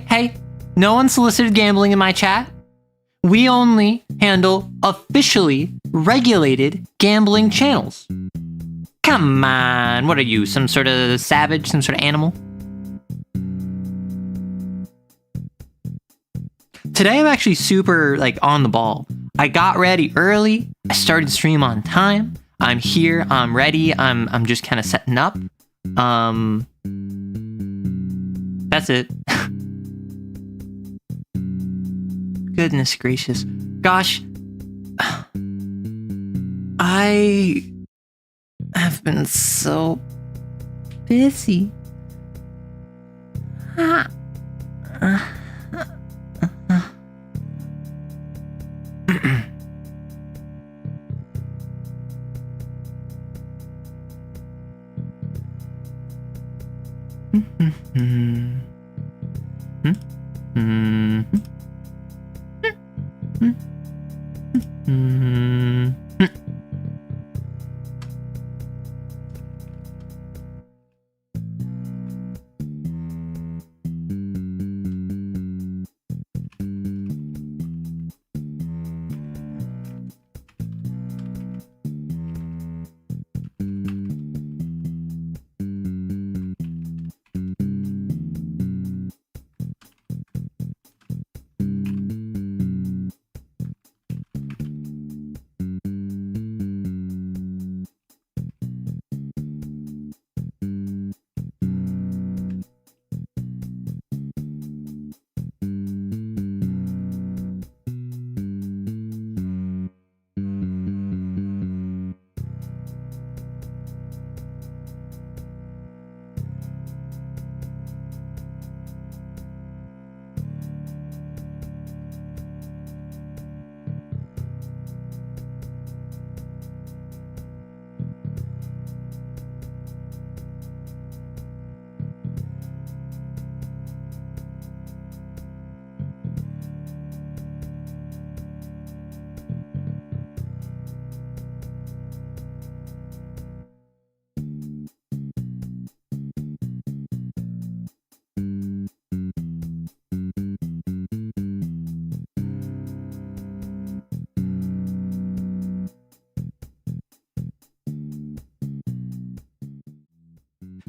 Hey. No unsolicited gambling in my chat. We only handle officially regulated gambling channels. Come on, what are you, some sort of savage, some sort of animal? Today I'm actually super on the ball. I got ready early. I started stream on time. I'm here. I'm ready. I'm just kind of setting up. That's it. Goodness gracious. Gosh. I have been so busy.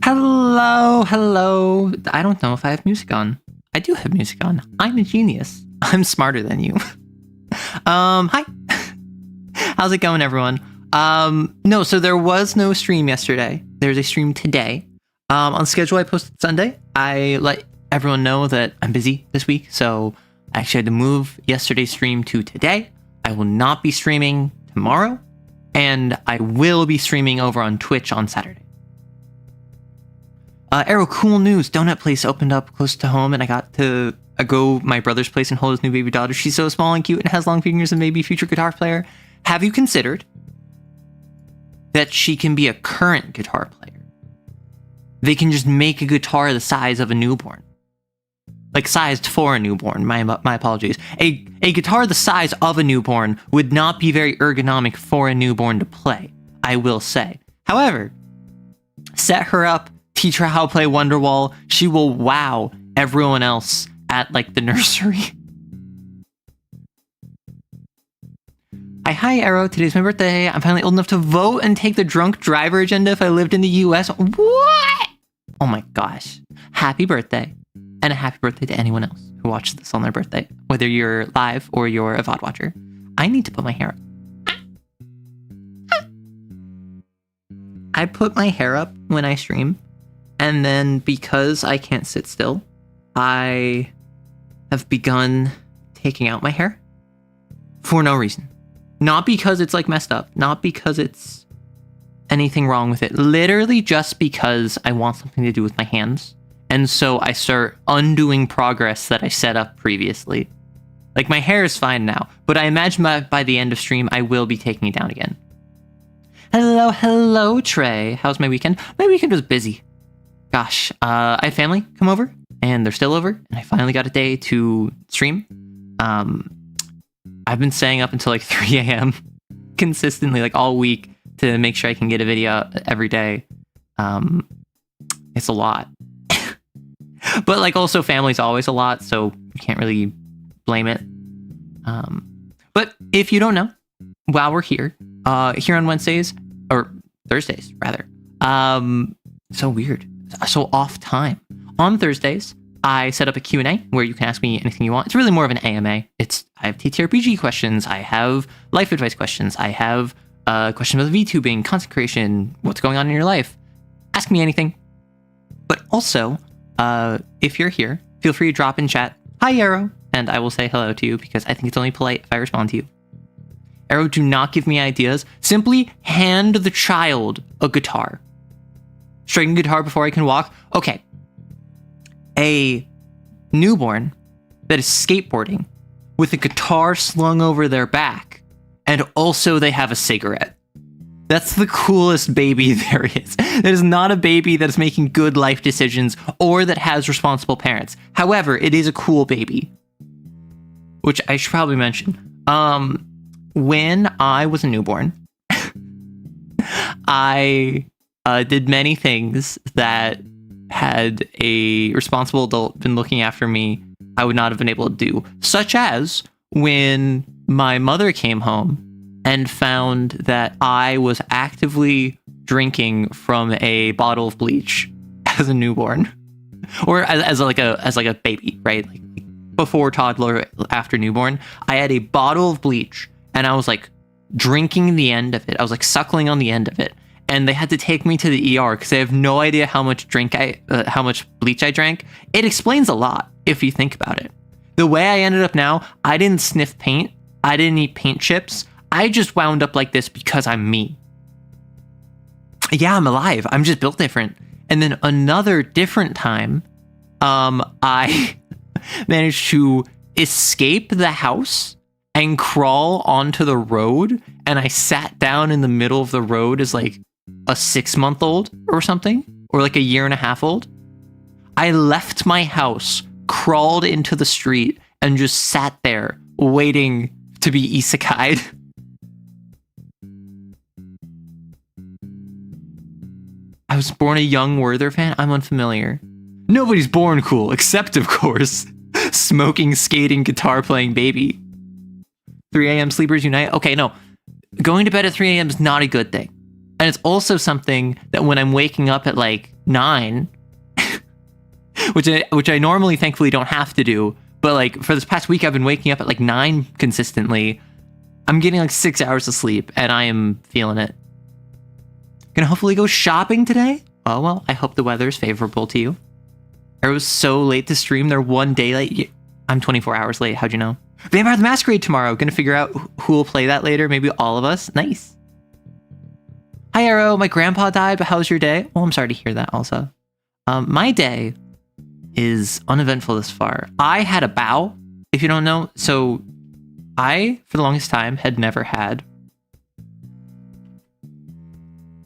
Hello. I don't know if I have music on. I do have music on. I'm a genius. I'm smarter than you. Hi. How's it going, everyone? No, so there was no stream yesterday. There's a stream today. On schedule, I posted Sunday. I let everyone know that I'm busy this week, so I actually had to move yesterday's stream to today. I will not be streaming tomorrow, and I will be streaming over on Twitch on Saturday. Arrow, cool news. Donut place opened up close to home, and I got to go my brother's place and hold his new baby daughter. She's so small and cute and has long fingers and maybe a future guitar player. Have you considered that she can be a current guitar player? They can just make a guitar the size of a newborn. Like sized for a newborn. My apologies. A guitar the size of a newborn would not be very ergonomic for a newborn to play, I will say. However, set her up, teach her how to play Wonderwall. She will wow everyone else at the nursery. Hi Arrow, today's my birthday. I'm finally old enough to vote and take the drunk driver agenda if I lived in the US. What? Oh my gosh. Happy birthday. And a happy birthday to anyone else who watches this on their birthday, whether you're live or you're a VOD watcher. I need to put my hair up. I put my hair up when I stream, and then because I can't sit still, I have begun taking out my hair for no reason. Not because it's messed up, not because it's anything wrong with it, literally just because I want something to do with my hands. And so I start undoing progress that I set up previously. My hair is fine now, but I imagine by the end of stream, I will be taking it down again. Hello, Trey. How's my weekend? My weekend was busy. I had family come over, and they're still over, and I finally got a day to stream. I've been staying up until like 3 a.m. consistently, like all week, to make sure I can get a video out every day. It's a lot. But like also family's always a lot, so you can't really blame it. But if you don't know, while we're here on Wednesdays, or Thursdays rather, so weird, so off time. On Thursdays, I set up a Q&A where you can ask me anything you want. It's really more of an AMA. I have TTRPG questions, I have life advice questions, I have questions about VTubing, content creation, what's going on in your life. Ask me anything. But also, if you're here, feel free to drop in chat, "Hi, Arrow," and I will say hello to you because I think it's only polite if I respond to you. Arrow, do not give me ideas. Simply hand the child a guitar. String guitar before I can walk? Okay. A newborn that is skateboarding with a guitar slung over their back, and also they have a cigarette. That's the coolest baby there is. That is not a baby that is making good life decisions or that has responsible parents. However, it is a cool baby. Which I should probably mention. When I was a newborn, I did many things that had a responsible adult been looking after me, I would not have been able to do. Such as when my mother came home and found that I was actively drinking from a bottle of bleach as a newborn, or as like a baby, right? Like before toddler, after newborn, I had a bottle of bleach and I was like drinking the end of it. I was like suckling on the end of it, and they had to take me to the ER because they have no idea how much how much bleach I drank. It explains a lot if you think about it. The way I ended up now, I didn't sniff paint, I didn't eat paint chips. I just wound up like this because I'm me. Yeah, I'm alive. I'm just built different. And then another different time, I managed to escape the house and crawl onto the road. And I sat down in the middle of the road as like a 6-month-old or something, or like a 1.5-year-old. I left my house, crawled into the street, and just sat there waiting to be isekai'd. I was born a young Werther fan? I'm unfamiliar. Nobody's born cool, except, of course, smoking, skating, guitar playing baby. 3 a.m. sleepers unite? Okay, no. Going to bed at 3 a.m. is not a good thing. And it's also something that when I'm waking up at like 9, which I normally thankfully don't have to do, but like for this past week I've been waking up at like 9 consistently. I'm getting like 6 hours of sleep and I am feeling it. Gonna hopefully go shopping today? Oh well, I hope the weather is favorable to you. I was so late to stream, they're 1 day late. I'm 24 hours late, how'd you know? Vampire the Masquerade tomorrow, gonna figure out who will play that later, maybe all of us. Nice. Hi Arrow, my grandpa died, but how's your day? Oh, I'm sorry to hear that also. My day is uneventful thus far. I had a bow, if you don't know. So I, for the longest time, had never had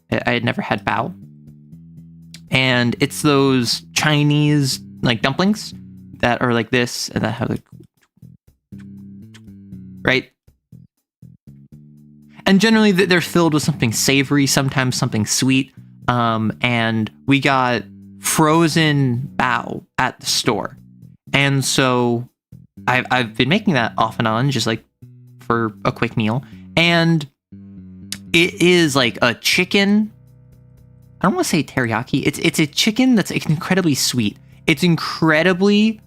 bao. And it's those Chinese like dumplings that are like this and that have like, right? And generally they're filled with something savory, sometimes something sweet. And we got frozen bao at the store. And so I've been making that off and on, just like for a quick meal. And it is like a chicken. I don't want to say teriyaki. It's a chicken that's incredibly sweet. It's incredibly,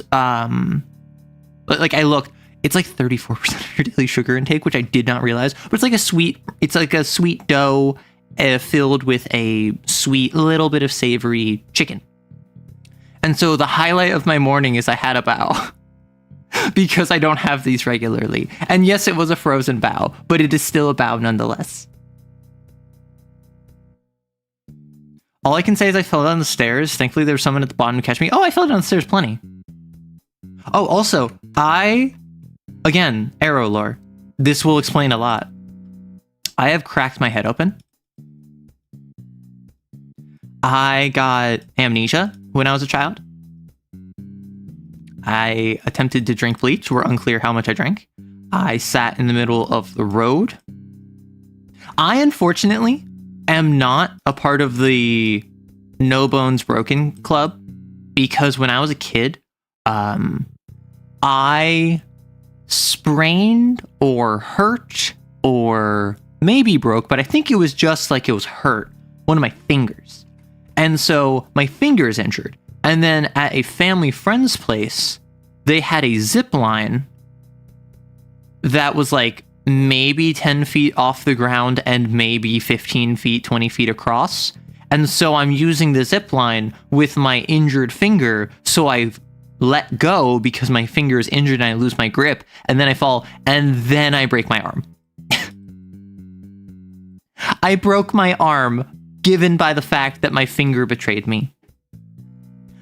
like I looked, it's like 34% of your daily sugar intake, which I did not realize. But it's like a sweet dough filled with a sweet little bit of savory chicken. And so the highlight of my morning is I had a bao because I don't have these regularly. And yes, it was a frozen bao, but it is still a bao nonetheless. All I can say is I fell down the stairs. Thankfully, there was someone at the bottom to catch me. Oh, I fell down the stairs plenty. Oh, also, again, arrow lore. This will explain a lot. I have cracked my head open. I got amnesia when I was a child. I attempted to drink bleach. We're unclear how much I drank. I sat in the middle of the road. I, unfortunately, am not a part of the No Bones Broken Club because when I was a kid, I sprained or hurt or maybe broke, but I think it was just like it was hurt, one of my fingers. And so my finger is injured. And then at a family friend's place, they had a zip line that was like maybe 10 feet off the ground and maybe 15 feet, 20 feet across. And so I'm using the zip line with my injured finger. So I let go because my finger is injured and I lose my grip. And then I fall and then I break my arm. I broke my arm given by the fact that my finger betrayed me.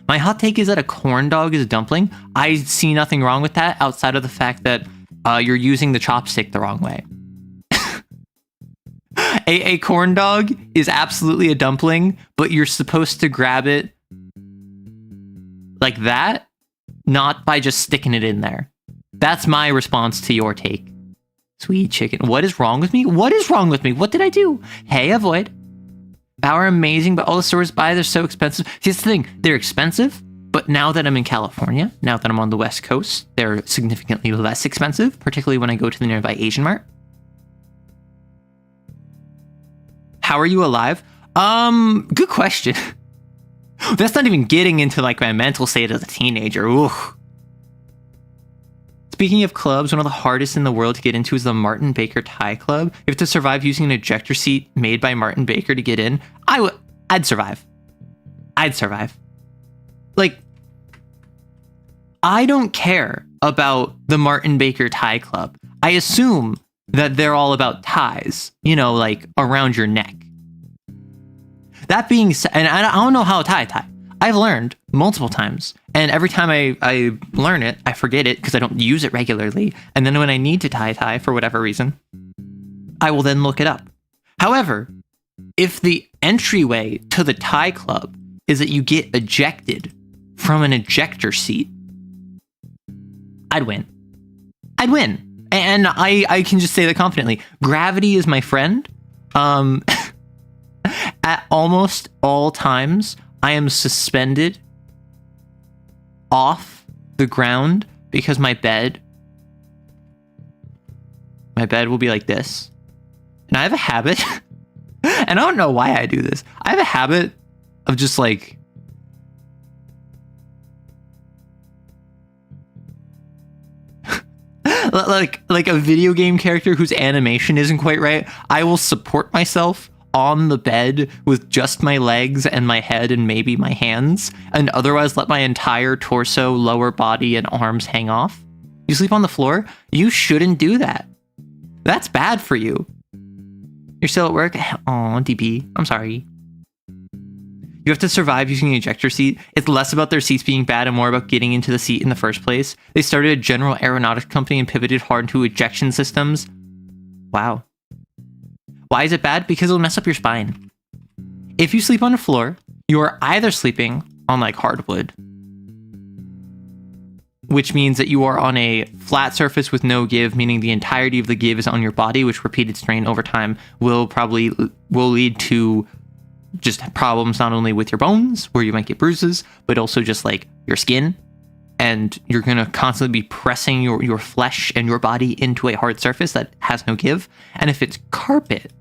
My hot take is that a corn dog is a dumpling. I see nothing wrong with that outside of the fact that you're using the chopstick the wrong way. A corn dog is absolutely a dumpling, but you're supposed to grab it like that, not by just sticking it in there. That's my response to your take. Sweet chicken. What is wrong with me? What is wrong with me? What did I do? Hey, avoid. Power amazing, but all the stores buy, they're so expensive. See, that's the thing. They're expensive, but now that I'm in California, now that I'm on the West Coast, they're significantly less expensive, particularly when I go to the nearby Asian Mart. How are you alive? Good question. That's not even getting into like my mental state as a teenager. Ooh. Speaking of clubs, one of the hardest in the world to get into is the Martin Baker Thai Club. You have to survive using an ejector seat made by Martin Baker to get in. I'd survive. I'd survive. Like, I don't care about the Martin Baker Thai Club. I assume that they're all about ties, you know, like around your neck. That being said, and I don't know how to tie. I've learned multiple times, and every time I learn it, I forget it because I don't use it regularly. And then when I need to tie for whatever reason, I will then look it up. However, if the entryway to the Thai club is that you get ejected from an ejector seat, I'd win. And I can just say that confidently. Gravity is my friend. At almost all times, I am suspended off the ground because my bed will be like this. And I have a habit, and I don't know why I do this. I have a habit of just like like a video game character whose animation isn't quite right. I will support myself on the bed with just my legs and my head and maybe my hands, and otherwise let my entire torso, lower body, and arms hang off. You sleep on the floor? You shouldn't do that. That's bad for you. You're still at work? Aw, DB. I'm sorry. You have to survive using an ejector seat. It's less about their seats being bad and more about getting into the seat in the first place. They started a general aeronautics company and pivoted hard into ejection systems. Wow. Why is it bad? Because it'll mess up your spine. If you sleep on the floor, you are either sleeping on like hardwood, which means that you are on a flat surface with no give, meaning the entirety of the give is on your body, which repeated strain over time will lead to just problems not only with your bones, where you might get bruises, but also just like your skin. And you're going to constantly be pressing your flesh and your body into a hard surface that has no give. And if it's carpet,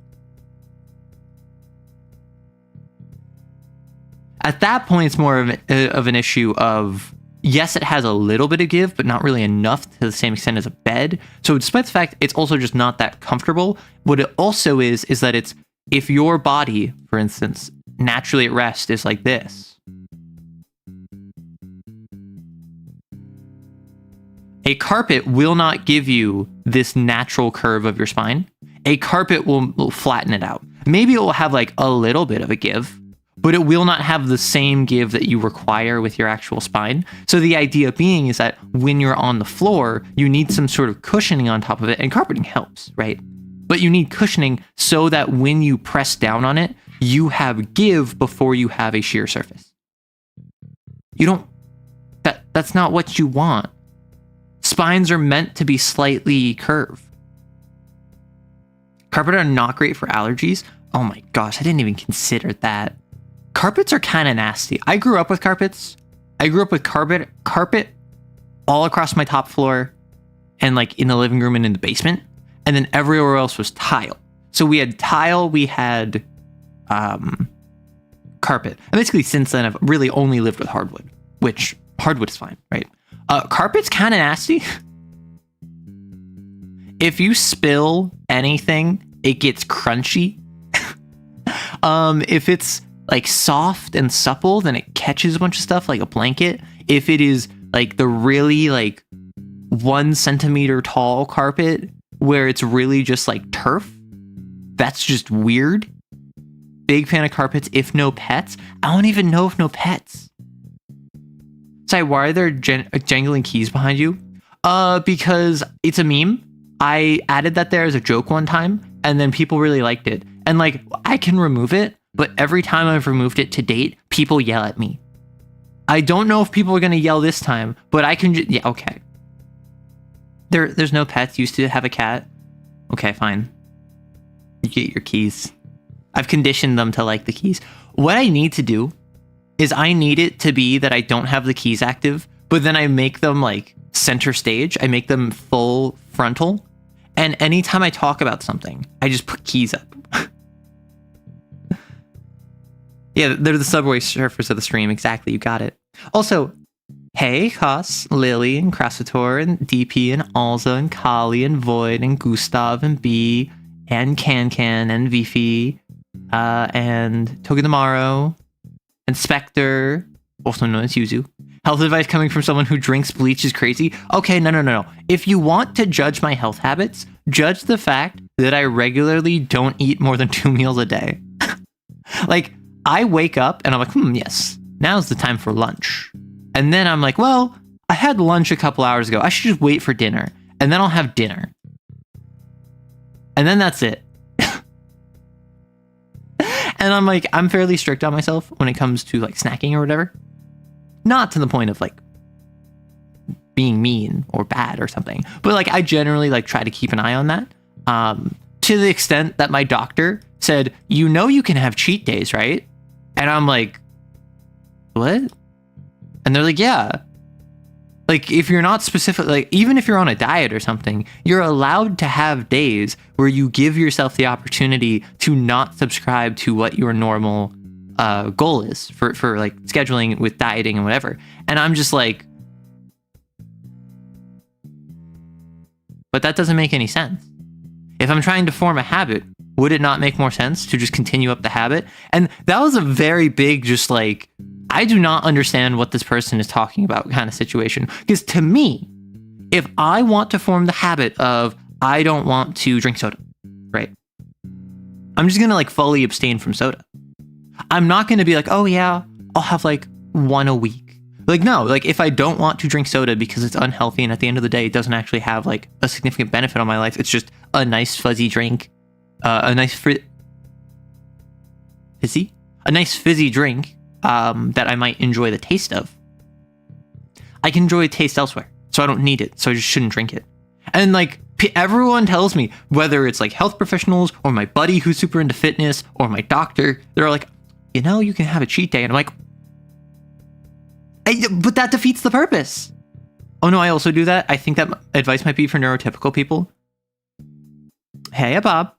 at that point, it's more of an issue of, yes, it has a little bit of give, but not really enough to the same extent as a bed. So despite the fact it's also just not that comfortable, what it also is that it's, if your body, for instance, naturally at rest is like this, a carpet will not give you this natural curve of your spine. A carpet will flatten it out. Maybe it will have like a little bit of a give, but it will not have the same give that you require with your actual spine. So the idea being is that when you're on the floor, you need some sort of cushioning on top of it, and carpeting helps, right? But you need cushioning so that when you press down on it, you have give before you have a sheer surface. You don't, that's not what you want. Spines are meant to be slightly curved. Carpet are not great for allergies. Oh my gosh, I didn't even consider that. Carpets are kind of nasty. I grew up with carpets. I grew up with carpet all across my top floor and like in the living room and in the basement. And then everywhere else was tile. So we had tile, we had carpet. And basically since then I've really only lived with hardwood, which hardwood is fine, right? Carpet's kind of nasty. If you spill anything, it gets crunchy. If it's like soft and supple, then it catches a bunch of stuff like a blanket. If it is like the really like 1 centimeter tall carpet where it's really just like turf, that's just weird. Big fan of carpets. If no pets, I don't even know if no pets. Sorry, why are there jangling keys behind you? Because it's a meme. I added that there as a joke one time, and then people really liked it. And like, I can remove it, but every time I've removed it to date, people yell at me. I don't know if people are gonna yell this time, but I can yeah, okay. There's no pets. Used to have a cat. Okay, fine. You get your keys. I've conditioned them to like the keys. What I need to do is I need it to be that I don't have the keys active, but then I make them like center stage. I make them full frontal. And anytime I talk about something, I just put keys up. Yeah, they're the subway surfers of the stream. Exactly, you got it. Also, hey, Kos, Lily, and Krassator, and DP, and Alza, and Kali, and Void, and Gustav, and B, and Can, and Vifi, and Togedamaro, and Spectre, also known as Yuzu. Health advice coming from someone who drinks bleach is crazy. Okay, no. If you want to judge my health habits, judge the fact that I regularly don't eat more than 2 meals a day. Like, I wake up and I'm like, yes, now's the time for lunch. And then I'm like, well, I had lunch a couple hours ago. I should just wait for dinner. And then I'll have dinner. And then that's it. And I'm like, I'm fairly strict on myself when it comes to like snacking or whatever. Not to the point of like being mean or bad or something, but like I generally like try to keep an eye on that. To the extent that my doctor said, you know, you can have cheat days, right? And I'm like, what? And they're like, yeah. Like if you're not specific, like even if you're on a diet or something, you're allowed to have days where you give yourself the opportunity to not subscribe to what your normal goal is for like scheduling with dieting and whatever. And I'm just like, but that doesn't make any sense. If I'm trying to form a habit, would it not make more sense to just continue up the habit? And that was a very big, just like, I do not understand what this person is talking about kind of situation. Because to me, if I want to form the habit of, I don't want to drink soda, right? I'm just going to like fully abstain from soda. I'm not going to be like, oh yeah, I'll have like 1 a week. Like, no, like if I don't want to drink soda because it's unhealthy and at the end of the day, it doesn't actually have like a significant benefit on my life. It's just a nice fuzzy drink, a nice fizzy drink that I might enjoy the taste of. I can enjoy a taste elsewhere, so I don't need it. So I just shouldn't drink it. And like everyone tells me, whether it's like health professionals or my buddy who's super into fitness or my doctor, they're like, you know, you can have a cheat day. And I'm like, but that defeats the purpose. Oh no, I also do that. I think that advice might be for neurotypical people. Hey, Bob.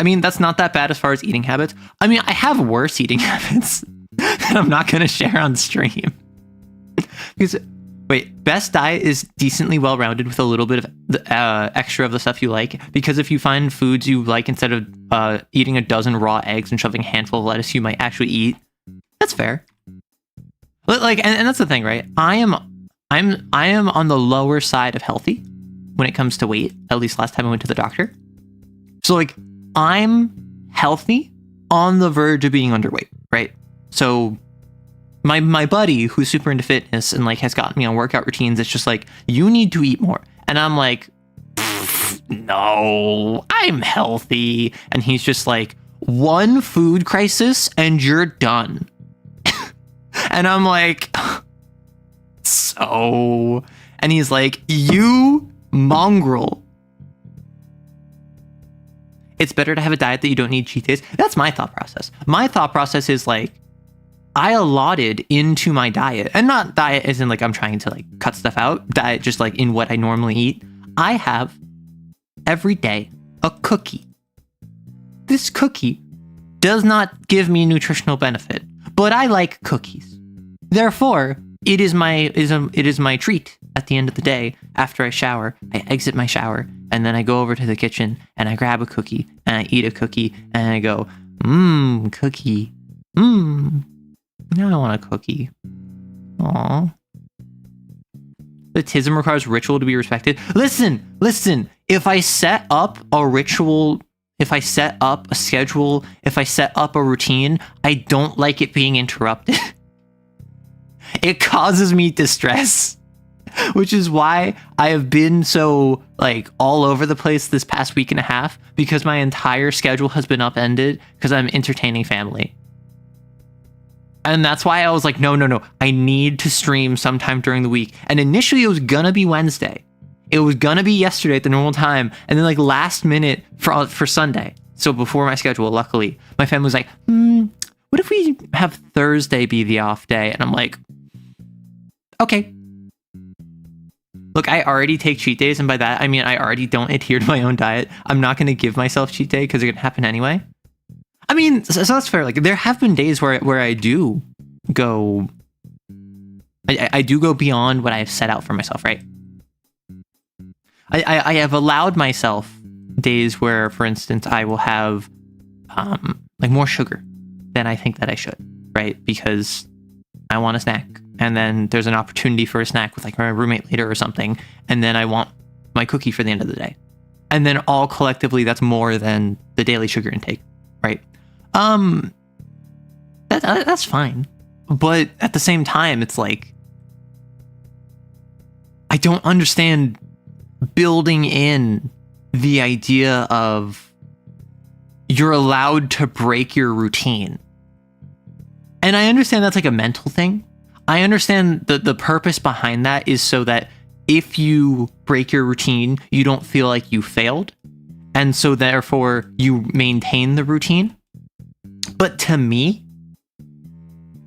I mean, that's not that bad as far as eating habits. I mean, I have worse eating habits that I'm not going to share on stream. Because, wait, best diet is decently well-rounded with a little bit of the, extra of the stuff you like. Because if you find foods you like, instead of eating a dozen raw eggs and shoving a handful of lettuce, you might actually eat. That's fair. Like, and that's the thing, right? I am on the lower side of healthy when it comes to weight. At least last time I went to the doctor. So like, I'm healthy on the verge of being underweight, right? So my buddy who's super into fitness and like has gotten me on workout routines, it's just like, you need to eat more. And I'm like, no, I'm healthy. And he's just like, one food crisis and you're done. And I'm like, so, and he's like, you mongrel. It's better to have a diet that you don't need cheat days. That's my thought process. My thought process is like, I allotted into my diet, and not diet as in like I'm trying to like cut stuff out, diet just like in what I normally eat. I have every day a cookie. This cookie does not give me nutritional benefit, but I like cookies. Therefore, it is my treat at the end of the day. After I shower, I exit my shower, and then I go over to the kitchen and I grab a cookie and I eat a cookie and I go, cookie, now I want a cookie. Aww. Autism requires ritual to be respected. Listen. If I set up a ritual, if I set up a schedule, if I set up a routine, I don't like it being interrupted. It causes me distress, which is why I have been so like all over the place this past week and a half, because my entire schedule has been upended because I'm entertaining family. And that's why I was like, no, I need to stream sometime during the week. And initially it was gonna be Wednesday. It was gonna be yesterday at the normal time. And then like last minute for Sunday. So before my schedule, luckily, my family was like, what if we have Thursday be the off day? And I'm like, okay. Look, I already take cheat days. And by that, I mean, I already don't adhere to my own diet. I'm not gonna give myself cheat day because they're gonna happen anyway. I mean, so that's fair. Like, there have been days where I do go, I do go beyond what I have set out for myself, right? I have allowed myself days where, for instance, I will have like more sugar than I think that I should, right? Because I want a snack, and then there's an opportunity for a snack with like my roommate later or something, and then I want my cookie for the end of the day, and then all collectively that's more than the daily sugar intake, right? That's fine. But at the same time, it's like, I don't understand building in the idea of you're allowed to break your routine. And I understand that's like a mental thing. I understand that the purpose behind that is so that if you break your routine, you don't feel like you failed. And so therefore you maintain the routine. But to me,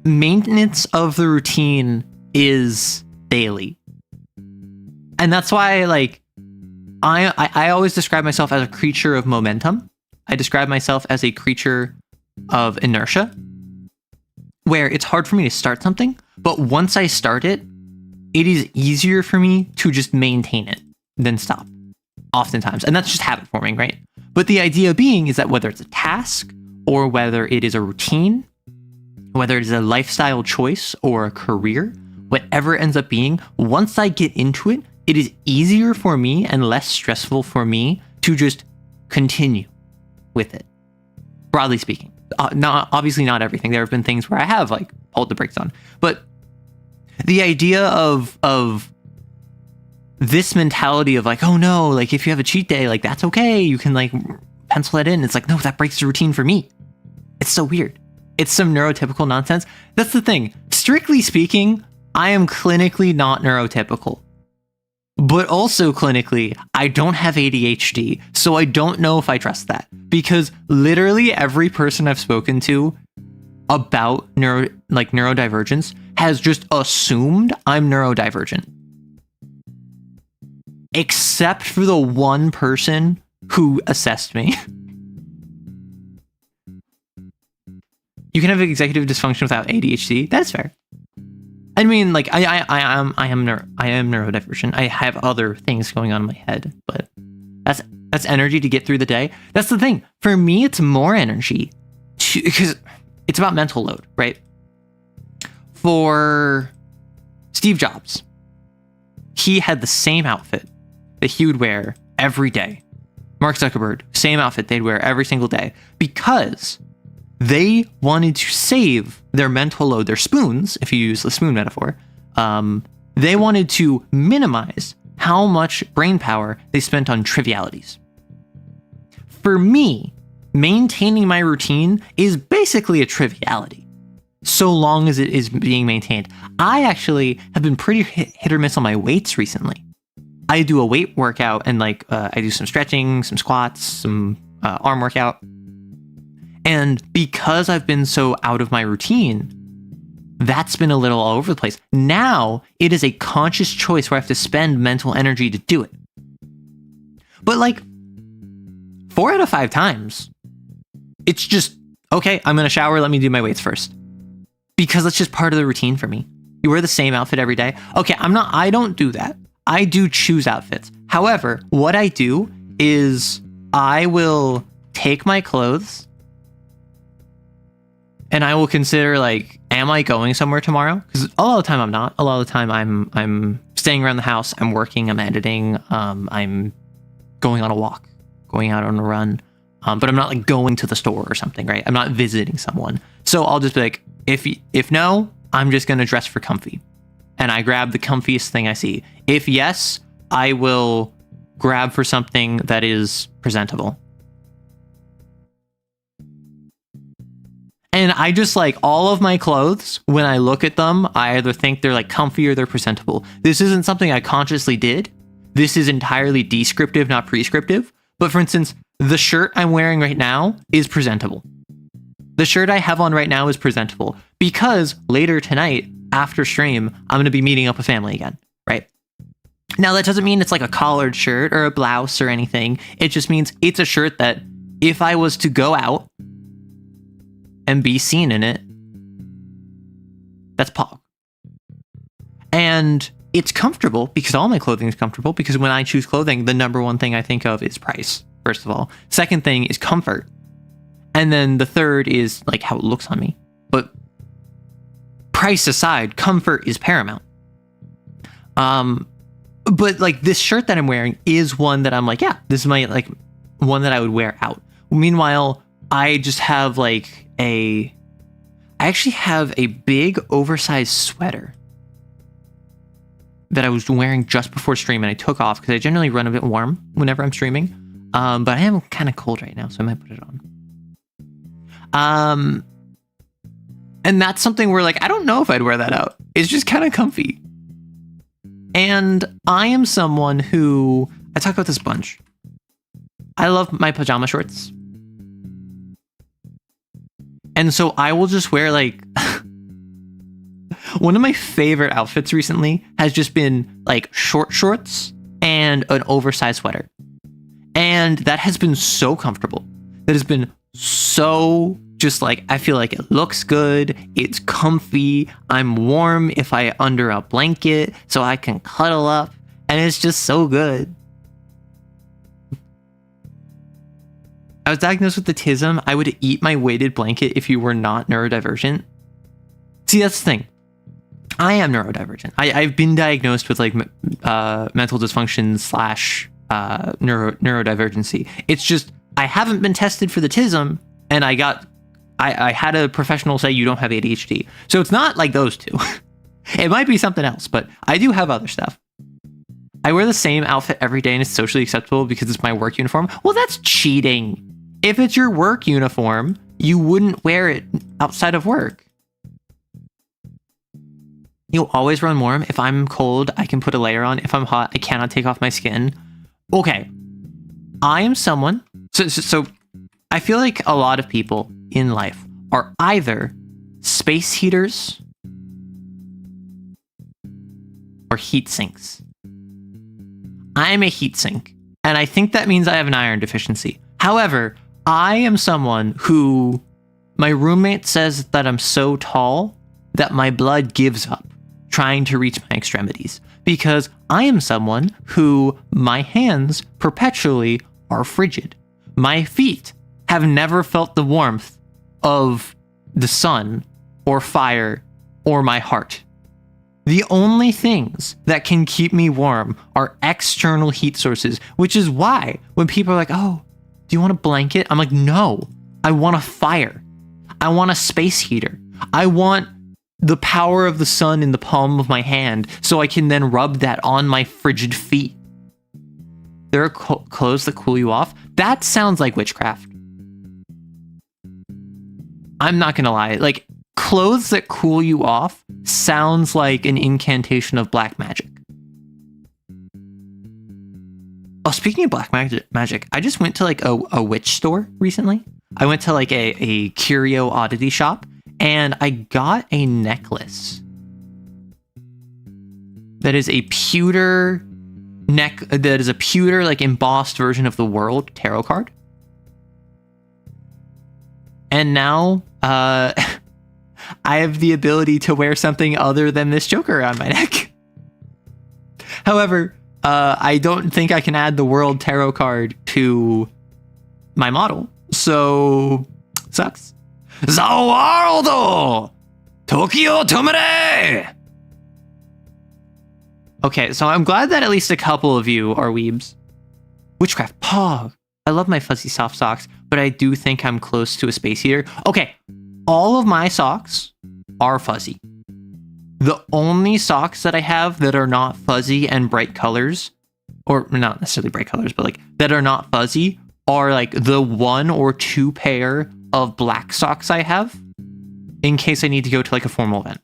maintenance of the routine is daily. And that's why, like, I always describe myself as a creature of momentum. I describe myself as a creature of inertia, where it's hard for me to start something, but once I start it, it is easier for me to just maintain it than stop, oftentimes. And that's just habit forming, right? But the idea being is that whether it's a task, or whether it is a routine, whether it is a lifestyle choice or a career, whatever it ends up being, once I get into it, it is easier for me and less stressful for me to just continue with it. Broadly speaking, obviously not everything. There have been things where I have like pulled the brakes on, but the idea of this mentality of like, oh no, like if you have a cheat day, like that's okay, you can like pencil it in. It's like, no, that breaks the routine for me. It's so weird. It's some neurotypical nonsense. That's the thing. Strictly speaking, I am clinically not neurotypical. But also clinically, I don't have ADHD, so I don't know if I trust that. Because literally every person I've spoken to about neurodivergence has just assumed I'm neurodivergent. Except for the one person who assessed me. You can have executive dysfunction without ADHD. That's fair. I mean, like I am neurodivergent. I have other things going on in my head, but that's energy to get through the day. That's the thing. For me, it's more energy because it's about mental load, right? For Steve Jobs, he had the same outfit that he would wear every day. Mark Zuckerberg, same outfit they'd wear every single day because they wanted to save their mental load, their spoons, if you use the spoon metaphor. They wanted to minimize how much brain power they spent on trivialities. For me, maintaining my routine is basically a triviality, so long as it is being maintained. I actually have been pretty hit or miss on my weights recently. I do a weight workout and I do some stretching, some squats, some arm workout. And because I've been so out of my routine, that's been a little all over the place. Now it is a conscious choice where I have to spend mental energy to do it. But 4 out of 5 times, it's just, okay, I'm going to shower, let me do my weights first. Because that's just part of the routine for me. You wear the same outfit every day. Okay, I don't do that. I do choose outfits. However, what I do is I will take my clothes and I will consider am I going somewhere tomorrow? Because a lot of the time I'm not. A lot of the time I'm staying around the house. I'm working. I'm editing. I'm going on a walk, going out on a run. But I'm not going to the store or something, right? I'm not visiting someone. So I'll just be if no, I'm just gonna dress for comfy. And I grab the comfiest thing I see. If yes, I will grab for something that is presentable. And I just all of my clothes, when I look at them, I either think they're comfy or they're presentable. This isn't something I consciously did. This is entirely descriptive, not prescriptive. But for instance, the shirt I'm wearing right now is presentable. The shirt I have on right now is presentable because later tonight, after stream, I'm going to be meeting up with family again, right? Now, that doesn't mean it's a collared shirt or a blouse or anything. It just means it's a shirt that if I was to go out and be seen in it, that's pog. And it's comfortable because all my clothing is comfortable, because when I choose clothing, the number one thing I think of is price, first of all. Second thing is comfort. And then the third is how it looks on me. But price aside, comfort is paramount. But this shirt that I'm wearing is one that I'm yeah, this is my one that I would wear out. Meanwhile, I just have I actually have a big oversized sweater that I was wearing just before stream, and I took off because I generally run a bit warm whenever I'm streaming. But I am kind of cold right now, so I might put it on. And that's something where I don't know if I'd wear that out. It's just kind of comfy. And I am someone who, I talk about this a bunch. I love my pajama shorts. And so I will just wear one of my favorite outfits recently has just been short shorts and an oversized sweater. And that has been so comfortable. That has been so just I feel it looks good. It's comfy. I'm warm if I under a blanket so I can cuddle up. And it's just so good. I was diagnosed with autism. I would eat my weighted blanket if you were not neurodivergent. See, that's the thing. I am neurodivergent. I've been diagnosed with mental dysfunction / neurodivergency. It's just I haven't been tested for the TISM, and I had a professional say you don't have ADHD. So it's not those two. It might be something else, but I do have other stuff. I wear the same outfit every day and it's socially acceptable because it's my work uniform. Well, that's cheating. If it's your work uniform, you wouldn't wear it outside of work. You'll always run warm. If I'm cold, I can put a layer on. If I'm hot, I cannot take off my skin. Okay. I am someone. So I feel like a lot of people in life are either space heaters or heat sinks. I'm a heat sink, and I think that means I have an iron deficiency. However, I am someone who my roommate says that I'm so tall that my blood gives up trying to reach my extremities, because I am someone who my hands perpetually are frigid. My feet have never felt the warmth of the sun or fire or my heart. The only things that can keep me warm are external heat sources, which is why when people are like, oh, do you want a blanket? I'm like, no, I want a fire. I want a space heater. I want the power of the sun in the palm of my hand so I can then rub that on my frigid feet. There are clothes that cool you off. That sounds like witchcraft. I'm not gonna lie. Like, clothes that cool you off sounds like an incantation of black magic. Oh, speaking of black magic, I just went to like a witch store recently. I went to like a curio oddity shop, and I got a necklace that is a pewter like embossed version of the World tarot card. And now I have the ability to wear something other than this Joker around my neck. However, I don't think I can add the World tarot card to my model. So, sucks. Zawardo! Tokyo Tomere! Okay, so I'm glad that at least a couple of you are weebs. Witchcraft, Pog. I love my fuzzy soft socks, but I do think I'm close to a space heater. Okay, all of my socks are fuzzy. The only socks that I have that are not fuzzy and bright colors, or not necessarily bright colors, but like that are not fuzzy, are like the 1 or 2 pair of black socks I have in case I need to go to like a formal event.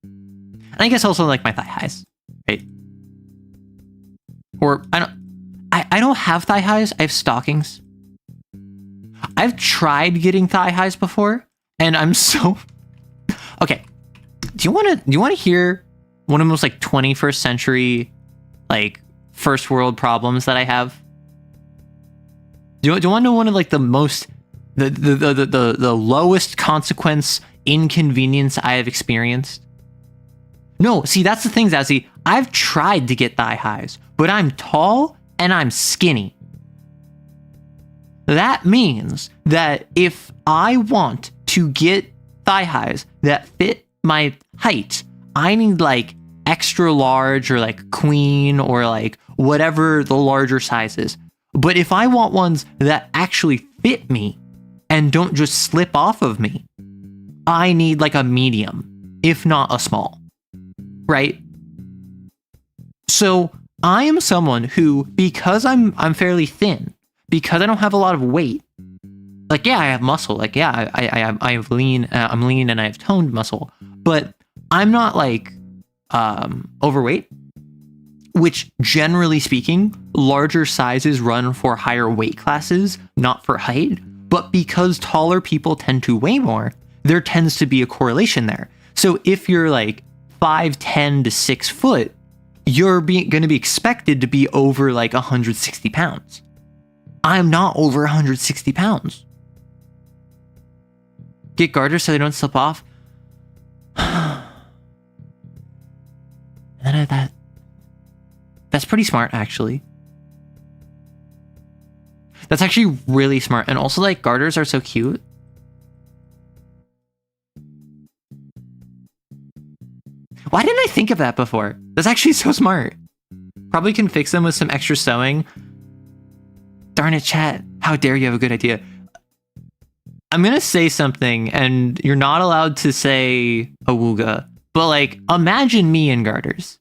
And I guess also like my thigh highs, right? Or I don't have thigh highs, I have stockings. I've tried getting thigh highs before, and I'm so okay. Do you want to hear one of the most like 21st century like first world problems that I have? Do you want to know one of like the most the lowest consequence inconvenience I have experienced? No, see, that's the thing, Zazzy. I've tried to get thigh highs, but I'm tall and I'm skinny. That means that if I want to get thigh highs that fit my height, I need like extra large or like queen or like whatever the larger size is. But if I want ones that actually fit me and don't just slip off of me, I need like a medium, if not a small, right? So I am someone who, because I'm fairly thin, because I don't have a lot of weight, like, yeah, I have muscle, like, yeah, I have lean, I'm lean and I have toned muscle, but I'm not like overweight, which generally speaking, larger sizes run for higher weight classes, not for height. But because taller people tend to weigh more, there tends to be a correlation there. So if you're like 5'10" to 6 foot, you're going to be expected to be over like 160 pounds. I'm not over 160 pounds. Get garters so they don't slip off. That's pretty smart, actually. That's actually really smart. And also, like, garters are so cute. Why didn't I think of that before? That's actually so smart. Probably can fix them with some extra sewing. Darn it, chat. How dare you have a good idea? I'm gonna say something, and you're not allowed to say awooga, but, like, imagine me in garters.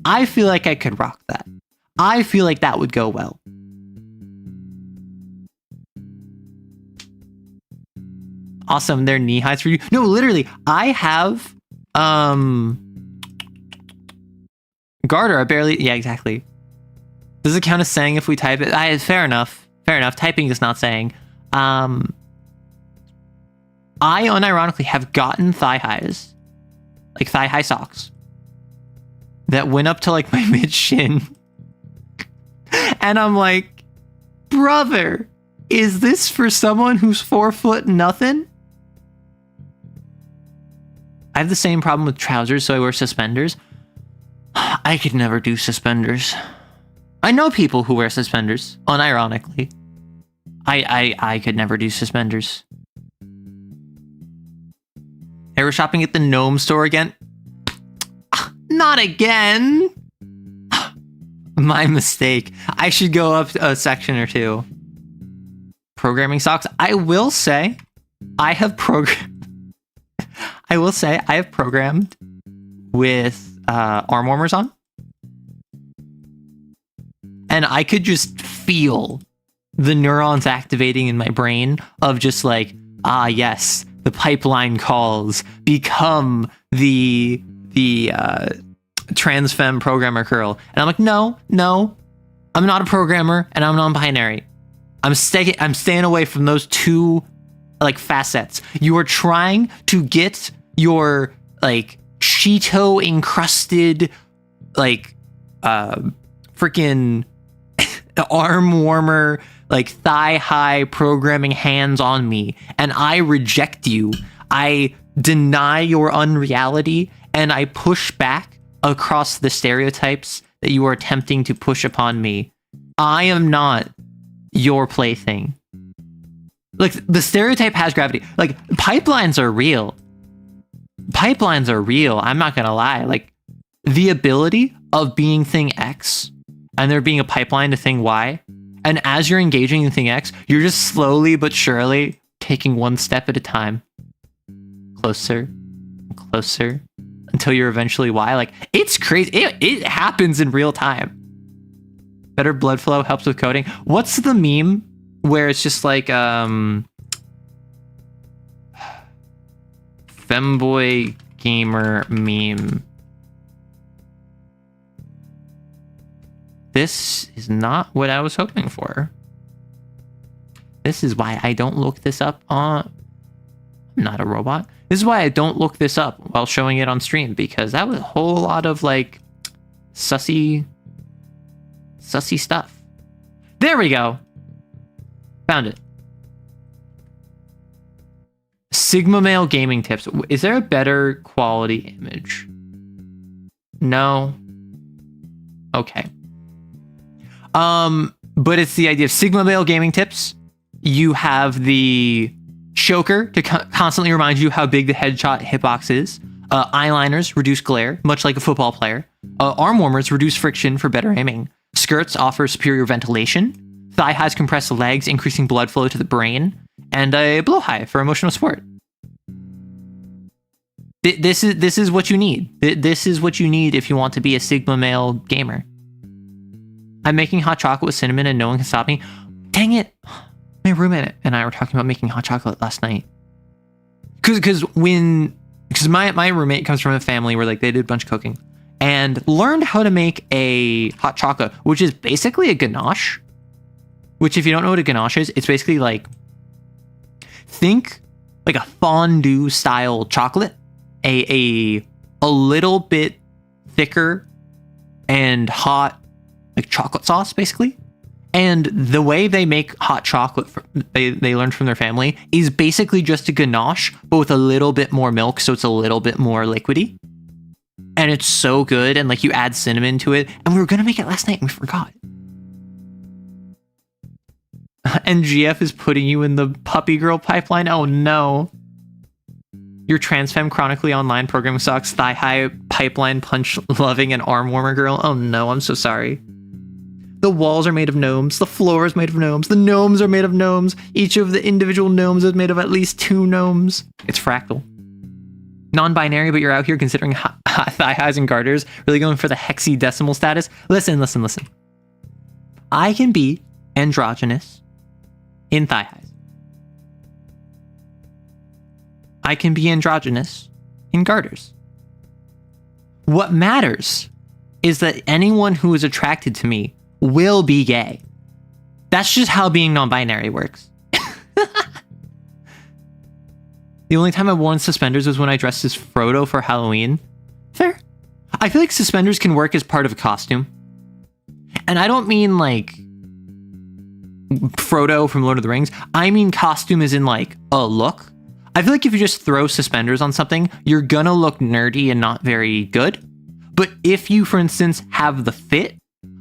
I feel like I could rock that. I feel like that would go well. Awesome, they're knee highs for you. No, literally, I have garter. I barely, yeah, exactly. Does it count as saying if we type it? Fair enough. Fair enough. Typing is not saying. I unironically have gotten thigh highs, like thigh high socks, that went up to like my mid shin. And I'm like, brother, is this for someone who's 4 foot nothing? I have the same problem with trousers, so I wear suspenders. I could never do suspenders. I know people who wear suspenders, unironically. I could never do suspenders. Hey, we're shopping at the gnome store again? Not again! My mistake. I should go up a section or two. Programming socks. I will say, I have programmed with arm warmers on. And I could just feel the neurons activating in my brain of just like, ah, yes, the pipeline calls, become the trans femme programmer girl. And I'm like, no, I'm not a programmer and I'm non-binary. I'm staying away from those two like facets. You are trying to get your like Cheeto encrusted like freaking arm warmer, like thigh high programming hands on me, and I reject you. I deny your unreality, and I push back across the stereotypes that you are attempting to push upon me. I am not your plaything. Like, the stereotype has gravity. Like, pipelines are real. Pipelines are real. I'm not gonna lie. Like, the ability of being thing X and there being a pipeline to thing Y, and as you're engaging in thing X, you're just slowly but surely taking one step at a time. Closer, closer, until you're eventually Y. Like, it's crazy. It happens in real time. Better blood flow helps with coding. What's the meme where it's just like, femboy gamer meme? This is not what I was hoping for. This is why I don't look this up on... I'm not a robot. This is why I don't look this up while showing it on stream, because that was a whole lot of, like, sussy stuff. There we go. Found it. Sigma male gaming tips. Is there a better quality image? No. Okay. But it's the idea of Sigma male gaming tips. You have the choker to constantly remind you how big the headshot hitbox is. Eyeliners reduce glare, much like a football player. Arm warmers reduce friction for better aiming. Skirts offer superior ventilation. Thigh highs compress the legs, increasing blood flow to the brain. And a blow high for emotional support. This is what you need. This is what you need if you want to be a Sigma male gamer. I'm making hot chocolate with cinnamon and no one can stop me. Dang it. My roommate and I were talking about making hot chocolate last night. Because my roommate comes from a family where like they did a bunch of cooking and learned how to make a hot chocolate, which is basically a ganache. Which, if you don't know what a ganache is, it's basically like, think like a fondue style chocolate, a little bit thicker and hot, like chocolate sauce, basically. And the way they make hot chocolate, they learned from their family, is basically just a ganache, but with a little bit more milk, so it's a little bit more liquidy. And it's so good, and like you add cinnamon to it. And we were gonna make it last night, and we forgot. And GF is putting you in the puppy girl pipeline? Oh no. Your trans femme chronically online programming sucks. Thigh high pipeline punch loving and arm warmer girl? Oh no, I'm so sorry. The walls are made of gnomes. The floor is made of gnomes. The gnomes are made of gnomes. Each of the individual gnomes is made of at least 2 gnomes. It's fractal. Non-binary, but you're out here considering thigh highs and garters. Really going for the hexadecimal status? Listen. I can be androgynous in thigh highs. I can be androgynous in garters. What matters is that anyone who is attracted to me will be gay. That's just how being non-binary works. The only time I've worn suspenders was when I dressed as Frodo for Halloween. Fair. I feel like suspenders can work as part of a costume. And I don't mean like Frodo from Lord of the Rings. I mean costume as in like a look. I feel like if you just throw suspenders on something, you're gonna look nerdy and not very good. But if you, for instance, have the fit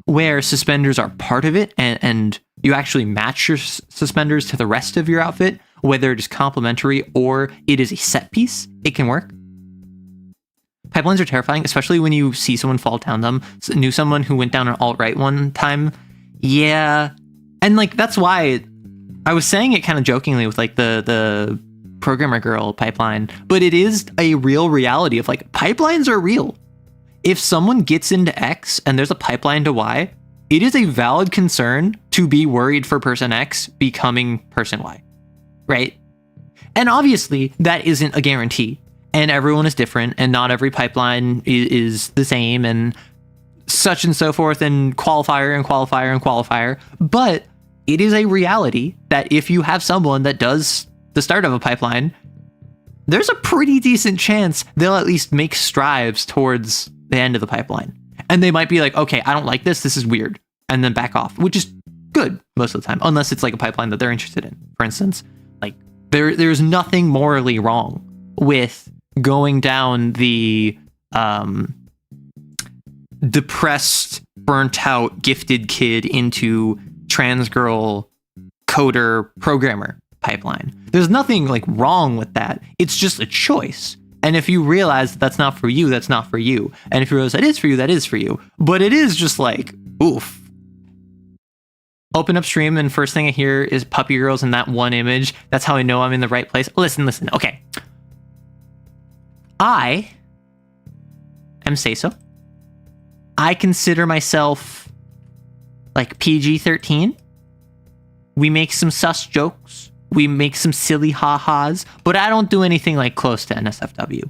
where suspenders are part of it and you actually match your suspenders to the rest of your outfit, whether it is complementary or it is a set piece, it can work. Pipelines are terrifying, especially when you see someone fall down them. Knew someone who went down an alt-right one time. Yeah. And like, that's why I was saying it kind of jokingly with like the programmer girl pipeline, but it is a real reality of like, pipelines are real. If someone gets into X and there's a pipeline to Y, it is a valid concern to be worried for person X becoming person Y, right? And obviously, that isn't a guarantee. And everyone is different, and not every pipeline is the same, and such and so forth, and qualifier and qualifier and qualifier. But it is a reality that if you have someone that does the start of a pipeline, there's a pretty decent chance they'll at least make strides towards the end of the pipeline. And they might be like, okay, I don't like this. This is weird. And then back off, which is good most of the time, unless it's like a pipeline that they're interested in. For instance, like there's nothing morally wrong with going down the depressed, burnt out, gifted kid into trans girl coder programmer pipeline. There's nothing like wrong with that. It's just a choice. And if you realize that that's not for you, that's not for you. And if you realize that is for you, that is for you. But it is just like, oof. Open up stream and first thing I hear is puppy girls in that one image. That's how I know I'm in the right place. Listen. Okay. I am say-so. I consider myself like PG-13. We make some sus jokes. We make some silly ha-has, but I don't do anything like close to NSFW.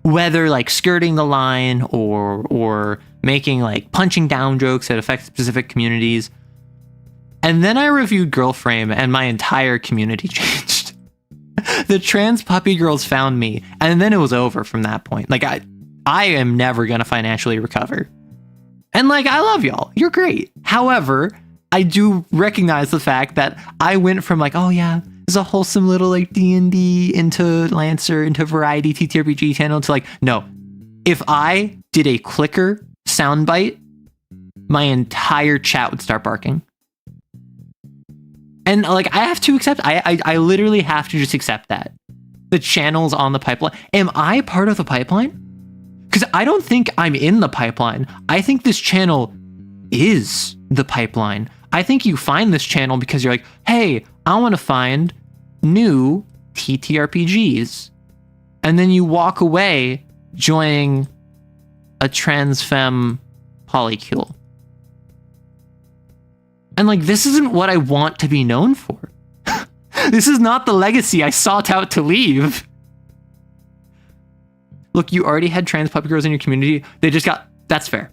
Whether like skirting the line or making like punching down jokes that affect specific communities. And then I reviewed Girlframe and my entire community changed. The trans puppy girls found me, and then it was over from that point. Like I am never gonna financially recover. And like, I love y'all. You're great. However, I do recognize the fact that I went from like, oh yeah, there's a wholesome little like D&D into Lancer, into variety TTRPG channel to like, no. If I did a clicker soundbite, my entire chat would start barking. And like, I have to accept, I literally have to just accept that. The channel's on the pipeline. Am I part of the pipeline? Because I don't think I'm in the pipeline. I think this channel is the pipeline. I think you find this channel because you're like, hey, I want to find new TTRPGs. And then you walk away joining a trans femme polycule. And like, this isn't what I want to be known for. This is not the legacy I sought out to leave. Look, you already had trans puppy girls in your community. They just got, that's fair.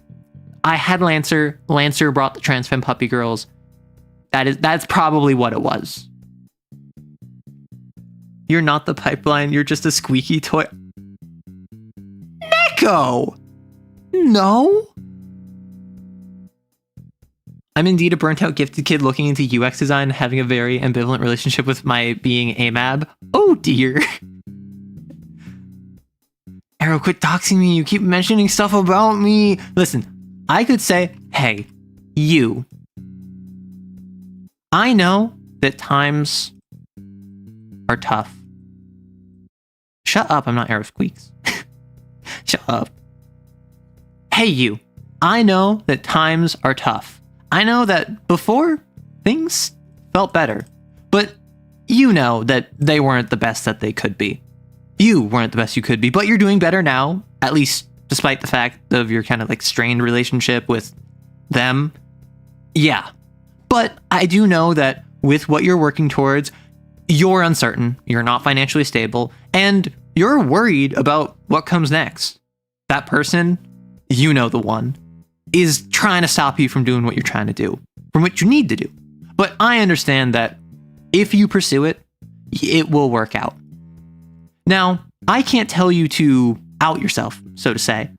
I had Lancer. Lancer brought the trans femme puppy girls. That's probably what it was. You're not the pipeline. You're just a squeaky toy. Neko! No. I'm indeed a burnt out gifted kid looking into UX design, having a very ambivalent relationship with my being AMAB. Oh dear. Arrow, quit doxing me. You keep mentioning stuff about me. Listen, I could say, hey, you. I know that times are tough. Shut up, I'm not Arrow Squeaks. Shut up. Hey, you. I know that times are tough. I know that before, things felt better. But you know that they weren't the best that they could be. You weren't the best you could be, but you're doing better now, at least despite the fact of your kind of like strained relationship with them. Yeah. But I do know that with what you're working towards, you're uncertain, you're not financially stable, and you're worried about what comes next. That person, you know the one, is trying to stop you from doing what you're trying to do, from what you need to do. But I understand that if you pursue it, it will work out. Now, I can't tell you to out yourself, so to say,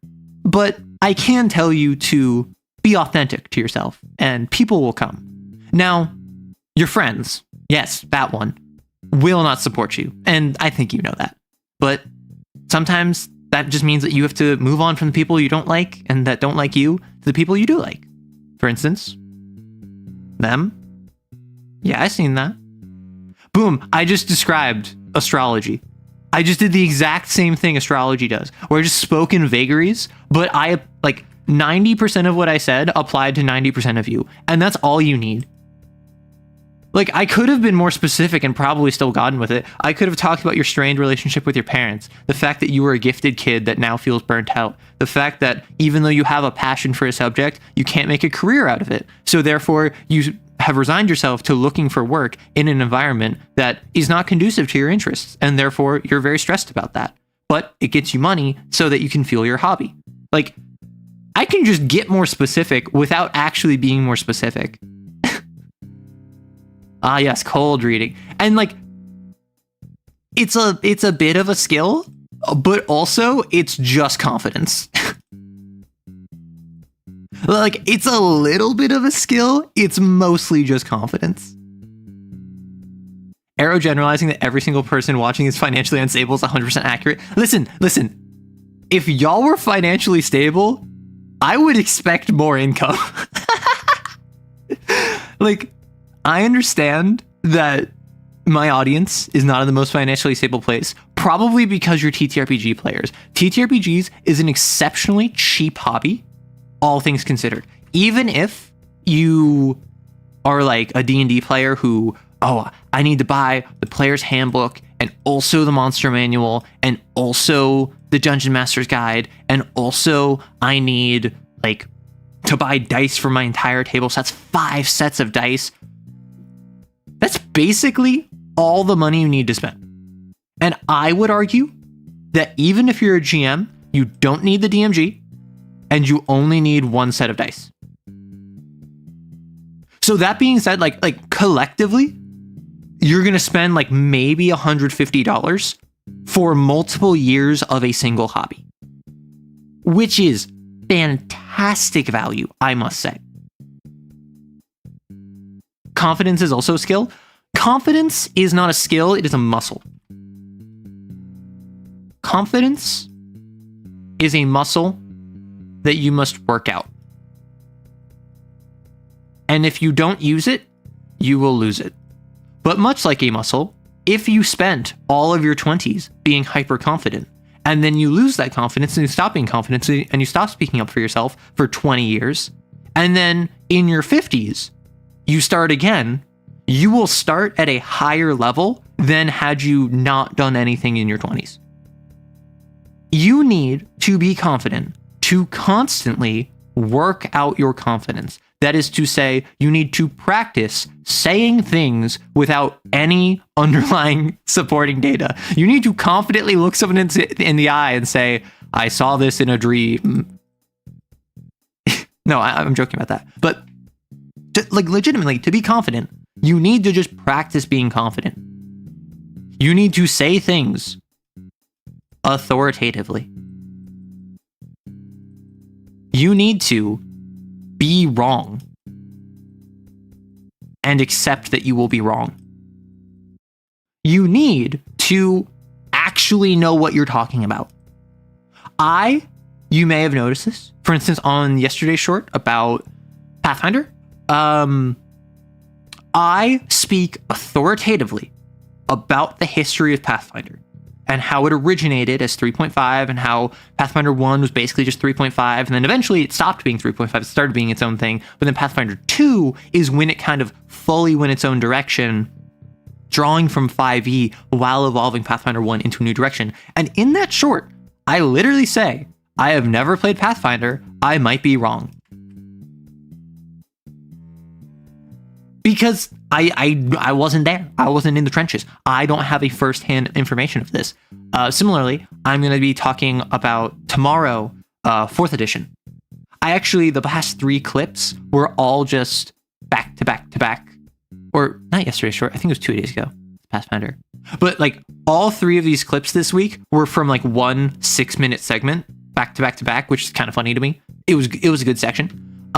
but I can tell you to be authentic to yourself, and people will come. Now, your friends, yes, that one, will not support you, and I think you know that. But sometimes that just means that you have to move on from the people you don't like and that don't like you to the people you do like. For instance, them. Yeah, I've seen that. Boom, I just described astrology. I just did the exact same thing astrology does, where I just spoke in vagaries, but I, like, 90% of what I said applied to 90% of you, and that's all you need. Like, I could have been more specific and probably still gotten with it. I could have talked about your strained relationship with your parents, the fact that you were a gifted kid that now feels burnt out, the fact that even though you have a passion for a subject, you can't make a career out of it. So therefore, you have resigned yourself to looking for work in an environment that is not conducive to your interests, and therefore you're very stressed about that. But it gets you money so that you can fuel your hobby. Like, I can just get more specific without actually being more specific. Ah, yes, cold reading. And like, it's a bit of a skill, but also it's just confidence. Like, it's a little bit of a skill. It's mostly just confidence. Arrow generalizing that every single person watching is financially unstable is 100% accurate. Listen. If y'all were financially stable, I would expect more income. Like, I understand that my audience is not in the most financially stable place, probably because you're TTRPG players. TTRPGs is an exceptionally cheap hobby, all things considered. Even if you are like a D&D player who, oh, I need to buy the player's handbook and also the monster manual and also the Dungeon Master's Guide, and also I need like to buy dice for my entire table. So that's 5 sets of dice. That's basically all the money you need to spend. And I would argue that even if you're a GM, you don't need the DMG and you only need 1 set of dice. So that being said, like collectively, you're going to spend like maybe $150 for multiple years of a single hobby, which is fantastic value, I must say. Confidence is also a skill. Confidence is not a skill, it is a muscle. Confidence is a muscle that you must work out. And if you don't use it, you will lose it. But much like a muscle, if you spent all of your 20s being hyper confident, and then you lose that confidence and you stop being confident and you stop speaking up for yourself for 20 years, and then in your 50s, you start again, you will start at a higher level than had you not done anything in your 20s. You need to be confident to constantly work out your confidence. That is to say, you need to practice saying things without any underlying supporting data. You need to confidently look someone in the eye and say, I saw this in a dream. No, I'm joking about that. But legitimately, to be confident, you need to just practice being confident. You need to say things authoritatively. You need to be wrong and accept that you will be wrong. You need to actually know what you're talking about. You may have noticed this, for instance, on yesterday's short about Pathfinder. I speak authoritatively about the history of Pathfinder and how it originated as 3.5 and how Pathfinder 1 was basically just 3.5, and then eventually it stopped being 3.5, it started being its own thing, but then Pathfinder 2 is when it kind of fully went its own direction, drawing from 5e while evolving Pathfinder 1 into a new direction. And in that short, I literally say, I have never played Pathfinder, I might be wrong. Because I wasn't there. I wasn't in the trenches. I don't have a first-hand information of this. Similarly, I'm going to be talking about tomorrow, 4th edition. The past 3 clips were all just back to back to back. Or not yesterday, short. I think it was 2 days ago. Pathfinder. But like all 3 of these clips this week were from like one 6-minute segment, back to back to back, which is kind of funny to me. It was a good section.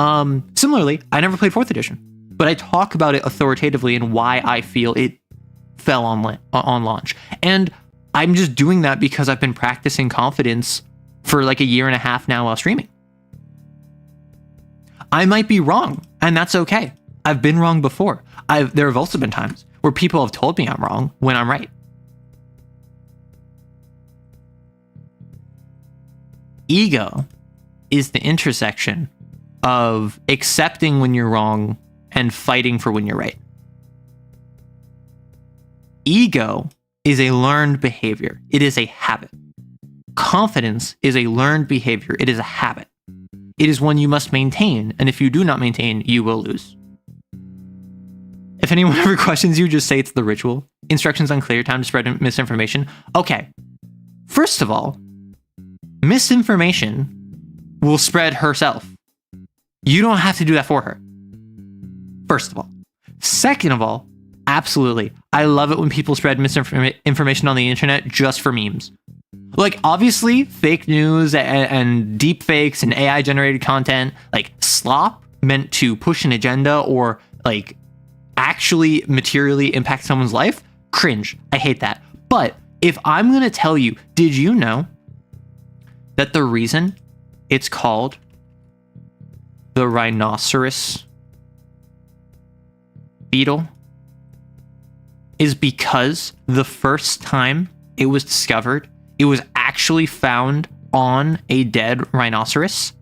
Similarly, I never played 4th edition. But I talk about it authoritatively and why I feel it fell on launch. And I'm just doing that because I've been practicing confidence for like a year and a half now while streaming. I might be wrong, and that's okay. I've been wrong before. There have also been times where people have told me I'm wrong when I'm right. Ego is the intersection of accepting when you're wrong and fighting for when you're right. Ego is a learned behavior. It is a habit. Confidence is a learned behavior. It is a habit. It is one you must maintain, and if you do not maintain, you will lose. If anyone ever questions you, just say it's the ritual. Instructions unclear, time to spread misinformation. Okay. First of all, misinformation will spread herself. You don't have to do that for her. First of all. Second of all, absolutely. I love it when people spread misinformation on the internet just for memes. Like, obviously, fake news and deep fakes and AI generated content, like slop meant to push an agenda or like actually materially impact someone's life, cringe. I hate that. But if I'm going to tell you, did you know that the reason it's called the rhinoceros beetle is because the first time it was discovered, it was actually found on a dead rhinoceros.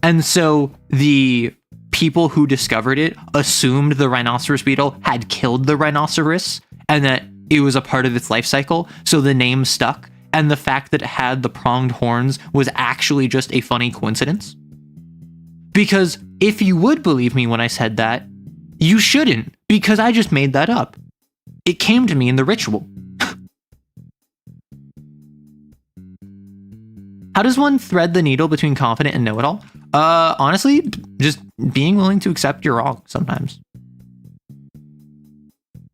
And so the people who discovered it assumed the rhinoceros beetle had killed the rhinoceros and that it was a part of its life cycle. So the name stuck. And the fact that it had the pronged horns was actually just a funny coincidence. Because if you would believe me when I said that, you shouldn't, because I just made that up. It came to me in the ritual. How does one thread the needle between confident and know-it-all? Honestly, just being willing to accept you're wrong sometimes.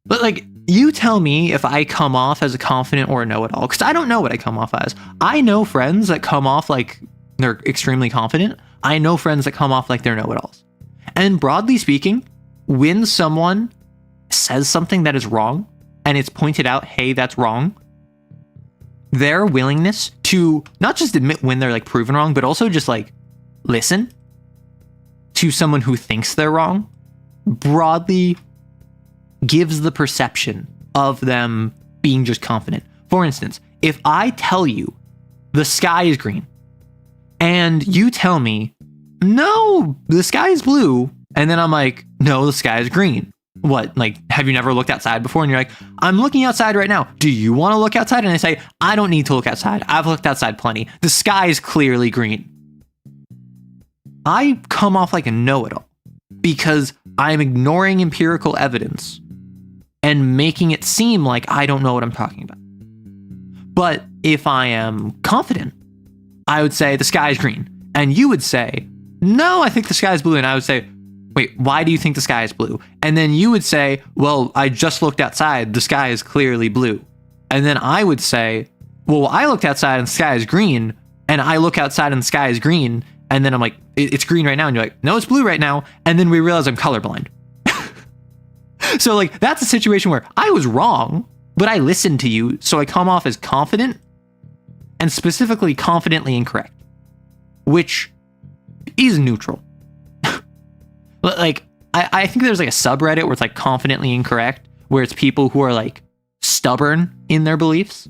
But like, you tell me if I come off as a confident or a know-it-all, because I don't know what I come off as. I know friends that come off like they're extremely confident. I know friends that come off like they're know-it-alls. And broadly speaking, when someone says something that is wrong and it's pointed out, hey, that's wrong, their willingness to not just admit when they're like proven wrong, but also just like listen to someone who thinks they're wrong broadly gives the perception of them being just confident. For instance, if I tell you the sky is green and you tell me, no, the sky is blue, and then I'm like, no, the sky is green. What, like, have you never looked outside before? And you're like, I'm looking outside right now. Do you want to look outside? And I say, I don't need to look outside. I've looked outside plenty. The sky is clearly green. I come off like a know-it-all because I'm ignoring empirical evidence and making it seem like I don't know what I'm talking about. But if I am confident, I would say the sky is green. And you would say, no, I think the sky is blue. And I would say, wait, why do you think the sky is blue? And then you would say, well, I just looked outside. The sky is clearly blue. And then I would say, well, I looked outside and the sky is green. And I look outside and the sky is green. And then I'm like, it's green right now. And you're like, no, it's blue right now. And then we realize I'm colorblind. So like, that's a situation where I was wrong, but I listened to you. So I come off as confident and specifically confidently incorrect, which is neutral. But like, I think there's like a subreddit where it's like confidently incorrect, where it's people who are like stubborn in their beliefs.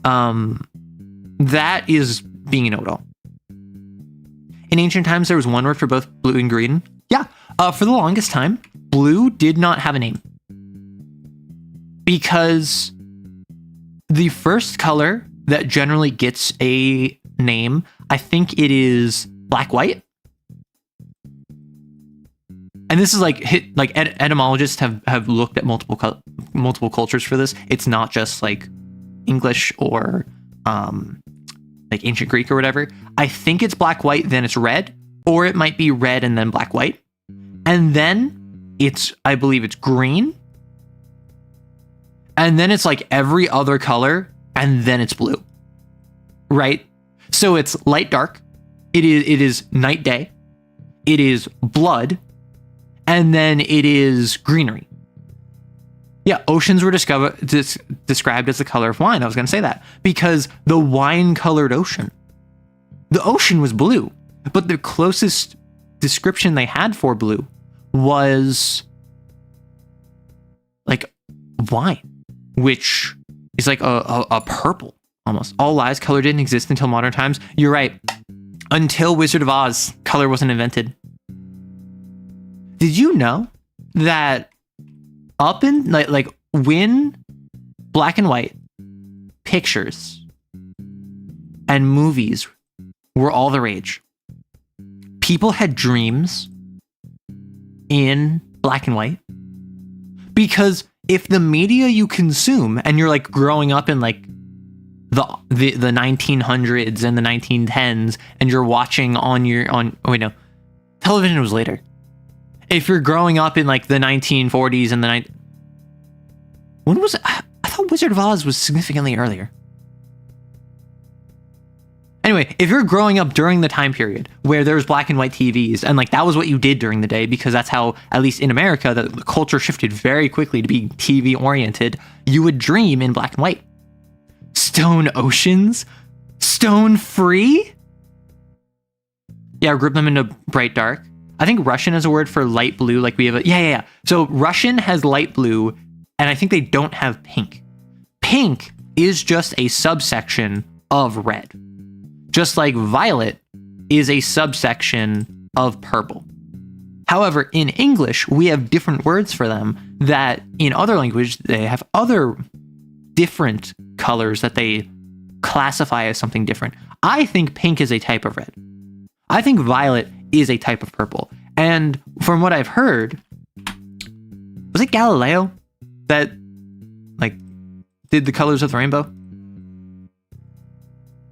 That is being a know-it-all. In ancient times, there was one word for both blue and green. Yeah. For the longest time, blue did not have a name. Because the first color that generally gets a name, I think it is black-white. And this is like etymologists have looked at multiple cultures for this. It's not just like English or like ancient Greek or whatever. I think it's black-white, then it's red, or it might be red and then black-white. And then I believe it's green. And then it's like every other color, and then it's blue. Right? So it's light dark. It is night day. It is blood. And then it is greenery. Yeah, oceans were described as the color of wine. I was going to say that because the wine-colored ocean. The ocean was blue, but the closest description they had for blue was like wine, which is like a purple almost. All lies, color didn't exist until modern times. You're right. Until Wizard of Oz, color wasn't invented. Did you know that up in like when black and white pictures and movies were all the rage, people had dreams in black and white, Because if the media you consume, and you're like growing up in like the 1900s and the 1910s, and you're watching television was later. If you're growing up in like the 1940s and when was it? I thought Wizard of Oz was significantly earlier. Anyway, if you're growing up during the time period where there's black and white TVs, and like that was what you did during the day, because that's how, at least in America, the culture shifted very quickly to be TV oriented, you would dream in black and white. Stone oceans? Stone free? Yeah, group them into bright dark. I think Russian is a word for light blue, like we have yeah. So Russian has light blue, and I think they don't have pink. Pink is just a subsection of red. Just like violet is a subsection of purple. However, in English, we have different words for them that in other language, they have other different colors that they classify as something different. I think pink is a type of red. I think violet is a type of purple. And from what I've heard, was it Galileo that like did the colors of the rainbow?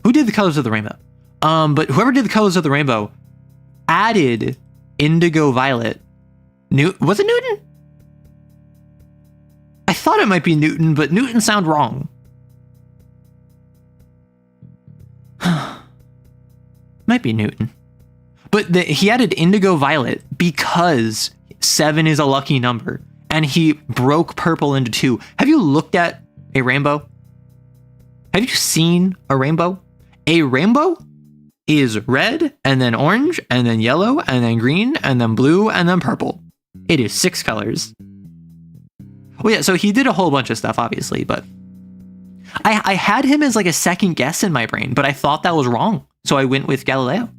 Who did the colors of the rainbow? But whoever did the colors of the rainbow added indigo violet. Was it Newton? I thought it might be Newton, but Newton sound wrong. Might be Newton. But he added indigo violet because 7 is a lucky number, and he broke purple into 2. Have you looked at a rainbow? Have you seen a rainbow? A rainbow is red, and then orange, and then yellow, and then green, and then blue, and then purple. It is 6 colors. Well, yeah, so he did a whole bunch of stuff, obviously, but I had him as like a second guess in my brain, but I thought that was wrong, so I went with Galileo.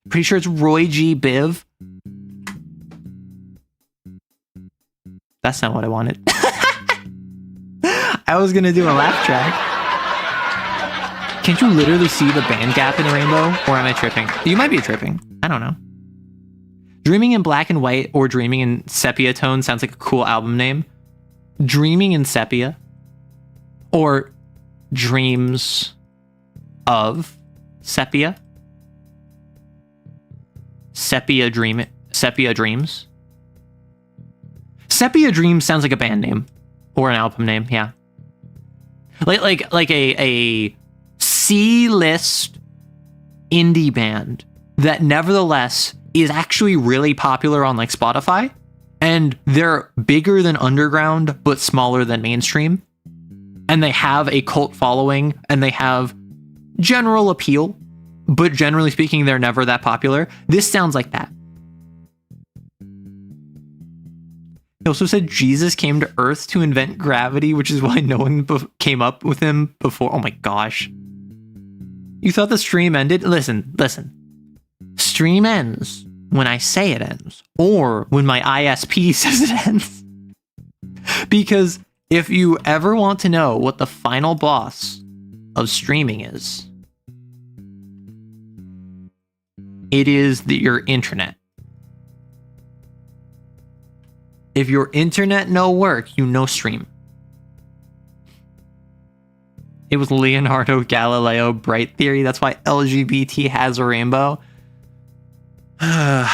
Pretty sure it's Roy G. Biv. That's not what I wanted. I was gonna do a laugh track. Can't you literally see the band gap in a rainbow? Or am I tripping? You might be tripping. I don't know. Dreaming in Black and White or Dreaming in Sepia Tone sounds like a cool album name. Dreaming in Sepia. Or Dreams of Sepia. Sepia Dreams. Sepia Dreams sounds like a band name. Or an album name, yeah. Like a C-list indie band that nevertheless is actually really popular on like Spotify, and they're bigger than underground but smaller than mainstream, and they have a cult following and they have general appeal, but generally speaking they're never that popular. This sounds like that. He also said Jesus came to Earth to invent gravity, which is why no one came up with him before. Oh my gosh. You thought the stream ended? Listen. Stream ends when I say it ends, or when my ISP says it ends. Because if you ever want to know what the final boss of streaming is, it is your internet. If your internet no work, you no stream. It was Leonardo Galileo bright theory. That's why LGBT has a rainbow. Fun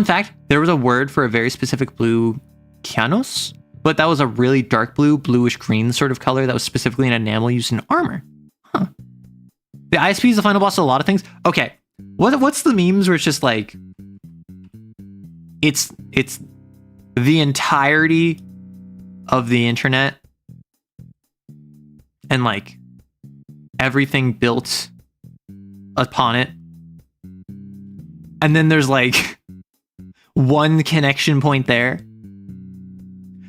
fact, there was a word for a very specific blue, cyanos, but that was a really dark blue, bluish green sort of color that was specifically an enamel used in armor. Huh. The ISP is the final boss of a lot of things. Okay, what's the memes where it's just like it's the entirety of the internet and like everything built upon it, and then there's like one connection point there.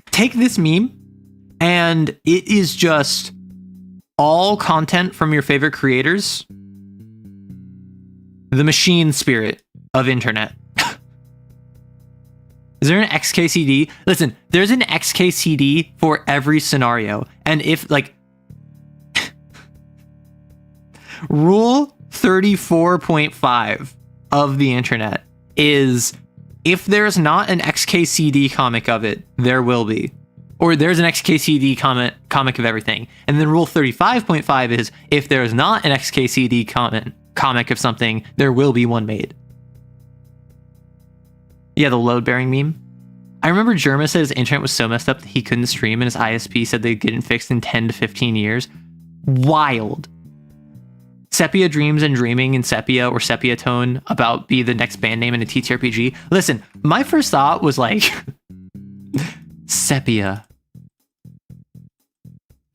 Take this meme and it is just all content from your favorite creators. The machine spirit of internet. Is there an XKCD? Listen, there's an XKCD for every scenario. And if like Rule 34.5 of the internet is if there's not an XKCD comic of it, there will be. Or there's an XKCD comic of everything. And then rule 35.5 is if there's not an XKCD comic of something, there will be one made. Yeah, the load-bearing meme. I remember Jerma said his internet was so messed up that he couldn't stream, and his ISP said they'd get it fixed in 10 to 15 years. Wild. Sepia Dreams and Dreaming in Sepia or Sepia Tone about be the next band name in a TTRPG. Listen, my first thought was like, Sepia.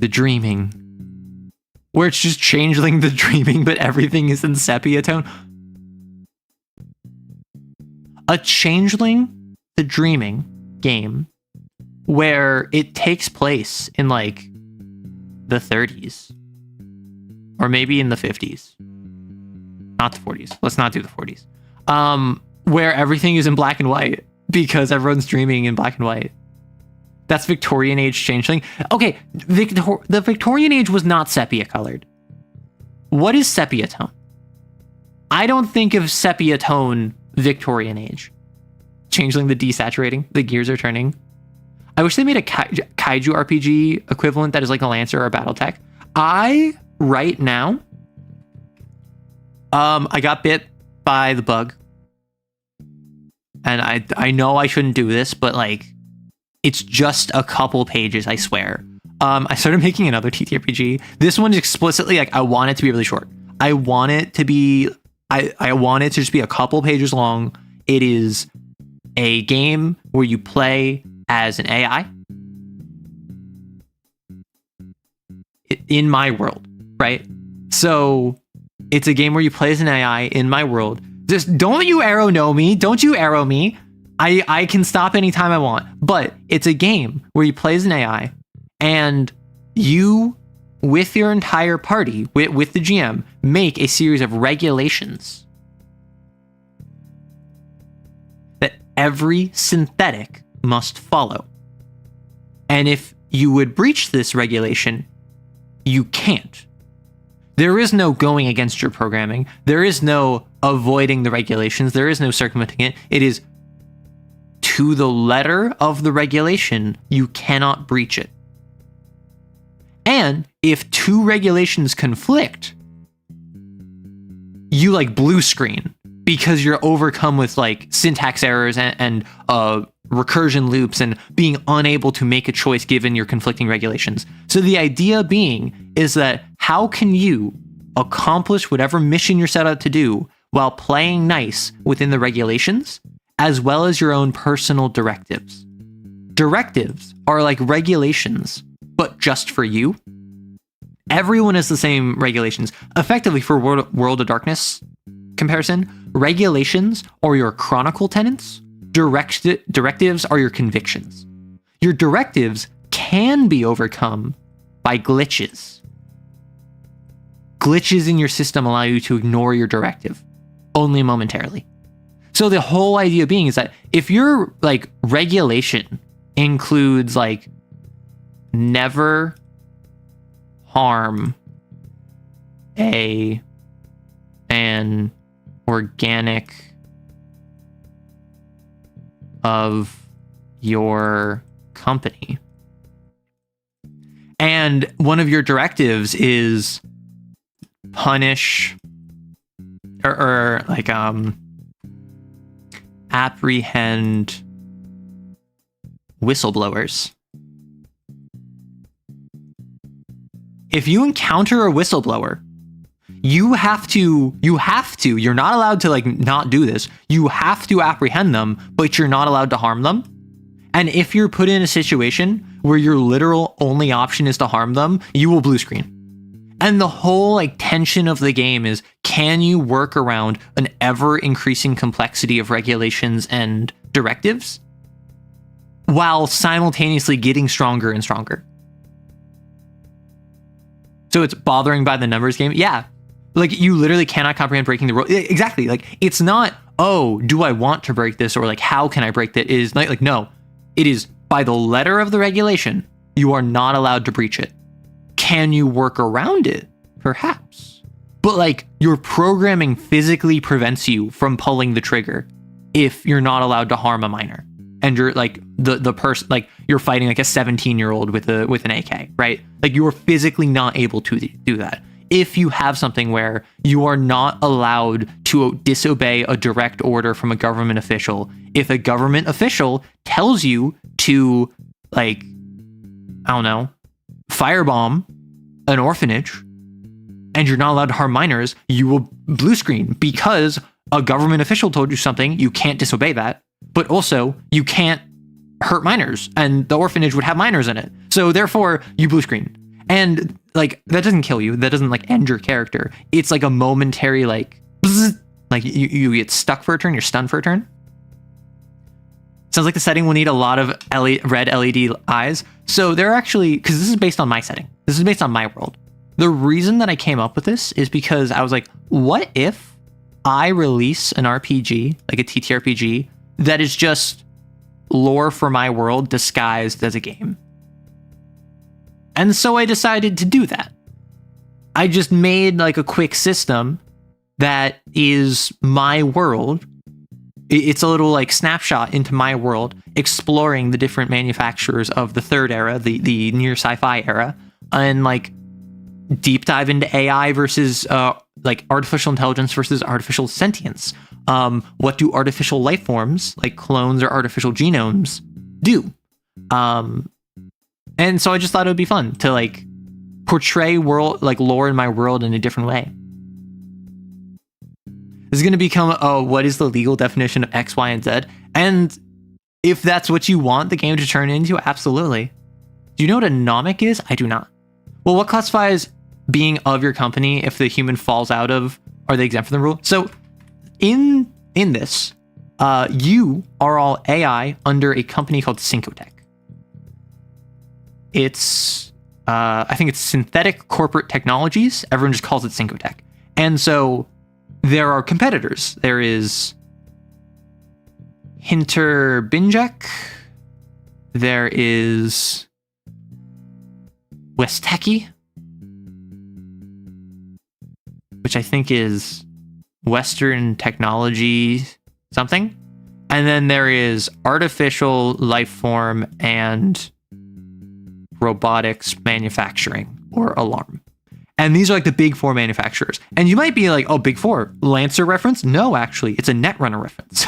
The Dreaming. Where it's just Changeling the Dreaming, but everything is in Sepia Tone. A Changeling the Dreaming game where it takes place in like the 30s or maybe in the 50s, not the 40s. Let's not do the 40s. Where everything is in black and white because everyone's dreaming in black and white. That's Victorian age Changeling. Okay, the Victorian age was not sepia colored. What is sepia tone? I don't think of sepia tone Victorian age. Changeling the desaturating, the gears are turning. I wish they made a kaiju RPG equivalent that is like a Lancer or a Battletech. Right now, I got bit by the bug. And I know I shouldn't do this, but like, it's just a couple pages, I swear. I started making another TTRPG. This one is explicitly like, I want it to be really short. I want it to be, I want it to just be a couple pages long. It is a game where you play as an AI in my world, right? So it's a game where you play as an AI in my world. Just don't you arrow know me. Don't you arrow me. I can stop anytime I want, but it's a game where you play as an AI and you, with your entire party, with the GM, make a series of regulations that every synthetic must follow. And if you would breach this regulation, you can't. There is no going against your programming. There is no avoiding the regulations. There is no circumventing it. It is to the letter of the regulation, you cannot breach it. And if two regulations conflict, you like blue screen because you're overcome with like syntax errors and recursion loops and being unable to make a choice given your conflicting regulations. So the idea being is that how can you accomplish whatever mission you're set out to do while playing nice within the regulations, as well as your own personal directives. Directives are like regulations, but just for you. Everyone has the same regulations. Effectively, for World of Darkness comparison, regulations are your chronicle tenets, directives are your convictions. Your directives can be overcome by glitches. Glitches in your system allow you to ignore your directive, only momentarily. So the whole idea being is that if your like regulation includes like never harm an organic of your company, and one of your directives is punish or like apprehend whistleblowers. If you encounter a whistleblower, you're not allowed to like not do this. You have to apprehend them, but you're not allowed to harm them. And if you're put in a situation where your literal only option is to harm them, you will blue screen. And the whole like tension of the game is, can you work around an ever increasing complexity of regulations and directives while simultaneously getting stronger and stronger? So it's bothering by the numbers game. Yeah. Like you literally cannot comprehend breaking the rule. Exactly. Like it's not, oh, do I want to break this? Or like, how can I break that? It is like, no, it is by the letter of the regulation. You are not allowed to breach it. Can you work around it? Perhaps. But like your programming physically prevents you from pulling the trigger if you're not allowed to harm a minor. And you're like the person, like you're fighting like a 17-year-old with an AK, right? Like you are physically not able to do that. If you have something where you are not allowed to disobey a direct order from a government official, if a government official tells you to, like, I don't know, firebomb an orphanage and you're not allowed to harm minors, you will blue screen because a government official told you something. You can't disobey that, but also you can't hurt minors, and the orphanage would have minors in it. So therefore you blue screen. And like, that doesn't kill you. That doesn't like end your character. It's like a momentary, like, bzz, like you get stuck for a turn. You're stunned for a turn. Sounds like the setting will need a lot of red LED eyes. So they're actually, because this is based on my setting. This is based on my world. The reason that I came up with this is because I was like, what if I release an RPG, like a TTRPG, that is just lore for my world disguised as a game? And so I decided to do that. I just made like a quick system that is my world. It's a little like snapshot into my world, exploring the different manufacturers of the third era, the near sci-fi era, and like deep dive into AI versus like artificial intelligence versus artificial sentience. What do artificial life forms like clones or artificial genomes do? And so I just thought it would be fun to like portray world, like lore in my world in a different way. This is going to become what is the legal definition of X, Y, and Z? And if that's what you want the game to turn into, absolutely. Do you know what a nomic is? I do not. Well, what classifies being of your company if the human falls out of, are they exempt from the rule? So in this, you are all AI under a company called Syncotech. It's, I think it's Synthetic Corporate Technologies. Everyone just calls it Syncotech. And so there are competitors. There is Hinterbinjek. There is Westeki, which I think is Western Technology something. And then there is Artificial Lifeform and Robotics Manufacturing, or Alarm. And these are like the big four manufacturers. And you might be like, oh, big four, Lancer reference? No, actually, it's a Netrunner reference.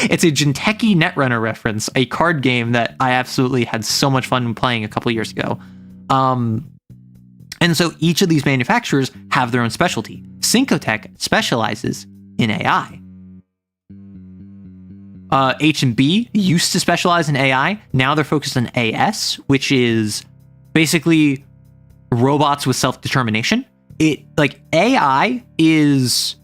It's a Jinteki Netrunner reference, a card game that I absolutely had so much fun playing a couple years ago. And so each of these manufacturers have their own specialty. Syncotech specializes in AI. H&B used to specialize in AI. Now they're focused on AS, which is basically robots with self-determination. It like AI is,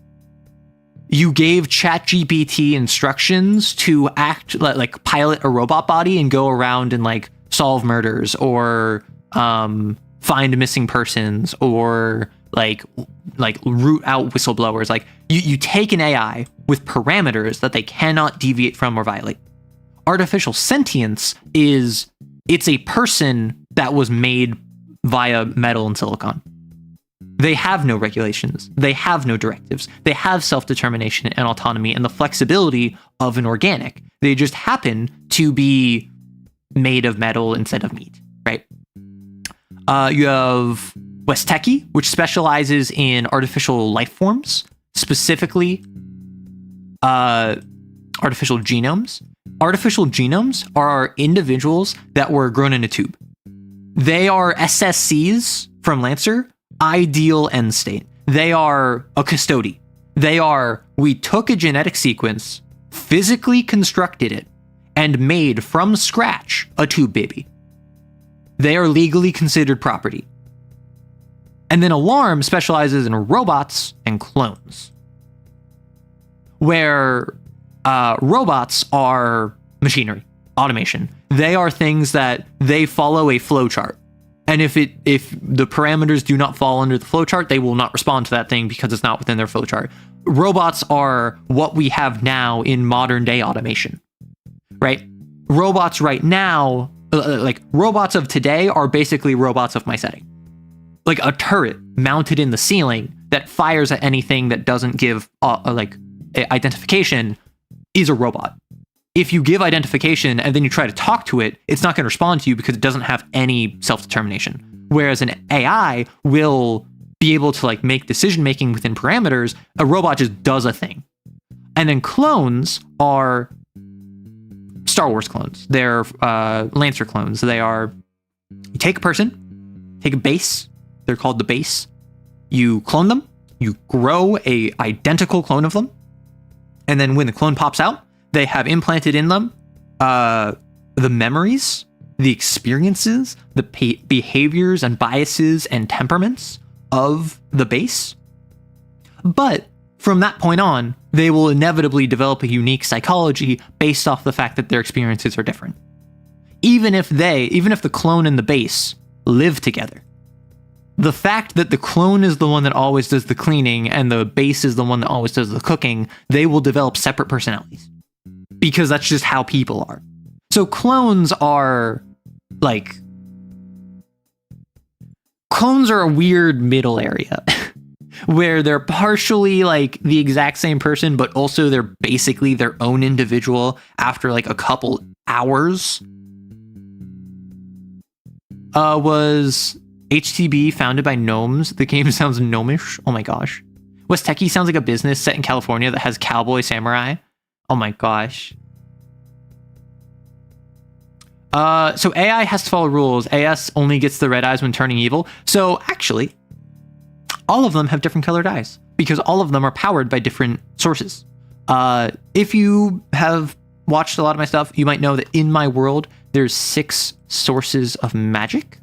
you gave ChatGPT instructions to act like pilot a robot body and go around and like solve murders or find missing persons or like root out whistleblowers. Like you take an AI with parameters that they cannot deviate from or violate. Artificial sentience is, it's a person that was made via metal and silicon. They have no regulations. They have no directives. They have self-determination and autonomy and the flexibility of an organic. They just happen to be made of metal instead of meat, right? You have Westeki, which specializes in artificial life forms, specifically artificial genomes. Artificial genomes are individuals that were grown in a tube. They are SSCs from Lancer, ideal end state. They are a custody. They are, we took a genetic sequence, physically constructed it, and made from scratch a tube baby. They are legally considered property. And then Alarm specializes in robots and clones, where robots are machinery, automation. They are things that they follow a flowchart. And if the parameters do not fall under the flowchart, they will not respond to that thing because it's not within their flowchart. Robots are what we have now in modern day automation, right? Robots right now, like robots of today are basically robots of my setting. Like a turret mounted in the ceiling that fires at anything that doesn't give identification is a robot. If you give identification and then you try to talk to it, it's not going to respond to you because it doesn't have any self-determination. Whereas an AI will be able to like make decision-making within parameters. A robot just does a thing. And then clones are Star Wars clones. They're Lancer clones. They are, you take a person, take a base. They're called the base. You clone them. You grow a identical clone of them. And then when the clone pops out, they have implanted in them the memories, the experiences, the behaviors and biases and temperaments of the base. But from that point on, they will inevitably develop a unique psychology based off the fact that their experiences are different. Even if the clone and the base live together, the fact that the clone is the one that always does the cleaning and the base is the one that always does the cooking, they will develop separate personalities. Because that's just how people are. So clones are a weird middle area where they're partially like the exact same person, but also they're basically their own individual after like a couple hours. Was HTB founded by gnomes? The game sounds gnomish. Oh my gosh. West Techie sounds like a business set in California that has cowboy samurai. Oh my gosh. So AI has to follow rules. AS only gets the red eyes when turning evil. So actually, all of them have different colored eyes because all of them are powered by different sources. If you have watched a lot of my stuff, you might know that in my world, there's 6 sources of magic.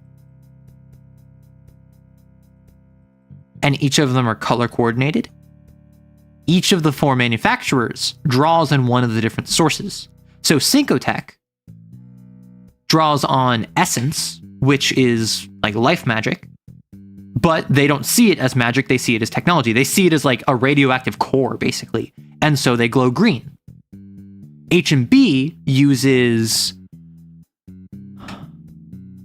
And each of them are color coordinated. Each of the 4 manufacturers draws on one of the different sources. So Syncotech draws on essence, which is like life magic, but they don't see it as magic, they see it as technology. They see it as like a radioactive core, basically. And so they glow green. H&B uses...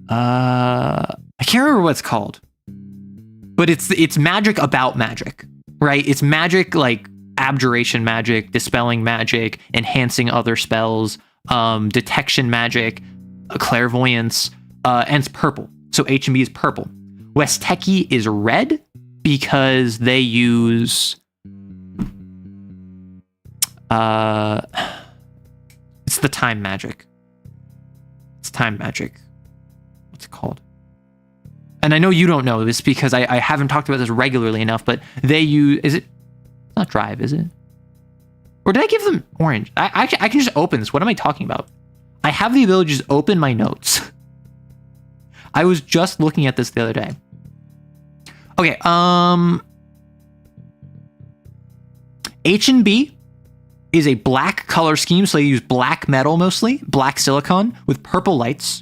I can't remember what it's called. But it's magic about magic, right? It's magic like abjuration magic, dispelling magic, enhancing other spells, detection magic, clairvoyance, and it's purple. So H&B is purple. West Techie is red because they use it's the time magic. It's time magic. What's it called? And I know you don't know this because I haven't talked about this regularly enough, but they use, is it not drive, is it? Or did I give them orange? I can just open this. What am I talking about? I have the ability to just open my notes. I was just looking at this the other day. Okay, H&B is a black color scheme, so they use black metal mostly, black silicon with purple lights.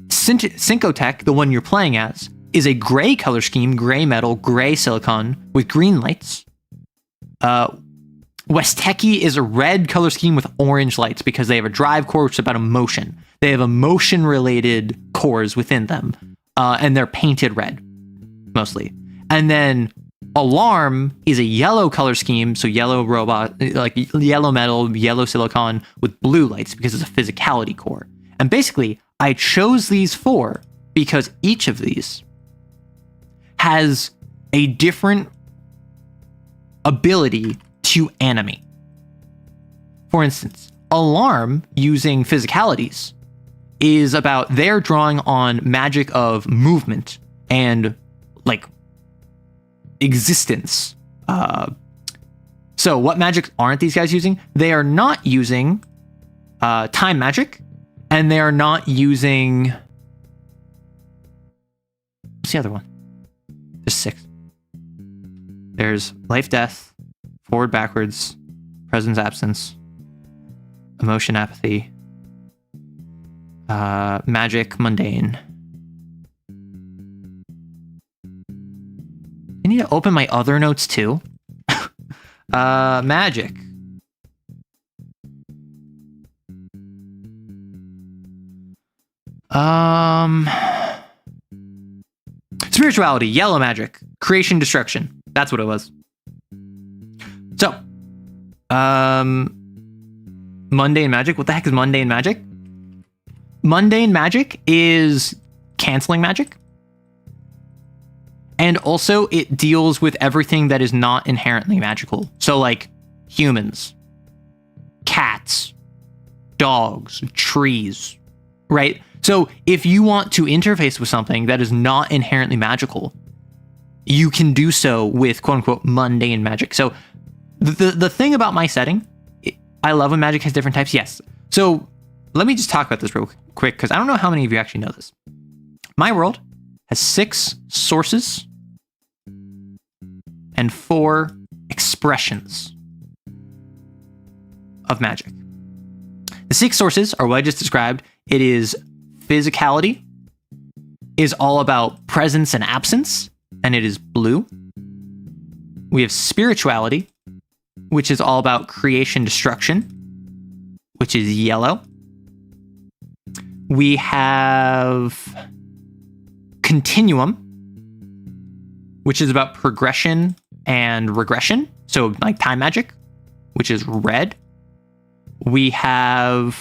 Syncotech, the one you're playing as, is a gray color scheme, gray metal, gray silicon with green lights. West Techie is a red color scheme with orange lights because they have a drive core, which is about emotion. They have emotion-related cores within them, and they're painted red, mostly. And then Alarm is a yellow color scheme, so yellow robot, like yellow metal, yellow silicon with blue lights because it's a physicality core. And basically, I chose these 4 because each of these has a different ability to animate. For instance, Alarm, using physicalities, is about their drawing on magic of movement and like existence. So what magic aren't these guys using? They are not using time magic, and they are not using... What's the other one? There's 6. There's life, death, forward, backwards, presence, absence, emotion, apathy, magic, mundane. I need to open my other notes too. Magic. To Spirituality, yellow magic, creation, destruction. That's what it was. So, mundane magic. What the heck is mundane magic? Mundane magic is canceling magic. And also it deals with everything that is not inherently magical. So like humans, cats, dogs, trees, right? So if you want to interface with something that is not inherently magical, you can do so with quote unquote mundane magic. So the thing about my setting, I love when magic has different types. Yes. So let me just talk about this real quick, because I don't know how many of you actually know this. My world has 6 sources and 4 expressions of magic. The 6 sources are what I just described. It is physicality, is all about presence and absence, and it is blue. We have spirituality, which is all about creation, destruction, which is yellow. We have continuum, which is about progression and regression. So like time magic, which is red. We have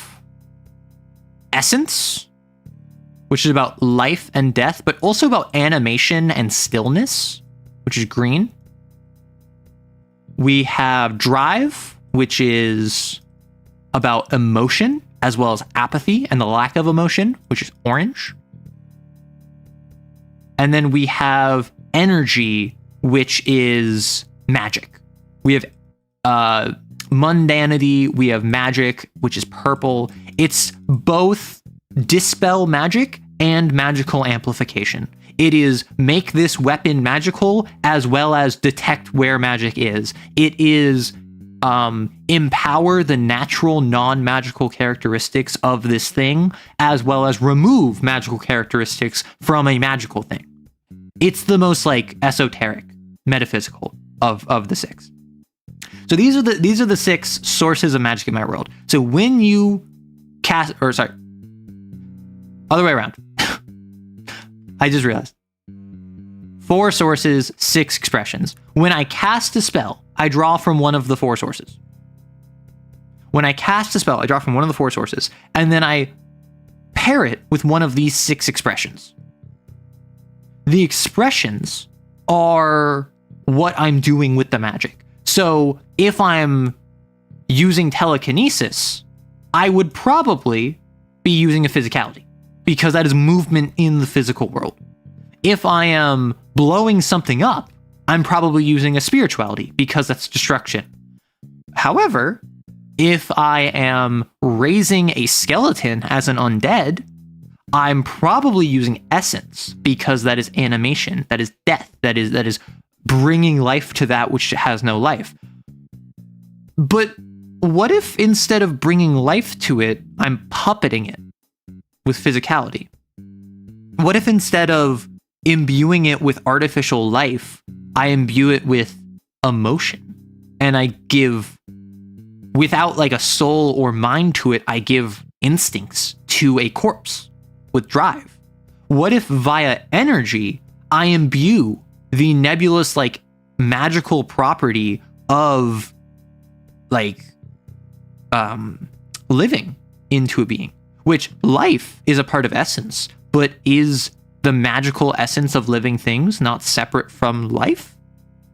essence, which is about life and death, but also about animation and stillness, which is green. We have drive, which is about emotion, as well as apathy and the lack of emotion, which is orange. And then we have energy, which is magic. We have mundanity, we have magic, which is purple. It's both dispel magic and magical amplification. It is make this weapon magical as well as detect where magic is. It is empower the natural non-magical characteristics of this thing, as well as remove magical characteristics from a magical thing. It's the most like esoteric, metaphysical of the 6. So these are the 6 sources of magic in my world. So when you cast, or sorry, other way around. I just realized. 4 sources, 6 expressions. When I cast a spell, I draw from one of the 4 sources. When I cast a spell, I draw from one of the 4 sources, and then I pair it with one of these 6 expressions. The expressions are what I'm doing with the magic. So if I'm using telekinesis, I would probably be using a physicality, because that is movement in the physical world. If I am blowing something up, I'm probably using a spirituality, because that's destruction. However, if I am raising a skeleton as an undead, I'm probably using essence, because that is animation, that is death, that is bringing life to that which has no life. But what if instead of bringing life to it, I'm puppeting it with physicality? What if instead of imbuing it with artificial life, I imbue it with emotion, and I give, without like a soul or mind to it, I give instincts to a corpse with drive? What if via energy, I imbue the nebulous like magical property of like living into a being, which life is a part of essence, but is the magical essence of living things not separate from life?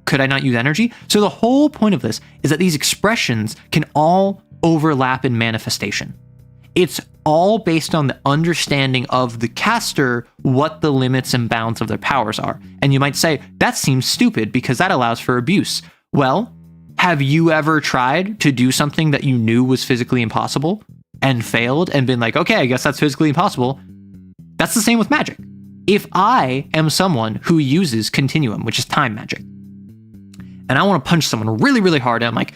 Could I not use energy? So the whole point of this is that these expressions can all overlap in manifestation. It's all based on the understanding of the caster what the limits and bounds of their powers are. And you might say, that seems stupid because that allows for abuse. Well, have you ever tried to do something that you knew was physically impossible and failed and been like, okay, I guess that's physically impossible? That's the same with magic. If I am someone who uses continuum, which is time magic, and I want to punch someone really, really hard, and I'm like,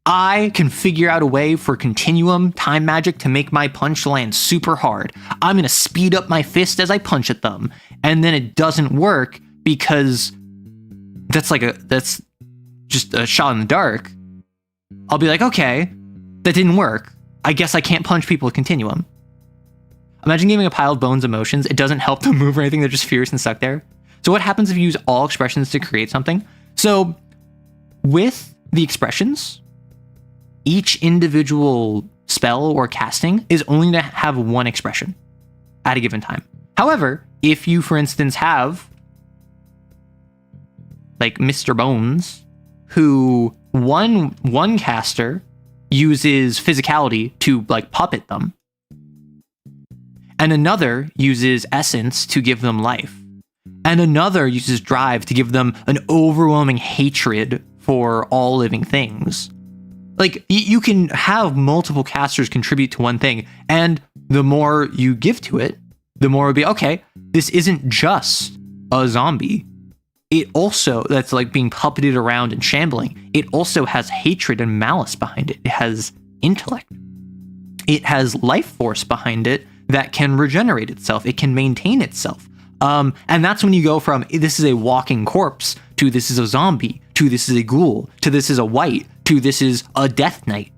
I can figure out a way for continuum time magic to make my punch land super hard. I'm going to speed up my fist as I punch at them. And then it doesn't work because that's just a shot in the dark. I'll be like, okay, that didn't work. I guess I can't punch people with continuum. Imagine giving a pile of bones emotions. It doesn't help them move or anything. They're just fierce and stuck there. So what happens if you use all expressions to create something? So with the expressions, each individual spell or casting is only to have one expression at a given time. However, if you, for instance, have like Mr. Bones, who one caster uses physicality to like puppet them, and another uses essence to give them life, and another uses drive to give them an overwhelming hatred for all living things. Like, you can have multiple casters contribute to one thing, and the more you give to it, the more it'll be, okay, this isn't just a zombie. It also, that's like being puppeted around and shambling. It also has hatred and malice behind it. It has intellect. It has life force behind it that can regenerate itself. It can maintain itself. And that's when you go from, this is a walking corpse, to this is a zombie, to this is a ghoul, to this is a wight, to this is a death knight.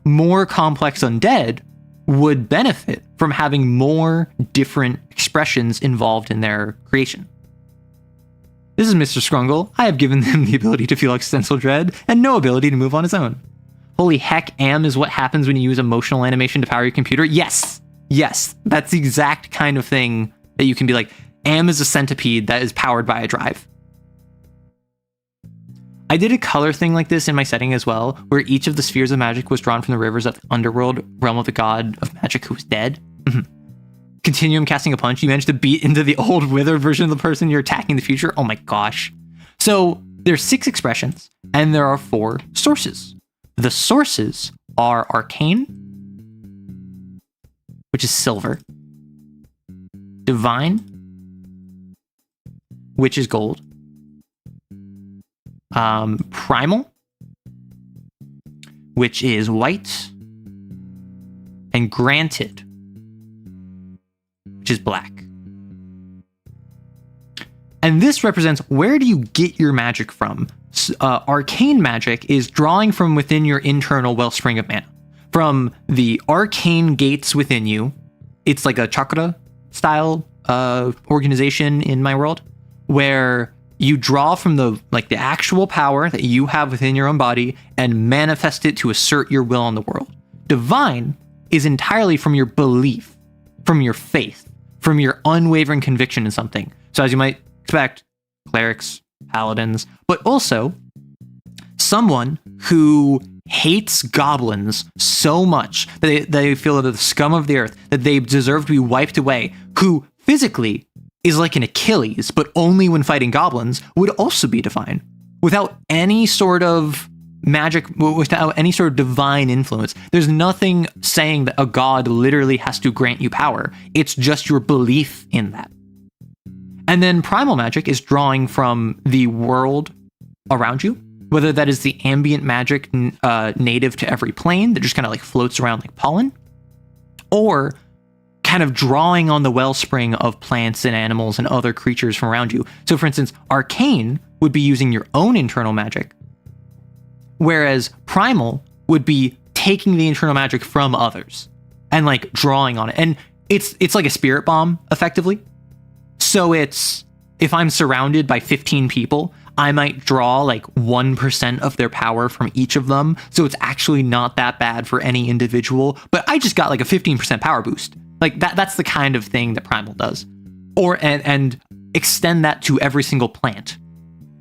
More complex undead would benefit from having more different expressions involved in their creation. This is Mr. Scrungle. I have given them the ability to feel existential dread and no ability to move on his own. Holy heck, am is what happens when you use emotional animation to power your computer. Yes, that's the exact kind of thing that you can be like, am is a centipede that is powered by a drive. I did a color thing like this in my setting as well, where each of the spheres of magic was drawn from the rivers of the underworld, realm of the god of magic who was dead. Continuum casting a punch, you managed to beat into the old withered version of the person you're attacking in the future. Oh my gosh. So there's 6 expressions, and there are 4 sources. The sources are arcane, which is silver, divine, which is gold, primal, which is white, and granted, which is black. And this represents, where do you get your magic from? Arcane magic is drawing from within your internal wellspring of mana. From the arcane gates within you, it's like a chakra style organization in my world, where you draw from the actual power that you have within your own body and manifest it to assert your will on the world. Divine is entirely from your belief, from your faith, from your unwavering conviction in something. So as you might expect, clerics, paladins, but also someone who hates goblins so much that they feel that they're the scum of the earth, that they deserve to be wiped away, who physically is like an Achilles, but only when fighting goblins, would also be divine. Without any sort of magic, without any sort of divine influence. There's nothing saying that a god literally has to grant you power. It's just your belief in that. And then primal magic is drawing from the world around you, whether that is the ambient magic native to every plane that just kind of like floats around like pollen, or kind of drawing on the wellspring of plants and animals and other creatures from around you. So for instance, arcane would be using your own internal magic, whereas primal would be taking the internal magic from others and like drawing on it. And it's like a spirit bomb effectively. So it's, if I'm surrounded by 15 people, I might draw like 1% of their power from each of them. So it's actually not that bad for any individual, but I just got like a 15% power boost. Like that's the kind of thing that primal does. Or, and extend that to every single plant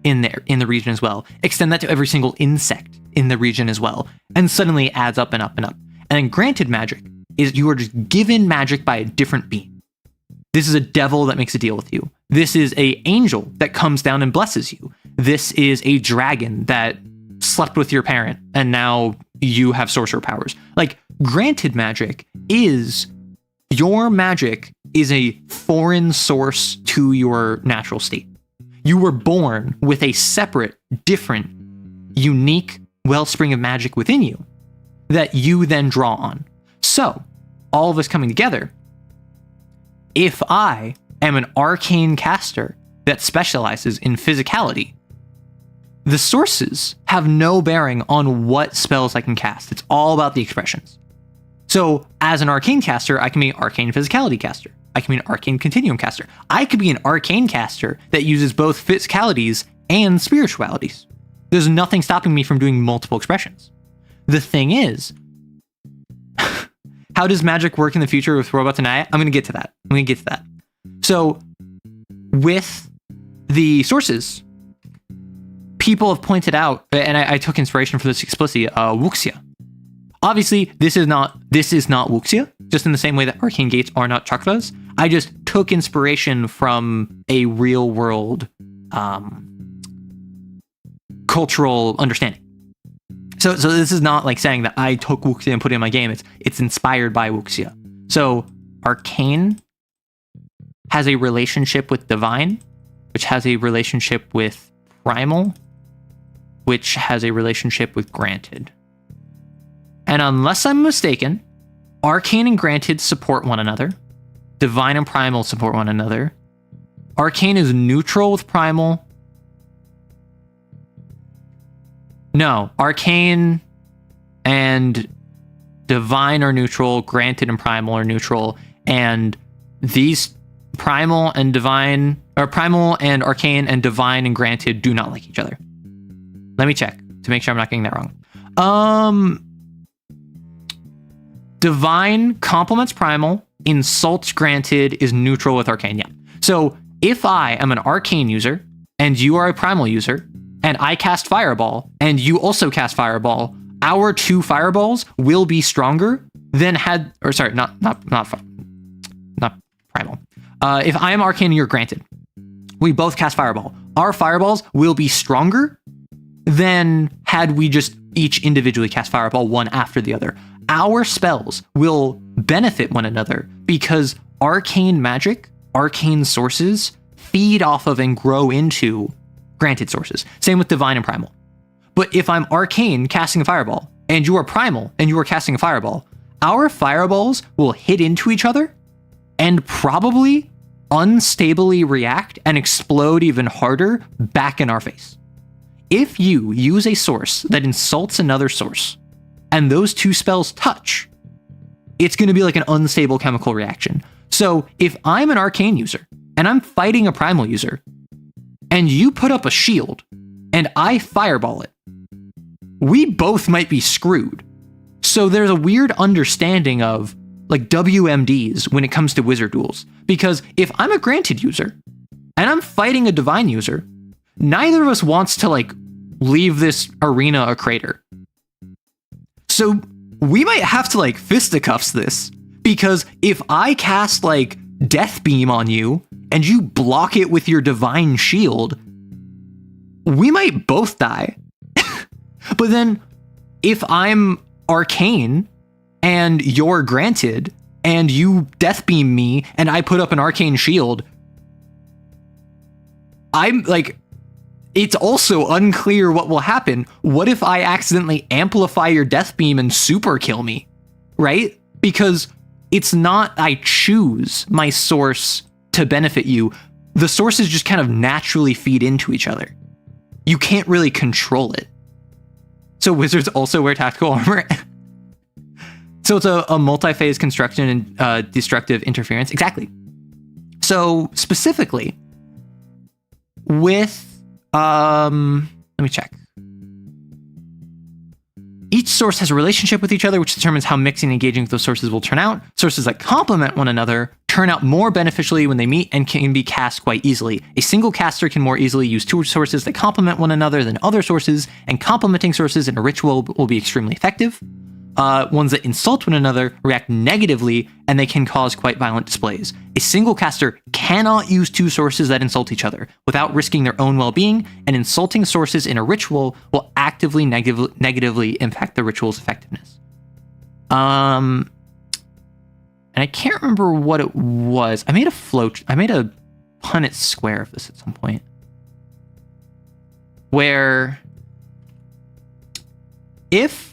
in the region as well. Extend that to every single insect in the region as well. And suddenly it adds up and up and up. And then granted magic is you are just given magic by a different being. This is a devil that makes a deal with you. This is a angel that comes down and blesses you. This is a dragon that slept with your parent and now you have sorcerer powers. Like, granted magic is, your magic is a foreign source to your natural state. You were born with a separate, different, unique wellspring of magic within you that you then draw on. So, all of us coming together, if I am an arcane caster that specializes in physicality, the sources have no bearing on what spells I can cast. It's all about the expressions. So as an arcane caster, I can be an arcane physicality caster. I can be an arcane continuum caster. I could be an arcane caster that uses both physicalities and spiritualities. There's nothing stopping me from doing multiple expressions. The thing is, how does magic work in the future with robots and AI? I'm going to get to that. So with the sources, people have pointed out, and I took inspiration for this explicitly, wuxia. Obviously, this is not wuxia, just in the same way that arcane gates are not chakras. I just took inspiration from a real world cultural understanding. So this is not like saying that I took wuxia and put it in my game. It's inspired by wuxia. So arcane has a relationship with divine, which has a relationship with primal, which has a relationship with granted. And unless I'm mistaken, arcane and granted support one another. Divine and primal support one another. Arcane is neutral with primal. No, arcane and divine are neutral, granted and primal are neutral, and these primal and divine, or primal and arcane and divine and granted do not like each other. Let me check to make sure I'm not getting that wrong. Divine complements primal, insults granted, is neutral with arcane. Yeah. So if I am an arcane user and you are a primal user, and I cast Fireball, and you also cast Fireball, our two Fireballs will be stronger than not primal. If I am arcane and you're granted, we both cast Fireball. Our Fireballs will be stronger than had we just each individually cast Fireball one after the other. Our spells will benefit one another because arcane magic, arcane sources feed off of and grow into granted sources. Same with divine and primal. But if I'm arcane casting a fireball and you are primal and you are casting a fireball, our fireballs will hit into each other and probably unstably react and explode even harder back in our face. If you use a source that insults another source and those two spells touch, it's going to be like an unstable chemical reaction. So if I'm an arcane user and I'm fighting a primal user, and you put up a shield, and I fireball it, we both might be screwed. So there's a weird understanding of like WMDs when it comes to wizard duels. Because if I'm a granted user, and I'm fighting a divine user, neither of us wants to like leave this arena a crater. So we might have to like fisticuffs this, because if I cast like Death Beam on you, and you block it with your divine shield, we might both die. But then, if I'm arcane, and you're granted, and you death beam me, and I put up an arcane shield, I'm like, it's also unclear what will happen. What if I accidentally amplify your death beam and super kill me? Right? Because it's not I choose my source to benefit you. The sources just kind of naturally feed into each other. You can't really control it. So wizards also wear tactical armor. So it's a multi-phase construction and destructive interference. Exactly. So specifically with, let me check. Each source has a relationship with each other, which determines how mixing and engaging with those sources will turn out. Sources that complement one another turn out more beneficially when they meet and can be cast quite easily. A single caster can more easily use two sources that complement one another than other sources, and complementing sources in a ritual will be extremely effective. Ones that insult one another react negatively, and they can cause quite violent displays. A single caster cannot use two sources that insult each other without risking their own well-being, and insulting sources in a ritual will actively negatively impact the ritual's effectiveness. And I can't remember what it was. I made a Punnett square of this at some point, where if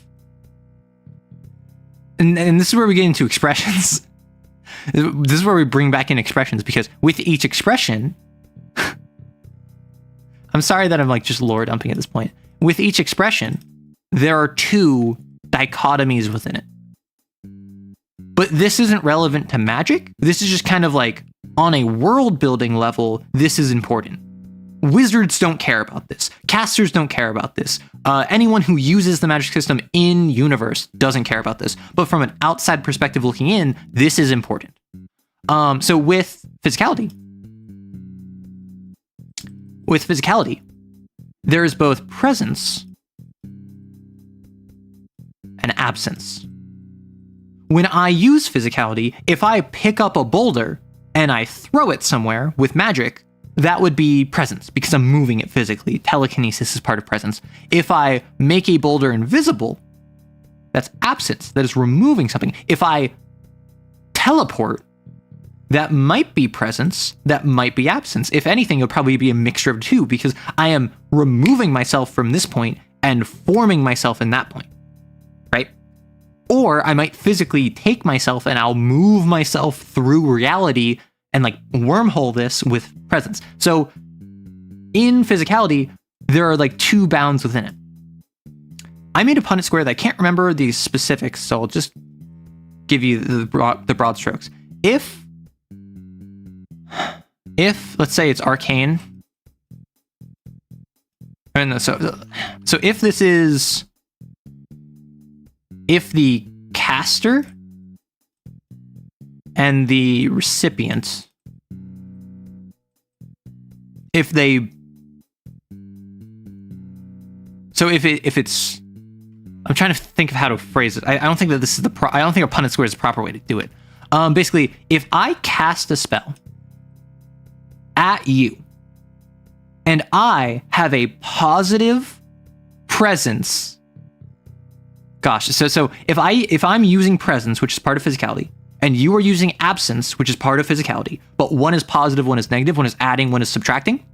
and this is where we get into expressions. This is where we bring back in expressions, because with each expression, I'm sorry that I'm like just lore dumping at this point. With each expression, there are two dichotomies within it. But this isn't relevant to magic. This is just kind of like on a world building level, this is important. Wizards don't care about this. Casters don't care about this. Anyone who uses the magic system in universe doesn't care about this. But from an outside perspective looking in, this is important. So with physicality, there is both presence and absence. When I use physicality, if I pick up a boulder and I throw it somewhere with magic, that would be presence because I'm moving it physically. Telekinesis is part of presence. If I make a boulder invisible, that's absence. That is removing something. If I teleport, that might be presence. That might be absence. If anything, it'll probably be a mixture of the two because I am removing myself from this point and forming myself in that point, right? Or I might physically take myself and I'll move myself through reality and like wormhole this with presence. So in physicality, there are like two bounds within it. I made a Punnett square that I can't remember the specifics, so I'll just give you the broad strokes. If let's say it's arcane, and so if this is, if the caster and the recipient, if it's, I'm trying to think of how to phrase it. I don't think that this is I don't think a Punnett square is the proper way to do it. Basically, if I cast a spell at you and I have a positive presence, so if I'm using presence, which is part of physicality, and you are using absence, which is part of physicality, but one is positive, one is negative, one is adding, one is subtracting,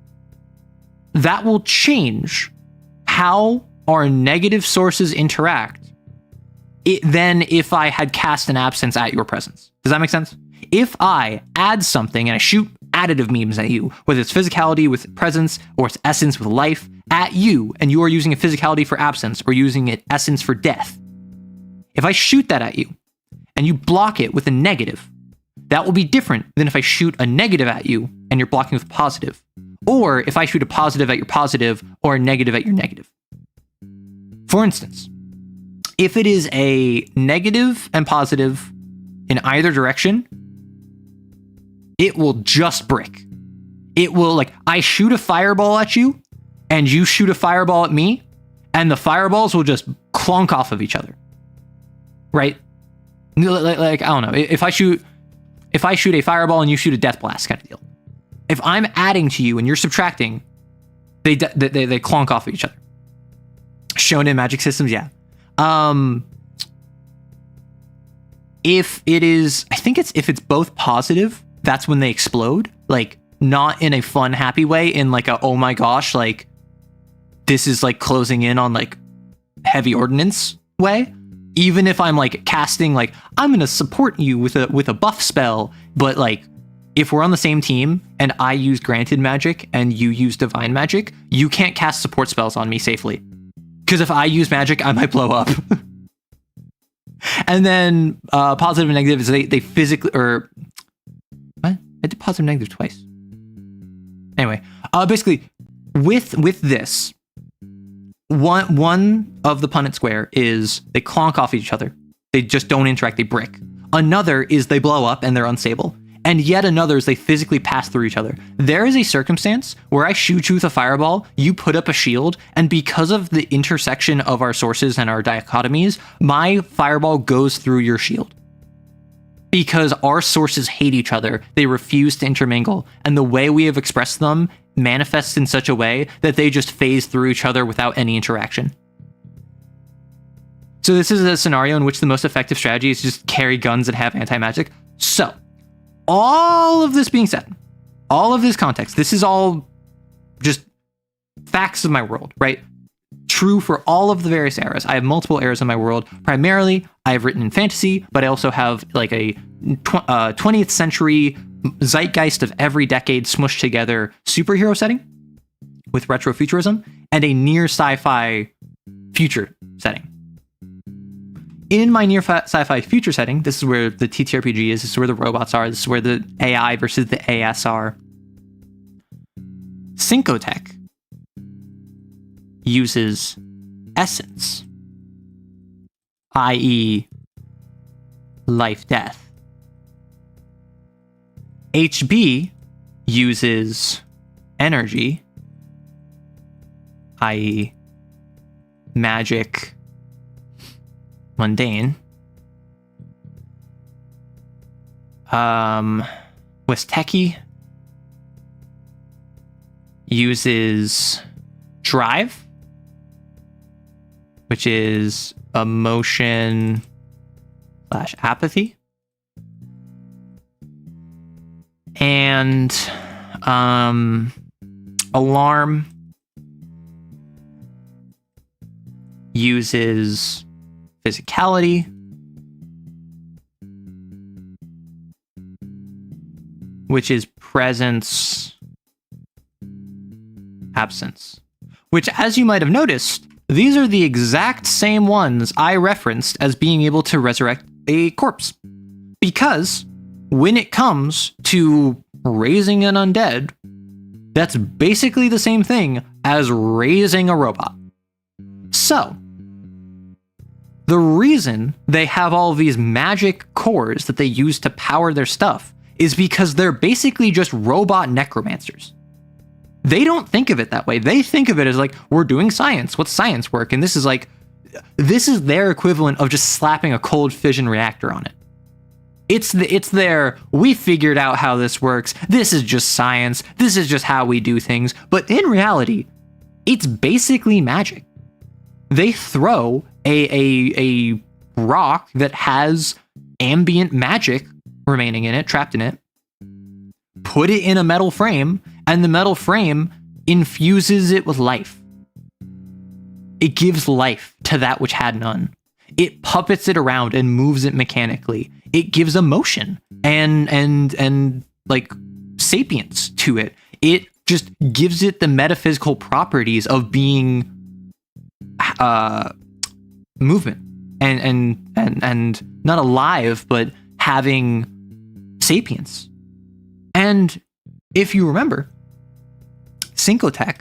that will change how our negative sources interact than if I had cast an absence at your presence. Does that make sense? If I add something and I shoot additive memes at you, whether it's physicality with presence or it's essence with life, at you, and you are using a physicality for absence or using it essence for death, if I shoot that at you and you block it with a negative, that will be different than if I shoot a negative at you and you're blocking with positive. Or if I shoot a positive at your positive or a negative at your negative. For instance, if it is a negative and positive in either direction, it will just brick. It will, like, I shoot a fireball at you and you shoot a fireball at me, and the fireballs will just clunk off of each other. Right? Like I don't know. If I shoot a fireball and you shoot a death blast kind of deal. If I'm adding to you and you're subtracting, they clonk off of each other. Shown in magic systems, yeah. If it is, I think if it's both positive, that's when they explode. Like, not in a fun, happy way, in like a, oh my gosh, like, this is like closing in on like heavy ordnance way. Even if I'm like casting, like, I'm going to support you with a buff spell, but like, if we're on the same team and I use granted magic and you use divine magic, you can't cast support spells on me safely. Because if I use magic, I might blow up. And then positive and negative is they physically, or what? I did positive and negative twice. Anyway, basically with this, one of the Punnett square is they clonk off each other. They just don't interact, they brick. Another is they blow up and they're unstable. And yet another is they physically pass through each other. There is a circumstance where I shoot you with a fireball, you put up a shield, and because of the intersection of our sources and our dichotomies, my fireball goes through your shield. Because our sources hate each other, they refuse to intermingle, and the way we have expressed them manifests in such a way that they just phase through each other without any interaction. So this is a scenario in which the most effective strategy is just carry guns and have anti-magic. So, all of this being said, all of this context, this is all just facts of my world, right? True for all of the various eras. I have multiple eras in my world. Primarily, I've written in fantasy, but I also have like a 20th century zeitgeist of every decade smushed together superhero setting with retrofuturism and a near sci-fi future setting. in my near sci-fi future setting, this is where the TTRPG is, this is where the robots are, this is where the AI versus the AS are. Syncotech uses essence, i.e. life-death. HB uses energy, i.e. magic, mundane. Westeki uses drive, which is emotion / apathy. And alarm uses physicality, which is presence, absence. Which, as you might have noticed, these are the exact same ones I referenced as being able to resurrect a corpse. Because when it comes to raising an undead, that's basically the same thing as raising a robot. So, the reason they have all of these magic cores that they use to power their stuff is because they're basically just robot necromancers. They don't think of it that way. They think of it as like, we're doing science. What's science work? And this is their equivalent of just slapping a cold fission reactor on it. It's their, we figured out how this works. This is just science. This is just how we do things. But in reality, it's basically magic. They throw a rock that has ambient magic remaining in it, trapped in it, put it in a metal frame, and the metal frame infuses it with life. It gives life to that which had none. It puppets it around and moves it mechanically. It gives emotion and like sapience to it. It just gives it the metaphysical properties of being movement and not alive, but having sapience. And if you remember, Syncotech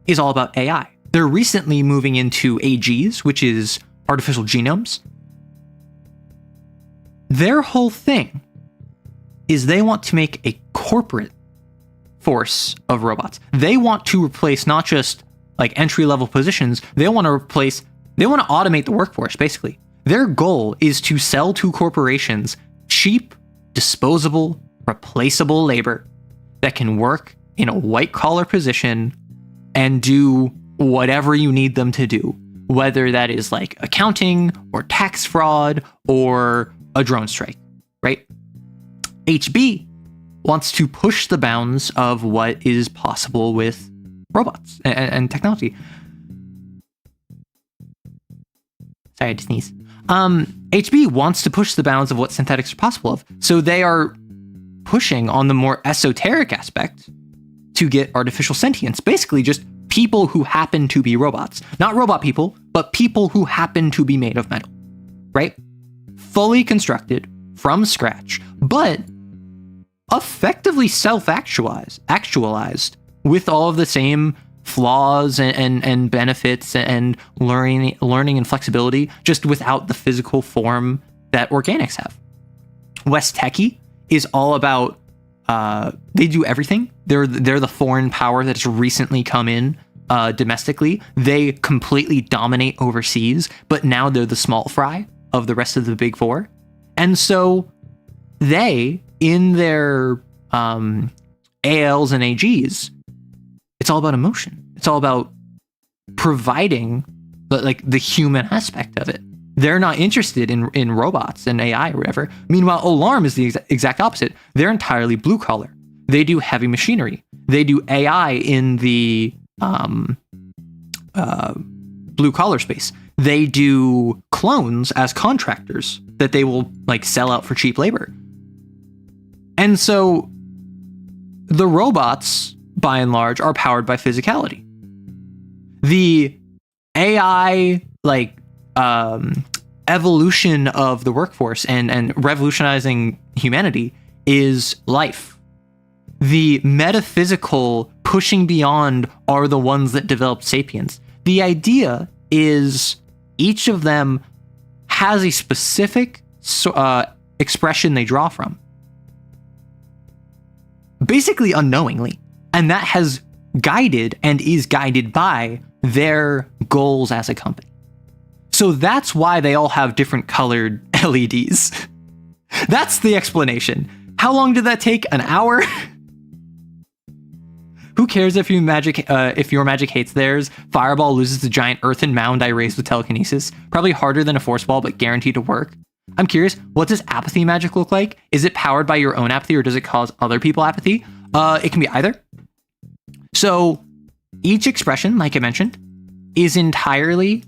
is all about AI. They're recently moving into AGs, which is artificial genomes. Their whole thing is they want to make a corporate force of robots. They want to replace not just like entry-level positions, they want to automate the workforce, basically. Their goal is to sell to corporations cheap, disposable, replaceable labor that can work in a white-collar position and do whatever you need them to do, whether that is like accounting or tax fraud or a drone strike, right? HB wants to push the bounds of what is possible with robots and technology. Sorry, I had to sneeze. HB wants to push the bounds of what synthetics are possible of. So they are pushing on the more esoteric aspect to get artificial sentience. Basically just people who happen to be robots. Not robot people, but people who happen to be made of metal, right? Fully constructed from scratch, but effectively actualized with all of the same flaws and benefits and learning and flexibility, just without the physical form that organics have. Westeki is all about they do everything. They're the foreign power that's recently come in domestically. They completely dominate overseas, but now they're the small fry of the rest of the big four. And so they, in their ALs and AGs, it's all about emotion. It's all about providing the human aspect of it. They're not interested in robots and AI or whatever. Meanwhile, Alarm is the exact opposite. They're entirely blue collar. They do heavy machinery. They do AI in the blue collar space. They do clones as contractors that they will sell out for cheap labor. And so the robots, by and large, are powered by physicality. The AI evolution of the workforce and revolutionizing humanity is life. The metaphysical pushing beyond are the ones that developed sapiens. The idea is each of them has a specific expression they draw from, basically unknowingly, and that has guided and is guided by their goals as a company. So that's why they all have different colored LEDs. That's the explanation. How long did that take? An hour? Who cares if your magic hates theirs? Fireball loses the giant earthen mound I raised with telekinesis. Probably harder than a force ball, but guaranteed to work. I'm curious, what does apathy magic look like? Is it powered by your own apathy, or does it cause other people apathy? It can be either. So each expression, like I mentioned, is entirely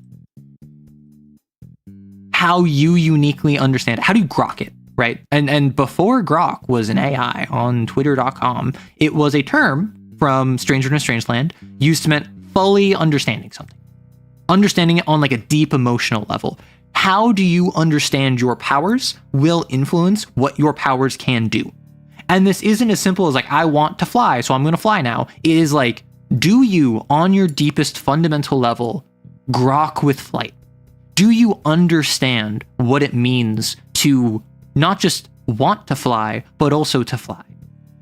how you uniquely understand it. How do you grok it, right? And before grok was an AI on twitter.com, it was a term from Stranger in a Strange Land used to mean fully understanding something. Understanding it on like a deep emotional level. How do you understand your powers will influence what your powers can do. And this isn't as simple as like, I want to fly, so I'm going to fly now. It is like, do you, on your deepest fundamental level, grok with flight? Do you understand what it means to not just want to fly, but also to fly?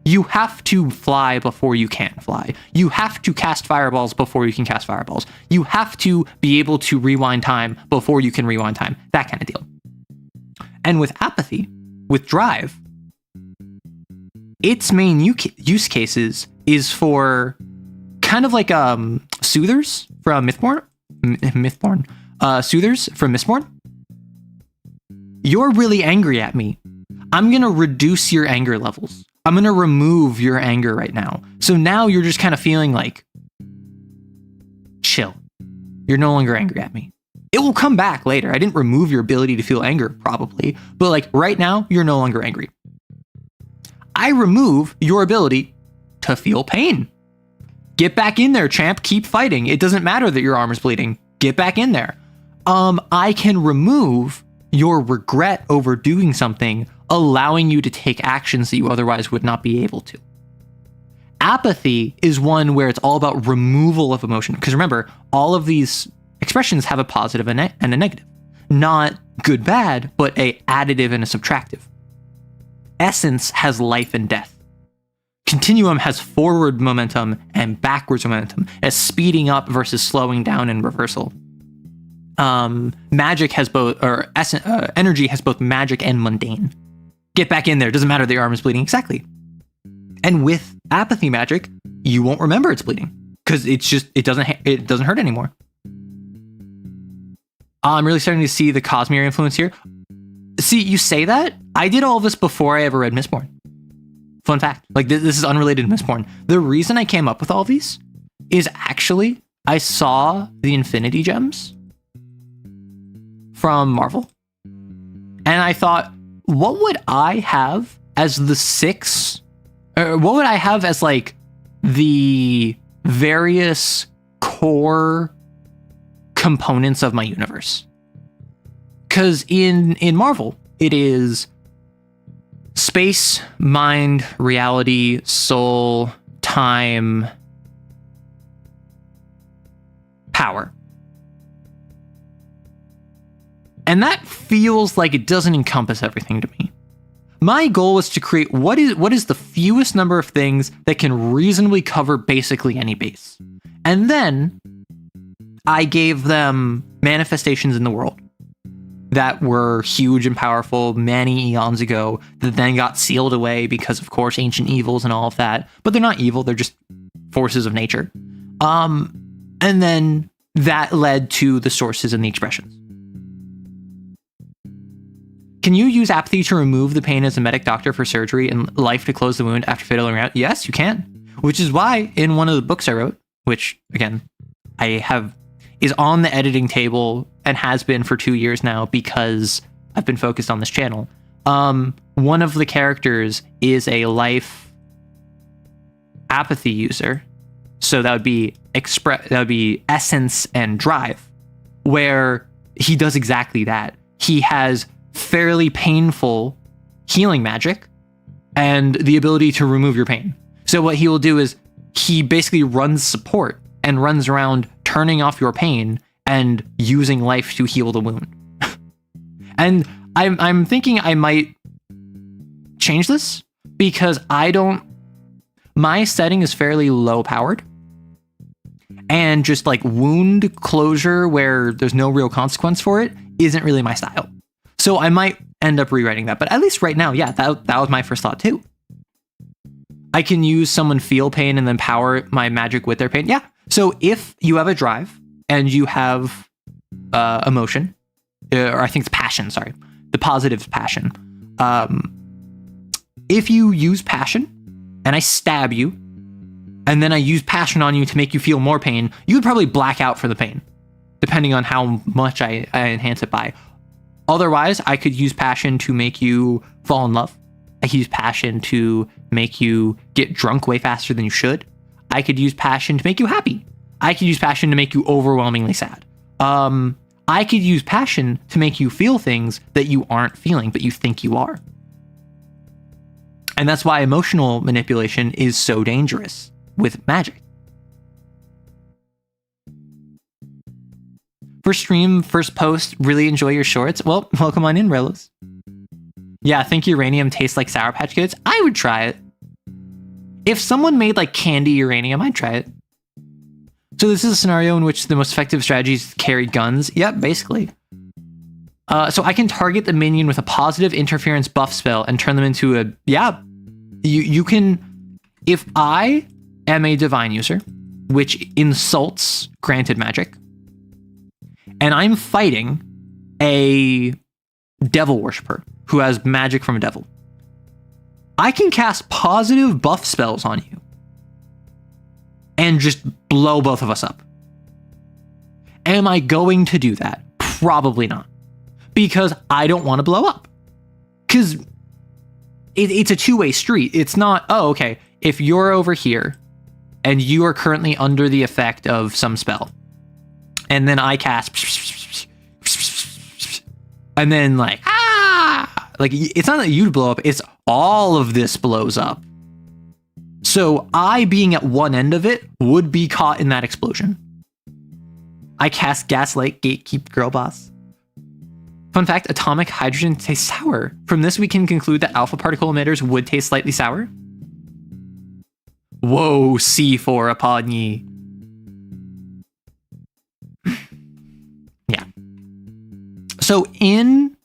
You have to fly before you can fly. You have to cast fireballs before you can cast fireballs. You have to be able to rewind time before you can rewind time. That kind of deal. And with apathy, with drive, its main use cases is for kind of like soothers from soothers from Mistborn. You're really angry at me. I'm going to reduce your anger levels. I'm going to remove your anger right now. So now you're just kind of feeling like, chill. You're no longer angry at me. It will come back later. I didn't remove your ability to feel anger, probably. But like right now, you're no longer angry. I remove your ability to feel pain. Get back in there, champ. Keep fighting. It doesn't matter that your arm is bleeding. Get back in there. I can remove your regret over doing something, allowing you to take actions that you otherwise would not be able to. Apathy is one where it's all about removal of emotion. Because remember, all of these expressions have a positive and a negative. Not good, bad, but a additive and a subtractive. Essence has life and death. Continuum has forward momentum and backwards momentum, as speeding up versus slowing down and reversal. Magic has both, or energy has both magic and mundane. Get back in there. Doesn't matter that your arm is bleeding. Exactly. And with apathy magic, you won't remember it's bleeding because it doesn't hurt anymore. I'm really starting to see the Cosmere influence here. See, you say that. I did all this before I ever read Mistborn. Fun fact. Like this is unrelated to Mistborn. The reason I came up with all these is actually I saw the Infinity Gems from Marvel, and I thought, what would I have as the what would I have as like the various core components of my universe? Because in Marvel, it is space, mind, reality, soul, time, power. And that feels like it doesn't encompass everything to me. My goal was to create what is the fewest number of things that can reasonably cover basically any base. And then I gave them manifestations in the world that were huge and powerful many eons ago that then got sealed away because, of course, ancient evils and all of that. But they're not evil, they're just forces of nature. And then that led to the sources and the expressions. Can you use apathy to remove the pain as a medic doctor for surgery and life to close the wound after fiddling around? Yes, you can. Which is why in one of the books I wrote, which again, is on the editing table and has been for 2 years now because I've been focused on this channel. One of the characters is a life apathy user. So that would be essence and drive, where he does exactly that. he has fairly painful healing magic and the ability to remove your pain. So what he will do is he basically runs support and runs around turning off your pain and using life to heal the wound. And I'm thinking I might change this because my setting is fairly low powered, and just like wound closure where there's no real consequence for it isn't really my style. So I might end up rewriting that, but at least right now, yeah, that was my first thought too. I can use someone feel pain and then power my magic with their pain. Yeah. So if you have a drive and you have emotion, or I think it's passion, sorry, the positive is passion. If you use passion and I stab you and then I use passion on you to make you feel more pain, you would probably black out for the pain, depending on how much I enhance it by. Otherwise, I could use passion to make you fall in love. I could use passion to make you get drunk way faster than you should. I could use passion to make you happy. I could use passion to make you overwhelmingly sad. I could use passion to make you feel things that you aren't feeling, but you think you are. And that's why emotional manipulation is so dangerous with magic. First stream, first post, really enjoy your shorts. Well, welcome on in, Relos. Yeah, I think uranium tastes like Sour Patch Kids. I would try it. If someone made like candy uranium, I'd try it. So this is a scenario in which the most effective strategies carry guns. Yep, basically. So I can target the minion with a positive interference buff spell and turn them into a... Yeah, you can... If I am a divine user, which insults granted magic, and I'm fighting a devil worshiper who has magic from a devil, I can cast positive buff spells on you and just blow both of us up. Am I going to do that? Probably not. Because I don't want to blow up. Because it's a two-way street. It's not, oh, okay, if you're over here and you are currently under the effect of some spell, and then I cast, and then like, like it's not that you blow up, it's all of this blows up. So I, being at one end of it, would be caught in that explosion. I cast Gaslight, Gatekeep, Girl Boss. Fun fact, atomic hydrogen tastes sour. From this, we can conclude that alpha particle emitters would taste slightly sour. Whoa, C4 upon ye. Yeah. So in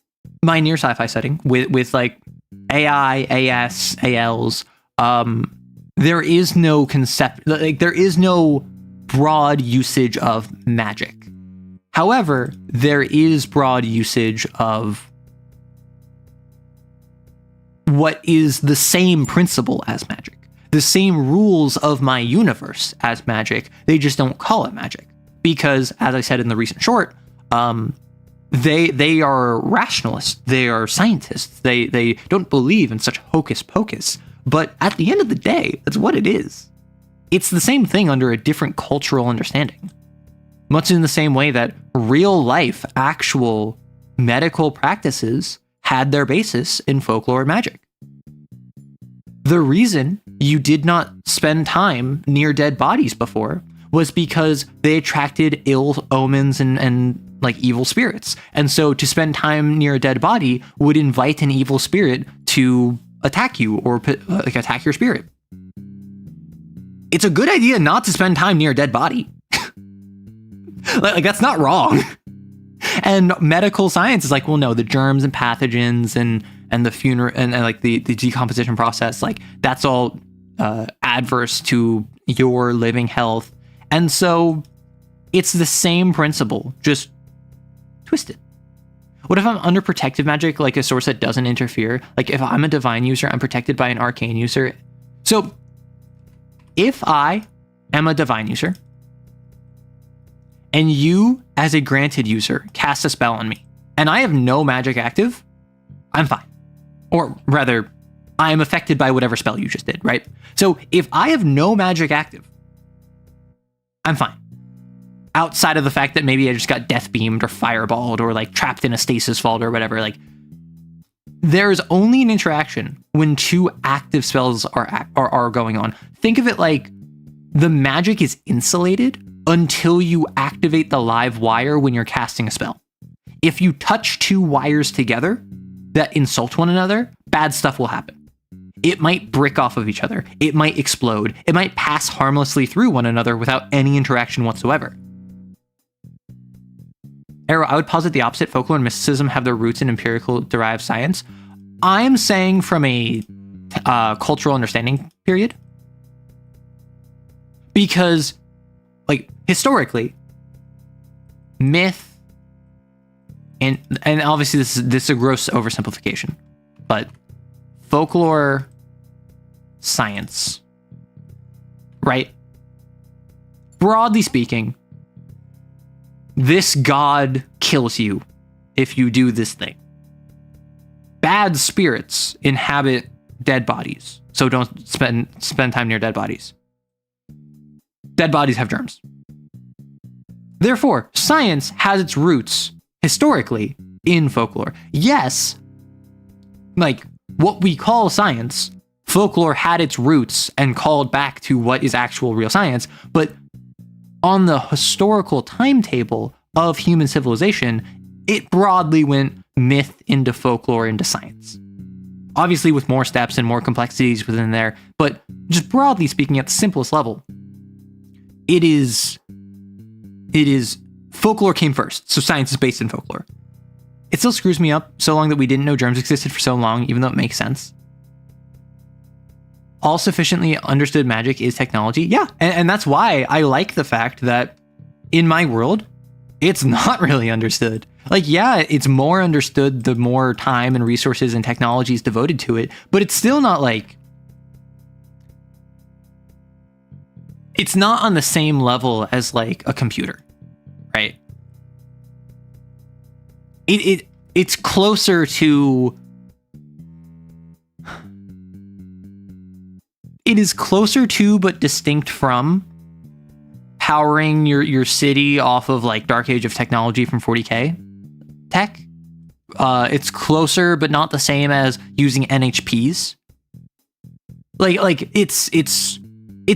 my near sci-fi setting, with like AI, AS, ALs, there is no concept, like there is no broad usage of magic. However, there is broad usage of what is the same principle as magic, the same rules of my universe as magic. They just don't call it magic because, as I said in the recent short, they are rationalists, they are scientists, they don't believe in such hocus pocus. But at the end of the day, that's what it is. It's the same thing under a different cultural understanding. Much in the same way that real life, actual medical practices had their basis in folklore and magic. The reason you did not spend time near dead bodies before was because they attracted ill omens and like evil spirits. And so to spend time near a dead body would invite an evil spirit to attack you or like attack your spirit. It's a good idea not to spend time near a dead body. like that's not wrong. And medical science is like, well, no, the germs and pathogens and the funeral and like the decomposition process, like that's all adverse to your living health. And so it's the same principle, just twisted. What if I'm under protective magic, like a source that doesn't interfere? Like if I'm a divine user, I'm protected by an arcane user. So if I am a divine user and you as a granted user cast a spell on me and I have no magic active, I'm fine. Or rather, I am affected by whatever spell you just did, right? So if I have no magic active, I'm fine. outside of the fact that maybe I just got death beamed or fireballed or like trapped in a stasis vault or whatever, like there's only an interaction when two active spells are going on. Think of it like the magic is insulated until you activate the live wire when you're casting a spell. If you touch two wires together that insult one another, bad stuff will happen. It might brick off of each other. It might explode. It might pass harmlessly through one another without any interaction whatsoever. Arrow, I would posit the opposite. Folklore and mysticism have their roots in empirical derived science. I'm saying from a cultural understanding period. Because, like, historically, myth, and obviously this is a gross oversimplification, but folklore, science, right? Broadly speaking, this god kills you if you do this thing. Bad spirits inhabit dead bodies, so don't spend time near dead bodies. Dead bodies have germs. Therefore, science has its roots historically in folklore. Yes, like what we call science, folklore had its roots and called back to what is actual real science, but on the historical timetable of human civilization, it broadly went myth into folklore into science. Obviously with more steps and more complexities within there, but just broadly speaking at the simplest level, it is folklore came first, so science is based in folklore. It still screws me up so long that we didn't know germs existed for so long, even though it makes sense. All sufficiently understood magic is technology. Yeah, and that's why I like the fact that in my world, it's not really understood. Like, yeah, it's more understood the more time and resources and technology is devoted to it, but it's still not like... It's not on the same level as like a computer, right? It's closer to... It is closer to, but distinct from, powering your city off of like Dark Age of Technology from 40K tech. It's closer, but not the same as using NHPs. Like it's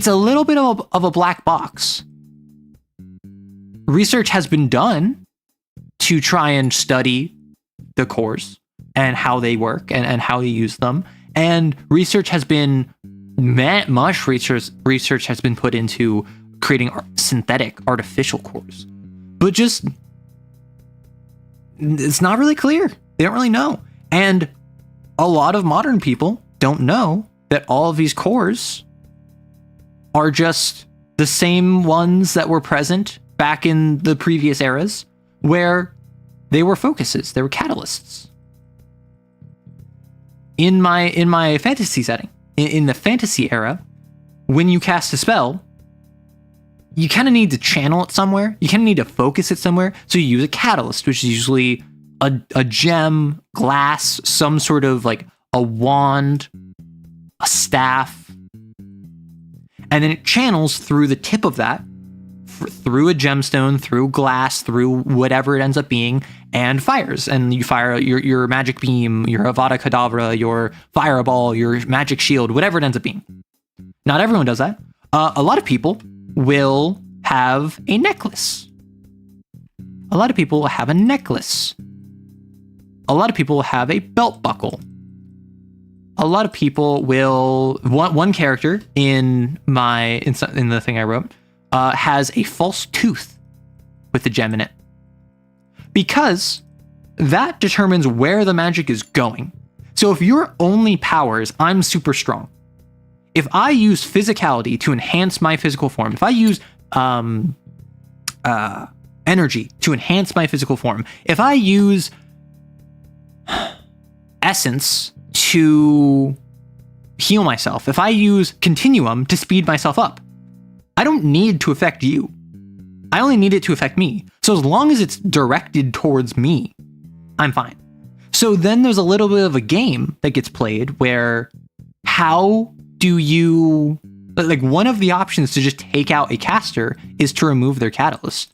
a little bit of a black box. Research has been done to try and study the cores and how they work and how you use them. And research has been much research has been put into creating synthetic artificial cores, but just it's not really clear. They don't really know. And a lot of modern people don't know that all of these cores are just the same ones that were present back in the previous eras where they were focuses, they were catalysts. In my fantasy setting, in the fantasy era, when you cast a spell, you kind of need to channel it somewhere. You kind of need to focus it somewhere. So you use a catalyst, which is usually a gem, glass, some sort of like a wand, a staff. And then it channels through the tip of that, through a gemstone, through glass, through whatever it ends up being, and fires. And you fire your magic beam, your Avada Kedavra, your fireball, your magic shield, whatever it ends up being. Not everyone does that. A lot of people will have a necklace. A lot of people will have a necklace. A lot of people will have a belt buckle. A lot of people will... One character in the thing I wrote has a false tooth with a gem in it. Because that determines where the magic is going. So if your only power is I'm super strong, if I use physicality to enhance my physical form, if I use energy to enhance my physical form, if I use essence to heal myself, if I use continuum to speed myself up, I don't need to affect you. I only need it to affect me. So as long as it's directed towards me, I'm fine. So then there's a little bit of a game that gets played where how do you... Like one of the options to just take out a caster is to remove their catalyst.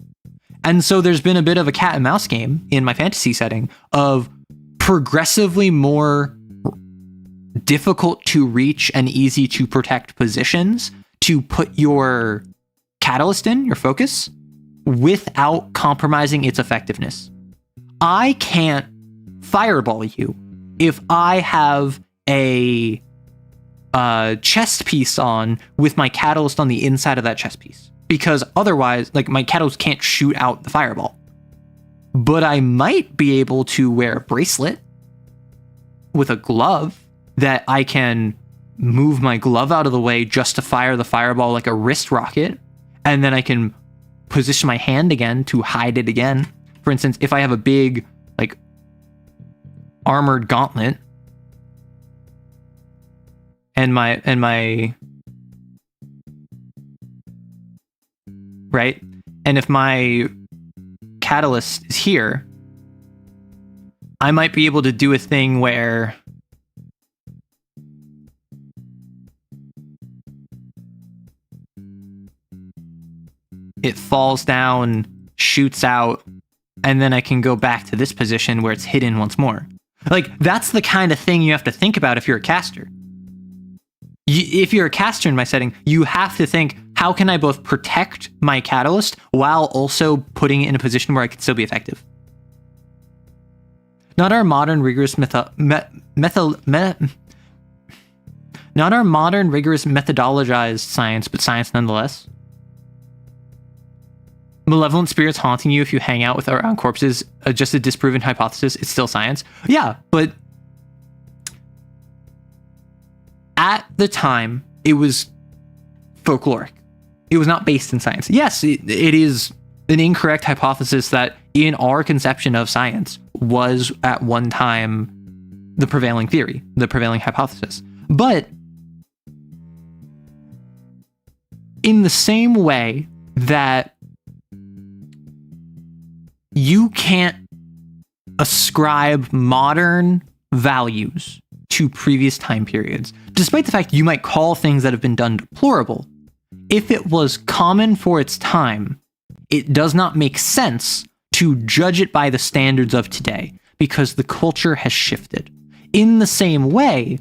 And so there's been a bit of a cat and mouse game in my fantasy setting of progressively more difficult to reach and easy to protect positions to put your catalyst in, your focus, without compromising its effectiveness. I can't fireball you if I have a chest piece on with my catalyst on the inside of that chest piece, because otherwise, like, my catalyst can't shoot out the fireball. But I might be able to wear a bracelet with a glove that I can move my glove out of the way just to fire the fireball like a wrist rocket, and then I can position my hand again to hide it again. For instance, if I have a big, like, armored gauntlet and my right, and if my catalyst is here, I might be able to do a thing where it falls down, shoots out, and then I can go back to this position where it's hidden once more. Like, that's the kind of thing you have to think about if you're a caster. If you're a caster in my setting, you have to think, how can I both protect my catalyst while also putting it in a position where I can still be effective? Not our modern rigorous methodologized science, but science nonetheless. Malevolent spirits haunting you if you hang out with or around corpses, just a disproven hypothesis. It's still science. Yeah, but at the time, it was folkloric. It was not based in science. Yes, it is an incorrect hypothesis that in our conception of science was at one time the prevailing theory, the prevailing hypothesis. But in the same way that you can't ascribe modern values to previous time periods, despite the fact you might call things that have been done deplorable. If it was common for its time, it does not make sense to judge it by the standards of today, because the culture has shifted. In the same way,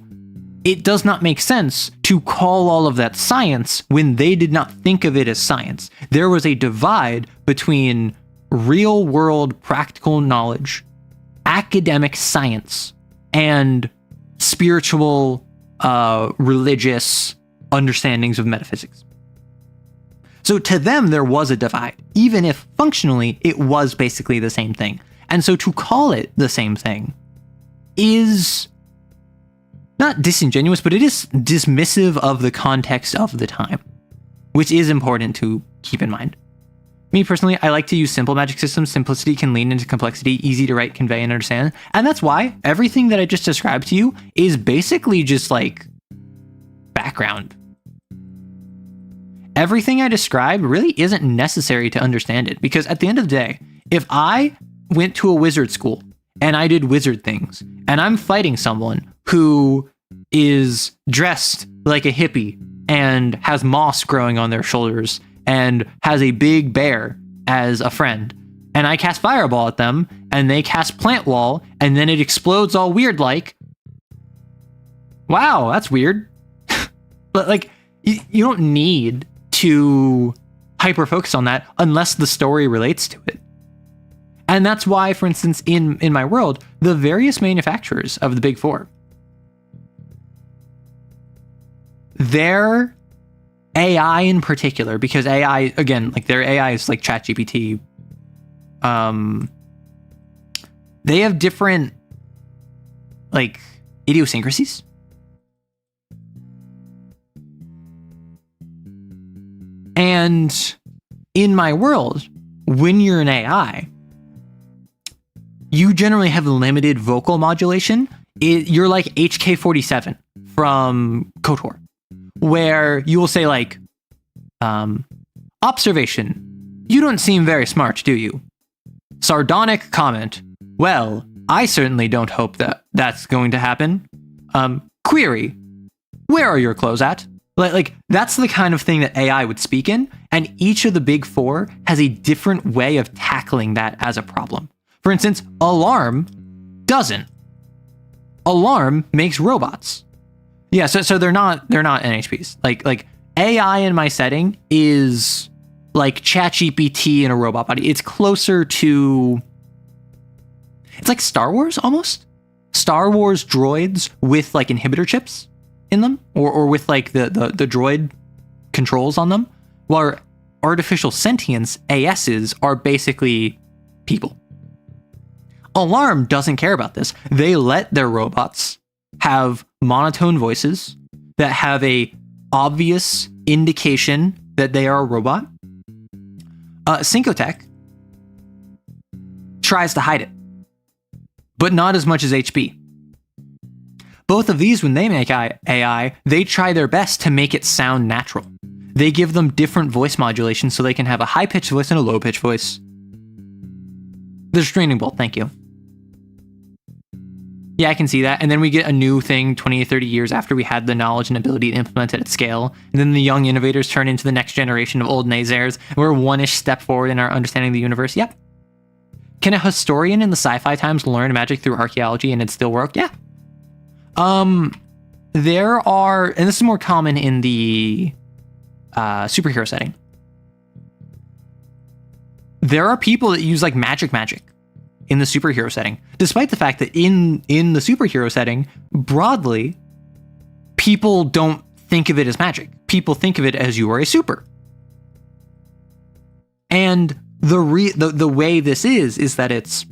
it does not make sense to call all of that science when they did not think of it as science. There was a divide between real world practical knowledge, academic science, and spiritual, religious understandings of metaphysics. So to them, there was a divide, even if functionally it was basically the same thing. And so to call it the same thing is not disingenuous, but it is dismissive of the context of the time, which is important to keep in mind. Me personally, I like to use simple magic systems. Simplicity can lean into complexity, easy to write, convey, and understand. And that's why everything that I just described to you is basically just like background. Everything I described really isn't necessary to understand it, because at the end of the day, if I went to a wizard school and I did wizard things and I'm fighting someone who is dressed like a hippie and has moss growing on their shoulders and has a big bear as a friend, and I cast fireball at them and they cast plant wall and then it explodes all weird like, wow, that's weird. But like, you don't need to hyper focus on that unless the story relates to it. And that's why, for instance, in my world, the various manufacturers of the Big Four, their AI in particular, because AI, again, like their AI is like ChatGPT, they have different like idiosyncrasies. And in my world, when you're an AI, you generally have limited vocal modulation. You're like HK-47 from KOTOR, where you will say like, observation, you don't seem very smart, do you? Sardonic comment, well, I certainly don't hope that that's going to happen. Query, where are your clothes at? Like that's the kind of thing that AI would speak in, and each of the big four has a different way of tackling that as a problem. For instance, Alarm doesn't. Alarm makes robots. Yeah, so they're not NHPs. Like AI in my setting is like ChatGPT in a robot body. It's closer to, it's like Star Wars almost. Star Wars droids with like inhibitor chips in them, or with like the droid controls on them, while artificial sentience ASs are basically people. Alarm doesn't care about this. They let their robots have monotone voices that have a obvious indication that they are a robot. Syncotech tries to hide it, but not as much as HB. Both of these, when they make AI, they try their best to make it sound natural. They give them different voice modulation so they can have a high-pitched voice and a low-pitched voice. There's Straining Bolt, thank you. Yeah, I can see that. And then we get a new thing 20 to 30 years after we had the knowledge and ability to implement it at scale. And then the young innovators turn into the next generation of old naysayers. We're one-ish step forward in our understanding of the universe. Yep. Can a historian in the sci-fi times learn magic through archaeology and it still work? Yeah. There are, and this is more common in the superhero setting. There are people that use like magic in the superhero setting, despite the fact that in the superhero setting, broadly, people don't think of it as magic. People think of it as you are a super. And the way this is that it's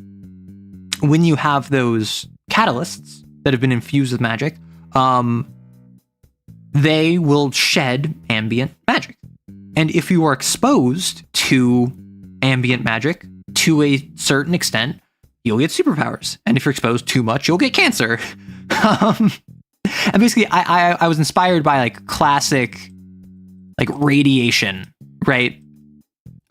when you have those catalysts that have been infused with magic, they will shed ambient magic. And if you are exposed to ambient magic to a certain extent, you'll get superpowers. And if you're exposed too much, you'll get cancer. And basically, I was inspired by like classic like radiation, right?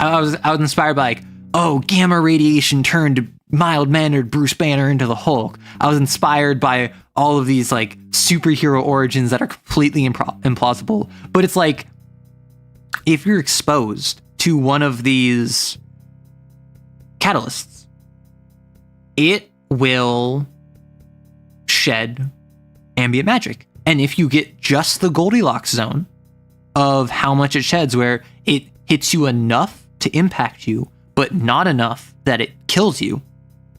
I was inspired by like, oh, gamma radiation turned mild-mannered Bruce Banner into the Hulk. I was inspired by all of these like superhero origins that are completely implausible. But it's like, if you're exposed to one of these catalysts, it will shed ambient magic. And if you get just the Goldilocks zone of how much it sheds, where it hits you enough to impact you, but not enough that it kills you,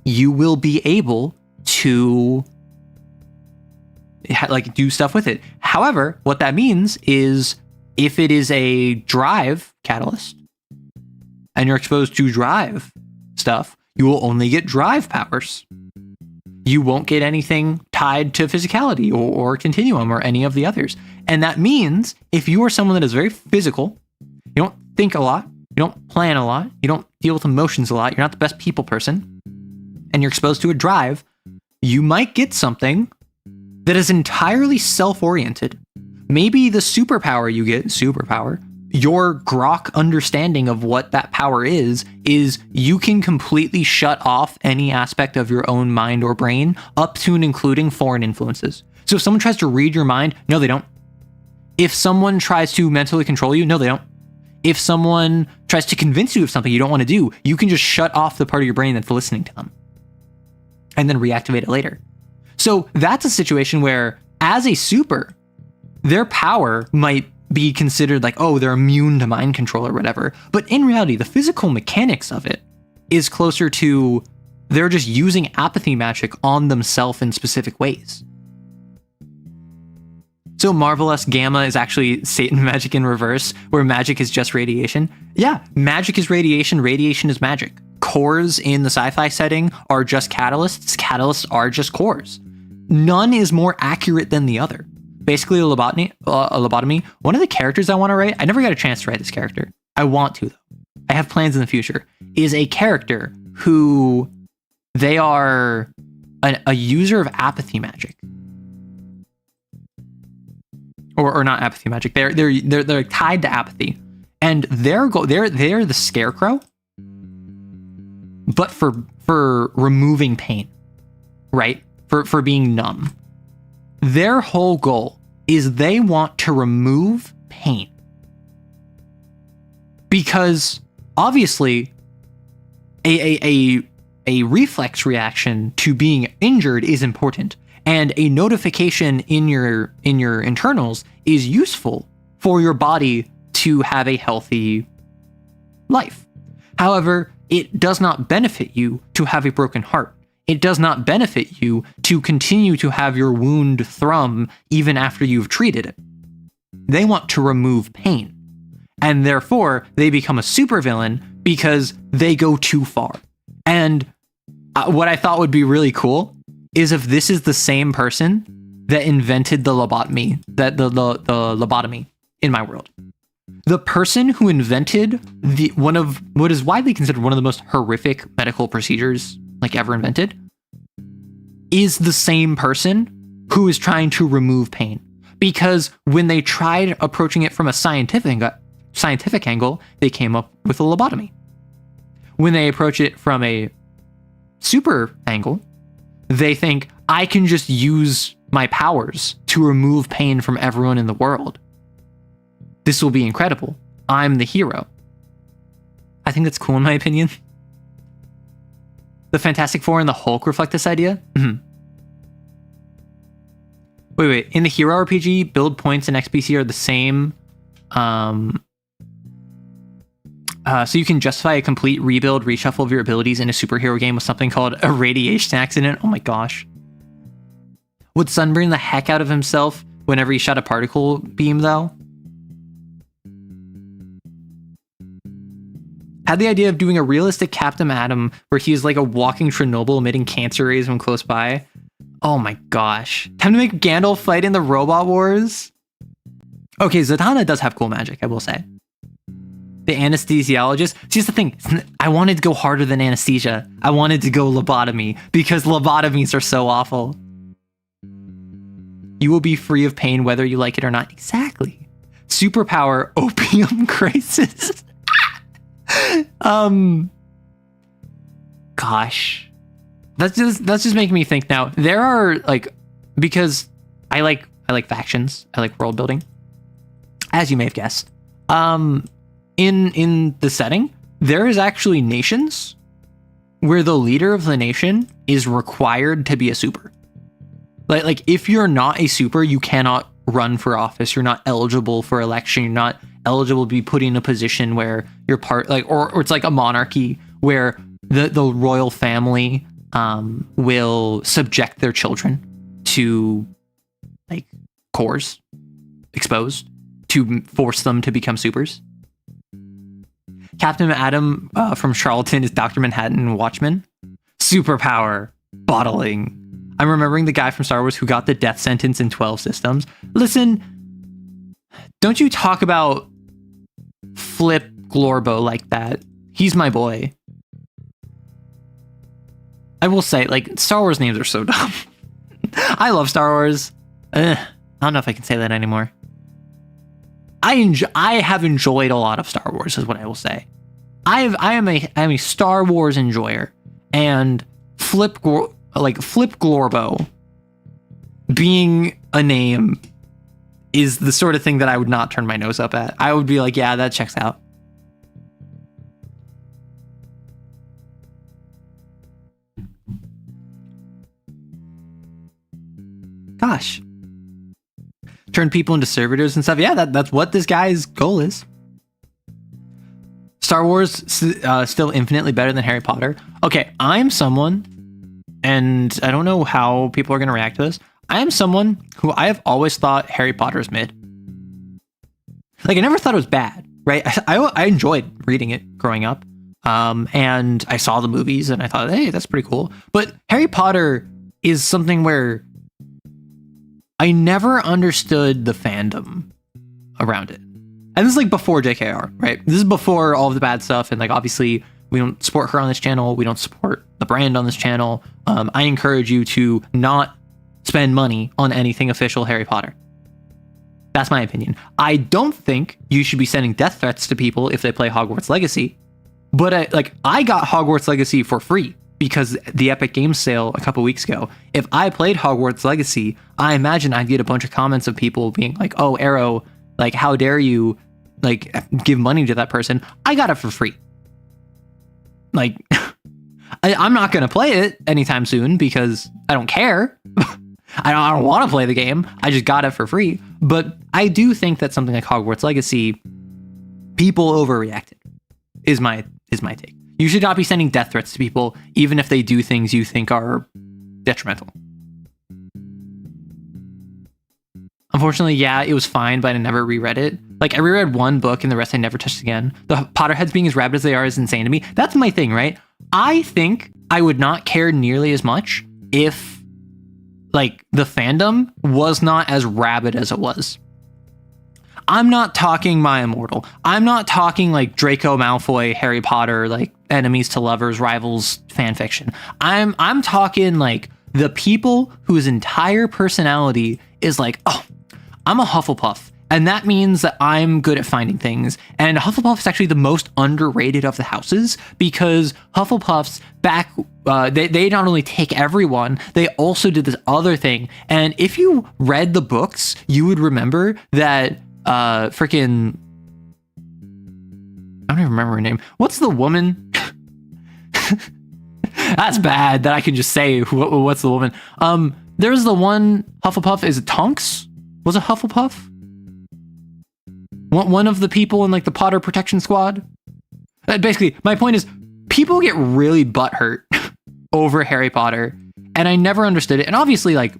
you will be able to like do stuff with it. However, what that means is if it is a drive catalyst and you're exposed to drive stuff, you will only get drive powers. You won't get anything tied to physicality or continuum or any of the others. And that means if you are someone that is very physical, you don't think a lot, you don't plan a lot, you don't deal with emotions a lot, you're not the best people person, and you're exposed to a drive, you might get something that is entirely self-oriented. Maybe the superpower you get, your grok understanding of what that power is you can completely shut off any aspect of your own mind or brain, up to and including foreign influences. So if someone tries to read your mind, no, they don't. If someone tries to mentally control you, no, they don't. If someone tries to convince you of something you don't want to do, you can just shut off the part of your brain that's listening to them and then reactivate it later. So that's a situation where, as a super, their power might be considered like, oh, they're immune to mind control or whatever. But in reality, the physical mechanics of it is closer to they're just using apathy magic on themselves in specific ways. So Marvelous Gamma is actually Satan magic in reverse, where magic is just radiation. Yeah, magic is radiation, radiation is magic. Cores in the sci-fi setting are just catalysts, catalysts are just cores. None is more accurate than the other. Basically, a lobotomy. One of the characters I want to write, I never got a chance to write this character. I want to, though. I have plans in the future. Is a character who they are a user of apathy magic, or not apathy magic. They're tied to apathy, and they're the scarecrow, but for removing pain, right? For being numb. Their whole goal is they want to remove pain. Because obviously a reflex reaction to being injured is important, and a notification in your internals is useful for your body to have a healthy life. However, it does not benefit you to have a broken heart. It does not benefit you to continue to have your wound thrum even after you've treated it. They want to remove pain, and therefore they become a supervillain because they go too far. And what I thought would be really cool is if this is the same person that invented the lobotomy, the lobotomy in my world. The person who invented one of what is widely considered one of the most horrific medical procedures like ever invented is the same person who is trying to remove pain. Because when they tried approaching it from a scientific angle, they came up with a lobotomy. When they approach it from a super angle, they think, I can just use my powers to remove pain from everyone in the world. This will be incredible. I'm the hero. I think that's cool in my opinion. The Fantastic Four and the Hulk reflect this idea. Mm-hmm. Wait. In the hero RPG, build points and XP are the same. So you can justify a complete rebuild, reshuffle of your abilities in a superhero game with something called a radiation accident. Oh my gosh. Would sunburn the heck out of himself whenever he shot a particle beam, though? Had the idea of doing a realistic Captain Atom where he's like a walking Chernobyl emitting cancer rays when close by. Oh my gosh. Time to make Gandalf fight in the Robot Wars? Okay, Zatanna does have cool magic, I will say. The anesthesiologist. See, here's the thing. I wanted to go harder than anesthesia. I wanted to go lobotomy because lobotomies are so awful. You will be free of pain whether you like it or not. Exactly. Superpower opium crisis. Gosh. That's just making me think now. There are like, because I like factions. I like world building. As you may have guessed. In the setting, there is actually nations where the leader of the nation is required to be a super. Like if you're not a super, you cannot run for office. You're not eligible for election. You're not eligible to be put in a position where you're part, like, or it's like a monarchy where the royal family will subject their children to like cores exposed to force them to become supers. Captain Atom from Charlton is Dr. Manhattan in Watchmen. Superpower, bottling. I'm remembering the guy from Star Wars who got the death sentence in 12 systems. Listen, don't you talk about Flip Glorbo like that. He's my boy. I will say, like, Star Wars names are so dumb. I love Star Wars. I don't know if I can say that anymore. I have enjoyed a lot of Star Wars, is what I will say. I am a Star Wars enjoyer, and Flip Glorbo being a name is the sort of thing that I would not turn my nose up at. I would be like, yeah, that checks out. Gosh. Turn people into servitors and stuff. Yeah, that's what this guy's goal is. Star Wars still infinitely better than Harry Potter. Okay, I'm someone, and I don't know how people are going to react to this. I am someone who I have always thought Harry Potter is mid. Like, I never thought it was bad, right? I enjoyed reading it growing up, and I saw the movies, and I thought, hey, that's pretty cool. But Harry Potter is something where I never understood the fandom around it. And this is like before JKR, right? This is before all of the bad stuff. And like, obviously we don't support her on this channel. We don't support the brand on this channel. I encourage you to not spend money on anything official Harry Potter. That's my opinion. I don't think you should be sending death threats to people if they play Hogwarts Legacy. But I got Hogwarts Legacy for free because the Epic Games sale a couple weeks ago, if I played Hogwarts Legacy, I imagine I'd get a bunch of comments of people being like, oh, Arrow, like, how dare you, like, give money to that person? I got it for free. Like, I'm not going to play it anytime soon because I don't care. I don't want to play the game. I just got it for free. But I do think that something like Hogwarts Legacy, people overreacted, is my take. You should not be sending death threats to people, even if they do things you think are detrimental. Unfortunately, yeah, it was fine, but I never reread it. Like, I reread one book and the rest I never touched again. The Potterheads being as rabid as they are is insane to me. That's my thing, right? I think I would not care nearly as much if, like, the fandom was not as rabid as it was. I'm not talking My Immortal. I'm not talking, like, Draco Malfoy, Harry Potter, like, enemies to lovers, rivals, fan fiction. I'm talking, like, the people whose entire personality is like, oh, I'm a Hufflepuff. And that means that I'm good at finding things. And Hufflepuff is actually the most underrated of the houses because Hufflepuffs they not only take everyone, they also did this other thing. And if you read the books, you would remember that freaking, I don't even remember her name. What's the woman? That's bad that I can just say what's the woman. There's the one Hufflepuff, is it Tonks? Was it Hufflepuff? One of the people in, like, the Potter Protection Squad. Basically, my point is, people get really butthurt over Harry Potter, and I never understood it. And obviously, like,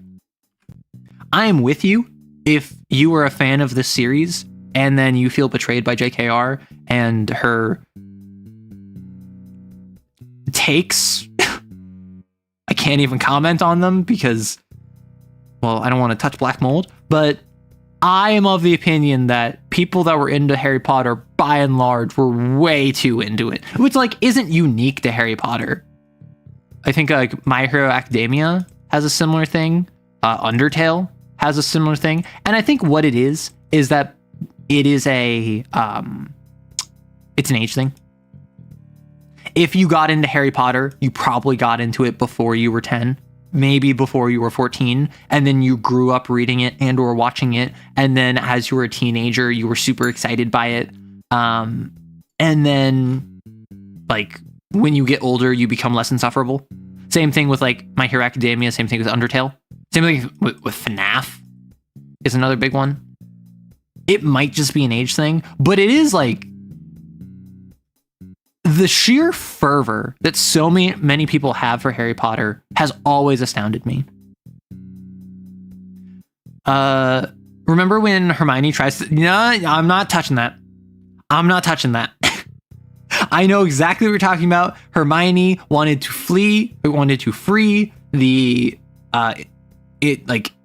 I am with you if you were a fan of this series and then you feel betrayed by JKR and her takes. I can't even comment on them because, well, I don't want to touch black mold, but I am of the opinion that people that were into Harry Potter, by and large, were way too into it, which, like, isn't unique to Harry Potter. I think, like, My Hero Academia has a similar thing. Undertale has a similar thing. And I think what it is that it is it's an age thing. If you got into Harry Potter, you probably got into it before you were 10. Maybe before you were 14, and then you grew up reading it and or watching it, and then as you were a teenager, you were super excited by it. And then, like, when you get older, you become less insufferable. Same thing with, like, My Hero Academia, same thing with Undertale. Same thing with FNAF is another big one. It might just be an age thing, but it is, like, the sheer fervor that so many people have for Harry Potter has always astounded me. Remember when Hermione tries to... No, I'm not touching that. I'm not touching that. I know exactly what you're talking about. Hermione wanted to free the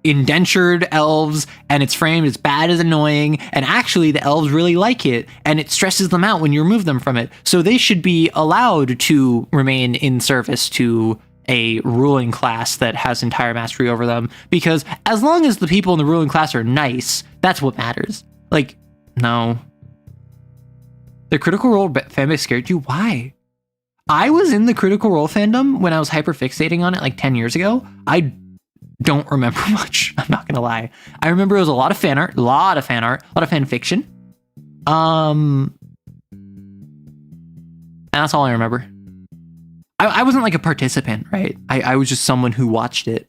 indentured elves, and it's framed as bad as annoying, and actually the elves really like it, and it stresses them out when you remove them from it, so they should be allowed to remain in service to a ruling class that has entire mastery over them, because as long as the people in the ruling class are nice, that's what matters. Like, no. The Critical Role fanbase scared you? Why? I was in the Critical Role fandom when I was hyperfixating on it like 10 years ago. I don't remember much. I'm not gonna lie. I remember it was a lot of fan art, a lot of fan fiction. And that's all I remember. I wasn't like a participant, right? I was just someone who watched it.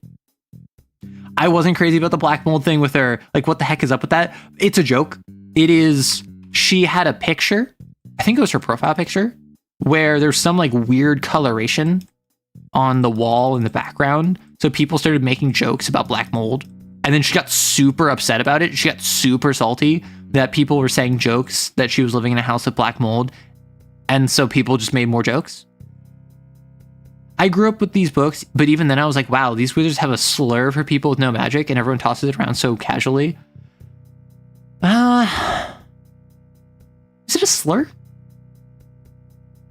I wasn't crazy about the black mold thing with her. Like, what the heck is up with that? It's a joke. It is. She had a picture. I think it was her profile picture where there's some like weird coloration on the wall in the background. So people started making jokes about black mold. And then she got super upset about it. She got super salty that people were saying jokes that she was living in a house with black mold. And so people just made more jokes. I grew up with these books, but even then I was like, wow, these wizards have a slur for people with no magic and everyone tosses it around so casually. Is it a slur?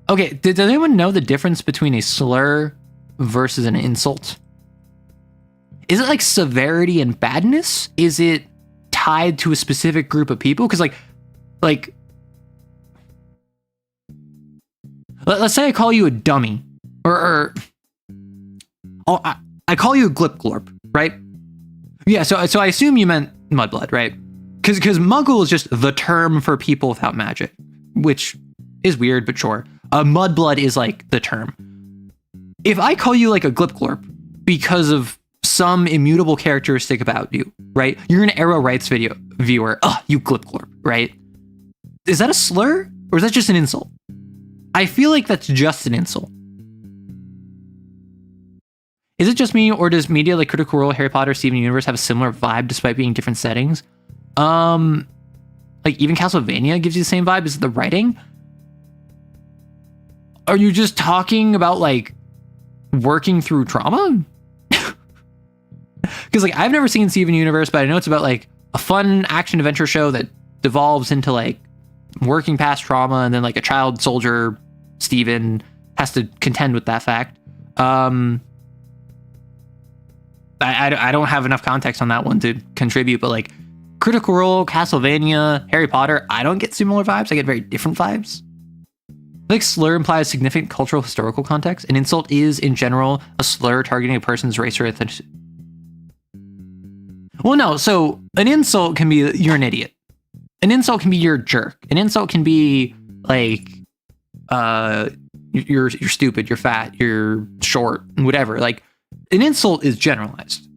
Okay, does anyone know the difference between a slur versus an insult? Is it like severity and badness? Is it tied to a specific group of people? Because like, let's say I call you a dummy, or I call you a glip glorp, right? Yeah, so I assume you meant mudblood, right? Because muggle is just the term for people without magic, which is weird, but sure. Mudblood is like the term. If I call you like a glip glorp because of some immutable characteristic about you, right? You're an Arrow Rights viewer. You glip glorp, right? Is that a slur or is that just an insult? I feel like that's just an insult. Is it just me, or does media like Critical Role, Harry Potter, Steven Universe have a similar vibe despite being different settings? Like even Castlevania gives you the same vibe. Is it the writing? Are you just talking about like working through trauma? Because like I've never seen Steven Universe, but I know it's about like a fun action adventure show that devolves into like working past trauma, and then like a child soldier, Steven, has to contend with that fact. I don't have enough context on that one to contribute, but like Critical Role, Castlevania, Harry Potter, I don't get similar vibes. I get very different vibes. I think slur implies significant cultural historical context. An insult is, in general, a slur targeting a person's race or ethnicity. Well, no, so an insult can be you're an idiot. An insult can be you're a jerk. An insult can be like you're stupid, you're fat, you're short, whatever. Like an insult is generalized.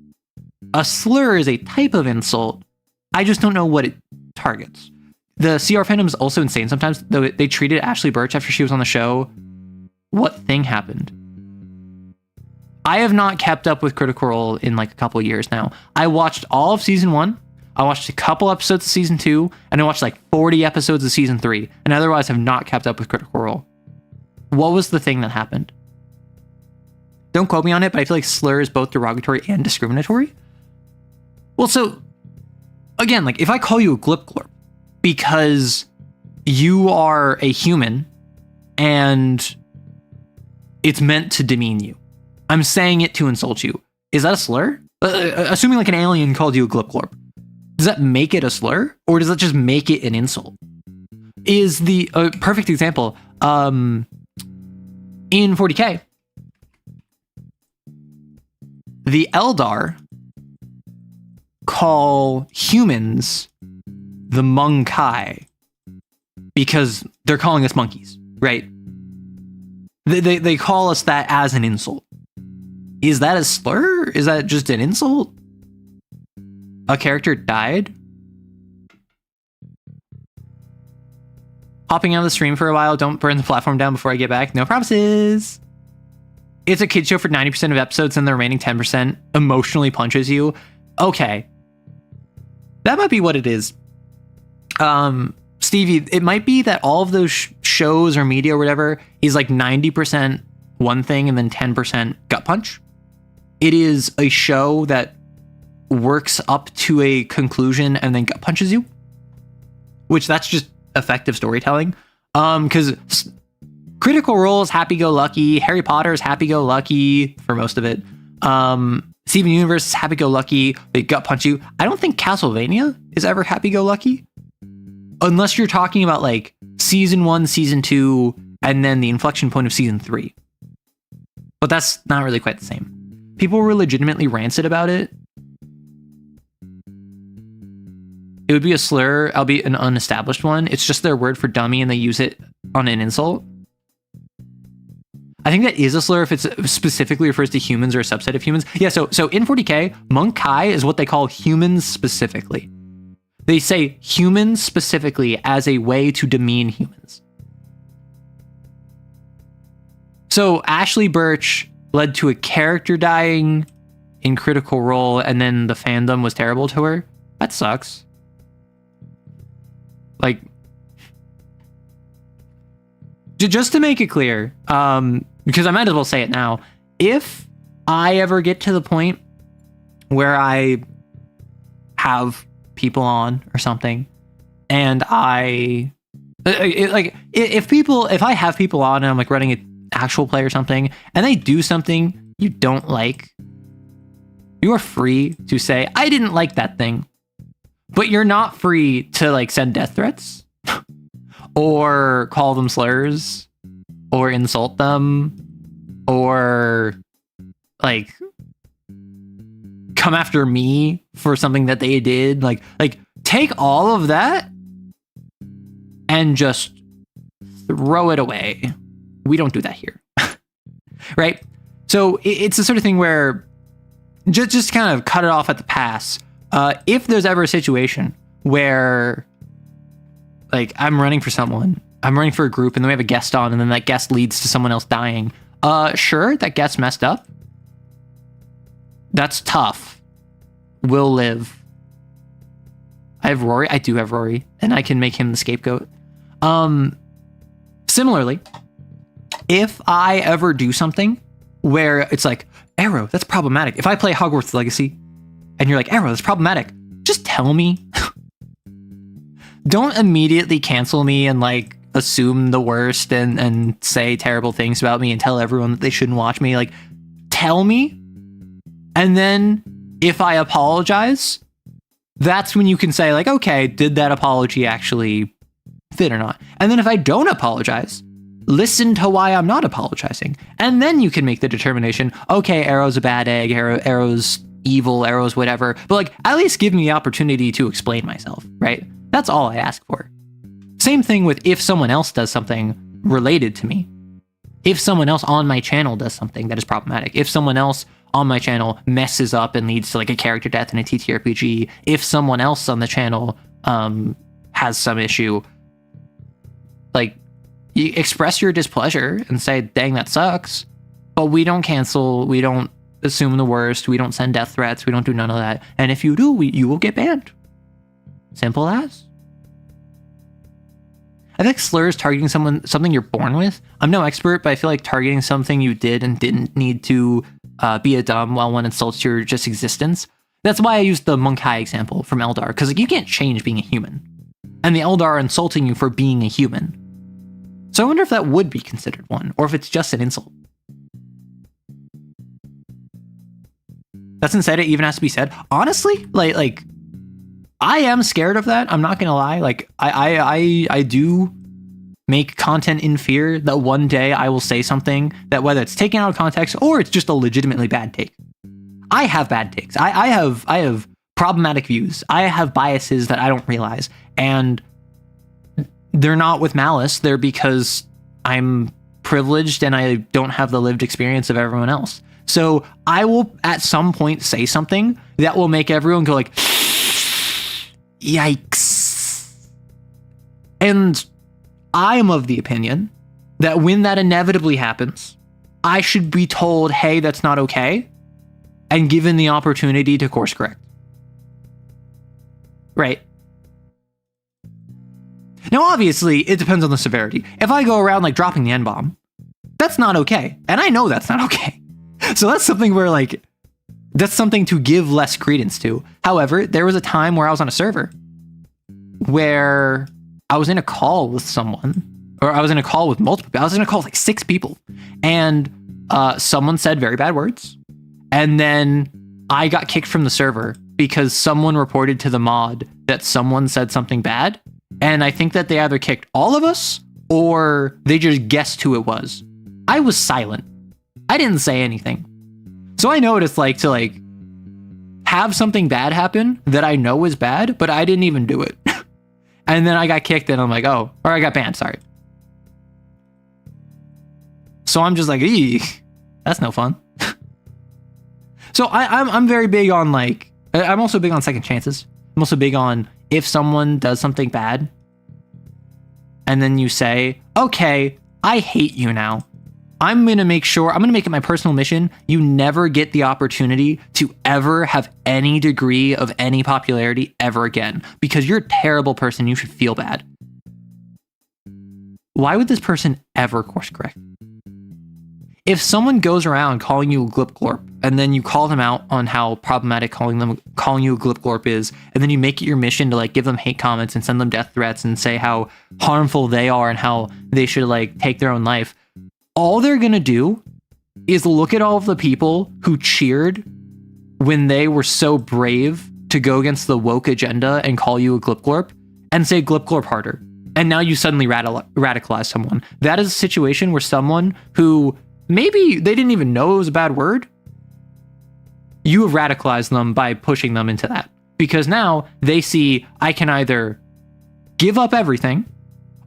A slur is a type of insult. I just don't know what it targets. The CR fandom is also insane sometimes, though they treated Ashley Birch after she was on the show. What thing happened? I have not kept up with Critical Role in like a couple of years now. I watched all of season 1. I watched a couple episodes of season 2, and I watched like 40 episodes of season 3, and otherwise have not kept up with Critical Role. What was the thing that happened? Don't quote me on it, but I feel like slur is both derogatory and discriminatory. Well, so again, like if I call you a glip glorp because you are a human and it's meant to demean you, I'm saying it to insult you. Is that a slur? Assuming like an alien called you a glip glorp, does that make it a slur, or does that just make it an insult? Is the perfect example in 40K, the Eldar call humans the Monkai because they're calling us monkeys, right? They call us that as an insult. Is that a slur? Is that just an insult? A character died? Hopping out of the stream for a while. Don't burn the platform down before I get back. No promises. It's a kid show for 90% of episodes, and the remaining 10% emotionally punches you. Okay. That might be what it is. Stevie, it might be that all of those shows or media or whatever is like 90% one thing and then 10% gut punch. It is a show that works up to a conclusion and then gut punches you, which that's just effective storytelling. Because Critical Role is happy-go-lucky. Harry Potter is happy-go-lucky for most of it. Steven Universe is happy-go-lucky. They gut punch you. I don't think Castlevania is ever happy-go-lucky. Unless you're talking about like season 1, season 2, and then the inflection point of season 3. But that's not really quite the same. People were legitimately rancid about it. It would be a slur, albeit an unestablished one. It's just their word for dummy, and they use it on an insult. I think that is a slur if it specifically refers to humans or a subset of humans. Yeah, so in 40K, Monkai is what they call humans specifically. They say humans specifically as a way to demean humans. So Ashley Birch led to a character dying in Critical Role, and then the fandom was terrible to her. That sucks. Like, just to make it clear, because I might as well say it now, if I ever get to the point where I have people on or something, and if I have people on and I'm like running an actual play or something, and they do something you don't like, you are free to say, I didn't like that thing. But you're not free to like send death threats or call them slurs or insult them or like come after me for something that they did. Like take all of that and just throw it away. We don't do that here. Right? So it's the sort of thing where just kind of cut it off at the pass. If there's ever a situation where like I'm running for someone, I'm running for a group, and then we have a guest on, and then that guest leads to someone else dying. Sure, that guest messed up. That's tough. We'll live. I have Rory. I do have Rory, and I can make him the scapegoat. Similarly, if I ever do something where it's like, Arrow, that's problematic. If I play Hogwarts Legacy, and you're like, Arrow, that's problematic, just tell me. Don't immediately cancel me and like assume the worst and say terrible things about me and tell everyone that they shouldn't watch me. Like, tell me. And then if I apologize, that's when you can say like, okay, did that apology actually fit or not? And then if I don't apologize, listen to why I'm not apologizing. And then you can make the determination, okay, Arrow's a bad egg, Arrow's evil, Arrow's whatever. But like, at least give me the opportunity to explain myself, right? That's all I ask for. Same thing with if someone else does something related to me. If someone else on my channel does something that is problematic. If someone else on my channel messes up and leads to like a character death in a TTRPG. If someone else on the channel has some issue, like, you express your displeasure and say, dang, that sucks. But we don't cancel. We don't assume the worst. We don't send death threats. We don't do none of that. And if you do, you will get banned. Simple as. I think slurs targeting something you're born with. I'm no expert, but I feel like targeting something you did and didn't need to be a dumb while one insults your just existence. That's why I used the Monkai example from Eldar, because like, you can't change being a human. And the Eldar are insulting you for being a human. So I wonder if that would be considered one, or if it's just an insult. That's inside it even has to be said. Honestly, like I am scared of that. I'm not gonna lie. Like I do make content in fear that one day I will say something that, whether it's taken out of context or it's just a legitimately bad take. I have bad takes. I have problematic views. I have biases that I don't realize, and they're not with malice. They're because I'm privileged and I don't have the lived experience of everyone else. So I will at some point say something that will make everyone go like, yikes. And I am of the opinion that when that inevitably happens, I should be told, hey, that's not okay, and given the opportunity to course correct. Right. Now, obviously, it depends on the severity. If I go around like dropping the N-bomb, that's not okay. And I know that's not okay. So that's something where like, that's something to give less credence to. However, there was a time where I was on a server where I was in a call with someone, or I was in a call with multiple people. I was in a call with like 6 people, and someone said very bad words. And then I got kicked from the server because someone reported to the mod that someone said something bad. And I think that they either kicked all of us or they just guessed who it was. I was silent. I didn't say anything. So I know what it's like to like have something bad happen that I know is bad, but I didn't even do it. And then I got kicked and I'm like, oh, or I got banned, sorry. So I'm just like, that's no fun. So I'm very big on like, I'm also big on second chances. I'm also big on if someone does something bad and then you say, okay, I hate you now. I'm going to make it my personal mission. You never get the opportunity to ever have any degree of any popularity ever again, because you're a terrible person. You should feel bad. Why would this person ever course correct? If someone goes around calling you a glip glorp and then you call them out on how problematic calling you a glip glorp is, and then you make it your mission to like give them hate comments and send them death threats and say how harmful they are and how they should like take their own life, all they're going to do is look at all of the people who cheered when they were so brave to go against the woke agenda and call you a glip glorp and say glip glorp harder. And now you suddenly radicalize someone. That is a situation where someone who maybe they didn't even know it was a bad word, you have radicalized them by pushing them into that. Because now they see I can either give up everything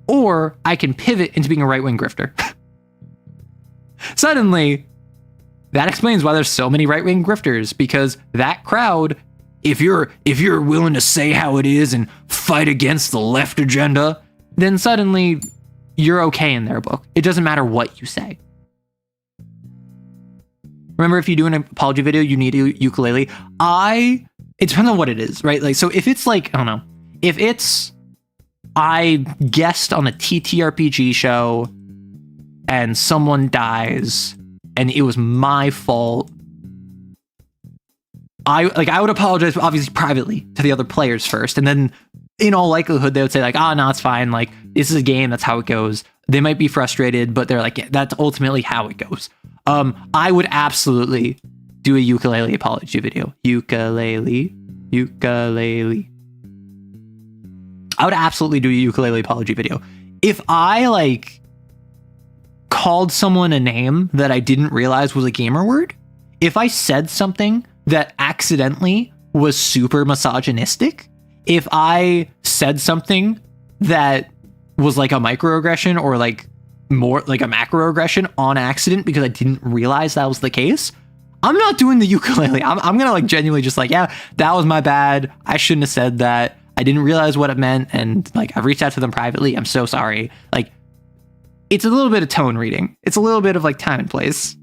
or I can pivot into being a right-wing grifter. Suddenly, that explains why there's so many right-wing grifters, because that crowd, if you're willing to say how it is and fight against the left agenda, then suddenly you're okay in their book. It doesn't matter what you say. Remember, if you do an apology video, you need a ukulele. It depends on what it is, right? Like, so if it's like, I don't know, if it's I guest on a TTRPG show and someone dies and it was my fault, I would apologize, obviously privately, to the other players first, and then in all likelihood they would say like, no, it's fine, like this is a game, that's how it goes. They might be frustrated, but they're like, yeah, that's ultimately how it goes. I would absolutely do a ukulele apology video. Ukulele. I would absolutely do a ukulele apology video. If I like called someone a name that I didn't realize was a gamer word, if I said something that accidentally was super misogynistic, if I said something that was like a microaggression or like more like a macroaggression on accident because I didn't realize that was the case, I'm not doing the ukulele. I'm gonna like genuinely just like, yeah, that was my bad. I shouldn't have said that. I didn't realize what it meant, and like I've reached out to them privately. I'm so sorry. Like, it's a little bit of tone reading. It's a little bit of like time and place.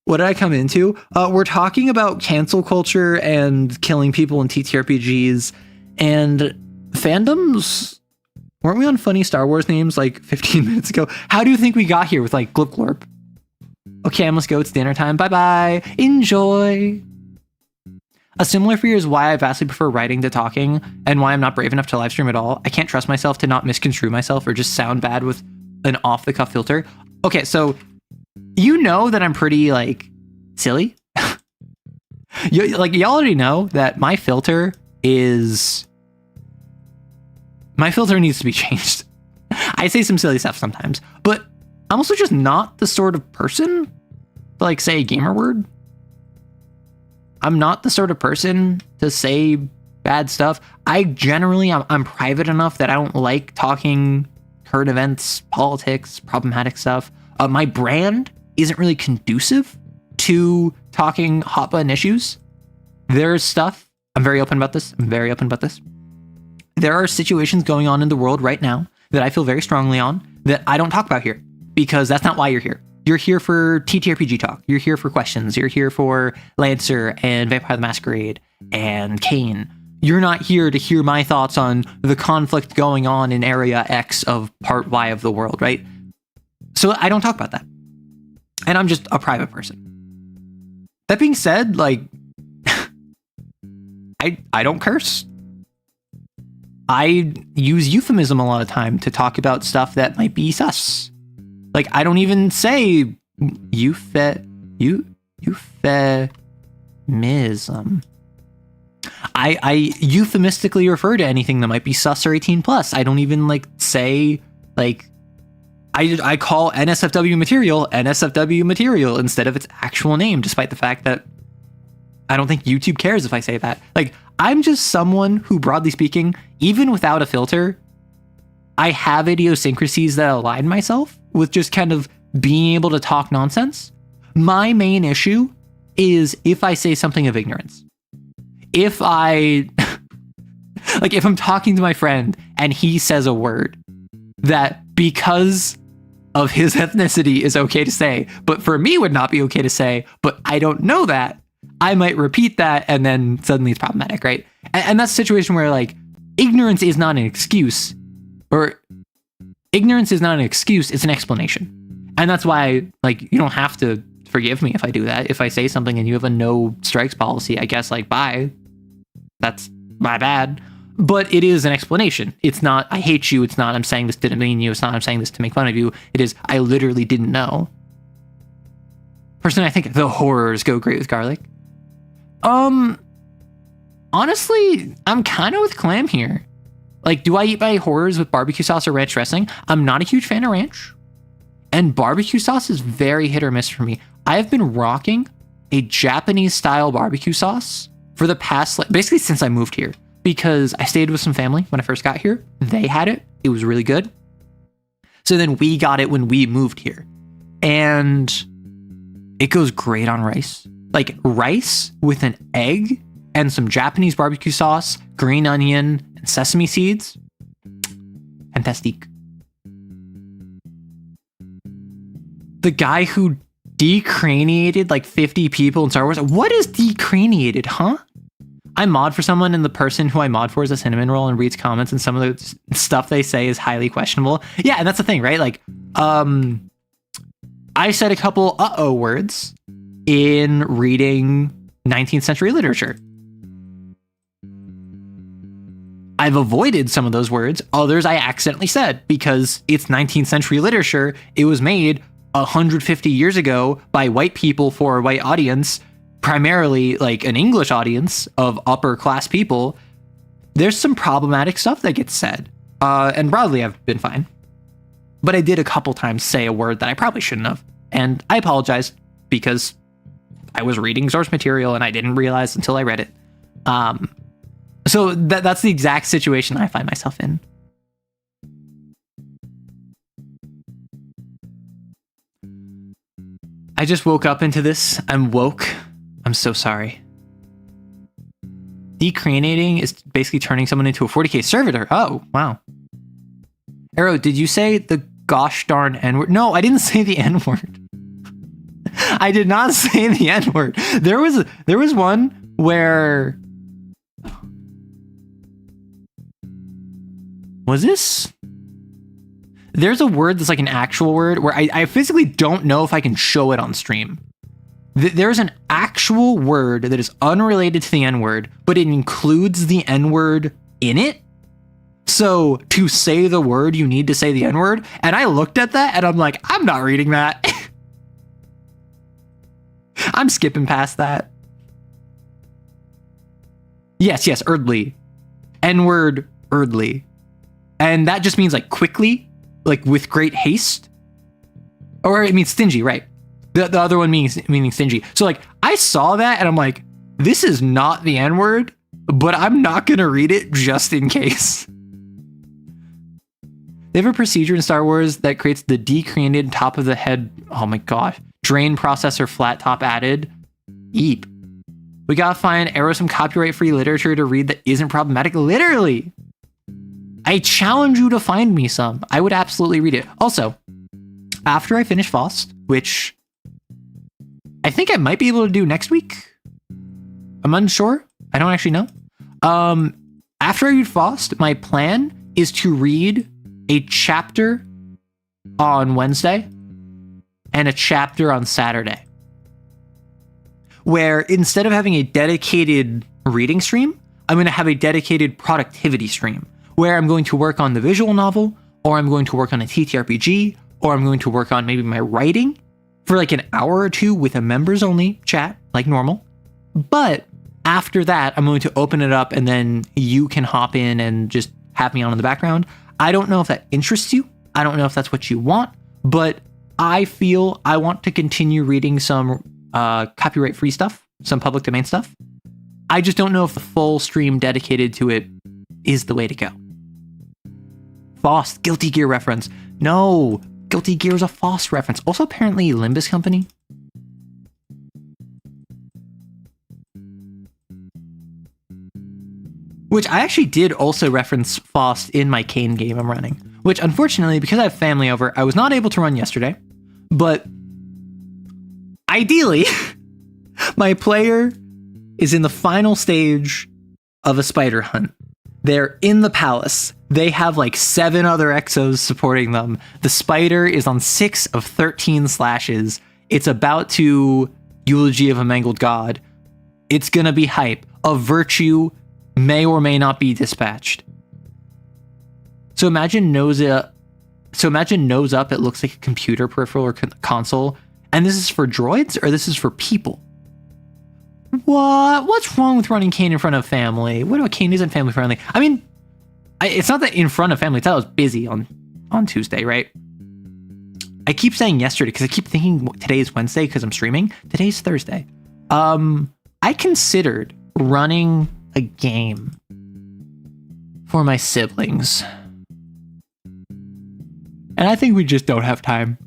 What did I come into? We're talking about cancel culture and killing people in TTRPGs and fandoms. Weren't we on funny Star Wars names like 15 minutes ago? How do you think we got here with like Glip Glorp? Okay, I must go. It's dinner time. Bye-bye. Enjoy. A similar fear is why I vastly prefer writing to talking and why I'm not brave enough to live stream at all. I can't trust myself to not misconstrue myself or just sound bad with an off-the-cuff filter. Okay, so you know that I'm pretty, like, silly. You already know that my filter needs to be changed. I say some silly stuff sometimes, but I'm also just not the sort of person to, like, say a gamer word. I'm not the sort of person to say bad stuff. I'm private enough that I don't like talking current events, politics, problematic stuff. My brand isn't really conducive to talking hot button issues. There's stuff. I'm very open about this. There are situations going on in the world right now that I feel very strongly on that I don't talk about here because that's not why you're here. You're here for TTRPG talk. You're here for questions. You're here for Lancer and Vampire the Masquerade and Kane. You're not here to hear my thoughts on the conflict going on in Area X of Part Y of the world, right? So I don't talk about that. And I'm just a private person. That being said, like, I don't curse. I use euphemism a lot of time to talk about stuff that might be sus. Like, I don't even say euphemism. I euphemistically refer to anything that might be sus or 18 plus. I don't even like say like I call NSFW material instead of its actual name, despite the fact that I don't think YouTube cares if I say that. Like, I'm just someone who, broadly speaking, even without a filter, I have idiosyncrasies that align myself with just kind of being able to talk nonsense. My main issue is if I say something of ignorance. If I, like, if I'm talking to my friend and he says a word that because of his ethnicity is okay to say, but for me would not be okay to say, but I don't know that, I might repeat that and then suddenly it's problematic, right? And that's a situation where, like, ignorance is not an excuse, or ignorance is not an excuse, it's an explanation. And that's why, like, you don't have to forgive me if I do that. If I say something and you have a no strikes policy, I guess, like, bye. That's my bad. But it is an explanation. It's not, I hate you. It's not, I'm saying this didn't mean you. It's not, I'm saying this to make fun of you. It is, I literally didn't know. Personally, I think the horrors go great with garlic. Honestly, I'm kind of with Clam here. Like, do I eat my horrors with barbecue sauce or ranch dressing? I'm not a huge fan of ranch. And barbecue sauce is very hit or miss for me. I have been rocking a Japanese style barbecue sauce for the past, basically since I moved here, because I stayed with some family when I first got here. They had it. It was really good. So then we got it when we moved here. And it goes great on rice. Like rice with an egg and some Japanese barbecue sauce, green onion, and sesame seeds. Fantastic. The guy who decraniated like 50 people in Star Wars. What is decraniated, huh? I mod for someone, and the person who I mod for is a cinnamon roll and reads comments, and some of the stuff they say is highly questionable. Yeah, and that's the thing, right? Like, I said a couple uh-oh words in reading 19th century literature. I've avoided some of those words. Others I accidentally said because it's 19th century literature. It was made 150 years ago by white people for a white audience, primarily like an English audience of upper class people. There's some problematic stuff that gets said. And broadly, I've been fine. But I did a couple times say a word that I probably shouldn't have. And I apologize because I was reading source material and I didn't realize until I read it. So that's the exact situation I find myself in. I just woke up into this. I'm woke. I'm so sorry. Decranating is basically turning someone into a 40k servitor. Oh, wow. Arrow, did you say the gosh darn N-word? No, I didn't say the N-word. I did not say the N-word. There was one where... Was this? There's a word that's like an actual word where I physically don't know if I can show it on stream. There's an actual word that is unrelated to the N-word, but it includes the N-word in it. So to say the word, you need to say the N-word. And I looked at that and I'm like, I'm not reading that. I'm skipping past that. Yes, Erdly. N-word, Erdly. And that just means like quickly, like with great haste. Or it means stingy, right? The other one meaning stingy. So like I saw that and I'm like, this is not the N-word, but I'm not going to read it just in case. They have a procedure in Star Wars that creates the decranated top of the head. Oh my gosh. Drain processor flat top added. Eep. We gotta find Arrow some copyright free literature to read that isn't problematic. Literally. I challenge you to find me some. I would absolutely read it. Also, after I finish Faust, which I think I might be able to do next week. I'm unsure. I don't actually know. After I read Faust, my plan is to read a chapter on Wednesday and a chapter on Saturday. Where instead of having a dedicated reading stream, I'm going to have a dedicated productivity stream where I'm going to work on the visual novel, or I'm going to work on a TTRPG, or I'm going to work on maybe my writing for like an hour or two with a members only chat like normal. But after that, I'm going to open it up and then you can hop in and just have me on in the background. I don't know if that interests you. I don't know if that's what you want, but I feel I want to continue reading some copyright free stuff, some public domain stuff. I just don't know if the full stream dedicated to it is the way to go. Faust, Guilty Gear reference. No, Guilty Gear is a Faust reference. Also, apparently, Limbus Company. Which I actually did also reference Faust in my Kane game I'm running. Which, unfortunately, because I have family over, I was not able to run yesterday. But ideally, my player is in the final stage of a spider hunt. They're in the palace. They have like 7 other exos supporting them. The spider is on 6 of 13 slashes. It's about to eulogy of a mangled god. It's gonna be hype. A virtue may or may not be dispatched. So imagine nose up. It looks like a computer peripheral or console. And this is for droids or this is for people? What? What's wrong with running Kane in front of family? What about Kane isn't family friendly? I mean, it's not that in front of family. It's that I was busy on Tuesday, right? I keep saying yesterday because I keep thinking today is Wednesday because I'm streaming. Today's Thursday. I considered running a game for my siblings. And I think we just don't have time.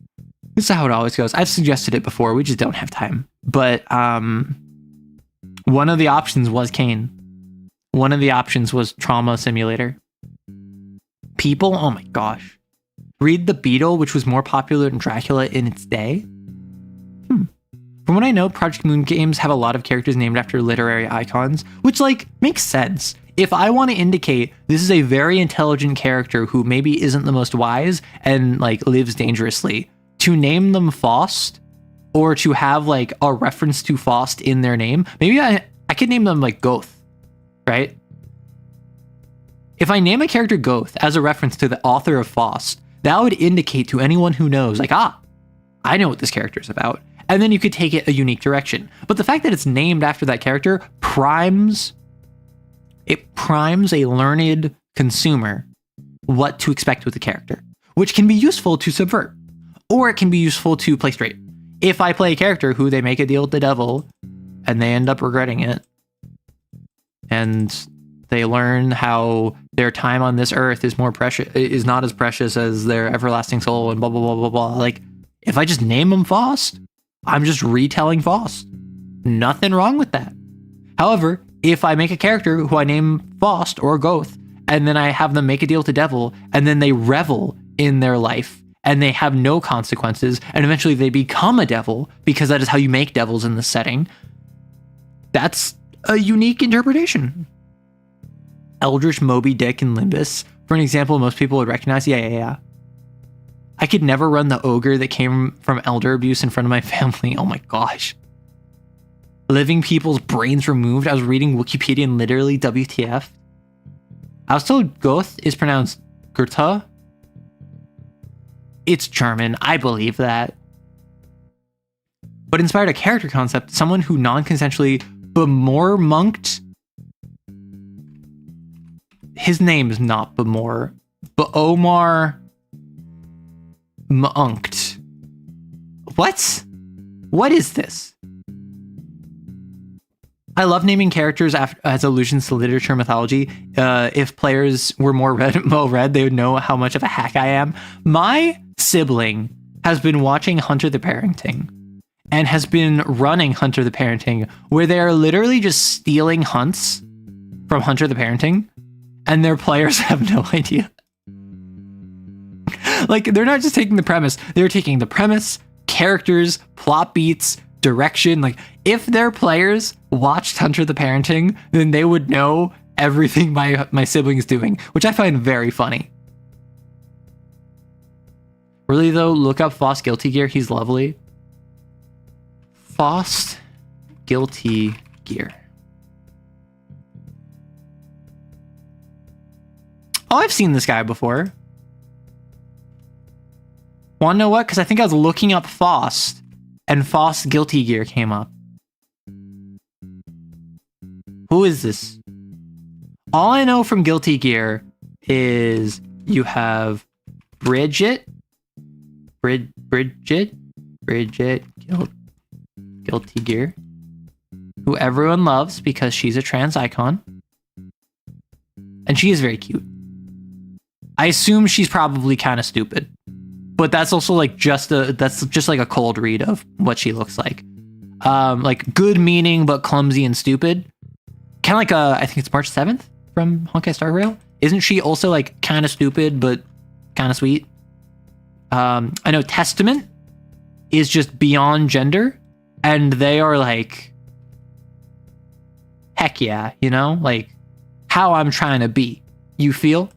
This is how it always goes. I've suggested it before. We just don't have time. But one of the options was Kane. One of the options was Trauma Simulator. People, oh my gosh. Read The Beetle, which was more popular than Dracula in its day. From what I know, Project Moon games have a lot of characters named after literary icons, which, like, makes sense. If I want to indicate this is a very intelligent character who maybe isn't the most wise and, like, lives dangerously, to name them Faust, or to have, like, a reference to Faust in their name, maybe I could name them, like, Goth, right? If I name a character Goth as a reference to the author of Faust, that would indicate to anyone who knows, like, I know what this character is about. And then you could take it a unique direction. But the fact that it's named after that character primes a learned consumer what to expect with the character, which can be useful to subvert, or it can be useful to play straight. If I play a character who they make a deal with the devil and they end up regretting it, and they learn how their time on this earth is not as precious as their everlasting soul, and blah, blah, blah, blah, blah. Like, if I just name them Faust, I'm just retelling Faust. Nothing wrong with that. However, if I make a character who I name Faust or Goth, and then I have them make a deal with the devil, and then they revel in their life, and they have no consequences, and eventually they become a devil, because that is how you make devils in this setting, that's a unique interpretation. Eldritch, Moby Dick, and Limbus, for an example most people would recognize. Yeah. I could never run the ogre that came from elder abuse in front of my family. Oh my gosh. Living people's brains removed. I was reading Wikipedia and literally WTF. I was told Goth is pronounced Goethe. It's German. I believe that. But inspired a character concept, someone who non-consensually bemormonked. His name is not Bemor. Omar Munked. What? What is this? I love naming characters as allusions to literature and mythology. If players were more well-read, they would know how much of a hack I am. My sibling has been watching Hunter the Parenting and has been running Hunter the Parenting, where they are literally just stealing hunts from Hunter the Parenting, and their players have no idea. Like, they're not just taking the premise, they're taking the premise, characters, plot beats, direction. Like, if their players watched Hunter the Parenting, then they would know everything my sibling's doing, which I find very funny. Really though, look up Faust Guilty Gear, he's lovely. Faust Guilty Gear. Oh, I've seen this guy before. Want to know what? Because I think I was looking up Faust, and Faust Guilty Gear came up. Who is this? All I know from Guilty Gear is you have Bridget, Guilty Gear, who everyone loves because she's a trans icon, and she is very cute. I assume she's probably kind of stupid. But that's also like that's just like a cold read of what she looks like. Like good meaning, but clumsy and stupid. Kind of like I think it's March 7th from Honkai Star Rail. Isn't she also like kind of stupid, but kind of sweet? I know Testament is just beyond gender, and they are like, heck yeah, you know, like how I'm trying to be. You feel?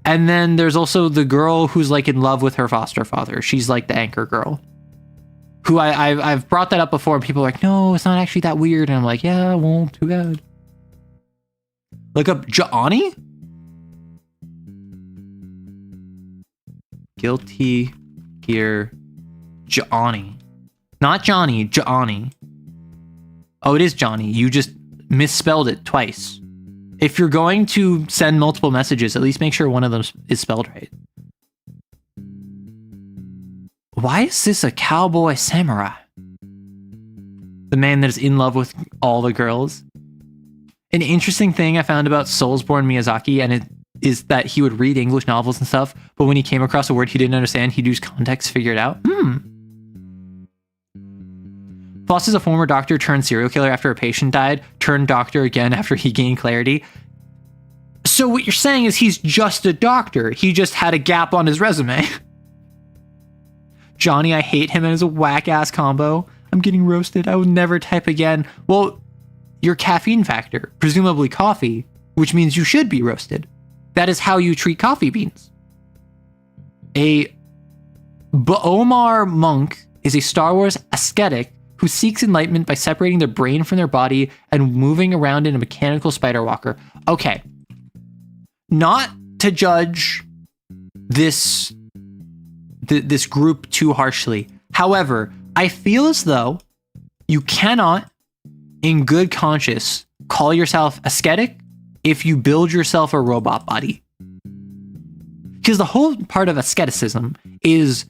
And then there's also the girl who's like in love with her foster father. She's like the anchor girl. Who I've brought that up before, and people are like, no, it's not actually that weird. And I'm like, yeah, well, too bad. Look up Johnny? Guilty Gear Johnny. Not Johnny, Johnny. Oh, it is Johnny. You just misspelled it twice. If you're going to send multiple messages, at least make sure one of them is spelled right. Why is this a cowboy samurai? the man that is in love with all the girls. An interesting thing I found about Soulsborne Miyazaki, and it is that he would read English novels and stuff, but when he came across a word he didn't understand, he'd use context to figure it out. Foss is a former doctor turned serial killer after a patient died, turned doctor again after he gained clarity. So what you're saying is he's just a doctor. He just had a gap on his resume. Johnny, I hate him and his whack-ass combo. I'm getting roasted. I will never type again. Well, your caffeine factor, presumably coffee, which means you should be roasted. That is how you treat coffee beans. A Baomar monk is a Star Wars ascetic who seeks enlightenment by separating their brain from their body and moving around in a mechanical spider walker. Okay. Not to judge this group too harshly. However, I feel as though you cannot, in good conscience, call yourself ascetic if you build yourself a robot body. Because the whole part of asceticism is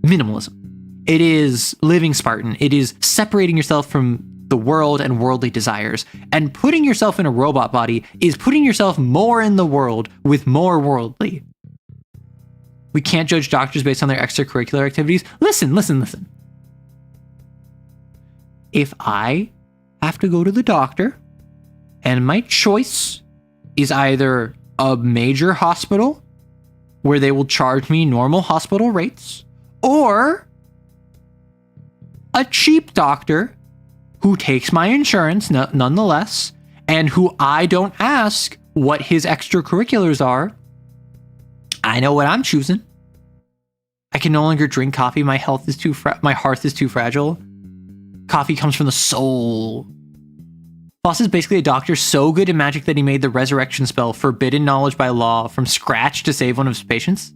minimalism. It is living Spartan. It is separating yourself from the world and worldly desires. And putting yourself in a robot body is putting yourself more in the world with more worldly. We can't judge doctors based on their extracurricular activities. Listen. If I have to go to the doctor and my choice is either a major hospital where they will charge me normal hospital rates, or a cheap doctor who takes my insurance nonetheless, and who I don't ask what his extracurriculars are, I know what I'm choosing. I can no longer drink coffee. My hearth is too fragile. Coffee comes from the soul. Foss is basically a doctor so good at magic that he made the resurrection spell forbidden knowledge by law from scratch to save one of his patients.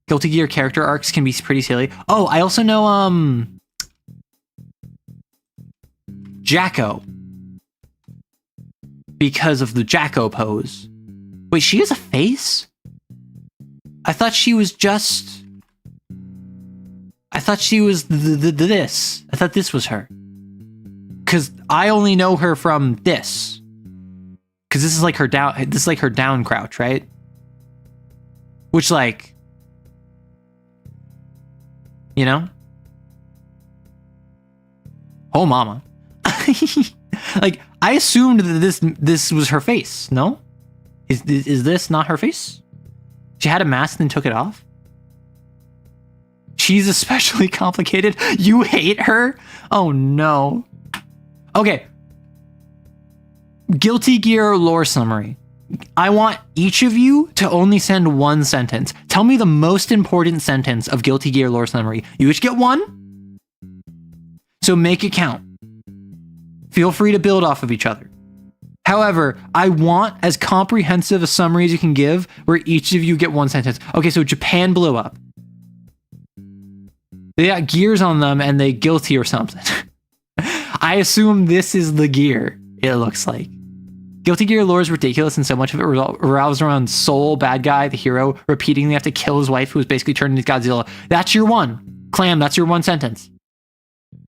Guilty Gear character arcs can be pretty silly. Oh, I also know Jacko, because of the Jacko pose. Wait, she has a face? I thought she was this. I thought this was her. Because I only know her from this. Because this is like her down crouch, right? Which, like, you know? Oh, mama. Like, I assumed that this was her face. No? Is this not her face? She had a mask and took it off? She's especially complicated. You hate her? Oh no. Okay. Guilty Gear lore summary. I want each of you to only send one sentence. Tell me the most important sentence of Guilty Gear lore summary. You each get one. So make it count. Feel free to build off of each other. However, I want as comprehensive a summary as you can give where each of you get one sentence. Okay, so Japan blew up. They got gears on them and they guilty or something. I assume this is the gear, it looks like. Guilty Gear lore is ridiculous and so much of it revolves around Soul, bad guy, the hero, repeatedly have to kill his wife who was basically turned into Godzilla. That's your one. Clam, that's your one sentence.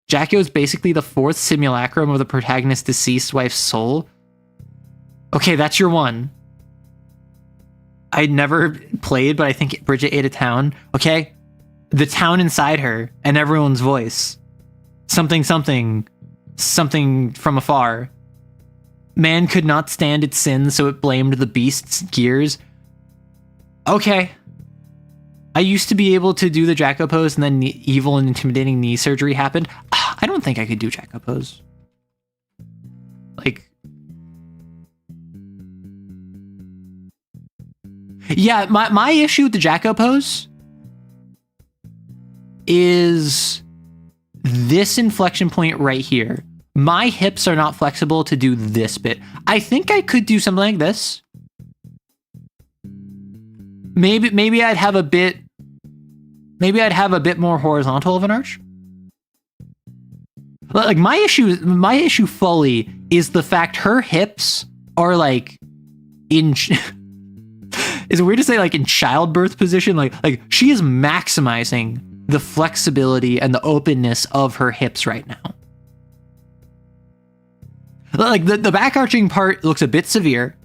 Jacko is basically the fourth simulacrum of the protagonist's deceased wife's soul. Okay, that's your one. I never played, but I think Bridget ate a town. Okay? The town inside her and everyone's voice. Something from afar. Man could not stand its sins, so it blamed the beast's gears. Okay. I used to be able to do the Jacko pose, and then evil and intimidating knee surgery happened. I don't think I could do Jacko pose. Like, yeah, my issue with the Jacko pose is this inflection point right here. My hips are not flexible to do this bit. I think I could do something like this. Maybe I'd have a bit more horizontal of an arch. Like my issue fully is the fact her hips are like in is it weird to say like in childbirth position? Like she is maximizing the flexibility and the openness of her hips right now. Like the back arching part looks a bit severe,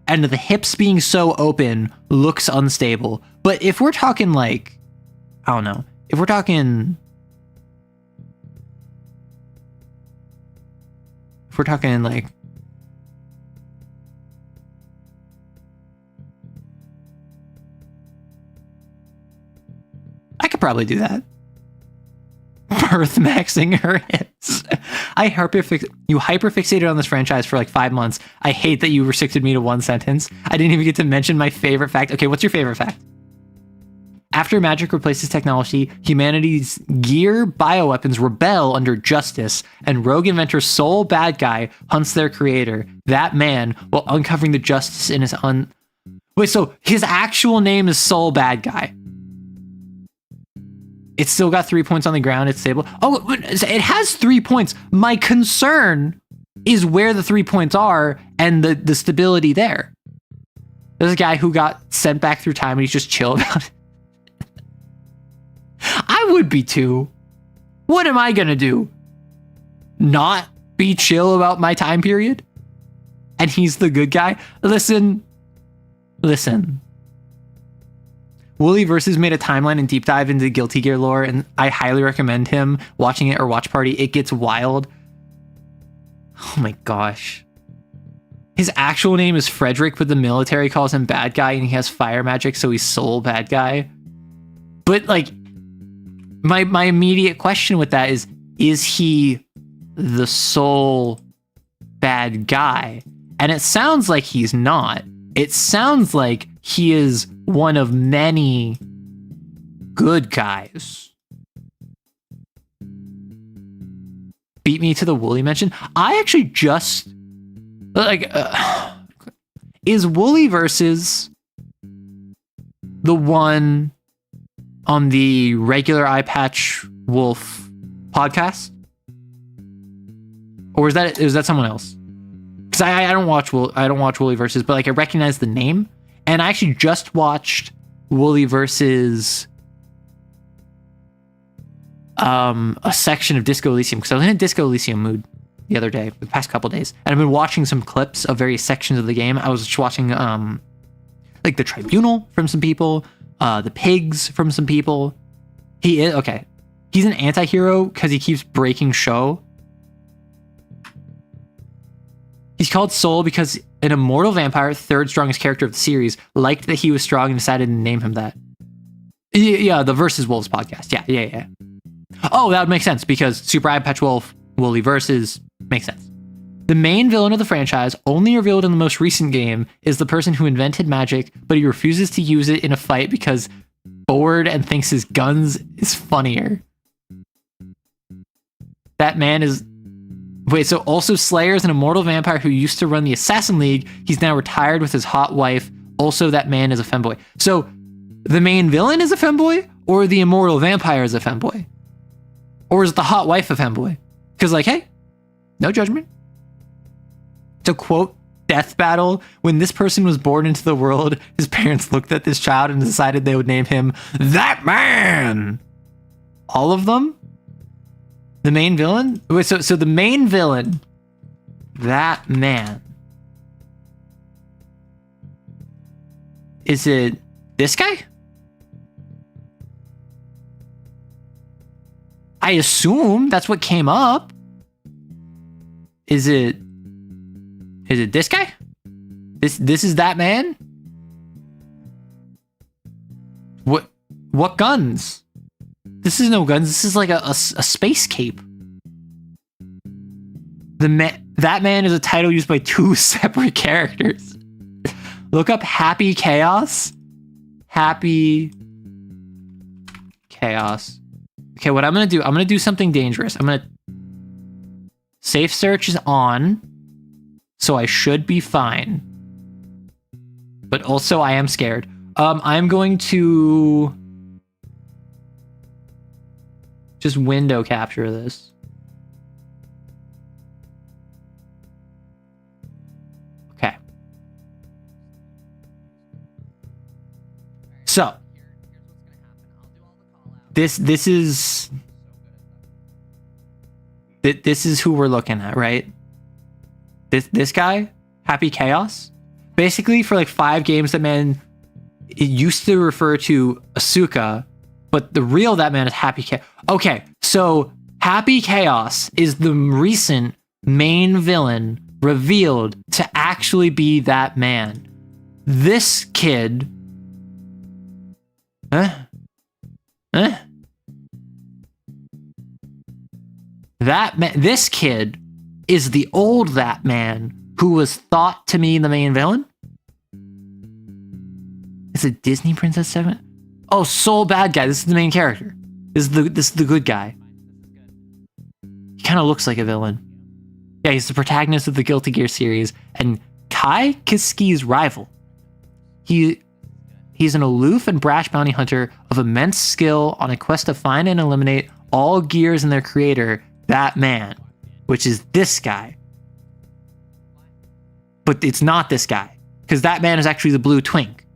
and the hips being so open looks unstable. But if we're talking like, I don't know, if we're talking like, I could probably do that. Birth maxing her hips. You hyperfixated on this franchise for like 5 months. I hate that you restricted me to one sentence. I didn't even get to mention my favorite fact. Okay, what's your favorite fact? After magic replaces technology, humanity's gear bioweapons rebel under justice, and rogue inventor Soul Bad Guy hunts their creator, that man, while uncovering the justice in his Wait, so his actual name is Soul Bad Guy. It's still got 3 points on the ground. It's stable. Oh, it has 3 points. My concern is where the 3 points are and the stability there. There's a guy who got sent back through time and he's just chill about it. I would be too. What am I gonna do? Not be chill about my time period? And he's the good guy? Listen. Wooly Versus made a timeline and deep dive into Guilty Gear lore, and I highly recommend him watching it or watch party. It gets wild. Oh my gosh. His actual name is Frederick, but the military calls him Bad Guy, and he has fire magic, so he's Soul Bad Guy. But like, my immediate question with that is he the Soul Bad Guy? And it sounds like he's not. It sounds like he is one of many good guys. Beat me to the Wooly mention. I actually just like is Wooly Versus the one on the regular Eye Patch Wolf podcast, or is that someone else? Because I don't watch Wooly Versus, but like I recognize the name. And I actually just watched Wooly Versus a section of Disco Elysium, because I was in a Disco Elysium mood the other day, the past couple days, and I've been watching some clips of various sections of the game. I was just watching like the Tribunal from some people, the Pigs from some people. He's an anti-hero because he keeps breaking show. He's called Soul because an immortal vampire, third strongest character of the series, liked that he was strong and decided to name him that. Yeah, the Versus Wolves podcast. Yeah. Oh, that would make sense because Super Eye Patch Wolf, Wooly Versus makes sense. The main villain of the franchise, only revealed in the most recent game, is the person who invented magic, but he refuses to use it in a fight because bored and thinks his guns is funnier. That man is... Wait, so also Slayer is an immortal vampire who used to run the Assassin League. He's now retired with his hot wife. Also, that man is a femboy. So, the main villain is a femboy, or the immortal vampire is a femboy? Or is the hot wife a femboy? Because, like, hey, no judgment. To quote Death Battle, when this person was born into the world, his parents looked at this child and decided they would name him That Man! All of them? The main villain? Wait, so the main villain, that man. Is it this guy? I assume that's what came up. Is it this guy? This is that man? What guns? This is no guns. This is like a space cape. That man is a title used by 2 separate characters. Look up Happy Chaos. Happy Chaos. Okay, what I'm gonna do something dangerous. Safe search is on, so I should be fine. But also I am scared. I'm going to just window capture this. Okay. So this is who we're looking at, right? This guy, Happy Chaos. Basically, for like 5 games, that man, it used to refer to Asuka, but the real that man is Happy Chaos. Okay, so Happy Chaos is the recent main villain revealed to actually be that man. This kid... This kid is the old that man who was thought to be the main villain? Is it Disney Princess 7? Oh, Soul Bad Guy. This is the main character. This is the good guy. He kind of looks like a villain. Yeah, he's the protagonist of the Guilty Gear series and Kai Kiski's rival. He's an aloof and brash bounty hunter of immense skill on a quest to find and eliminate all gears and their creator, that man, which is this guy. But it's not this guy, because that man is actually the blue twink.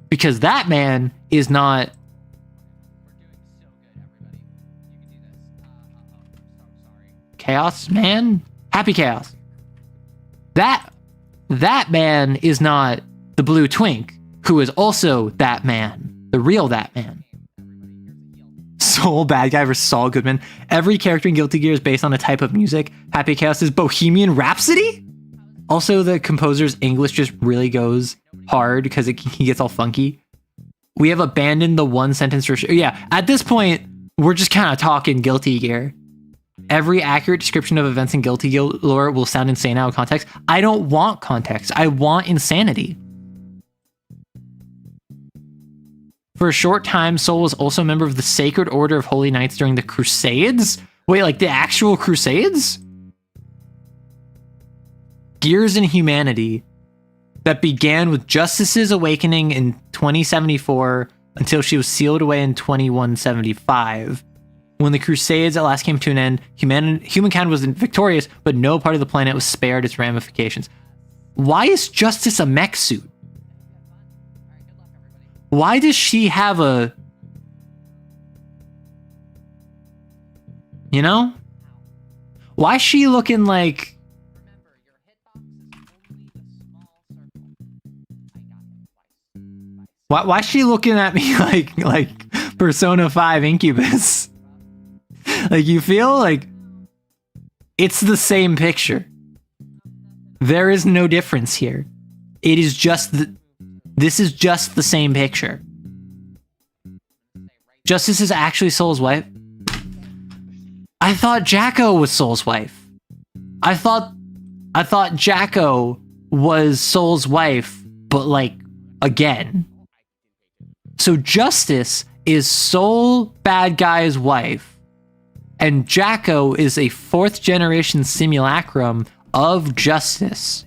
Because that man is not... Chaos Man? Happy Chaos. That man is not the blue twink, who is also that man. The real that man. Soul Bad Guy versus Saul Goodman. Every character in Guilty Gear is based on a type of music. Happy Chaos is Bohemian Rhapsody? Also, the composer's English just really goes hard because he gets all funky. We have abandoned the one sentence... Yeah, at this point, we're just kind of talking Guilty Gear. Every accurate description of events in Guilty Gear lore will sound insane out of context. I don't want context. I want insanity. For a short time, Soul was also a member of the Sacred Order of Holy Knights during the Crusades? Wait, like the actual Crusades? Gears in Humanity that began with Justice's awakening in 2074 until she was sealed away in 2175. When the Crusades at last came to an end, humankind was victorious, but no part of the planet was spared its ramifications. Why is Justice a mech suit? Why does she have a... You know? Why is she looking like... Why is she looking at me like Persona 5 Incubus? Like, you feel like it's the same picture. There is no difference here. It is just this is just the same picture. Justice is actually Soul's wife. I thought Jacko was Soul's wife. I thought Jacko was Soul's wife, but like again. So Justice is Soul Bad Guy's wife, and Jacko is a 4th generation simulacrum of Justice.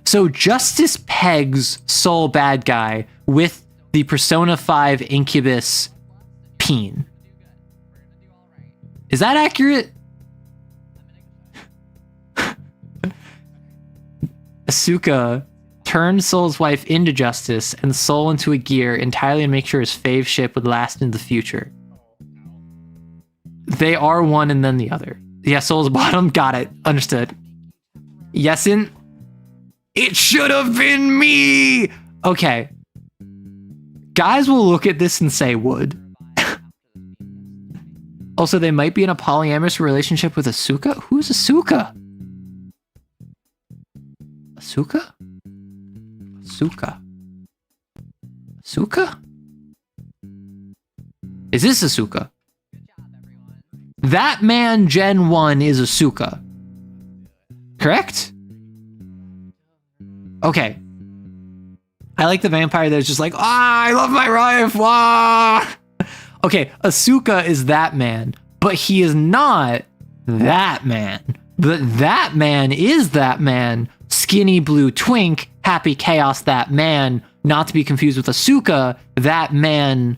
So Justice pegs Soul Bad Guy with the Persona 5 Incubus peen. Is that accurate? Asuka turned Soul's wife into Justice and Soul into a gear entirely to make sure his fave ship would last into the future. They are one and then the other. Yeah, Soul's bottom. Got it. Understood. Yesin. It should have been me! Okay. Guys will look at this and say would. Also, they might be in a polyamorous relationship with Asuka? Who's Asuka? Asuka? Asuka. Asuka? Is this Asuka? That man Gen 1 is Asuka. Correct? Okay. I like the vampire that's just like, I love my wife, Okay, Asuka is that man, but he is not that man. But that man is that man, skinny blue twink, Happy Chaos that man, not to be confused with Asuka, that man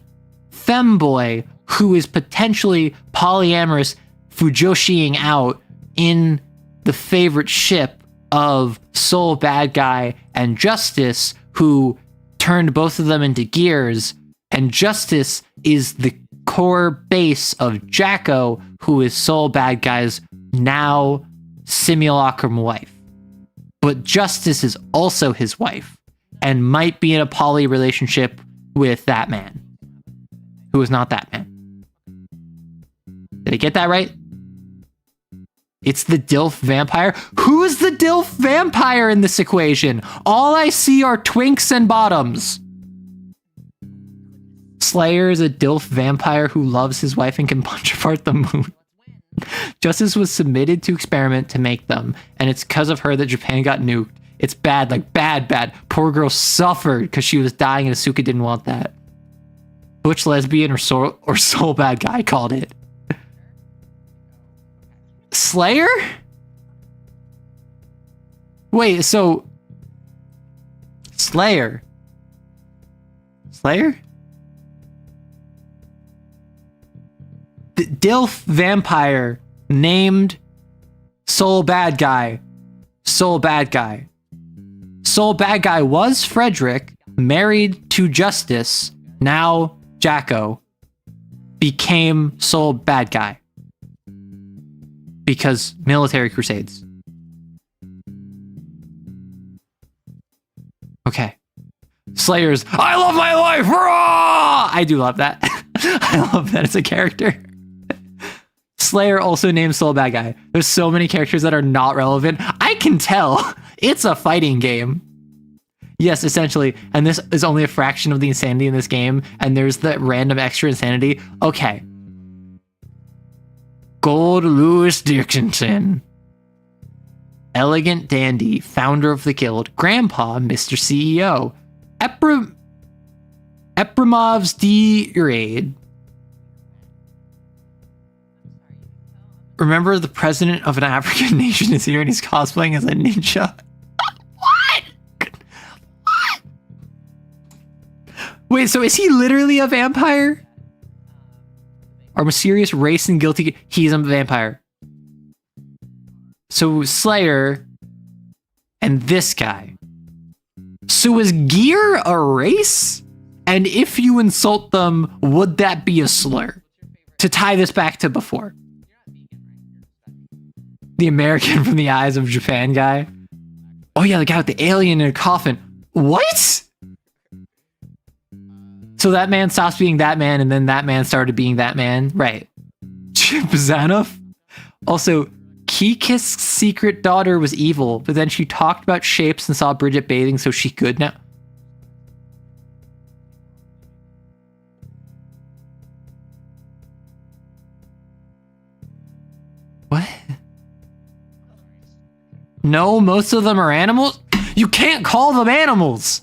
femboy who is potentially polyamorous Fujoshiing out in the favorite ship of Soul Bad Guy and Justice, who turned both of them into gears, and Justice is the core base of Jacko, who is Soul Bad Guy's now simulacrum wife. But Justice is also his wife and might be in a poly relationship with that man, who is not that man. Did I get that right? It's the DILF vampire. Who's the DILF vampire in this equation? All I see are twinks and bottoms. Slayer is a DILF vampire who loves his wife and can punch apart the moon. Justice was submitted to experiment to make them, and it's because of her that Japan got nuked. It's bad, like bad. Poor girl suffered because she was dying and Asuka didn't want that. Butch lesbian or soul bad guy called it. Slayer? Wait, so Slayer? The DILF vampire named Soul Bad Guy. Soul Bad Guy was Frederick, married to Justice, now Jacko, became Soul Bad Guy. Because military crusades. Okay. Slayer's, I love my life! Raw! I do love that. I love that as a character. Slayer also named Soul Bad Guy. There's so many characters that are not relevant. I can tell. It's a fighting game. Yes, essentially. And this is only a fraction of the insanity in this game. And there's the random extra insanity. Okay. Gold Louis Dickinson. Elegant dandy, founder of the guild. Grandpa, Mr. CEO. Eprimov's D-Raid. Remember, the president of an African nation is here and he's cosplaying as a ninja. What? Wait, so is he literally a vampire? Our mysterious race and guilty... He's a vampire. So Slayer and this guy. So is gear a race? And if you insult them, would that be a slur? To tie this back to before. The American from the Eyes of Japan guy. Oh yeah, the guy with the alien in a coffin. What? So that man stops being that man, and then that man started being that man? Right. Chip Zanoff? Also, Kikisk's secret daughter was evil, but then she talked about shapes and saw Bridget bathing, so she could now. What? No, most of them are animals? You can't call them animals!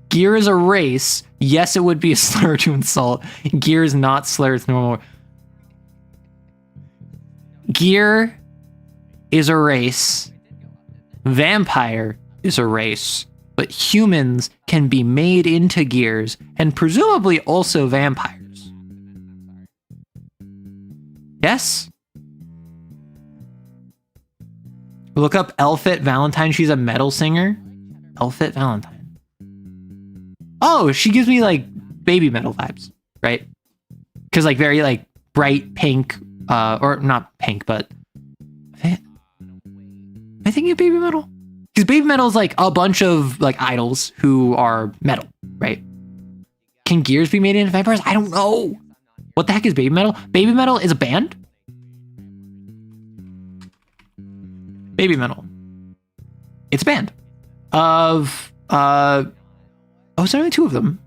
Gear is a race. Yes, it would be a slur to insult. Gear is not slur, it's normal. Gear is a race. Vampire is a race. But humans can be made into gears, and presumably also vampires. Yes? Look up Elfit Valentine. She's a metal singer. Elfit Valentine. Oh, she gives me like baby metal vibes, right? Because like very like bright pink, or not pink, but am I thinking of baby metal? Because baby metal is like a bunch of like idols who are metal, right? Can gears be made into vampires? I don't know. What the heck is baby metal? Baby metal is a band? Baby metal. It's a band of oh, is there only two of them?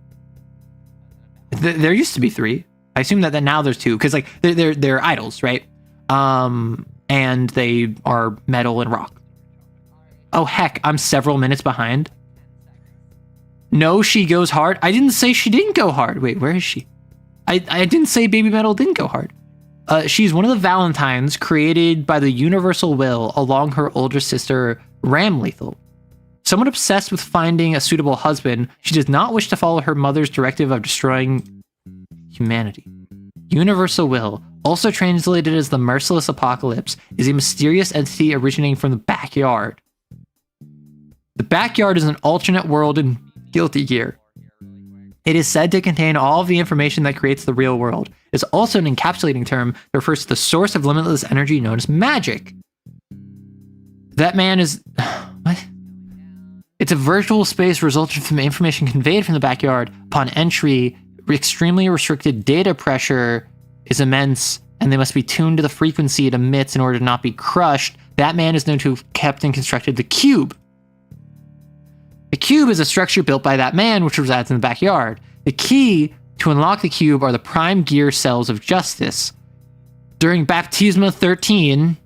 There used to be three. I assume that now there's two because like they're idols, right? And they are metal and rock. Oh heck, I'm several minutes behind. No, she goes hard. I didn't say she didn't go hard. Wait, where is she? I didn't say baby metal didn't go hard. She's one of the Valentines created by the Universal Will along her older sister, Ram Lethal. Somewhat obsessed with finding a suitable husband, she does not wish to follow her mother's directive of destroying humanity. Universal Will, also translated as the Merciless Apocalypse, is a mysterious entity originating from the Backyard. The Backyard is an alternate world in Guilty Gear. It is said to contain all of the information that creates the real world. It's also an encapsulating term that refers to the source of limitless energy known as magic. That man is... What? It's a virtual space resulting from information conveyed from the backyard. Upon entry, extremely restricted data pressure is immense, and they must be tuned to the frequency it emits in order to not be crushed. That man is known to have kept and constructed the cube. The cube is a structure built by that man, which resides in the backyard. The key to unlock the cube are the prime gear cells of justice. During Baptisma 13,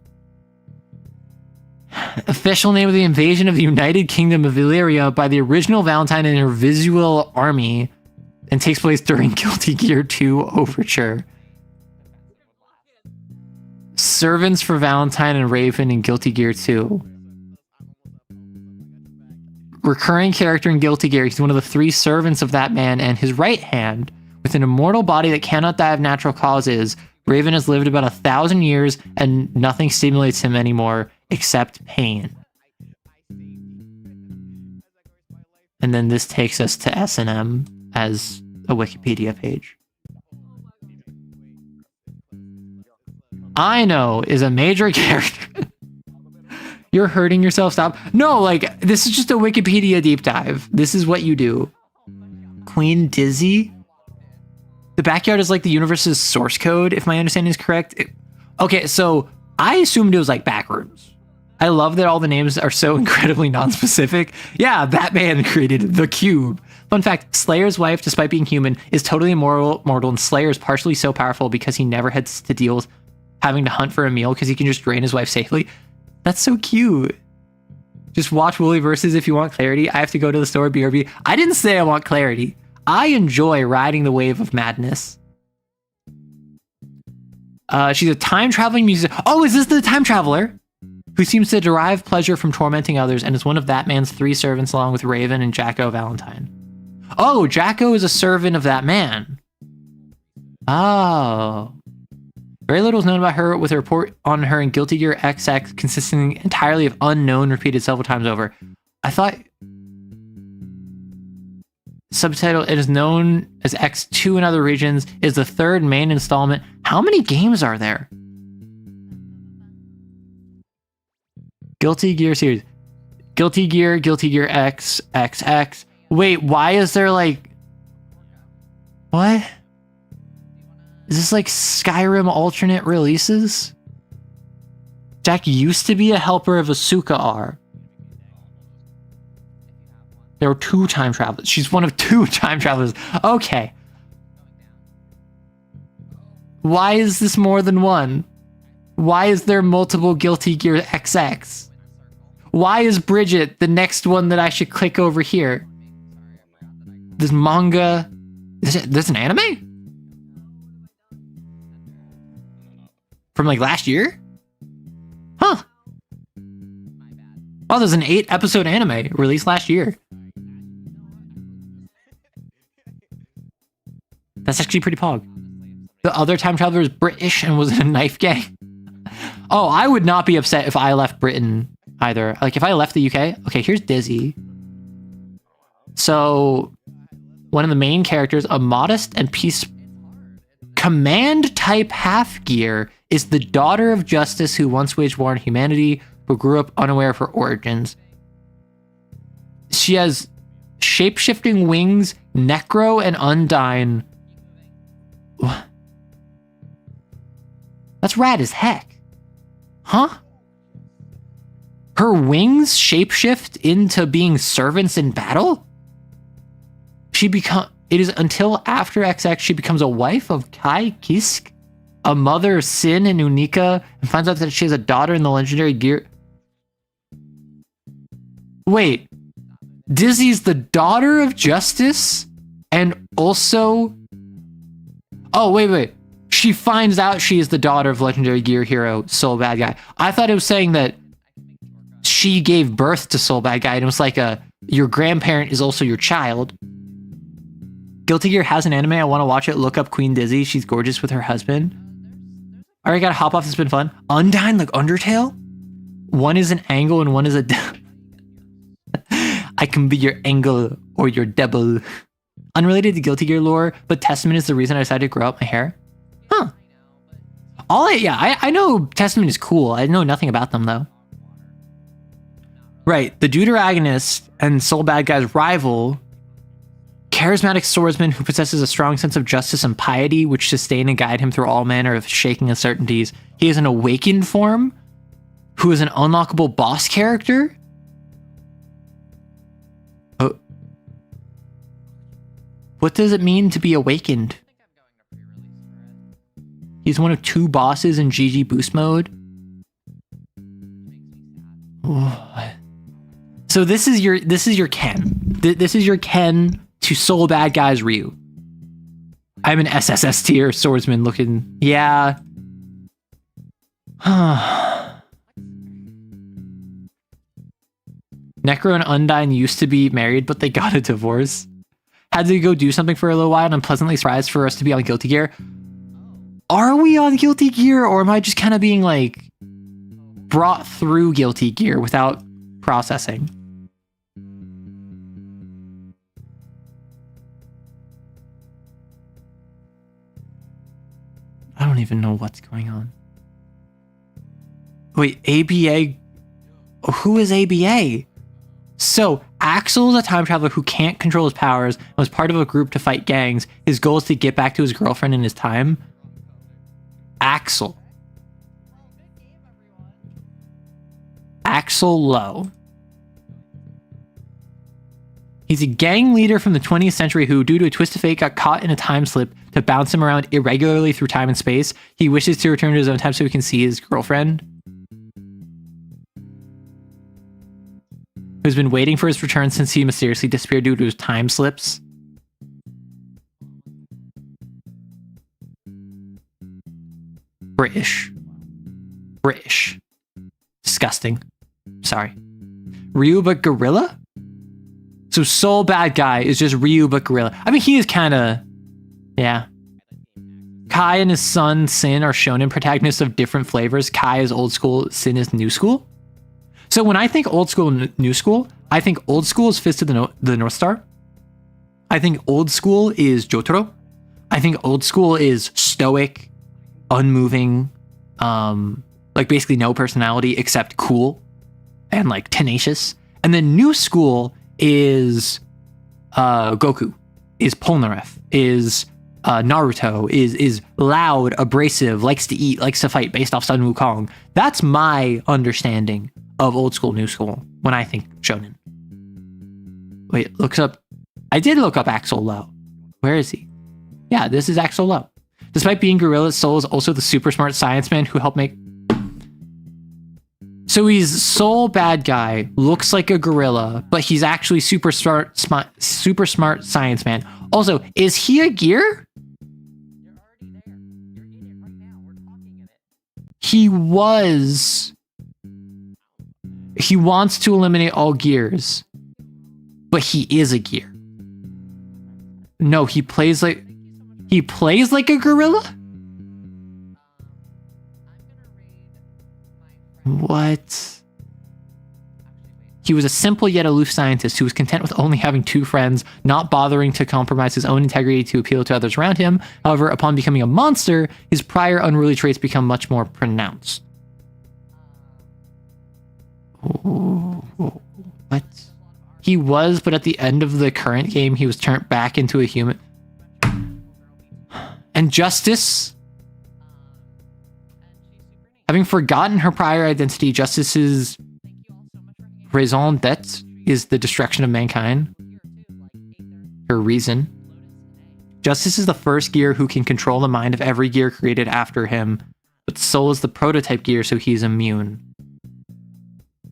official name of the invasion of the United Kingdom of Illyria by the original Valentine and her visual army, and takes place during Guilty Gear 2 Overture. Servants for Valentine and Raven in Guilty Gear 2. Recurring character in Guilty Gear, he's one of the 3 servants of that man and his right hand. With an immortal body that cannot die of natural causes, Raven has lived about 1,000 years and nothing stimulates him anymore except pain. And then this takes us to S&M as a Wikipedia page. Aino is a major character. You're hurting yourself, stop. No, like, this is just a Wikipedia deep dive. This is what you do. Queen Dizzy? The backyard is like the universe's source code, if my understanding is correct. Okay, so I assumed it was like backrooms. I love that all the names are so incredibly non-specific. Yeah, Batman created the cube. Fun fact, Slayer's wife, despite being human, is totally mortal, and Slayer is partially so powerful because he never had to deal with having to hunt for a meal because he can just drain his wife safely. That's so cute. Just watch Woolly Versus if you want clarity. I have to go to the store, BRB. I didn't say I want clarity. I enjoy riding the wave of madness. She's a time-traveling musician. Oh, is this the time traveler? Who seems to derive pleasure from tormenting others and is one of that man's 3 servants along with Raven and Jacko Valentine. Oh, Jacko is a servant of that man. Oh. Very little is known about her, with a report on her in Guilty Gear XX consisting entirely of unknown repeated several times over. I thought... Subtitle, it is known as X2 in other regions, is the 3rd main installment. How many games are there? Guilty Gear series. Guilty Gear X, XX. Wait, why is there like... What? Is this like Skyrim alternate releases? Jack used to be a helper of Asuka R. There were 2 time travelers. She's one of 2 time travelers. Okay. Why is this more than one? Why is there multiple Guilty Gear XX? Why is Bridget the next one that I should click over here? This manga... There's an anime? From like last year? Huh. Oh, there's an 8-episode anime released last year. That's actually pretty pog. The other time traveler is British and was in a knife gang. Oh, I would not be upset if I left Britain either. Like if I left the UK. Okay, here's Dizzy. So one of the main characters, a modest and peace command type half gear, is the daughter of justice who once waged war on humanity but grew up unaware of her origins. She has shape-shifting wings, Necro and Undyne. That's rad as heck. Huh? Her wings shapeshift into being servants in battle? It is until after XX she becomes a wife of Kai Kisk, a mother of Sin and Unica, and finds out that she has a daughter in the legendary gear. Wait, Dizzy's the daughter of Justice? And also... Oh, wait. She finds out she is the daughter of legendary gear hero Soul Bad Guy. I thought it was saying that she gave birth to Soul Bad Guy, and it was like your grandparent is also your child. Guilty Gear has an anime. I want to watch it. Look up Queen Dizzy. She's gorgeous with her husband. All right, gotta hop off. It's been fun. Undyne, like Undertale? One is an angle and one is a... I can be your angle or your devil. Unrelated to Guilty Gear lore, but Testament is the reason I decided to grow out my hair. Huh. I know Testament is cool. I know nothing about them, though. Right. The deuteragonist and Soul Bad Guy's rival, charismatic swordsman who possesses a strong sense of justice and piety, which sustain and guide him through all manner of shaking uncertainties. He is an awakened form who is an unlockable boss character. Oh. What does it mean to be awakened? He's one of 2 bosses in GG boost mode. Oh. So this is your Ken. This is your Ken to Soul Bad Guy's Ryu. I'm an SSS tier swordsman looking. Yeah. Necro and Undyne used to be married, but they got a divorce. Had to go do something for a little while, and I'm pleasantly surprised for us to be on Guilty Gear. Are we on Guilty Gear, or am I just kind of being like brought through Guilty Gear without processing? I don't even know what's going on. Wait, ABA? Who is ABA? So, Axel is a time traveler who can't control his powers and was part of a group to fight gangs. His goal is to get back to his girlfriend in his time. Axel. Axel Lowe. He's a gang leader from the 20th century who, due to a twist of fate, got caught in a time slip to bounce him around irregularly through time and space. He wishes to return to his own time so he can see his girlfriend, who's been waiting for his return since he mysteriously disappeared due to his time slips. British. Disgusting. Sorry. Ryu but gorilla? So Soul Bad Guy is just Ryu but gorilla. I mean, he is kind of... Yeah. Kai and his son, Sin, are shonen protagonists of different flavors. Kai is old school, Sin is new school. So when I think old school and new school, I think old school is Fist of the North Star. I think old school is Jotaro. I think old school is stoic, unmoving, like basically no personality except cool and like tenacious. And then new school is Goku, is Polnareff, is Naruto, is loud, abrasive, likes to eat, likes to fight based off Sun Wukong. That's my understanding of old school, new school when I think shonen. Wait, looks up. I did look up Axel Lowe. Where is he? Yeah, this is Axel Lowe. Despite being gorilla, Soul is also the super smart science man who helped make... So he's Soul Bad Guy, looks like a gorilla, but he's actually super smart science man. Also, is he a gear? He was... He wants to eliminate all gears, but he is a gear. No, he plays like a gorilla? What? He was a simple yet aloof scientist who was content with only having 2 friends, not bothering to compromise his own integrity to appeal to others around him. However, upon becoming a monster, his prior unruly traits become much more pronounced. What? He was, but at the end of the current game, he was turned back into a human. And Justice, having forgotten her prior identity, Justice's raison d'etre is the destruction of mankind. Her reason. Justice is the first gear who can control the mind of every gear created after him, but Soul is the prototype gear, so he's immune.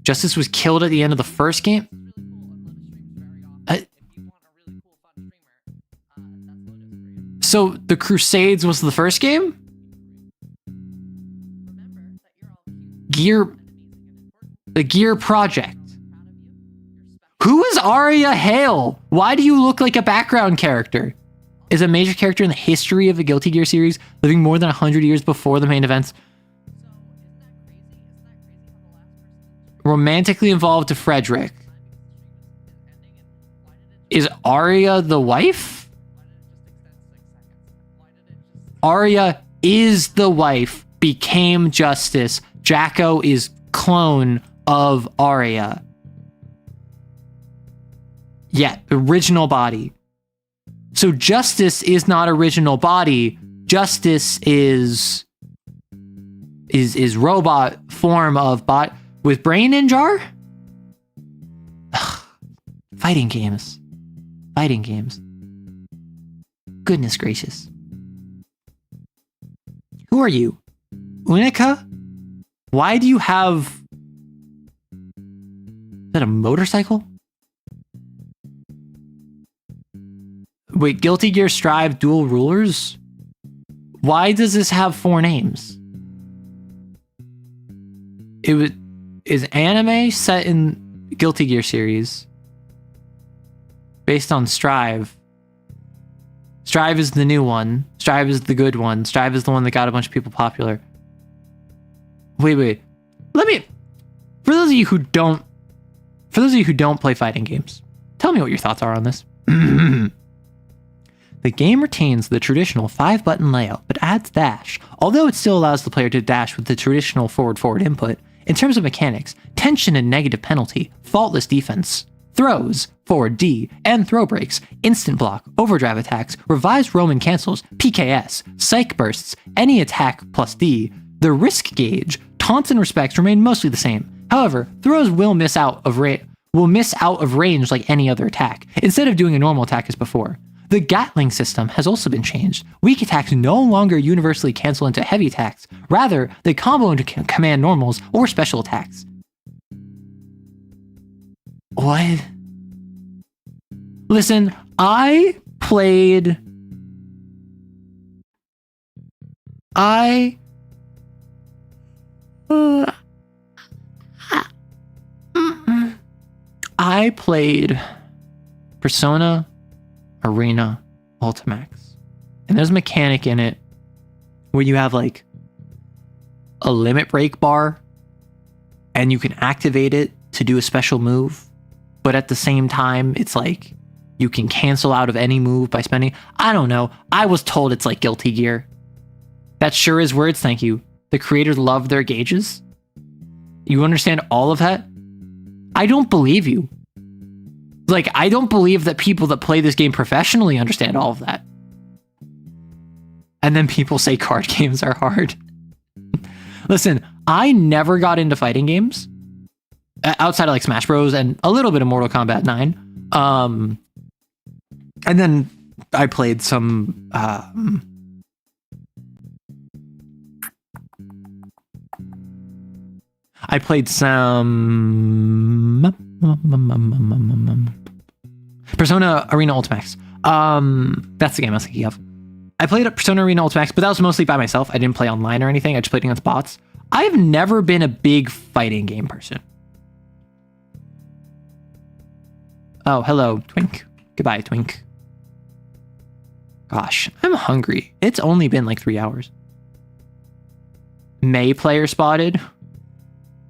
Justice was killed at the end of the first game. So the Crusades was the first game? The Gear Project. Who is Arya Hale? Why do you look like a background character? Is a major character in the history of the Guilty Gear series, living more than 100 years before the main events. Romantically involved to Frederick. Is Arya the wife? Arya is the wife, became Justice. Jacko is clone of Arya. Yeah, original body. So justice is not original body. Justice is robot form of bot with brain in jar? Ugh. Fighting games. Goodness gracious. Who are you? Unica? Why do you have... Is that a motorcycle? Wait, Guilty Gear Strive Dual Rulers? Why does this have 4 names? Is anime set in Guilty Gear series based on Strive? Strive is the new one. Strive is the good one. Strive is the one that got a bunch of people popular. Wait. For those of you who don't play fighting games, tell me what your thoughts are on this. The game retains the traditional 5-button layout, but adds dash. Although it still allows the player to dash with the traditional forward input, in terms of mechanics, tension and negative penalty, faultless defense, throws, forward D, and throw breaks, instant block, overdrive attacks, revised Roman cancels, PKS, psych bursts, any attack plus D, the risk gauge, taunts and respects remain mostly the same. However, throws will miss out of range like any other attack, instead of doing a normal attack as before. The Gatling system has also been changed. Weak attacks no longer universally cancel into heavy attacks. Rather, they combo into command normals or special attacks. What? Listen, I played Persona Arena Ultimax, and there's a mechanic in it where you have like a limit break bar and you can activate it to do a special move, but at the same time it's like you can cancel out of any move by spending. I don't know, I was told it's like Guilty Gear. That sure is words, thank you. The creators love their gauges. You understand all of that? I don't believe you. Like, I don't believe that people that play this game professionally understand all of that. And then people say card games are hard. Listen, I never got into fighting games outside of like Smash Bros. And a little bit of Mortal Kombat 9. And then I played some Persona Arena Ultimax. That's the game I was thinking of. I played Persona Arena Ultimax, but that was mostly by myself. I didn't play online or anything. I just played against bots. I've never been a big fighting game person. Oh, hello, Twink. Goodbye, Twink. Gosh, I'm hungry. It's only been like 3 hours. May player spotted.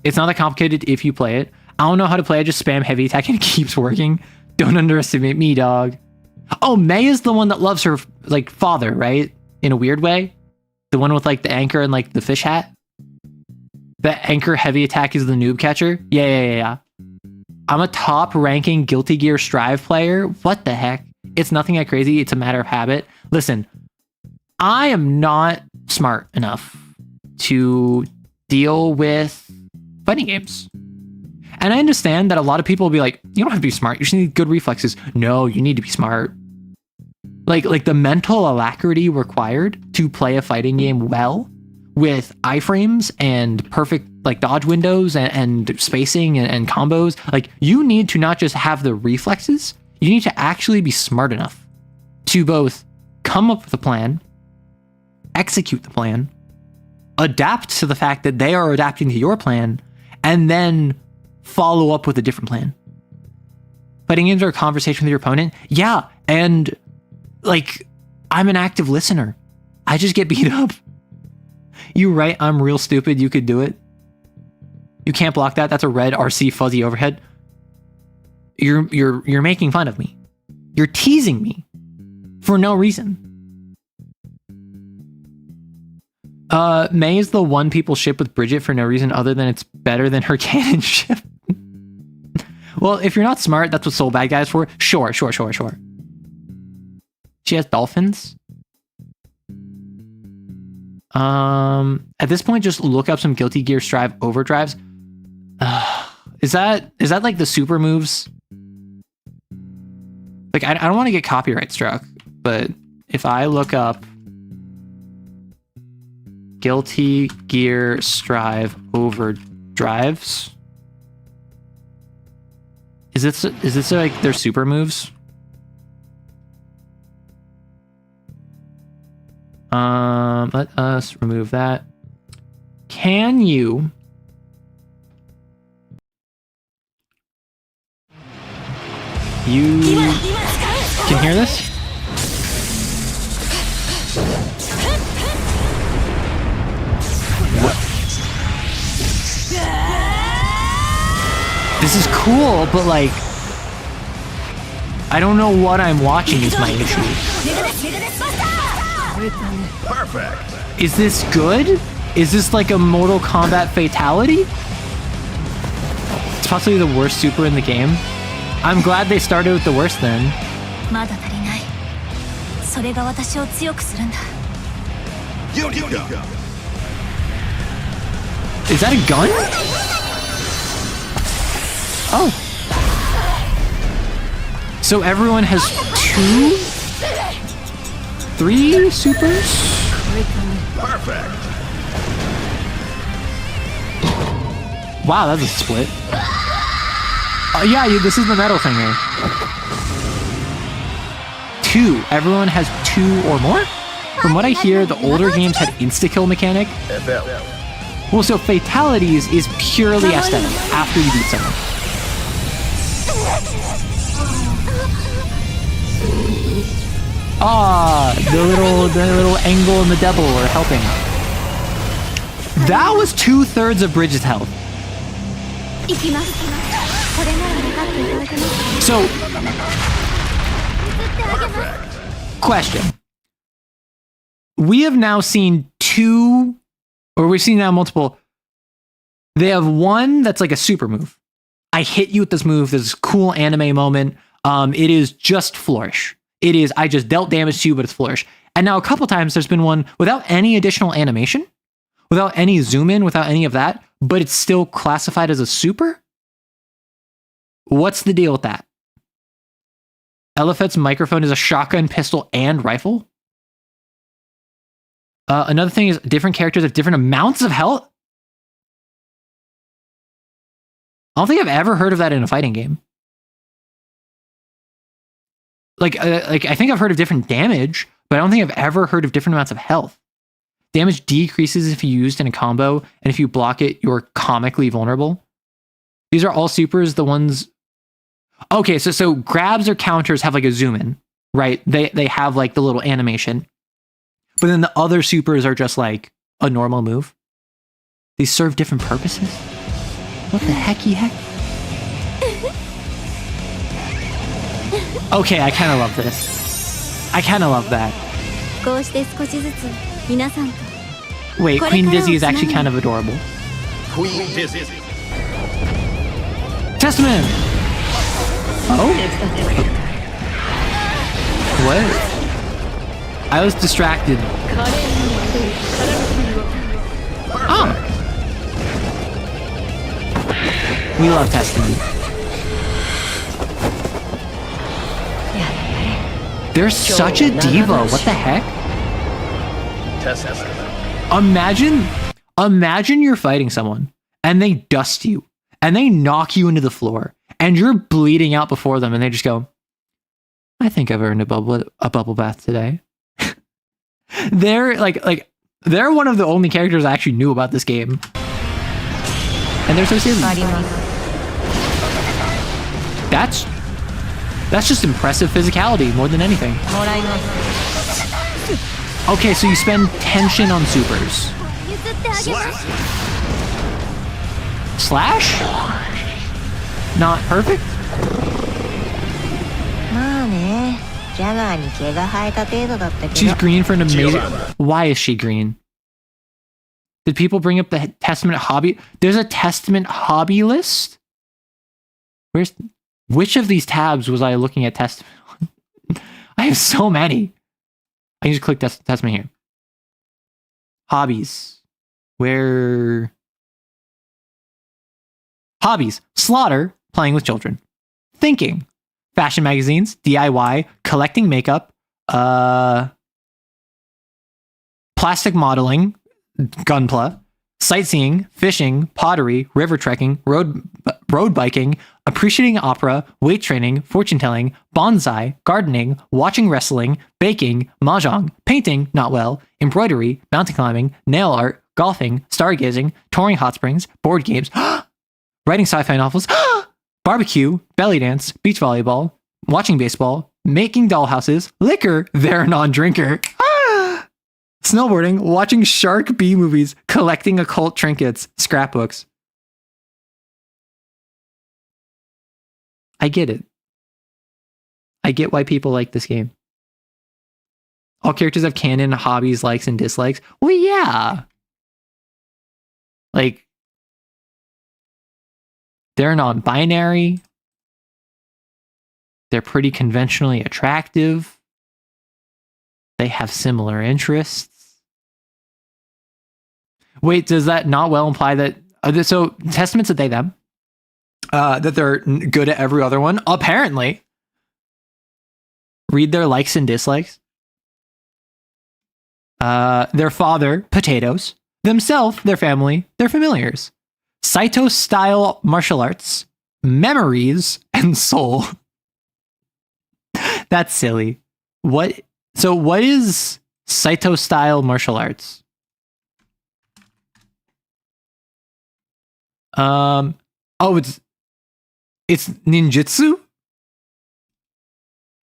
It's not that complicated if you play it. I don't know how to play. I just spam heavy attack and it keeps working. Don't underestimate me, dog. Oh, May is the one that loves her like father, right? In a weird way. The one with like the anchor and like the fish hat. The anchor heavy attack is the noob catcher. Yeah. I'm a top ranking Guilty Gear Strive player. What the heck? It's nothing that crazy. It's a matter of habit. Listen, I am not smart enough to deal with fighting games. And I understand that a lot of people will be like, you don't have to be smart. You just need good reflexes. No, you need to be smart. Like the mental alacrity required to play a fighting game well with iframes and perfect like dodge windows and spacing and combos. Like you need to not just have the reflexes, you need to actually be smart enough to both come up with a plan, execute the plan, adapt to the fact that they are adapting to your plan, and then follow up with a different plan. Fighting games are a conversation with your opponent. Yeah, and like I'm an active listener. I just get beat up. You right, I'm real stupid. You could do it. You can't block that. That's a red RC fuzzy overhead. You're making fun of me. You're teasing me for no reason. May is the one people ship with Bridget for no reason other than it's better than her canon ship. Well, if you're not smart, that's what soul bad guys for. Sure. She has dolphins. At this point, just look up some Guilty Gear Strive overdrives. Is that like the super moves? Like, I don't want to get copyright struck, but if I look up Guilty Gear Strive overdrives, is this like their super moves? Let us remove that. Can you can hear this? What? This is cool, but like, I don't know what I'm watching is my issue. Perfect. Is this good? Is this like a Mortal Kombat fatality? It's possibly the worst super in the game. I'm glad they started with the worst then. Is that a gun? Oh. So everyone has 3 supers? Perfect. Wow, that's a split. Yeah, this is the metal thing here. 2. Everyone has 2 or more? From what I hear, the older games had insta-kill mechanic. Well, so fatalities is purely aesthetic after you beat someone. The little angle and the devil are helping. That was 2/3 of Bridget's health. So, question. We have now seen 2, or we've seen now multiple. They have one that's like a super move. I hit you with this move. This cool anime moment. It is just flourish. It is, I just dealt damage to you, but it's flourish. And now a couple times there's been one without any additional animation, without any zoom in, without any of that, but it's still classified as a super? What's the deal with that? Eliphet's microphone is a shotgun, pistol, and rifle? Another thing is different characters have different amounts of health? I don't think I've ever heard of that in a fighting game. Like I think I've heard of different damage, but I don't think I've ever heard of different amounts of health. Damage decreases if you used in a combo, and if you block it, you're comically vulnerable. These are all supers, the ones... Okay, so grabs or counters have like a zoom in, right? They have like the little animation. But then the other supers are just like a normal move. These serve different purposes? What the hecky heck? Okay, I kind of love this. I kind of love that. Wait, Queen Dizzy is actually kind of adorable. Queen Dizzy. Testament! Oh? What? I was distracted. Oh! We love Testament. They're such a diva. What the heck? Imagine you're fighting someone and they dust you and they knock you into the floor and you're bleeding out before them and they just go, I think I've earned a bubble bath today. They're they're one of the only characters I actually knew about this game. And they're so silly. That's just impressive physicality more than anything. Okay, so you spend tension on supers. Slash? Not perfect? She's green for an amazing... Why is she green? Did people bring up the Testament hobby? There's a Testament hobby list? Which of these tabs was I looking at testament on? I have so many. I can just click testament here. Hobbies. Where? Hobbies. Slaughter. Playing with children. Thinking. Fashion magazines. DIY. Collecting makeup. Plastic modeling. Gunpla. Sightseeing. Fishing. Pottery. River trekking. Road biking. Appreciating opera. Weight training. Fortune telling. Bonsai. Gardening. Watching wrestling. Baking. Mahjong. Painting. Not well. Embroidery. Mountain climbing. Nail art. Golfing. Stargazing. Touring hot springs. Board games. Writing sci-fi novels. Barbecue. Belly dance. Beach volleyball. Watching baseball. Making dollhouses. Liquor. They're a non-drinker. Snowboarding. Watching Shark B movies. Collecting occult trinkets. Scrapbooks. I get it. I get why people like this game. All characters have canon, hobbies, likes, and dislikes. Well, yeah. Like, they're non-binary. They're pretty conventionally attractive. They have similar interests. Wait, does that not well imply that... so, Testament's a they, them. That they're good at every other one? Apparently. Read their likes and dislikes. Their father, potatoes. Themselves, their family, their familiars. Saito-style martial arts. Memories and soul. That's silly. What is Saito-style martial arts? It's ninjutsu?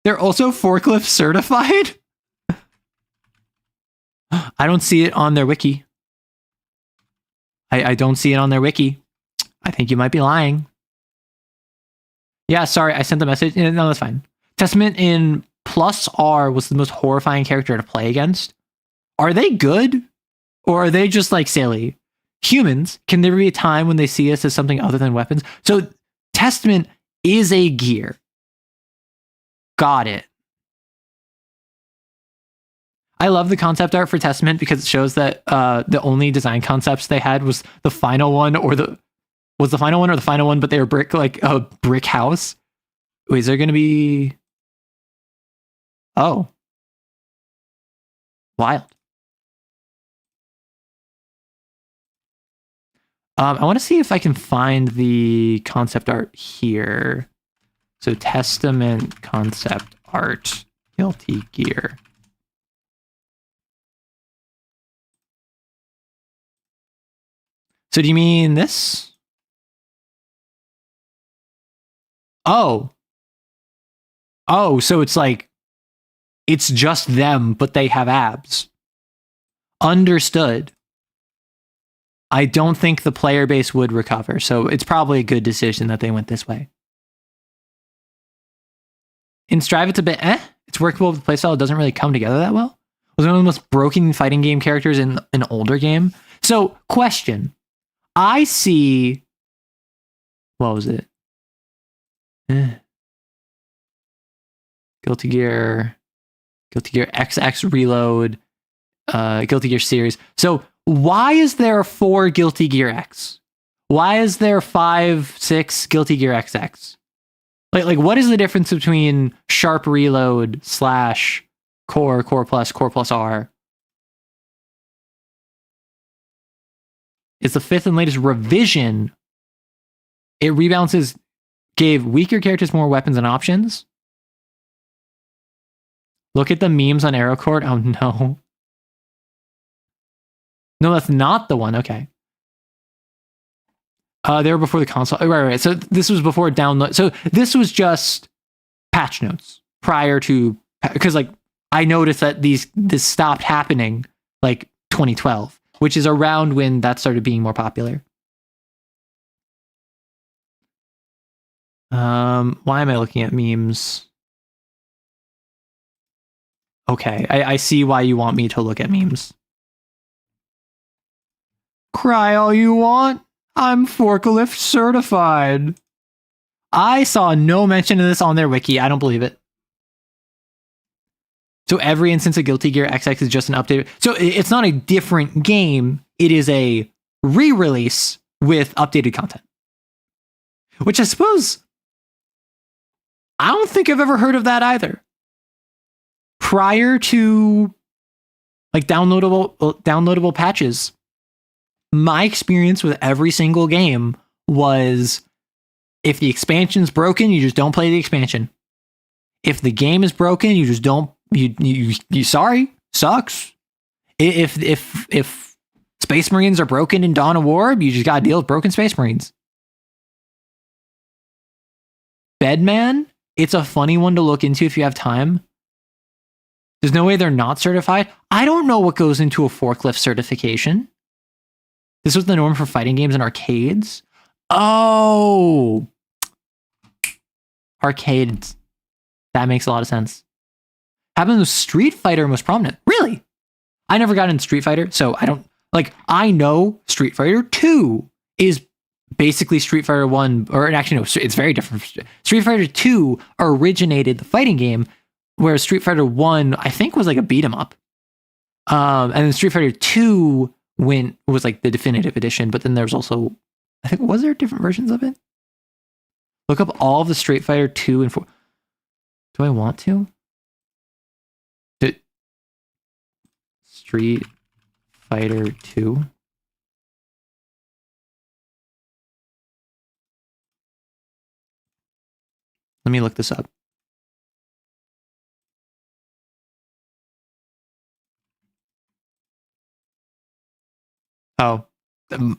They're also forklift certified? I don't see it on their wiki. I don't see it on their wiki. I think you might be lying. Yeah, sorry, I sent the message. No, that's fine. Testament in Plus R was the most horrifying character to play against. Are they good? Or are they just like silly? Humans, can there be a time when they see us as something other than weapons? So Testament is a gear. Got it. I love the concept art for Testament because it shows that the only design concepts they had was the final one or the final one, but they were like a brick house. Wait, is there going to be... Oh. Wild. I want to see if I can find the concept art here. So Testament concept art, Guilty Gear. So do you mean this? Oh, so it's like, it's just them, but they have abs. Understood. I don't think the player base would recover, so it's probably a good decision that they went this way. In Strive, it's a bit It's workable with the playstyle. It doesn't really come together that well. It was one of the most broken fighting game characters in an older game. So, question. I see... What was it? Guilty Gear XX Reload, Guilty Gear Series. So why is there 4 Guilty Gear X? Why is there 5, 6 Guilty Gear XX? Like what is the difference between Sharp Reload / Core Plus R? It's the 5th and latest revision. It rebalances, gave weaker characters more weapons and options. Look at the memes on AeroCourt. Oh no. No, that's not the one. Okay. They were before the console. Right. So this was before download. So this was just patch notes prior to, because like I noticed that this stopped happening like 2012, which is around when that started being more popular. Why am I looking at memes? Okay, I see why you want me to look at memes. Cry all you want. I'm forklift certified. I saw no mention of this on their wiki. I don't believe it. So every instance of Guilty Gear XX is just an update. So it's not a different game. It is a re-release with updated content. Which I suppose, I don't think I've ever heard of that either. Prior to like downloadable patches, my experience with every single game was if the expansion's broken, you just don't play the expansion. If the game is broken, you just don't. You sorry, sucks. If Space Marines are broken in Dawn of War, you just gotta deal with broken Space Marines. Bedman, it's a funny one to look into if you have time. There's no way they're not certified. I don't know what goes into a forklift certification. This was the norm for fighting games and arcades. Oh, arcades. That makes a lot of sense. Happened with Street Fighter most prominent. Really? I never got into Street Fighter, so I don't like. I know Street Fighter 2 is basically Street Fighter 1, or actually no, it's very different. Street Fighter 2 originated the fighting game, whereas Street Fighter 1 I think was like a beat 'em up. And then Street Fighter 2 was like the definitive edition, but then there's also, I think, was there different versions of it? Look up all of the Street Fighter 2 and 4. Do I want to? Street Fighter 2. Let me look this up. Oh,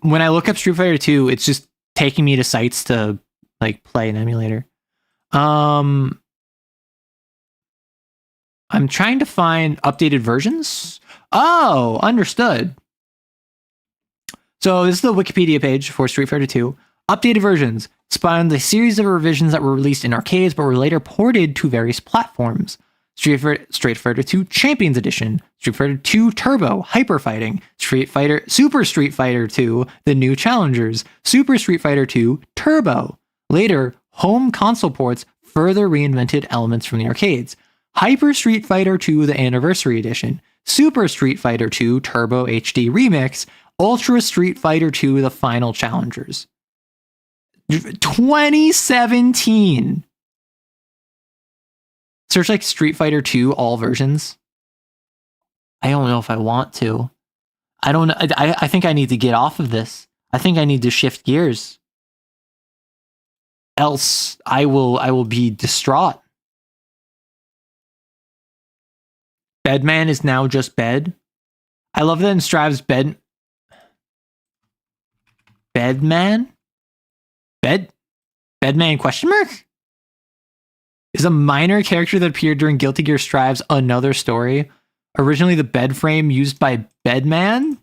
when I look up Street Fighter 2, it's just taking me to sites to like play an emulator. I'm trying to find updated versions. Oh, understood. So this is the Wikipedia page for Street Fighter 2. Updated versions spawned a series of revisions that were released in arcades but were later ported to various platforms. Street Fighter 2 Champions Edition, Street Fighter 2 Turbo, Hyper Fighting, Super Street Fighter 2, The New Challengers, Super Street Fighter 2 Turbo. Later, home console ports further reinvented elements from the arcades. Hyper Street Fighter 2 The Anniversary Edition, Super Street Fighter 2 Turbo HD Remix, Ultra Street Fighter 2 The Final Challengers. 2017. Search like Street Fighter 2 all versions. I don't know if I want to. I don't know. I think I need to get off of this. I think I need to shift gears. Else I will be distraught. Bedman is now just bed. I love that in Strive's Bedman? Bedman question mark? Is a minor character that appeared during Guilty Gear Strive's Another Story. Originally the bed frame used by Bedman?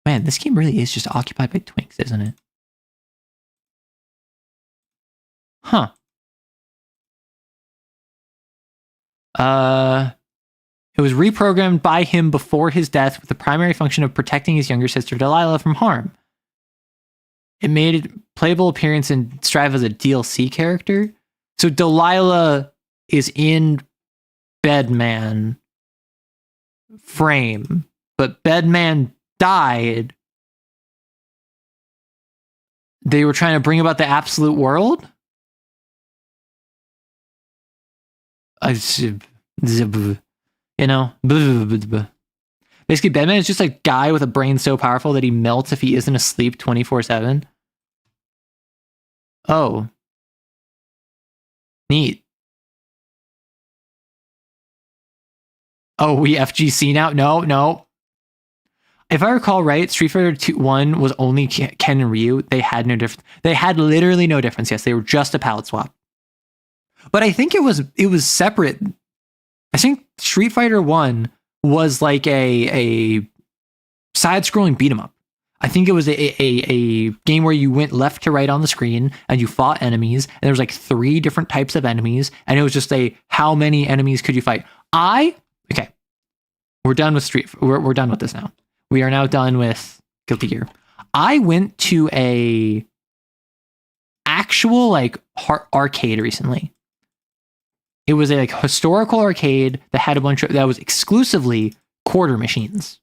Man, this game really is just occupied by twinks, isn't it? Huh. It was reprogrammed by him before his death with the primary function of protecting his younger sister Delilah from harm. It made a playable appearance in Strive as a DLC character. So Delilah is in Bedman frame, but Bedman died. They were trying to bring about the absolute world? You know? Basically, Bedman is just a guy with a brain so powerful that he melts if he isn't asleep 24/7. Oh. Neat. Oh, we FGC now? No. If I recall right, Street Fighter 1 was only Ken and Ryu. They had no difference. They had literally no difference. Yes, they were just a palette swap. But I think it was separate. I think Street Fighter 1 was like a side-scrolling beat 'em up. I think it was a game where you went left to right on the screen and you fought enemies, and there was like 3 different types of enemies, and it was just how many enemies could you fight? Okay. We're done with we're done with this now. We are now done with Guilty Gear. I went to a actual like arcade recently. It was a like historical arcade that had a bunch of, that was exclusively quarter machines.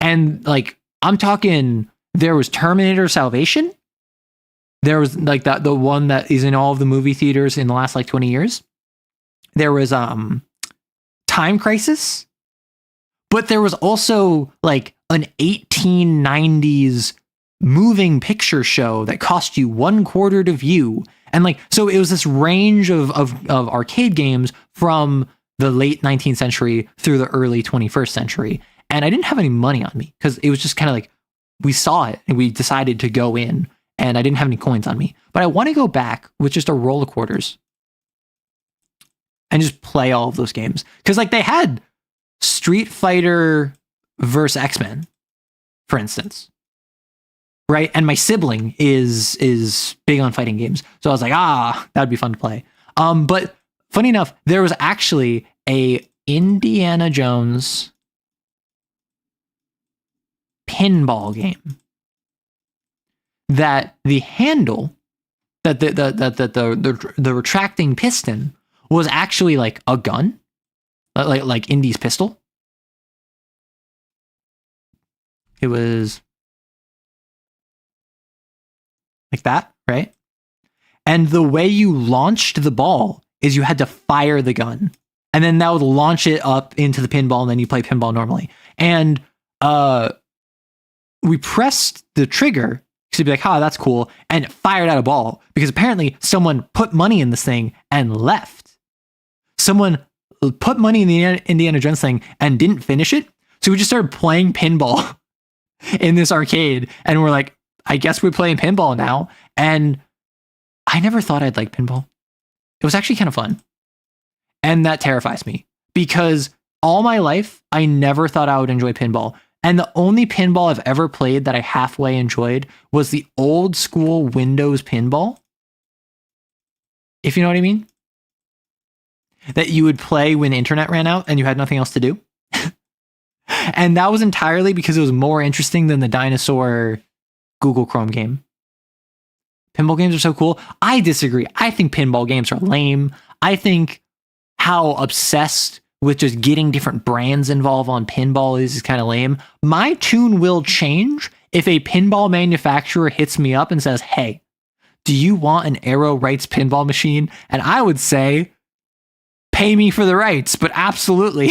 And like, I'm talking, there was Terminator Salvation. There was like the one that is in all of the movie theaters in the last like 20 years. There was Time Crisis. But there was also like an 1890s moving picture show that cost you $0.25 to view. And like, so it was this range of arcade games from the late 19th century through the early 21st century. And I didn't have any money on me because it was just kind of like, we saw it and we decided to go in, and I didn't have any coins on me. But I want to go back with just a roll of quarters and just play all of those games. Because like they had Street Fighter versus X-Men, for instance. Right? And my sibling is big on fighting games. So I was like, that'd be fun to play. But funny enough, there was actually a Indiana Jones pinball game that the handle, that the retracting piston was actually like a gun, like Indy's pistol. It was like that, right? And the way you launched the ball is you had to fire the gun, and then that would launch it up into the pinball, and then you play pinball normally. And we pressed the trigger to be like, that's cool, and it fired out a ball because apparently someone put money in this thing and left. Someone put money in the Indiana Jones thing and didn't finish it. So we just started playing pinball in this arcade, and we're like, I guess we're playing pinball now. And I never thought I'd like pinball. It was actually kind of fun. And that terrifies me because all my life, I never thought I would enjoy pinball. And the only pinball I've ever played that I halfway enjoyed was the old school Windows pinball. If you know what I mean. That you would play when internet ran out and you had nothing else to do. And that was entirely because it was more interesting than the dinosaur Google Chrome game. Pinball games are so cool. I disagree. I think pinball games are lame. I think how obsessed with just getting different brands involved on pinball is kind of lame. My tune will change if a pinball manufacturer hits me up and says, hey, do you want an Aero Rights pinball machine? And I would say, pay me for the rights, but absolutely.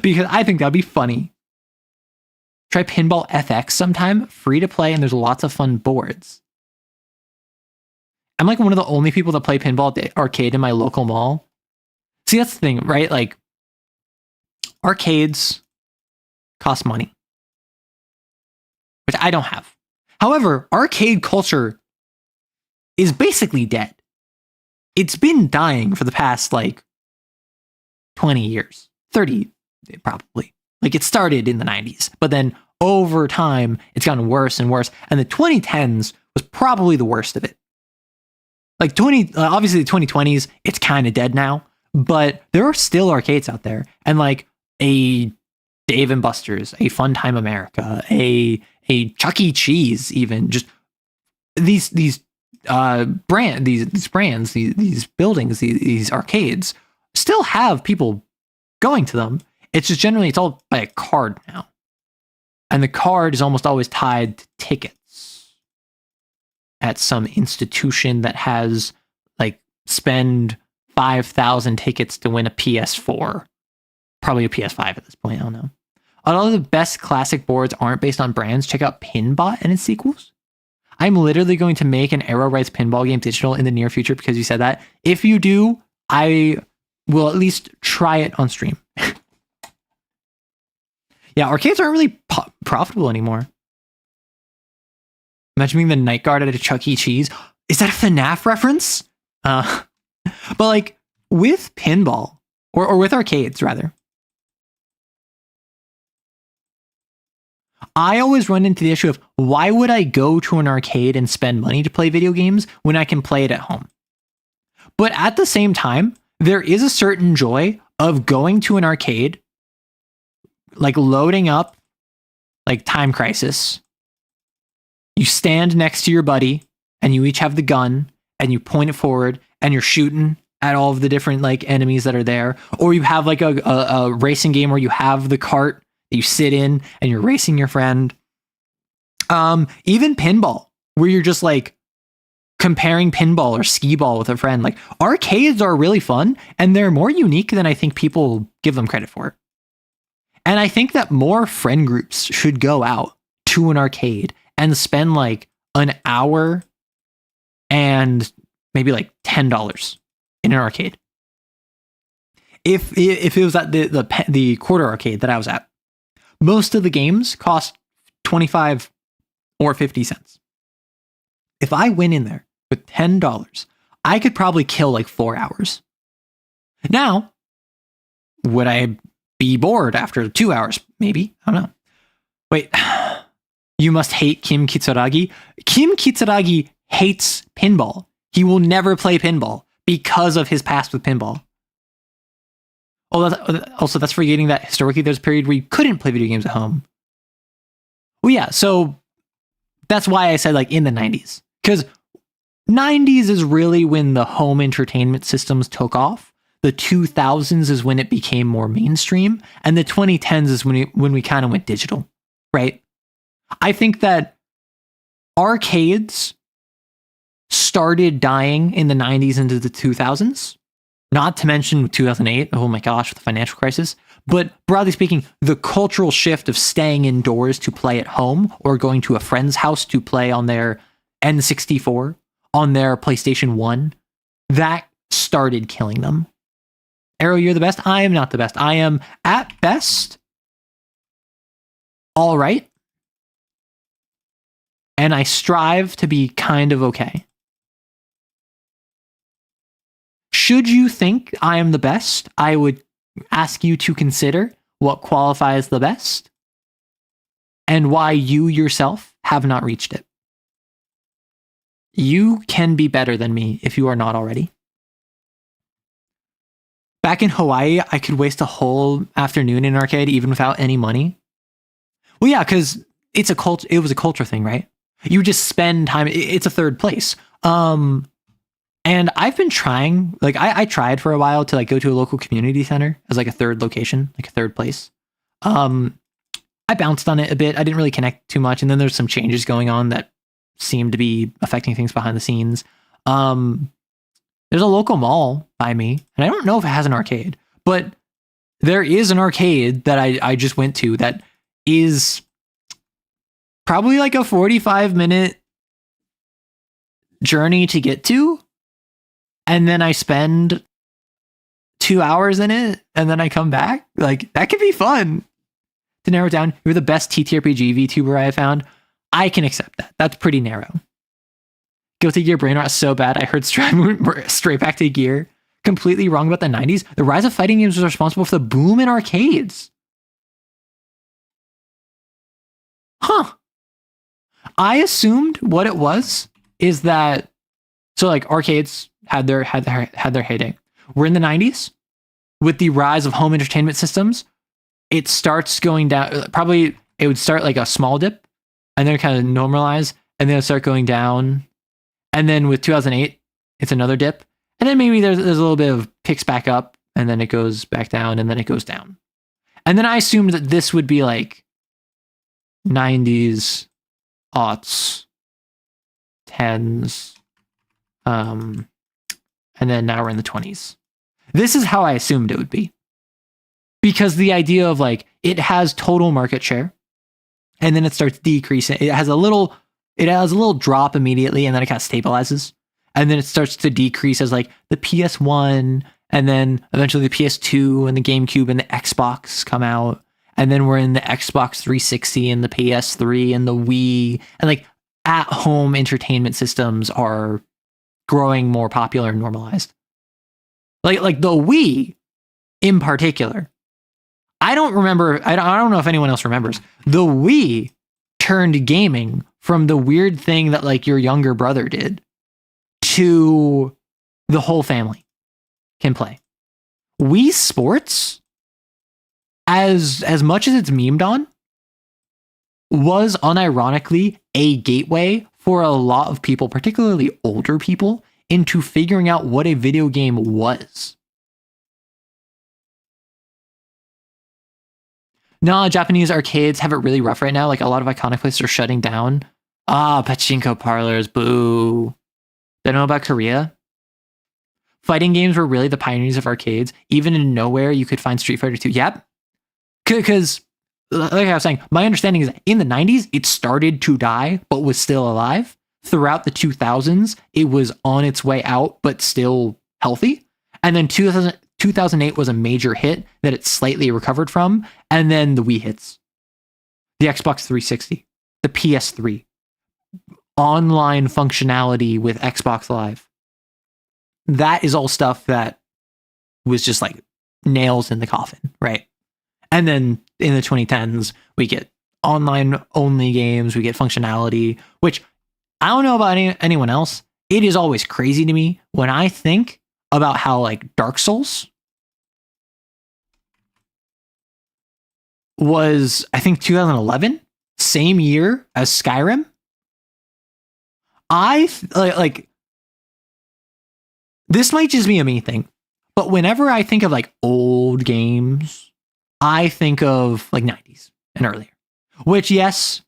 Because I think that'd be funny. Try Pinball FX sometime, free to play, and there's lots of fun boards. I'm like one of the only people that play pinball at the arcade in my local mall. See, that's the thing, right? Like, arcades cost money, which I don't have. However, arcade culture is basically dead. It's been dying for the past, 20 years. 30, probably. Like, it started in the 90s, but then over time, it's gotten worse and worse. And the 2010s was probably the worst of it. Obviously the 2020s, it's kind of dead now, but there are still arcades out there. And a Dave & Buster's, a Fun Time America, a Chuck E. Cheese, even just these buildings, these arcades still have people going to them. It's just generally, it's all by a card now. And the card is almost always tied to tickets at some institution that has spend 5,000 tickets to win a PS4. Probably a PS5 at this point, I don't know. Although the best classic boards aren't based on brands, check out Pinbot and its sequels. I'm literally going to make an Aero Rights pinball game digital in the near future because you said that. If you do, I will at least try it on stream. Yeah, arcades aren't really profitable anymore. Imagine being the night guard at a Chuck E. Cheese. Is that a FNAF reference? But with pinball, or with arcades rather, I always run into the issue of why would I go to an arcade and spend money to play video games when I can play it at home? But at the same time, there is a certain joy of going to an arcade, loading up like Time Crisis, you stand next to your buddy and you each have the gun and you point it forward and you're shooting at all of the different like enemies that are there. Or you have like a racing game where you have the cart that you sit in and you're racing your friend. Even pinball, where you're just like comparing pinball or skee ball with a friend. Like arcades are really fun and they're more unique than I think people give them credit for. And I think that more friend groups should go out to an arcade and spend like an hour and maybe like $10 in an arcade. If it was at the quarter arcade that I was at, most of the games cost 25 or 50 cents. If I went in there with $10, I could probably kill like 4 hours. Now, would I be bored after 2 hours? Maybe. I don't know. Wait, you must hate Kim Kitsuragi. Kim Kitsuragi hates pinball. He will never play pinball because of his past with pinball. Also, that's forgetting that historically there's a period where you couldn't play video games at home. Well, yeah, so that's why I said like in the 90s. Because 90s is really when the home entertainment systems took off. The 2000s is when it became more mainstream. And the 2010s is when we kind of went digital, right? I think that arcades started dying in the 90s into the 2000s. Not to mention 2008, oh my gosh, with the financial crisis. But broadly speaking, the cultural shift of staying indoors to play at home or going to a friend's house to play on their N64, on their PlayStation 1, that started killing them. Arrow, you're the best? I am not the best. I am, at best, all right. And I strive to be kind of okay. Should you think I am the best, I would ask you to consider what qualifies the best and why you yourself have not reached it. You can be better than me if you are not already. Back in Hawaii, I could waste a whole afternoon in an arcade even without any money. Well, yeah, because it was a culture thing, right? You just spend time. It's a third place. And I've been trying, like I tried for a while to like go to a local community center as like a third location, like a third place. I bounced on it a bit. I didn't really connect too much. And then there's some changes going on that seem to be affecting things behind the scenes. There's a local mall by me, and I don't know if it has an arcade, but there is an arcade that I just went to that is probably like a 45-minute journey to get to. And then I spend 2 hours in it, and then I come back. Like, that could be fun. To narrow it down, you're the best TTRPG VTuber I have found. I can accept that. That's pretty narrow. Guilty Gear brain rot so bad, I heard straight back to Gear. Completely wrong about the 90s. The rise of fighting games was responsible for the boom in arcades. Huh. I assumed what it was is that, so like arcades had their heyday. We're in the 90s with the rise of home entertainment systems. It starts going down. Probably it would start like a small dip and then kind of normalize and then it'll start going down. And then with 2008, it's another dip. And then maybe there's a little bit of picks back up and then it goes back down and then it goes down. And then I assumed that this would be like 90s, aughts, 10s, and then now we're in the 20s. This is how I assumed it would be. Because the idea of like, it has total market share, and then it starts decreasing. It has a little drop immediately, and then it kind of stabilizes. And then it starts to decrease as like the PS1, and then eventually the PS2 and the GameCube and the Xbox come out. And then we're in the Xbox 360 and the PS3 and the Wii. And like at-home entertainment systems are growing more popular and normalized. Like the Wii in particular. I don't remember, I don't know if anyone else remembers. The Wii turned gaming from the weird thing that like your younger brother did to the whole family can play. Wii Sports, as much as it's memed on, was unironically a gateway for a lot of people, particularly older people, into figuring out what a video game was. No, Japanese arcades have it really rough right now. Like, a lot of iconic places are shutting down. Pachinko parlors, boo. They know about Korea. Fighting games were really the pioneers of arcades. Even in nowhere, you could find Street Fighter 2. Yep. Because, like I was saying, my understanding is that in the 90s, it started to die, but was still alive. Throughout the 2000s, it was on its way out, but still healthy. And then 2008 was a major hit that it slightly recovered from. And then the Wii hits. The Xbox 360. The PS3. Online functionality with Xbox Live. That is all stuff that was just like nails in the coffin, right? And then in the 2010s, we get online only games, we get functionality, which I don't know about anyone else. It is always crazy to me when I think about how like Dark Souls was, I think 2011, same year as Skyrim. This might just be a me thing, but whenever I think of like old games, I think of like 90s and earlier, which, yes,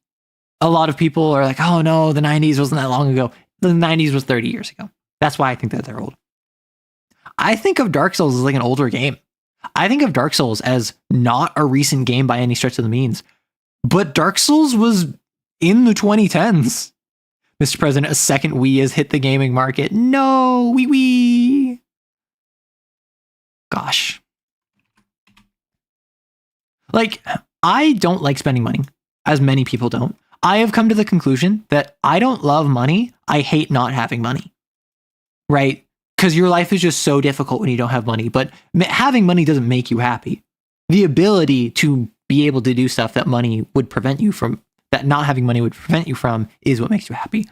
a lot of people are like, oh no, the 90s wasn't that long ago. The 90s was 30 years ago. That's why I think that they're old. I think of Dark Souls as like an older game. I think of Dark Souls as not a recent game by any stretch of the means, but Dark Souls was in the 2010s. Mr. President, a second Wii has hit the gaming market. No, Wii. Gosh. Like, I don't like spending money, as many people don't. I have come to the conclusion that I don't love money. I hate not having money. Right? Because your life is just so difficult when you don't have money. But having money doesn't make you happy. The ability to be able to do stuff that money would prevent you from, that not having money would prevent you from, is what makes you happy.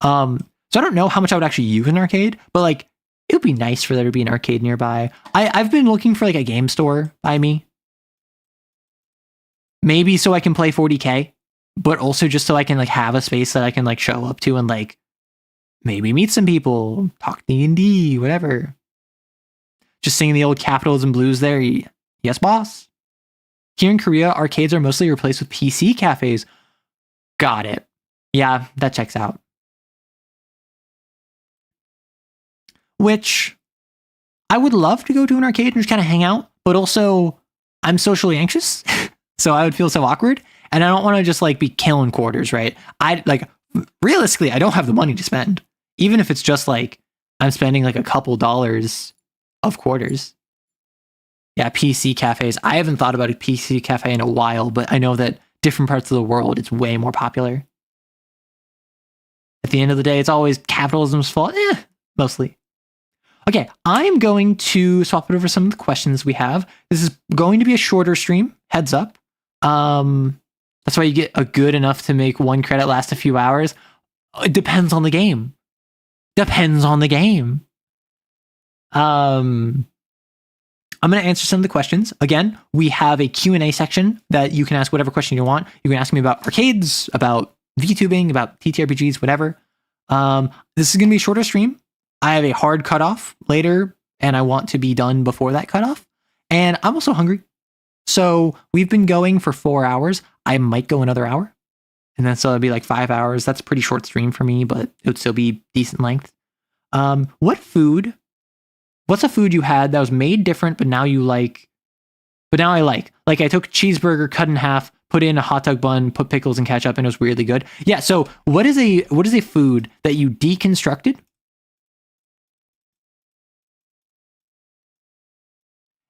So I don't know how much I would actually use an arcade, but like, it would be nice for there to be an arcade nearby. I've been looking for like a game store by me. Maybe so I can play 40K, but also just so I can like have a space that I can like show up to and like maybe meet some people, talk D&D, whatever. Just singing the old capitalism blues there. Yes, boss. Here in Korea, arcades are mostly replaced with PC cafes. Got it. Yeah, that checks out. Which I would love to go to an arcade and just kind of hang out, but also I'm socially anxious. So I would feel so awkward. And I don't want to just like be killing quarters, right? Realistically, I don't have the money to spend. Even if it's just like I'm spending like a couple dollars of quarters. Yeah, PC cafes. I haven't thought about a PC cafe in a while, but I know that different parts of the world, it's way more popular. At the end of the day, it's always capitalism's fault. Mostly. Okay, I'm going to swap it over some of the questions we have. This is going to be a shorter stream, heads up. That's why you get a good enough to make one credit last a few hours. It depends on the game. I'm going to answer some of the questions. Again, we have a Q&A section that you can ask whatever question you want. You can ask me about arcades, about VTubing, about TTRPGs, whatever. This is going to be a shorter stream. I have a hard cutoff later, and I want to be done before that cutoff. And I'm also hungry. So we've been going for 4 hours. I might go another hour. And then so it'll be like 5 hours. That's a pretty short stream for me, but it would still be decent length. What's a food you had that was made different, but now you like, but now I like? Like I took a cheeseburger, cut in half, put in a hot dog bun, put pickles and ketchup, and it was weirdly good. Yeah, so what is a food that you deconstructed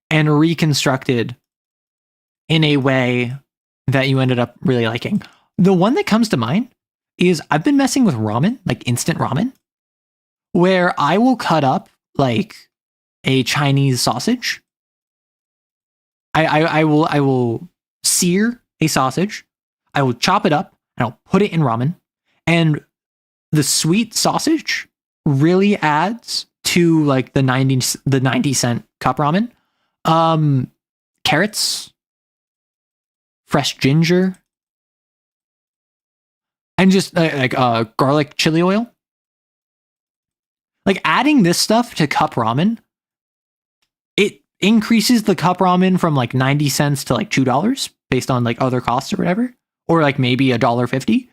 and reconstructed in a way that you ended up really liking? The one that comes to mind is I've been messing with ramen, like instant ramen, where I will cut up like a Chinese sausage. I will sear a sausage. I will chop it up and I'll put it in ramen. And the sweet sausage really adds to like the 90-cent cup ramen. Carrots, fresh ginger, And just garlic chili oil. Like adding this stuff to cup ramen, it increases the cup ramen from like 90 cents to like $2 based on like other costs or whatever, or like maybe $1.50.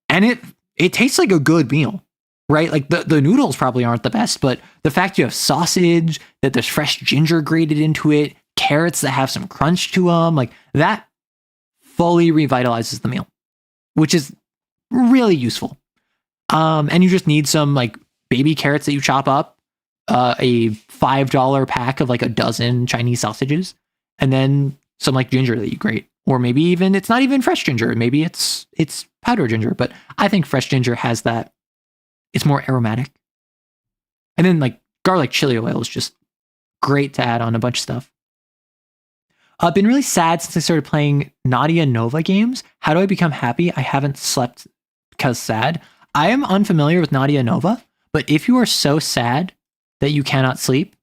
And it tastes like a good meal, right? Like the noodles probably aren't the best, but the fact you have sausage, that there's fresh ginger grated into it, carrots that have some crunch to them, like that fully revitalizes the meal, which is really useful. And you just need some like baby carrots that you chop up, a $5 pack of like a dozen Chinese sausages, and then some like ginger that you grate. Or maybe even it's not even fresh ginger. Maybe it's powdered ginger, but I think fresh ginger has that. It's more aromatic. And then like garlic chili oil is just great to add on a bunch of stuff. I've been really sad since I started playing Nadia Nova games. How do I become happy? I haven't slept because sad. I am unfamiliar with Nadia Nova, but if you are so sad that you cannot sleep,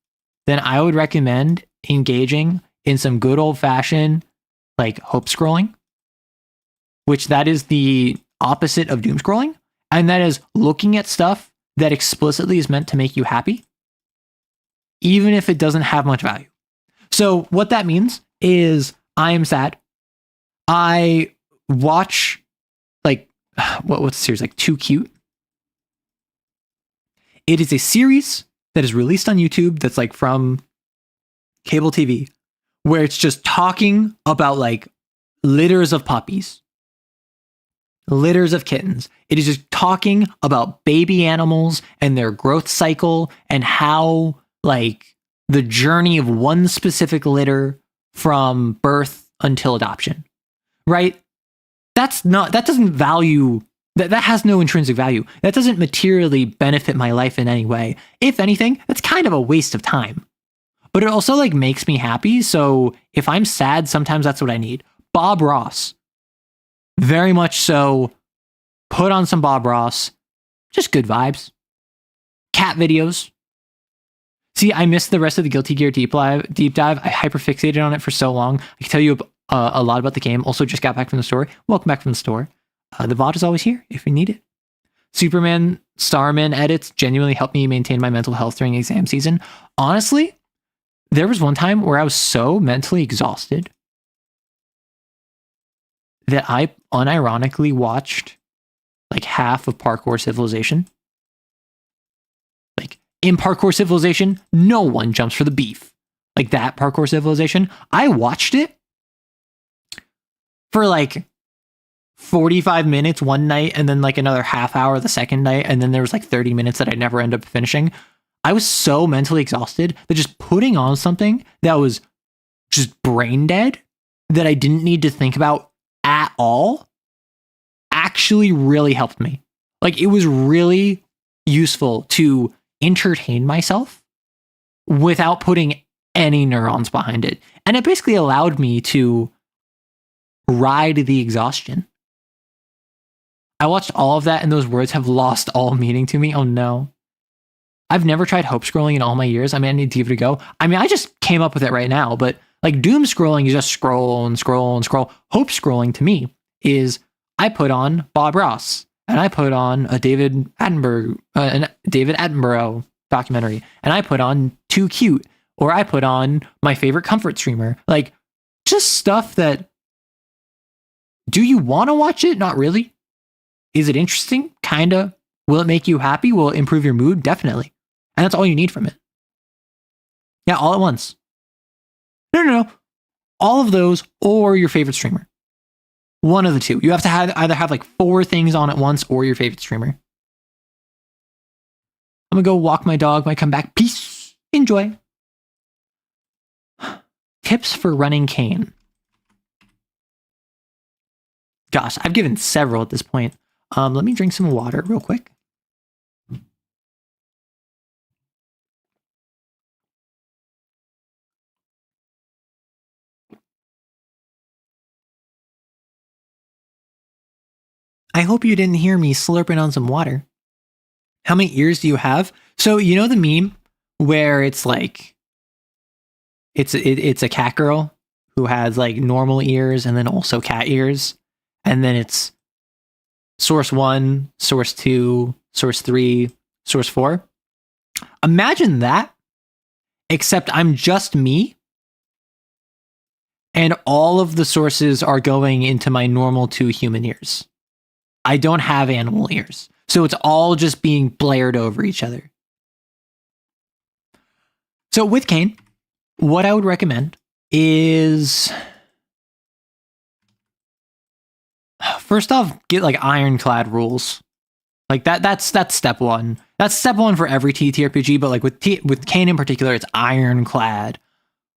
then I would recommend engaging in some good old fashioned like hope scrolling, which that is the opposite of doom scrolling. And that is looking at stuff that explicitly is meant to make you happy, even if it doesn't have much value. So what that means is I am sad. I watch like, what's the series? Like Too Cute. It is a series that is released on YouTube that's like from cable TV, where it's just talking about like litters of puppies, litters of kittens. It is just talking about baby animals and their growth cycle and how like the journey of one specific litter from birth until adoption, right? That has no intrinsic value. That doesn't materially benefit my life in any way. If anything, that's kind of a waste of time. But it also like makes me happy. So if I'm sad, sometimes that's what I need. Bob Ross. Very much so. Put on some Bob Ross. Just good vibes. Cat videos. See, I missed the rest of the Guilty Gear deep dive. I hyperfixated on it for so long. I can tell you a lot about the game. Also just got back from the store. Welcome back from the store. The VOD is always here if you need it. Superman Starman edits genuinely helped me maintain my mental health during exam season. Honestly, there was one time where I was so mentally exhausted that I unironically watched like half of Parkour Civilization. Like in Parkour Civilization, no one jumps for the beef. Like that Parkour Civilization, I watched it for like 45 minutes one night and then like another half hour the second night. And then there was like 30 minutes that I never end up finishing. I was so mentally exhausted that just putting on something that was just brain dead that I didn't need to think about at all actually really helped me. Like it was really useful to entertain myself without putting any neurons behind it. And it basically allowed me to ride the exhaustion. I watched all of that and those words have lost all meaning to me. Oh no. I've never tried hope scrolling in all my years. I mean, I need to give it a go. I mean, I just came up with it right now, but like doom scrolling is just scroll and scroll and scroll. Hope scrolling to me is I put on Bob Ross and I put on a David Attenborough documentary and I put on Too Cute or I put on my favorite comfort streamer. Like just stuff that, do you want to watch it? Not really. Is it interesting? Kinda. Will it make you happy? Will it improve your mood? Definitely. And that's all you need from it. Yeah, all at once. No. All of those or your favorite streamer. One of the two. You have to either have like 4 things on at once or your favorite streamer. I'm gonna go walk my dog. Might come back. Peace. Enjoy. Tips for running cane. Gosh, I've given several at this point. Let me drink some water real quick. I hope you didn't hear me slurping on some water. How many ears do you have? So you know the meme where it's like, it's a cat girl who has like normal ears and then also cat ears. And then it's source 1, source 2, source 3, source 4. Imagine that, except I'm just me, and all of the sources are going into my normal 2 human ears. I don't have animal ears. So it's all just being blared over each other. So with Kane, what I would recommend is, first off, get like ironclad rules. Like that's step 1. That's step 1 for every TTRPG, but like with Kane in particular, it's ironclad.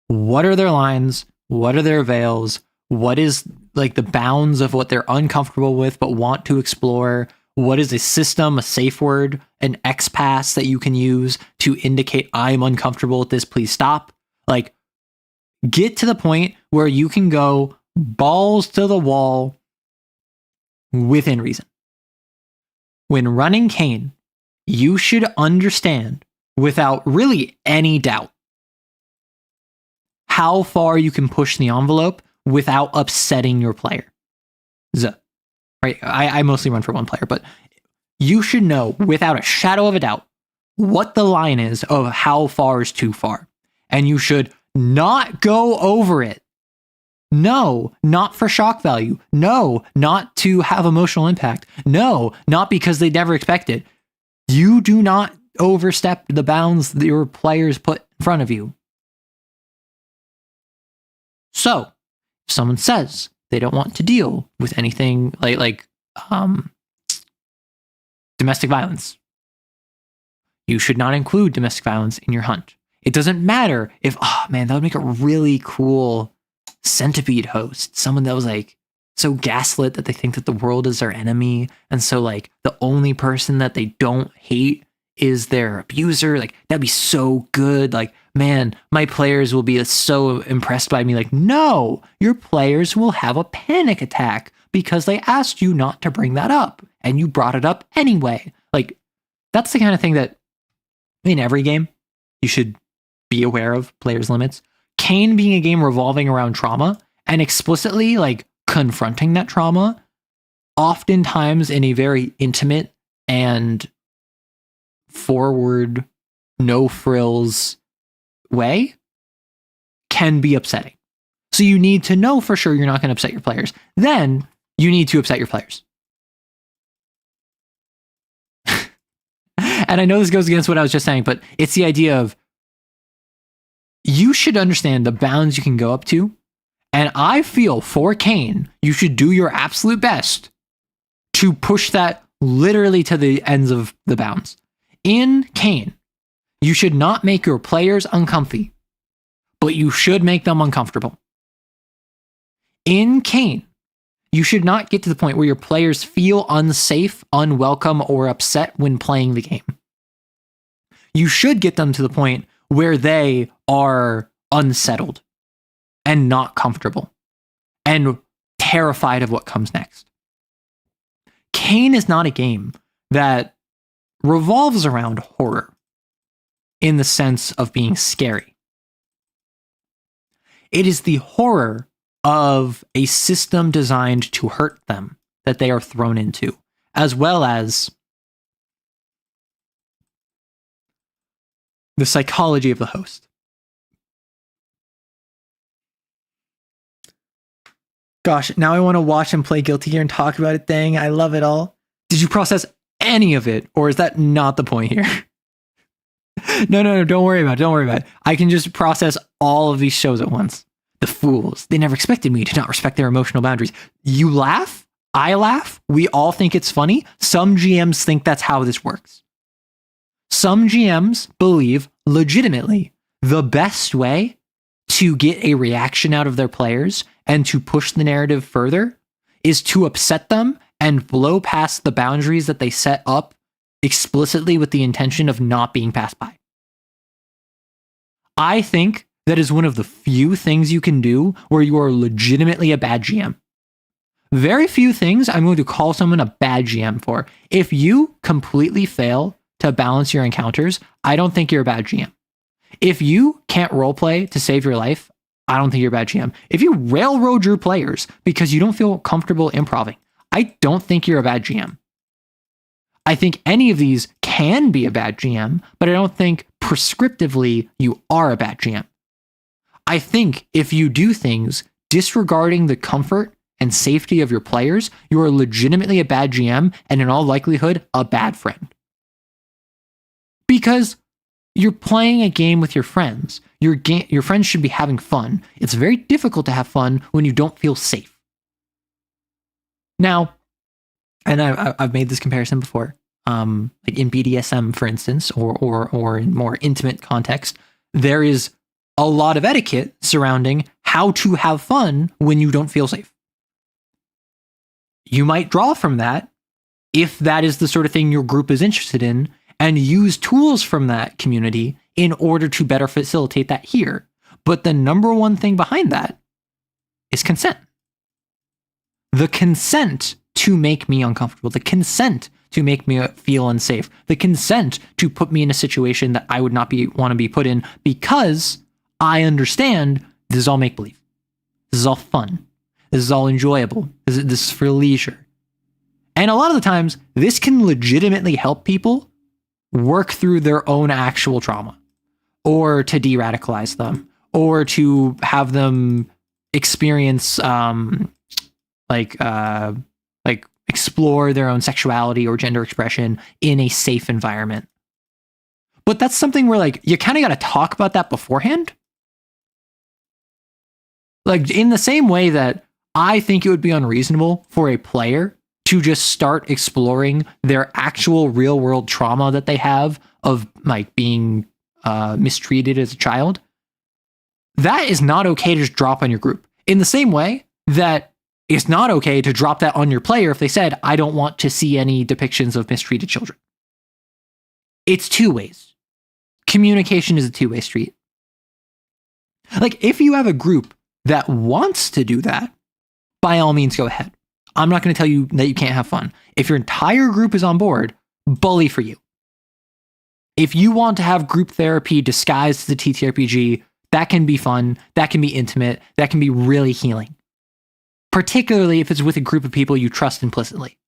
What are their lines? What are their veils? What is like the bounds of what they're uncomfortable with but want to explore? What is a system, a safe word, an X pass that you can use to indicate I'm uncomfortable with this, please stop? Like, get to the point where you can go balls to the wall within reason. When running Kane, you should understand without really any doubt how far you can push the envelope without upsetting your player. Right? I mostly run for one player, but you should know without a shadow of a doubt what the line is of how far is too far. And you should not go over it. No, not for shock value. No, not to have emotional impact. No, not because they never expect it. You do not overstep the bounds that your players put in front of you. So, if someone says they don't want to deal with anything like domestic violence, you should not include domestic violence in your hunt. It doesn't matter if, oh man, that would make a really cool centipede host. Someone that was like so gaslit that they think that the world is their enemy. And so like the only person that they don't hate is their abuser. Like that'd be so good. Like, man, my players will be so impressed by me. Like, no, your players will have a panic attack because they asked you not to bring that up and you brought it up anyway. Like, that's the kind of thing that in every game you should be aware of players' limits. Kane being a game revolving around trauma and explicitly like confronting that trauma, oftentimes in a very intimate and forward, no frills way, can be upsetting. So you need to know for sure you're not going to upset your players. Then you need to upset your players. And I know this goes against what I was just saying, but it's the idea of you should understand the bounds you can go up to. And I feel for Kane, you should do your absolute best to push that literally to the ends of the bounds. In Kane, you should not make your players uncomfy, but you should make them uncomfortable. In Kane, you should not get to the point where your players feel unsafe, unwelcome, or upset when playing the game. You should get them to the point where they are unsettled and not comfortable and terrified of what comes next. Kane is not a game that revolves around horror in the sense of being scary. It is the horror of a system designed to hurt them that they are thrown into, as well as the psychology of the host. Gosh, now I want to watch and play Guilty Gear and talk about it. Dang, I love it all. Did you process any of it, or is that not the point here? No, don't worry about it. I can just process all of these shows at once. The fools. They never expected me to not respect their emotional boundaries. You laugh. I laugh. We all think it's funny. Some GMs think that's how this works. Some GMs believe legitimately the best way to get a reaction out of their players and to push the narrative further is to upset them and blow past the boundaries that they set up explicitly with the intention of not being passed by. I think that is one of the few things you can do where you are legitimately a bad GM. Very few things I'm going to call someone a bad GM for. If you completely fail to balance your encounters, I don't think you're a bad GM. If you can't roleplay to save your life, I don't think you're a bad GM. If you railroad your players because you don't feel comfortable improving, I don't think you're a bad GM. I think any of these can be a bad GM, but I don't think prescriptively you are a bad GM. I think if you do things disregarding the comfort and safety of your players, you are legitimately a bad GM and in all likelihood, a bad friend. Because you're playing a game with your friends. Your friends should be having fun. It's very difficult to have fun when you don't feel safe. Now, and I've made this comparison before, like in BDSM, for instance, or in more intimate context, there is a lot of etiquette surrounding how to have fun when you don't feel safe. You might draw from that if that is the sort of thing your group is interested in, and use tools from that community in order to better facilitate that here. But the number one thing behind that is consent. The consent to make me uncomfortable, the consent to make me feel unsafe, the consent to put me in a situation that I would not want to be put in, because I understand this is all make-believe. This is all fun. This is all enjoyable. This is for leisure. And a lot of the times, this can legitimately help people work through their own actual trauma, or to de-radicalize them, or to have them experience like explore their own sexuality or gender expression in a safe environment. But that's something where like you kind of got to talk about that beforehand. Like in the same way that I think it would be unreasonable for a player to just start exploring their actual real world trauma that they have of like being mistreated as a child. That is not okay to just drop on your group. In the same way that it's not okay to drop that on your player if they said, I don't want to see any depictions of mistreated children. It's two ways. Communication is a two-way street. Like if you have a group that wants to do that, by all means, go ahead. I'm not going to tell you that you can't have fun. If your entire group is on board, bully for you. If you want to have group therapy disguised as a TTRPG, that can be fun, that can be intimate, that can be really healing. Particularly if it's with a group of people you trust implicitly.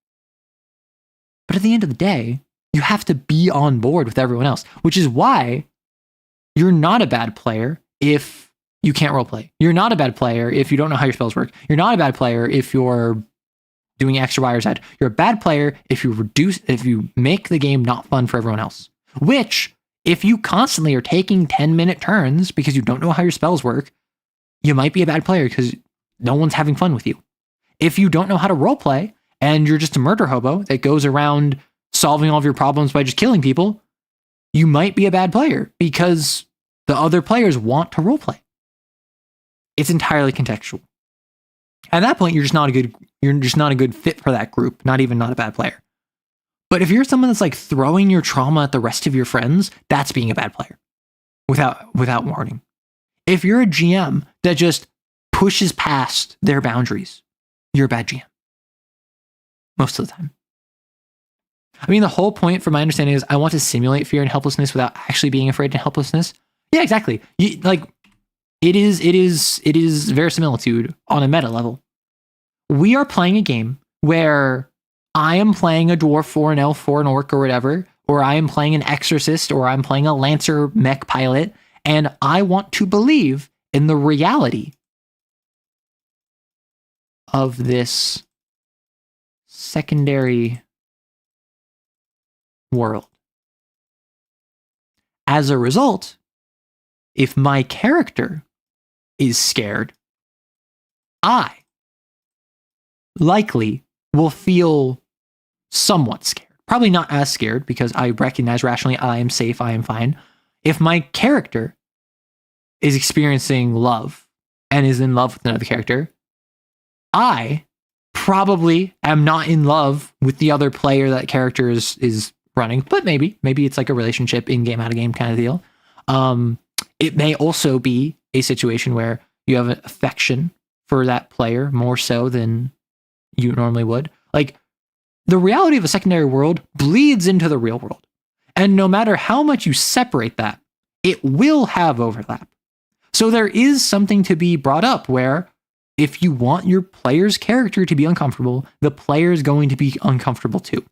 But at the end of the day, you have to be on board with everyone else, which is why you're not a bad player if you can't roleplay. You're not a bad player if you don't know how your spells work. You're not a bad player if you're doing X or Y or Z. You're a bad player if you make the game not fun for everyone else. Which, if you constantly are taking 10-minute turns because you don't know how your spells work, you might be a bad player because no one's having fun with you. If you don't know how to roleplay and you're just a murder hobo that goes around solving all of your problems by just killing people, you might be a bad player because the other players want to roleplay. It's entirely contextual. At that point, you're just not a good fit for that group, not a bad player. But if you're someone that's like throwing your trauma at the rest of your friends, that's being a bad player without warning. If you're a GM that just pushes past their boundaries, you're a bad GM. Most of the time. I mean, the whole point from my understanding is I want to simulate fear and helplessness without actually being afraid and helplessness. Yeah, exactly. It is verisimilitude on a meta level. We are playing a game where I am playing a dwarf or an elf or an orc or whatever, or I am playing an exorcist, or I'm playing a lancer mech pilot, and I want to believe in the reality of this secondary world. As a result, if my character is scared, I likely will feel somewhat scared. Probably not as scared because I recognize rationally I am safe, I am fine. If my character is experiencing love and is in love with another character, I probably am not in love with the other player that character is running, but maybe it's like a relationship in-game, out-of-game kind of deal. It may also be a situation where you have an affection for that player more so than you normally would. Like, the reality of a secondary world bleeds into the real world. And no matter how much you separate that, it will have overlap. So there is something to be brought up where if you want your player's character to be uncomfortable, the player is going to be uncomfortable too.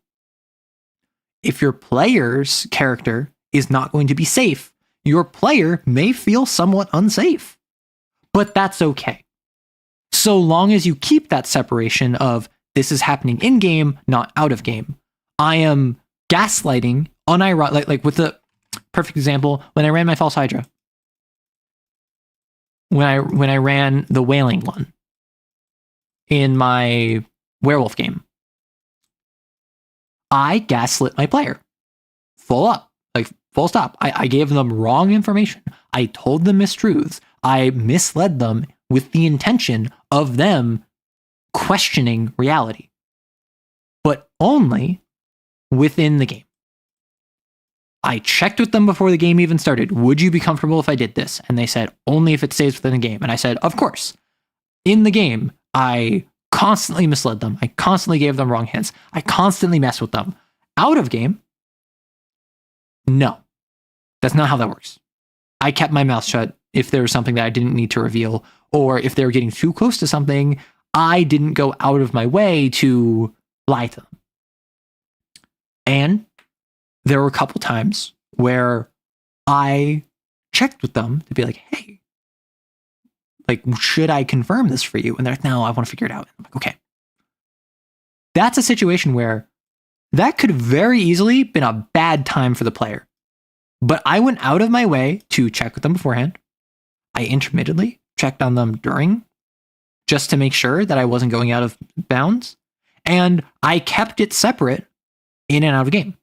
If your player's character is not going to be safe, your player may feel somewhat unsafe. But that's okay. So long as you keep that separation of this is happening in game, not out of game. I am gaslighting, like with the perfect example, when I ran my False Hydra. When I ran the Wailing one in my werewolf game, I gaslit my player. Full stop. I gave them wrong information. I told them mistruths. I misled them with the intention of them questioning reality, but only within the game. I checked with them before the game even started. Would you be comfortable if I did this? And they said, only if it stays within the game. And I said, of course. In the game, I constantly misled them. I constantly gave them wrong hints. I constantly messed with them. Out of game, no. That's not how that works. I kept my mouth shut if there was something that I didn't need to reveal, or if they were getting too close to something, I didn't go out of my way to lie to them. And there were a couple times where I checked with them to be like, hey, like, should I confirm this for you? And they're like, no, I want to figure it out. I'm like, okay. That's a situation where that could have very easily been a bad time for the player. But I went out of my way to check with them beforehand. I intermittently checked on them during, just to make sure that I wasn't going out of bounds. And I kept it separate in and out of game,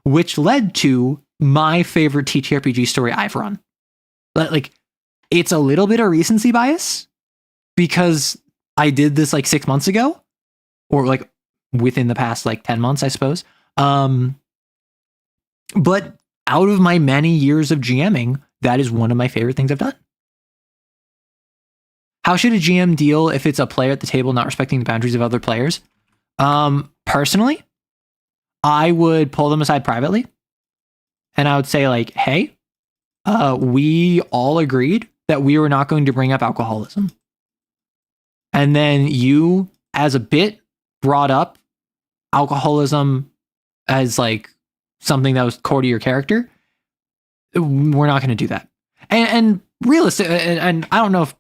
which led to my favorite TTRPG story I've run. Like, it's a little bit of recency bias because I did this like 6 months ago, or like within the past like 10 months, I suppose. But out of my many years of GMing, that is one of my favorite things I've done. How should a GM deal if it's a player at the table not respecting the boundaries of other players? Personally, I would pull them aside privately and I would say like, hey, we all agreed that we were not going to bring up alcoholism. And then you, as a bit, brought up alcoholism as like something that was core to your character. We're not going to do that. And realistic, and I don't know if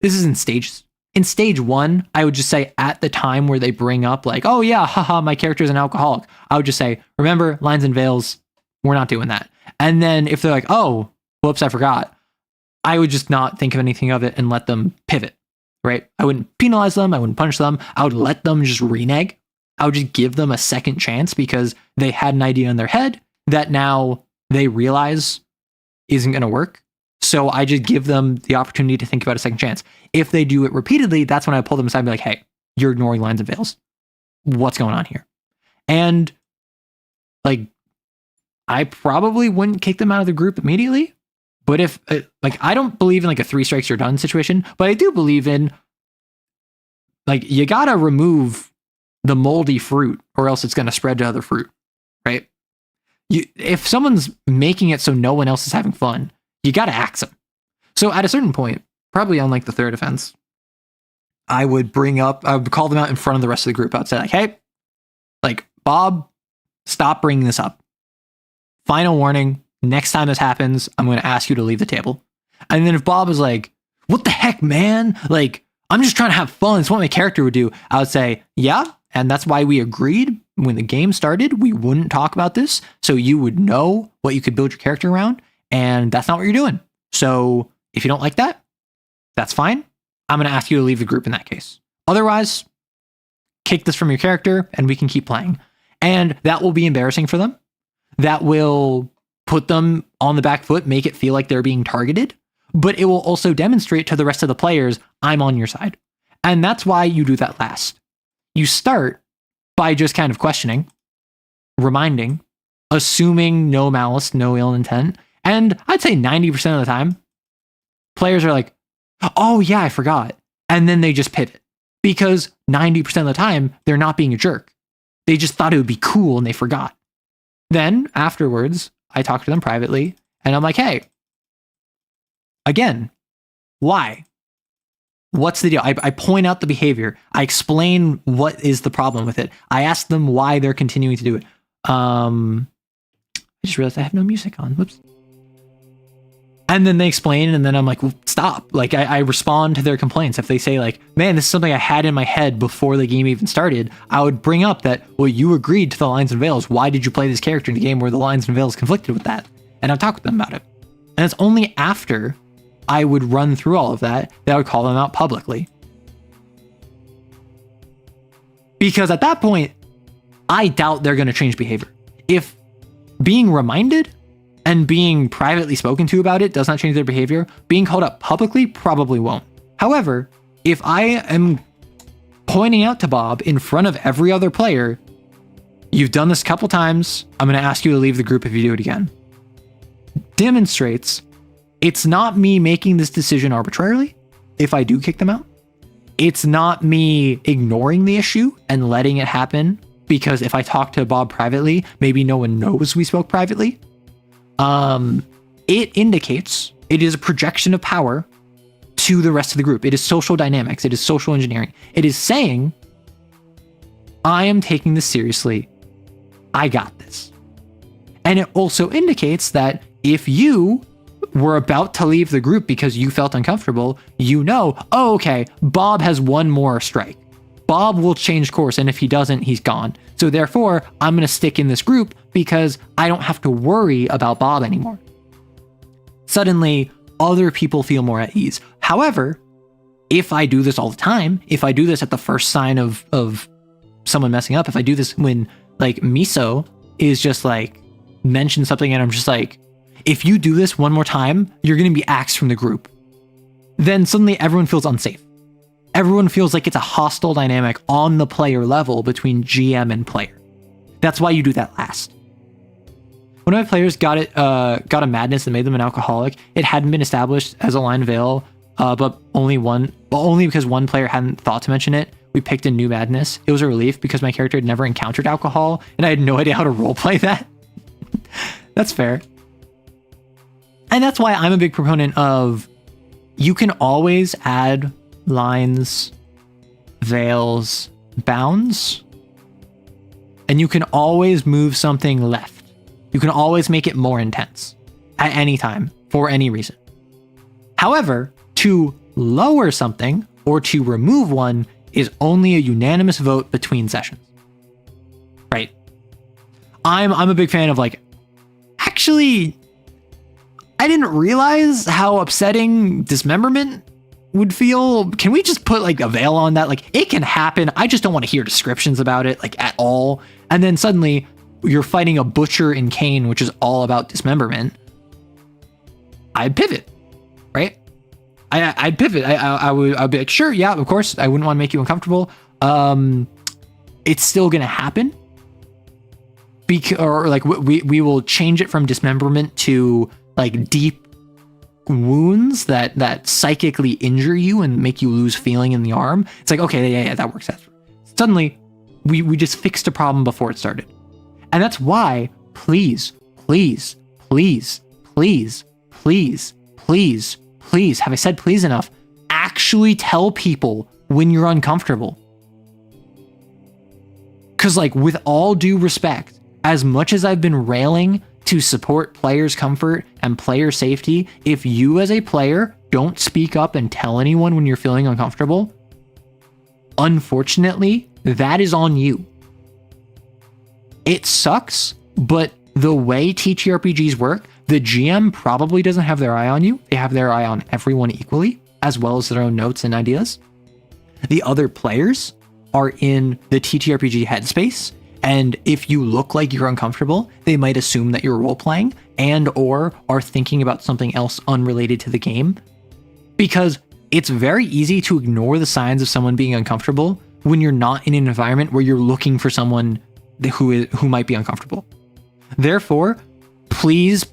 this is in stages. In stage 1, I would just say at the time where they bring up like, oh yeah, haha, my character is an alcoholic, I would just say, remember, lines and veils, we're not doing that. And then if they're like, oh, whoops, I forgot, I would just not think of anything of it and let them pivot, right? I wouldn't penalize them. I wouldn't punish them. I would let them just renege. I would just give them a second chance because they had an idea in their head that now they realize isn't going to work. So I just give them the opportunity to think about a second chance. If they do it repeatedly, that's when I pull them aside and be like, hey, you're ignoring lines and veils. What's going on here? And like, I probably wouldn't kick them out of the group immediately. But if like, I don't believe in like a 3 strikes you're done situation, but I do believe in like, you got to remove the moldy fruit or else it's going to spread to other fruit, right? If someone's making it so no one else is having fun, you got to axe them. So at a certain point, probably on like the 3rd offense, I would call them out in front of the rest of the group. I'd say like, hey, like, Bob, stop bringing this up. Final warning, next time this happens, I'm going to ask you to leave the table. And then if Bob is like, what the heck, man? Like, I'm just trying to have fun. It's what my character would do. I would say, yeah, and that's why we agreed when the game started, we wouldn't talk about this. So you would know what you could build your character around. And that's not what you're doing. So if you don't like that, that's fine. I'm going to ask you to leave the group in that case. Otherwise, kick this from your character and we can keep playing. And that will be embarrassing for them. That will put them on the back foot, make it feel like they're being targeted. But it will also demonstrate to the rest of the players, I'm on your side. And that's why you do that last. You start by just kind of questioning, reminding, assuming no malice, no ill intent. And I'd say 90% of the time, players are like, oh yeah, I forgot. And then they just pivot because 90% of the time, they're not being a jerk. They just thought it would be cool and they forgot. Then afterwards, I talk to them privately and I'm like, hey, again, why? What's the deal? I point out the behavior. I explain what is the problem with it. I ask them why they're continuing to do it. I just realized I have no music on. Whoops. And then they explain, and then I'm like, well, stop. Like, I respond to their complaints. If they say, like, man, this is something I had in my head before the game even started, I would bring up that, well, you agreed to the lines and veils. Why did you play this character in a game where the lines and veils conflicted with that? And I'd talk with them about it. And it's only after I would run through all of that I would call them out publicly. Because at that point, I doubt they're going to change behavior. If being reminded and being privately spoken to about it does not change their behavior, being called up publicly probably won't. However, if I am pointing out to Bob in front of every other player, you've done this a couple times, I'm going to ask you to leave the group if you do it again, demonstrates it's not me making this decision arbitrarily if I do kick them out. It's not me ignoring the issue and letting it happen because if I talk to Bob privately, maybe no one knows we spoke privately. It indicates it is a projection of power to the rest of the group. It is social dynamics. It is social engineering. It is saying, I am taking this seriously. I got this. And it also indicates that if you were about to leave the group because you felt uncomfortable, you know, oh, okay, Bob has one more strike. Bob will change course, and if he doesn't, he's gone. So therefore, I'm going to stick in this group because I don't have to worry about Bob anymore. Suddenly, other people feel more at ease. However, if I do this all the time, if I do this at the first sign of someone messing up, if I do this when, like, Miso is just, like, mention something and I'm just like, if you do this one more time, you're going to be axed from the group. Then suddenly everyone feels unsafe. Everyone feels like it's a hostile dynamic on the player level between GM and player. That's why you do that last. One of my players got a madness that made them an alcoholic. It hadn't been established as a line veil, but only because one player hadn't thought to mention it. We picked a new madness. It was a relief because my character had never encountered alcohol, and I had no idea how to roleplay that. That's fair. And that's why I'm a big proponent of you can always add lines, veils, bounds, and you can always move something left. You can always make it more intense at any time for any reason. However, to lower something or to remove one is only a unanimous vote between sessions. Right? I'm a big fan of, like, actually, I didn't realize how upsetting dismemberment would feel. Can we just put, like, a veil on that? Like, it can happen. I just don't want to hear descriptions about it, like, at all. And then suddenly you're fighting a butcher in Kane, which is all about dismemberment. I'd pivot, right? I'd pivot. I'd be like, sure, yeah, of course. I wouldn't want to make you uncomfortable. It's still gonna happen. Or like we will change it from dismemberment to, like, deep wounds that psychically injure you and make you lose feeling in the arm. It's like, okay, yeah, that works. Suddenly, we just fixed a problem before it started. And that's why, please, have I said please enough? Actually tell people when you're uncomfortable. Because, like, with all due respect, as much as I've been railing to support players' comfort and player safety, if you as a player don't speak up and tell anyone when you're feeling uncomfortable, unfortunately, that is on you. It sucks, but the way TTRPGs work, the GM probably doesn't have their eye on you. They have their eye on everyone equally, as well as their own notes and ideas. The other players are in the TTRPG headspace, and if you look like you're uncomfortable, they might assume that you're role-playing and or are thinking about something else unrelated to the game. Because it's very easy to ignore the signs of someone being uncomfortable when you're not in an environment where you're looking for someone who might be uncomfortable. Therefore, please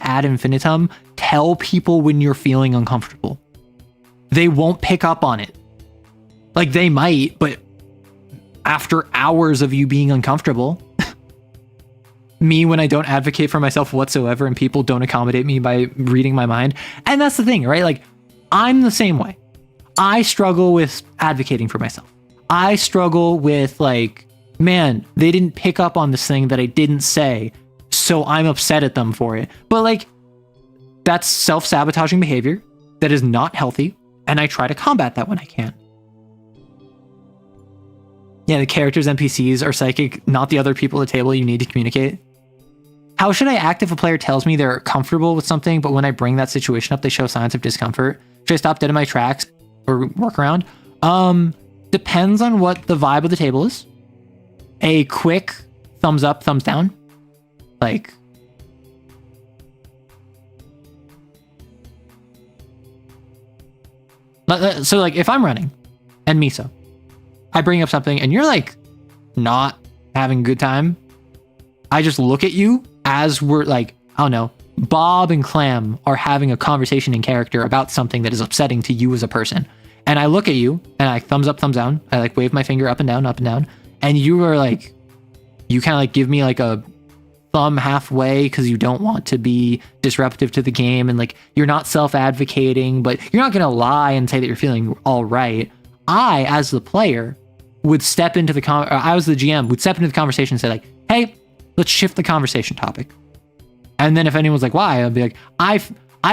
ad infinitum, tell people when you're feeling uncomfortable. They won't pick up on it. Like, they might, but after hours of you being uncomfortable, me when I don't advocate for myself whatsoever and people don't accommodate me by reading my mind. And that's the thing, right? Like, I'm the same way. I struggle with advocating for myself. I struggle with like, man, they didn't pick up on this thing that I didn't say, so I'm upset at them for it. But like, that's self-sabotaging behavior that is not healthy, and I try to combat that when I can. Yeah, the characters, NPCs are psychic, not the other people at the table you need to communicate. How should I act if a player tells me they're comfortable with something, but when I bring that situation up, they show signs of discomfort? Should I stop dead in my tracks or work around? Depends on what the vibe of the table is. A quick thumbs up, thumbs down. Like, so like if I'm running and Miso, I bring up something and you're like not having a good time, I just look at you as we're like, I don't know, Bob and Clam are having a conversation in character about something that is upsetting to you as a person. And I look at you and I thumbs up, thumbs down. I like wave my finger up and down. And you are like, you kind of like give me like a thumb halfway because you don't want to be disruptive to the game. And like, you're not self-advocating, but you're not going to lie and say that you're feeling all right. I, as the player, would step into the I was the GM, would step into the conversation and say like, hey, let's shift the conversation topic. And then if anyone's like, why? I'll be like, I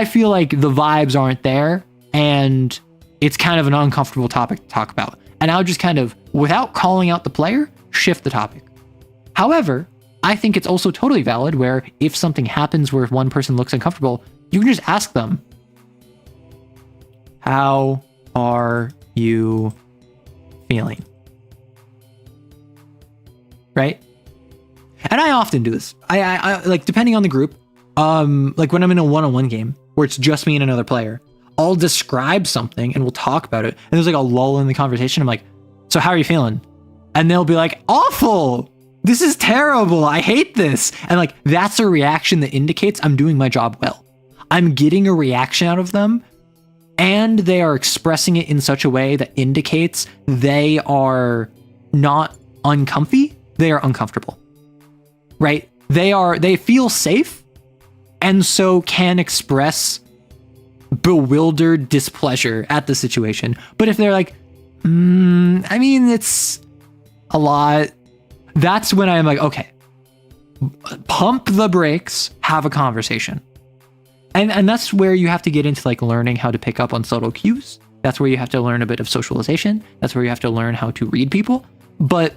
feel like the vibes aren't there and it's kind of an uncomfortable topic to talk about. And I'll just kind of, without calling out the player, shift the topic. However, I think it's also totally valid where if something happens where if one person looks uncomfortable, you can just ask them, how are you feeling? Right? And I often do this. I like, depending on the group, like when I'm in a one-on-one game where it's just me and another player, I'll describe something and we'll talk about it. And there's like a lull in the conversation. I'm like, so how are you feeling? And they'll be like, awful. This is terrible. I hate this. And like, that's a reaction that indicates I'm doing my job well. I'm getting a reaction out of them and they are expressing it in such a way that indicates they are not uncomfy. They are uncomfortable, right? They feel safe and so can express bewildered displeasure at the situation. But if they're like, I mean, it's a lot, that's when I'm like, okay, pump the brakes, have a conversation. And that's where you have to get into like learning how to pick up on subtle cues. That's where you have to learn a bit of socialization. That's where you have to learn how to read people. But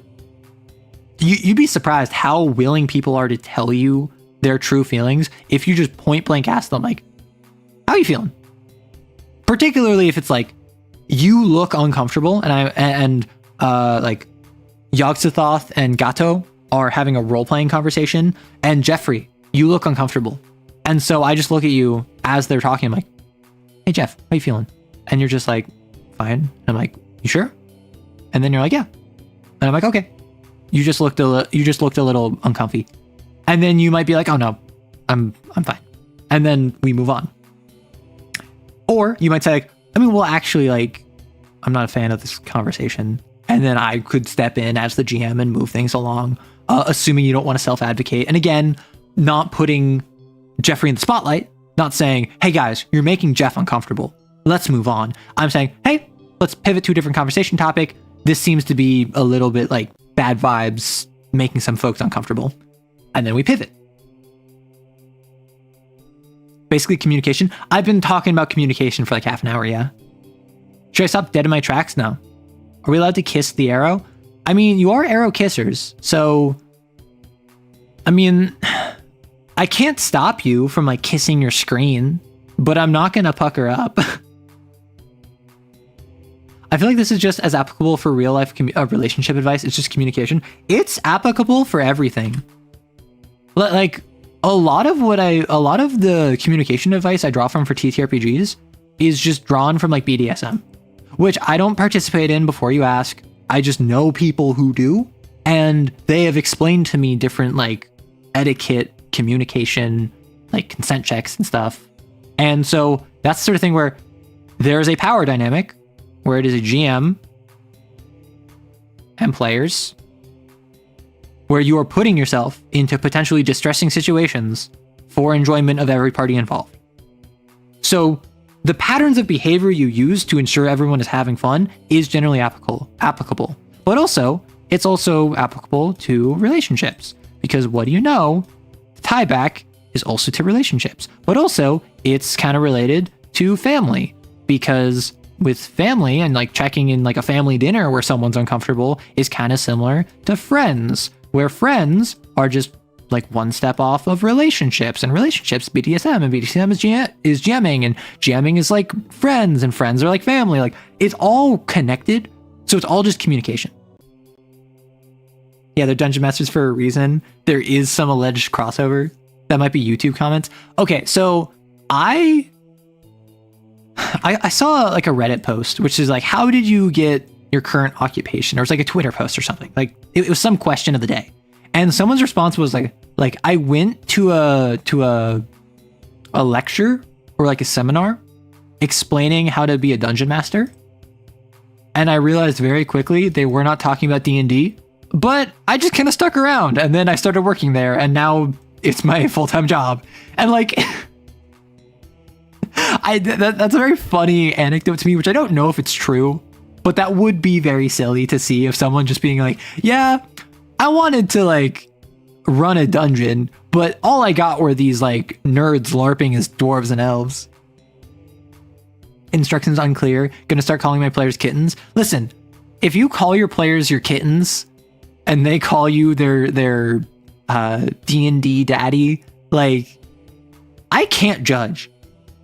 you'd be surprised how willing people are to tell you their true feelings if you just point blank ask them like, how are you feeling? Particularly if it's like, you look uncomfortable and like Yogg-Sothoth and Gato are having a role-playing conversation and Jeffrey, you look uncomfortable. And so I just look at you as they're talking. I'm like, hey Jeff, how you feeling? And you're just like, fine. And I'm like, you sure? And then you're like, yeah. And I'm like, okay. You just looked a little uncomfy. And then you might be like, oh no, I'm fine. And then we move on. Or you might say like, I mean, well, actually, like, I'm not a fan of this conversation. And then I could step in as the GM and move things along, assuming you don't want to self-advocate. And again, not putting Jeffrey in the spotlight, not saying, hey guys, you're making Jeff uncomfortable. Let's move on. I'm saying, hey, let's pivot to a different conversation topic. This seems to be a little bit like bad vibes, making some folks uncomfortable. And then we pivot. Basically communication. I've been talking about communication for like half an hour, yeah? Should I stop dead in my tracks? No. Are we allowed to kiss the arrow? I mean, you are arrow kissers, so... I mean, I can't stop you from like kissing your screen, but I'm not gonna pucker up. I feel like this is just as applicable for real life relationship advice. It's just communication. It's applicable for everything. Like a lot of the communication advice I draw from for TTRPGs is just drawn from like BDSM, which I don't participate in before you ask. I just know people who do, and they have explained to me different like etiquette, communication, like consent checks and stuff. And so that's the sort of thing where there is a power dynamic where it is a GM and players, where you are putting yourself into potentially distressing situations for enjoyment of every party involved. So the patterns of behavior you use to ensure everyone is having fun is generally applicable. But also, it's also applicable to relationships, because what do you know? The tie back is also to relationships, but also it's kind of related to family, because with family and like checking in like a family dinner where someone's uncomfortable is kind of similar to friends, where friends are just like one step off of relationships, and relationships BDSM, and BDSM is jamming, and jamming is like friends, and friends are like family. Like it's all connected, so it's all just communication. Yeah, they're dungeon masters for a reason. There is some alleged crossover. That might be YouTube comments. Okay, so I saw like a Reddit post, which is like, how did you get your current occupation? Or it's like a Twitter post or something. Like it was some question of the day. And someone's response was like I went to a lecture or like a seminar explaining how to be a dungeon master. And I realized very quickly they were not talking about D&D, but I just kind of stuck around, and then I started working there, and now it's my full-time job. And like that's a very funny anecdote to me, which I don't know if it's true, but that would be very silly to see if someone just being like, yeah, I wanted to like run a dungeon, but all I got were these like nerds LARPing as dwarves and elves. Instructions unclear. Gonna start calling my players kittens. Listen, if you call your players your kittens and they call you their D&D daddy, like I can't judge.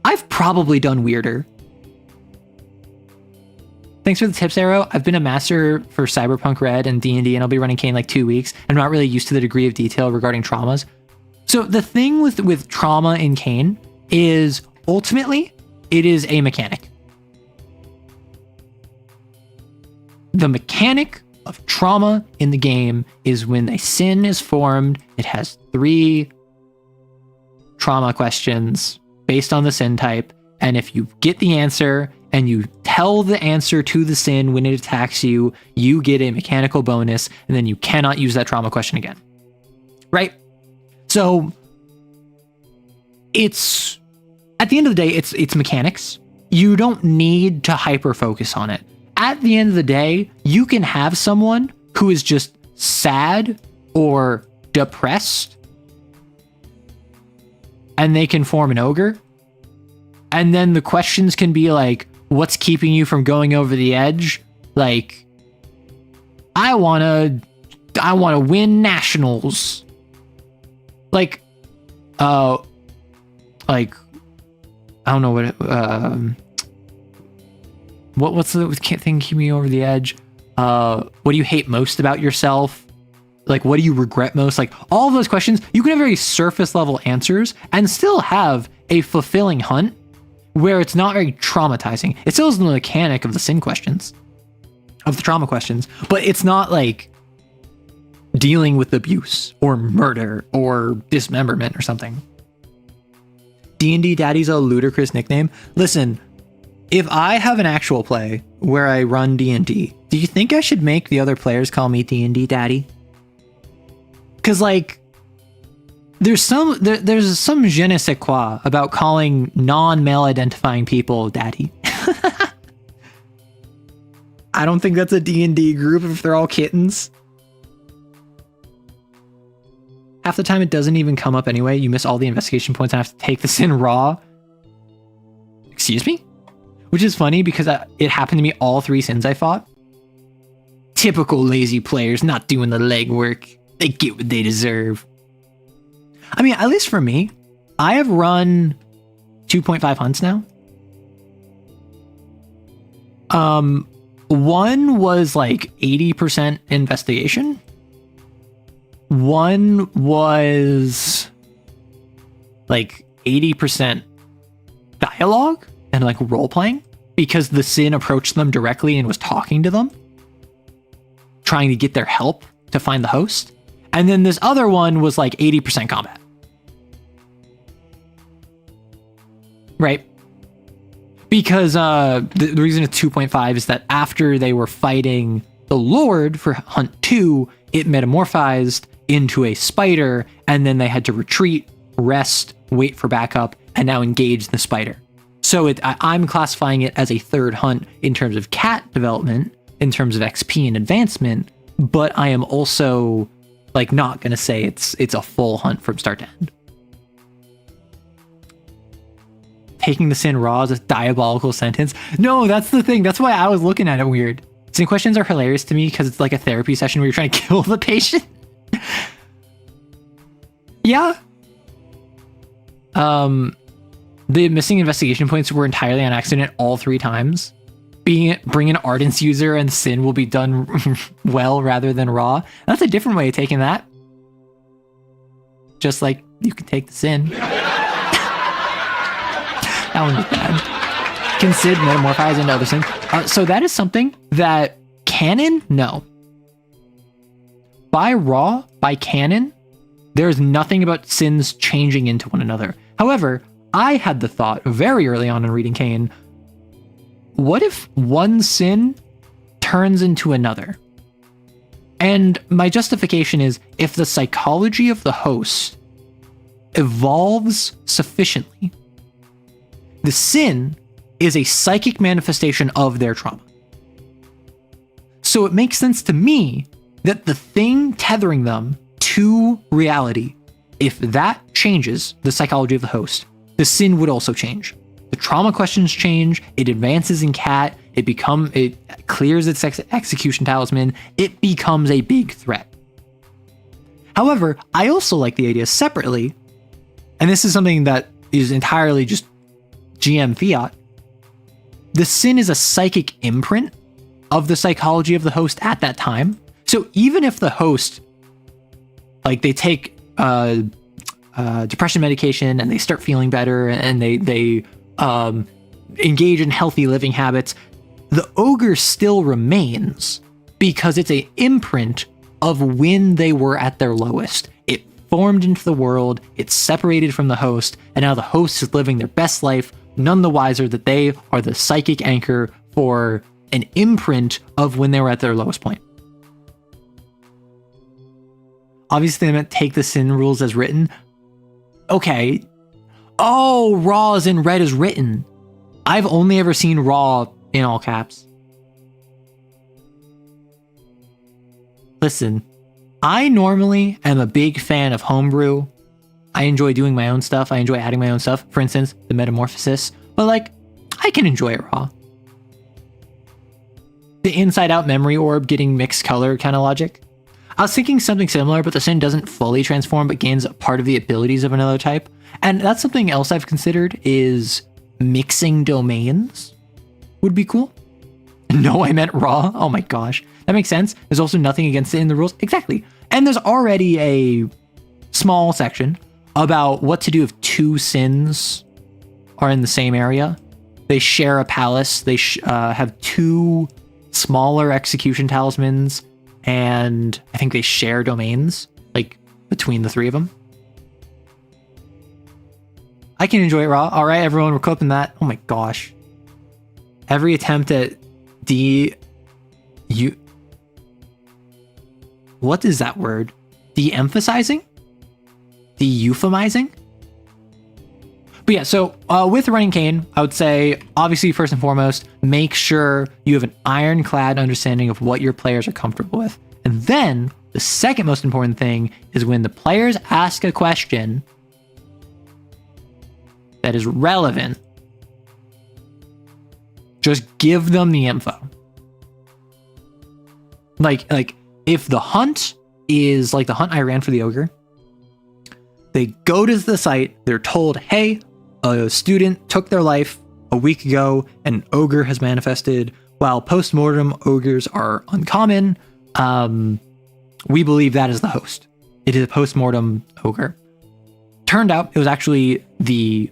I've probably done weirder. Thanks for the tips, Arrow. I've been a master for Cyberpunk Red and D&D, and I'll be running Kane in like 2 weeks. I'm not really used to the degree of detail regarding traumas. So the thing with trauma in Kane is ultimately it is a mechanic. The mechanic of trauma in the game is when a sin is formed, it has 3 trauma questions based on the sin type, and if you get the answer and you tell the answer to the sin when it attacks you, you get a mechanical bonus, and then you cannot use that trauma question again. Right? So it's, at the end of the day, it's mechanics. You don't need to hyper focus on it. At the end of the day, you can have someone who is just sad or depressed, and they can form an ogre. And then the questions can be like, what's keeping you from going over the edge? Like, I wanna win nationals. Like, I don't know what's the thing keeping you over the edge? What do you hate most about yourself? Like, what do you regret most? Like, all of those questions, you can have very surface level answers and still have a fulfilling hunt where it's not very traumatizing. It still is the mechanic of the sin questions, of the trauma questions, but it's not like dealing with abuse or murder or dismemberment or something. D&D Daddy's a ludicrous nickname. Listen, if I have an actual play where I run D&D, do you think I should make the other players call me D&D Daddy? Because like, there's some je ne sais quoi about calling non-male identifying people daddy. I don't think that's a D&D group if they're all kittens. Half the time it doesn't even come up anyway. You miss all the investigation points and have to take this in raw. Excuse me? Which is funny because it happened to me all 3 sins I fought. Typical lazy players not doing the legwork. They get what they deserve. I mean, at least for me, I have run 2.5 hunts now. One was like 80% investigation. One was like 80% dialogue and like role playing, because the sin approached them directly and was talking to them, trying to get their help to find the host. And then this other one was like 80% combat. Right? Because the reason it's 2.5 is that after they were fighting the Lord for Hunt 2, it metamorphized into a spider, and then they had to retreat, rest, wait for backup, and now engage the spider. So I'm classifying it as a third hunt in terms of cat development, in terms of XP and advancement, but I am also like not gonna say it's a full hunt from start to end. Taking the sin raw is a diabolical sentence. No, that's the thing. That's why I was looking at it weird. Sin questions are hilarious to me because it's like a therapy session where you're trying to kill the patient. Yeah. The missing investigation points were entirely on accident all 3 times. Bring an Ardence user and sin will be done well rather than raw. That's a different way of taking that. Just like you can take the sin. That one was bad. Can Sid metamorphize into other sin? So that is something that canon, no. By raw, by canon, there's nothing about sins changing into one another. However, I had the thought very early on in reading Cain, what if one sin turns into another? And my justification is if the psychology of the host evolves sufficiently, the sin is a psychic manifestation of their trauma. So it makes sense to me that the thing tethering them to reality, if that changes the psychology of the host, the sin would also change. The trauma questions change, it advances in cat, it clears its execution talisman, it becomes a big threat. However, I also like the idea separately, and this is something that is entirely just GM fiat. The sin is a psychic imprint of the psychology of the host at that time. So even if the host, like they take depression medication and they start feeling better and they engage in healthy living habits, the ogre still remains because it's an imprint of when they were at their lowest. It formed into the world, it's separated from the host, and now the host is living their best life, none the wiser that they are the psychic anchor for an imprint of when they were at their lowest point. Obviously, I meant take the sin rules as written. Okay. Oh, raw is in red as written. I've only ever seen raw in all caps. Listen, I normally am a big fan of homebrew. I enjoy doing my own stuff. I enjoy adding my own stuff. For instance, the metamorphosis. But like, I can enjoy it raw. The inside out memory orb getting mixed color kind of logic. I was thinking something similar, but the sin doesn't fully transform, but gains a part of the abilities of another type. And that's something else I've considered is mixing domains would be cool. No, I meant raw. Oh my gosh. That makes sense. There's also nothing against it in the rules. Exactly. And there's already a small section about what to do if 2 sins are in the same area. They share a palace. They have 2 smaller execution talismans, and I think they share domains, like, between the 3 of them. I can enjoy it raw. All right, everyone, we're clipping that. Oh my gosh. Every attempt at what is that word? De-emphasizing? De-euphemizing? But yeah, so with running Cain, I would say, obviously, first and foremost, make sure you have an ironclad understanding of what your players are comfortable with. And then the second most important thing is when the players ask a question that is relevant, just give them the info. Like if the hunt is like the hunt I ran for the ogre, they go to the site, they're told, hey, a student took their life a week ago, and an ogre has manifested. While post-mortem ogres are uncommon, we believe that is the host. It is a post-mortem ogre. Turned out it was actually the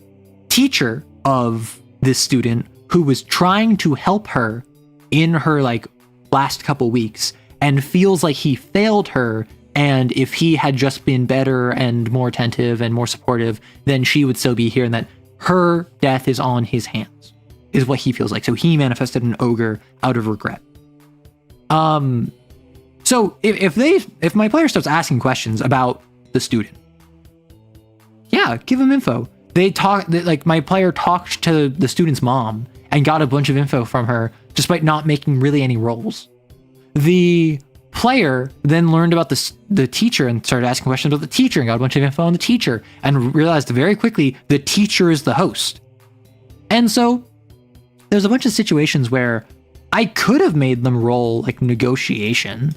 teacher of this student who was trying to help her in her like last couple weeks and feels like he failed her. And if he had just been better and more attentive and more supportive, then she would still be here, and that her death is on his hands, is what he feels like. So he manifested an ogre out of regret. So if my player starts asking questions about the student, yeah, give them info. Like my player talked to the student's mom and got a bunch of info from her despite not making really any rolls. The player then learned about the teacher and started asking questions about the teacher and got a bunch of info on the teacher and realized very quickly the teacher is the host. And so there's a bunch of situations where I could have made them roll like negotiation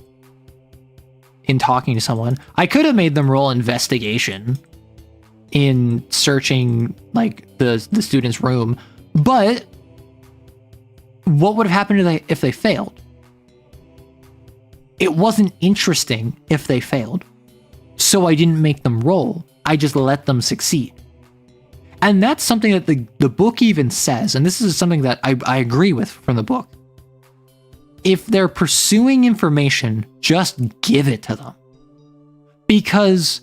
in talking to someone. I could have made them roll investigation in searching like the student's room, but what would have happened if they failed? It wasn't interesting if they failed, so I didn't make them roll. I just let them succeed. And that's something that the book even says, and this is something that I agree with from the book. If they're pursuing information, just give it to them. Because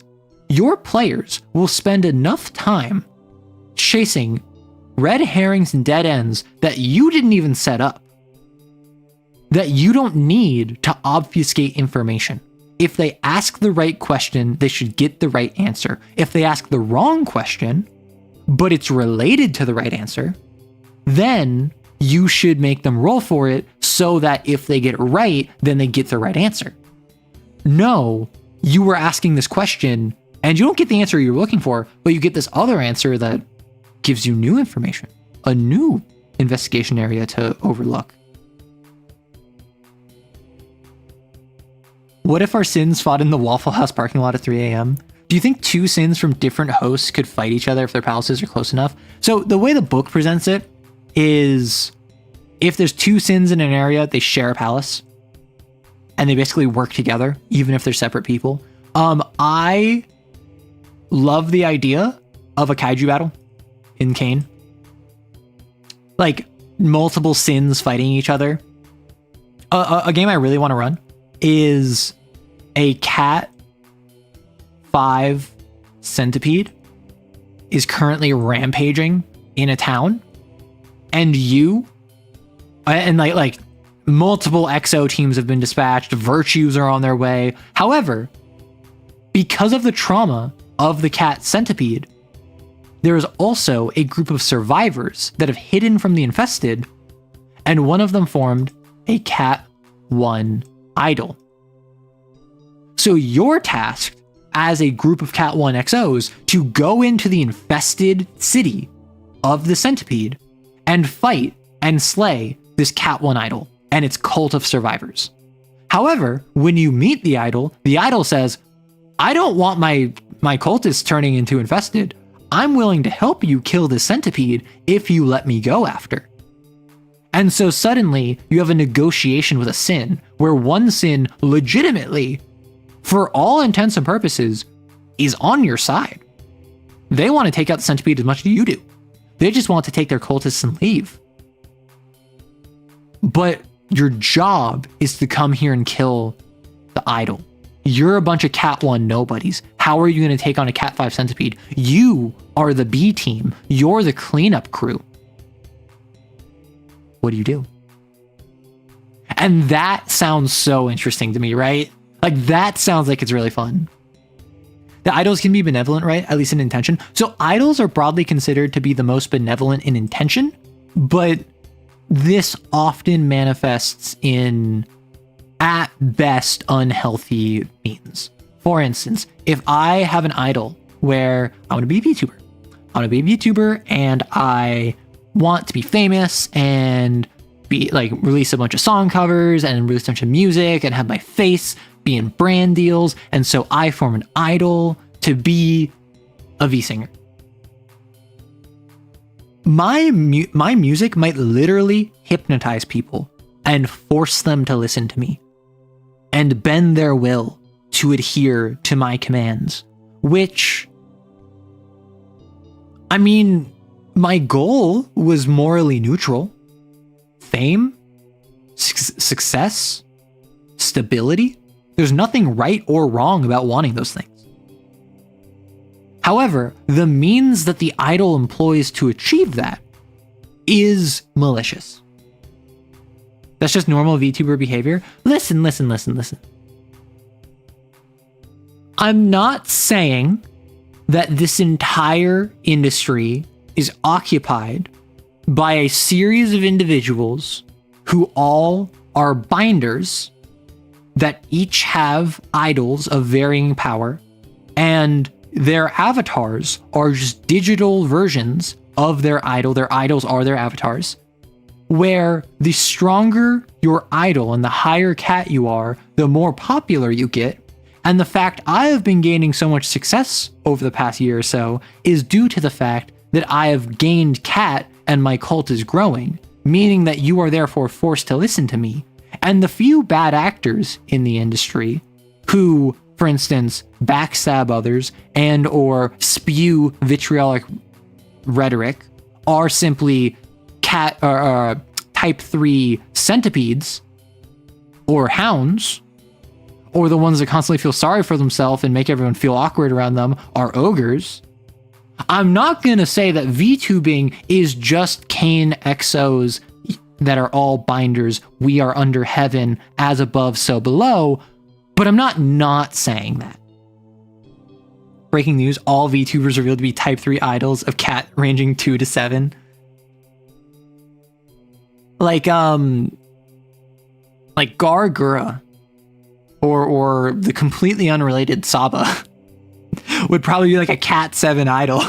your players will spend enough time chasing red herrings and dead ends that you didn't even set up, that you don't need to obfuscate information. If they ask the right question, they should get the right answer. If they ask the wrong question, but it's related to the right answer, then you should make them roll for it so that if they get it right, then they get the right answer. No, you were asking this question and you don't get the answer you're looking for, but you get this other answer that gives you new information, a new investigation area to overlook. What if our sins fought in the Waffle House parking lot at 3 a.m.? Do you think two sins from different hosts could fight each other if their palaces are close enough? So the way the book presents it is if there's two sins in an area, they share a palace and they basically work together, even if they're separate people. I love the idea of a kaiju battle in Kane. Like multiple sins fighting each other. A game I really want to run is a cat 5 centipede is currently rampaging in a town, and like multiple XO teams have been dispatched, virtues are on their way. However, because of the trauma of the cat centipede, there is also a group of survivors that have hidden from the infested, and one of them formed a Cat 1 idol. So you're tasked as a group of Cat 1 XOs to go into the infested city of the centipede and fight and slay this Cat 1 idol and its cult of survivors. However, when you meet the idol says, I don't want my cultists turning into infested. I'm willing to help you kill this centipede if you let me go after. And so suddenly you have a negotiation with a sin where one sin legitimately, for all intents and purposes, is on your side. They want to take out the centipede as much as you do. They just want to take their cultists and leave. But your job is to come here and kill the idol. You're a bunch of Cat 1 nobodies. How are you going to take on a Cat 5 centipede? You are the B team. You're the cleanup crew. What do you do? And that sounds so interesting to me, right? Like that sounds like it's really fun. The idols can be benevolent, right? At least in intention. So idols are broadly considered to be the most benevolent in intention, but this often manifests in, at best, unhealthy means. For instance, if I have an idol where I want to be a VTuber, and I want to be famous and be like release a bunch of song covers and release a bunch of music and have my face be in brand deals, and so I form an idol to be a V singer. My music might literally hypnotize people and force them to listen to me and bend their will to adhere to my commands, which, I mean, my goal was morally neutral. Fame, success, stability. There's nothing right or wrong about wanting those things. However, the means that the idol employs to achieve that is malicious. That's just normal VTuber behavior. Listen. I'm not saying that this entire industry is occupied by a series of individuals who all are binders that each have idols of varying power, and their avatars are just digital versions of their idol. Their idols are their avatars, where the stronger your idol and the higher cat you are, the more popular you get. And the fact I have been gaining so much success over the past year or so is due to the fact that I have gained cat and my cult is growing, meaning that you are therefore forced to listen to me. And the few bad actors in the industry who, for instance, backstab others and or spew vitriolic rhetoric are simply cat or type 3 centipedes or hounds, or the ones that constantly feel sorry for themselves and make everyone feel awkward around them are ogres. I'm not going to say that VTubing is just Kane exos that are all binders. We are under heaven, as above, so below. But I'm not saying that. Breaking news, all VTubers revealed to be type 3 idols of cat ranging 2 to 7. Like Gargura or the completely unrelated Saba would probably be like a cat 7 idol.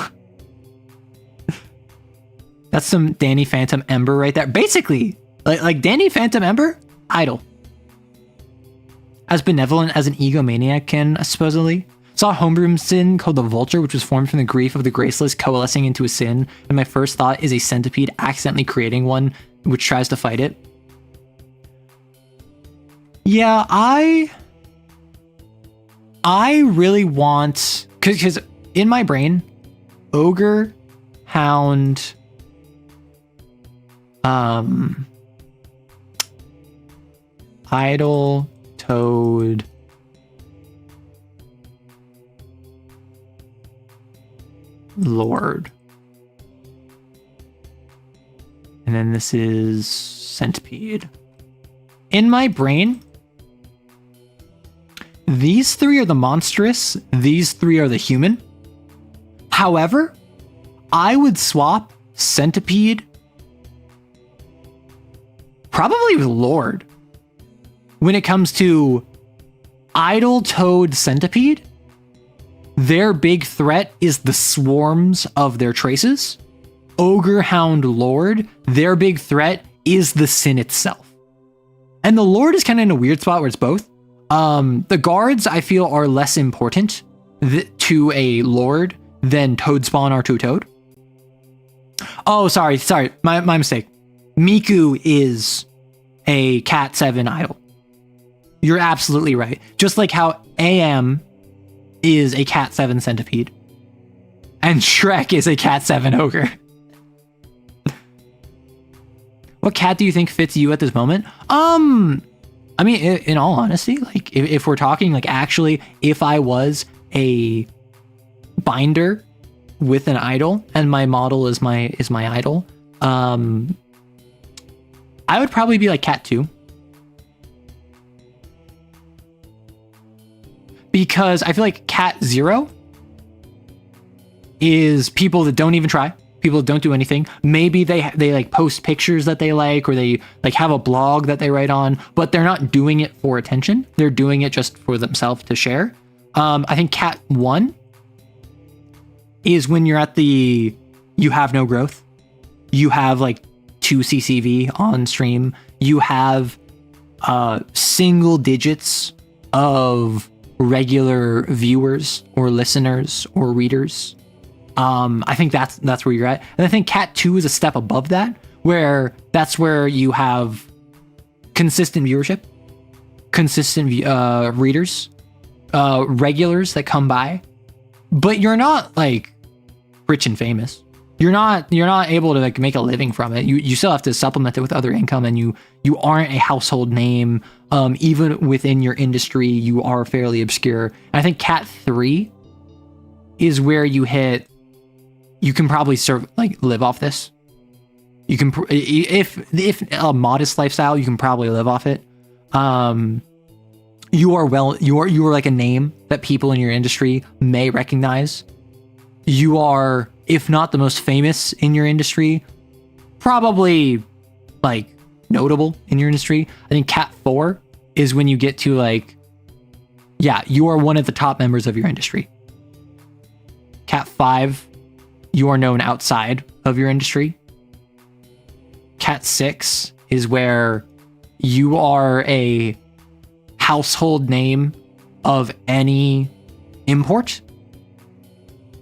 That's some Danny Phantom Ember right there. Basically, like Danny Phantom Ember, idol. As benevolent as an egomaniac can, supposedly. Saw a homebrew sin called the Vulture, which was formed from the grief of the graceless coalescing into a sin, and my first thought is a centipede accidentally creating one which tries to fight it. Yeah, I really want, because in my brain, ogre, hound, idol, toad, lord, and then this is centipede. In my brain, these 3 are the monstrous, these 3 are the human. However, I would swap centipede probably with lord. When it comes to idol, toad, centipede, their big threat is the swarms of their traces. Ogre, hound, lord, their big threat is the sin itself. And the lord is kind of in a weird spot where it's both. The guards, I feel, are less important to a lord than toad spawn are to a toad. Oh, sorry, my mistake. Miku is a cat 7 idol. You're absolutely right. Just like how AM is a cat 7 centipede. And Shrek is a cat 7 ogre. What cat do you think fits you at this moment? I mean, in all honesty, like if we're talking like actually, if I was a binder with an idol and my model is my idol, I would probably be like cat 2. Because I feel like cat 0 is people that don't even try. People that don't do anything. Maybe they like post pictures that they like, or they like have a blog that they write on, but they're not doing it for attention. They're doing it just for themselves to share. I think cat 1 is when you're at you have no growth. You have like 2 CCV on stream. You have single digits of regular viewers or listeners or readers. I think that's where you're at. And I think cat 2 is a step above that, where that's where you have consistent viewership, consistent readers, regulars that come by, but you're not like rich and famous. You're not able to like make a living from it. You still have to supplement it with other income, and you aren't a household name. Even within your industry, you are fairly obscure. And I think cat 3 is where you can probably live off this. You can, if a modest lifestyle, you can probably live off it. You are like a name that people in your industry may recognize. you are, if not the most famous in your industry, probably like notable in your industry. I think Cat 4 is when you get to like, yeah, you are one of the top members of your industry. Cat 5, you are known outside of your industry. Cat 6 is where you are a household name of any import.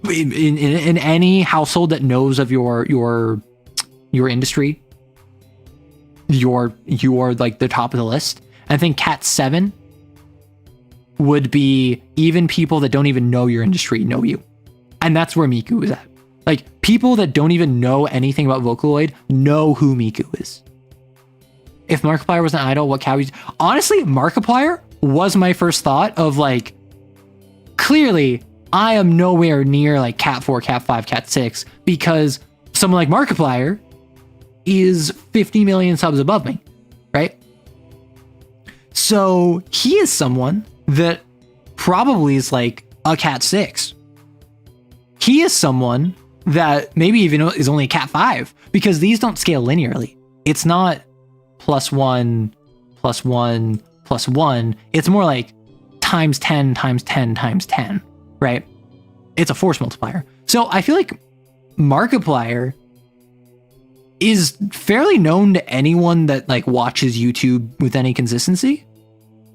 In any household that knows of your industry, you are like the top of the list. I think Cat 7 would be even people that don't even know your industry know you. And that's where Miku is at. Like, people that don't even know anything about Vocaloid know who Miku is. If Markiplier was an idol, what cat would you... Honestly, Markiplier was my first thought of like, clearly, I am nowhere near like Cat 4, Cat 5, Cat 6, because someone like Markiplier is 50 million subs above me, right? So he is someone that probably is like a Cat 6. He is someone that maybe even is only a Cat 5, because these don't scale linearly. It's not +1, +1, +1. It's more like times 10, times 10, times 10, right? It's a force multiplier. So I feel like Markiplier is fairly known to anyone that like watches YouTube with any consistency.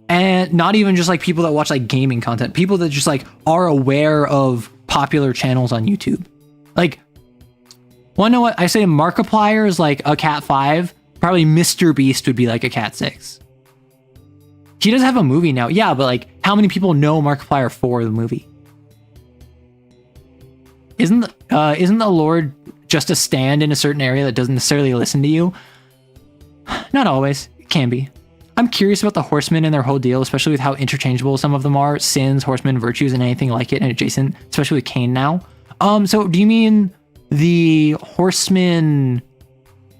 And not even just like people that watch like gaming content, people that just like are aware of popular channels on YouTube. Like, wanna know what? I say Markiplier is like a Cat 5, probably Mr. Beast would be like a Cat 6. He does have a movie now. Yeah, but like, how many people know Markiplier for the movie? Isn't the Lord just a stand in a certain area that doesn't necessarily listen to you? Not always. It can be. I'm curious about the horsemen and their whole deal, especially with how interchangeable some of them are. Sins, horsemen, virtues, and anything like it and adjacent, especially with Cain now. So do you mean the horseman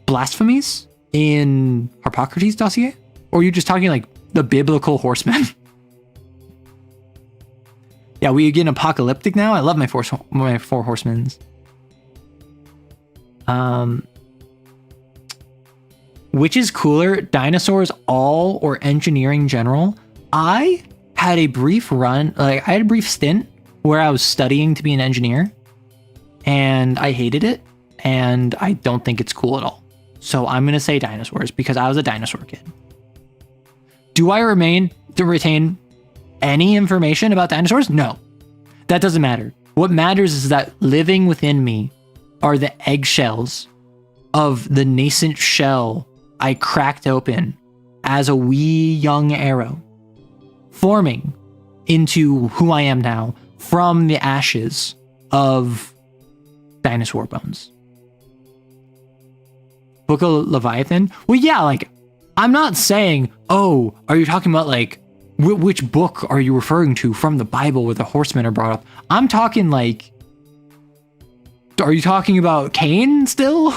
blasphemies in Hippocrates' dossier? Or are you just talking like the biblical horsemen? Yeah, we getting apocalyptic now? I love my four horsemen. Which is cooler, dinosaurs all or engineering general? I had a brief stint where I was studying to be an engineer, and I hated it, and I don't think it's cool at all. So I'm going to say dinosaurs because I was a dinosaur kid. Do I retain any information about dinosaurs? No. That doesn't matter. What matters is that living within me are the eggshells of the nascent shell I cracked open as a wee young arrow, forming into who I am now from the ashes of dinosaur bones. Book of Leviathan? Well, yeah, like, I'm not saying, oh, are you talking about like, which book are you referring to from the Bible where the horsemen are brought up? I'm talking like, are you talking about Cain still?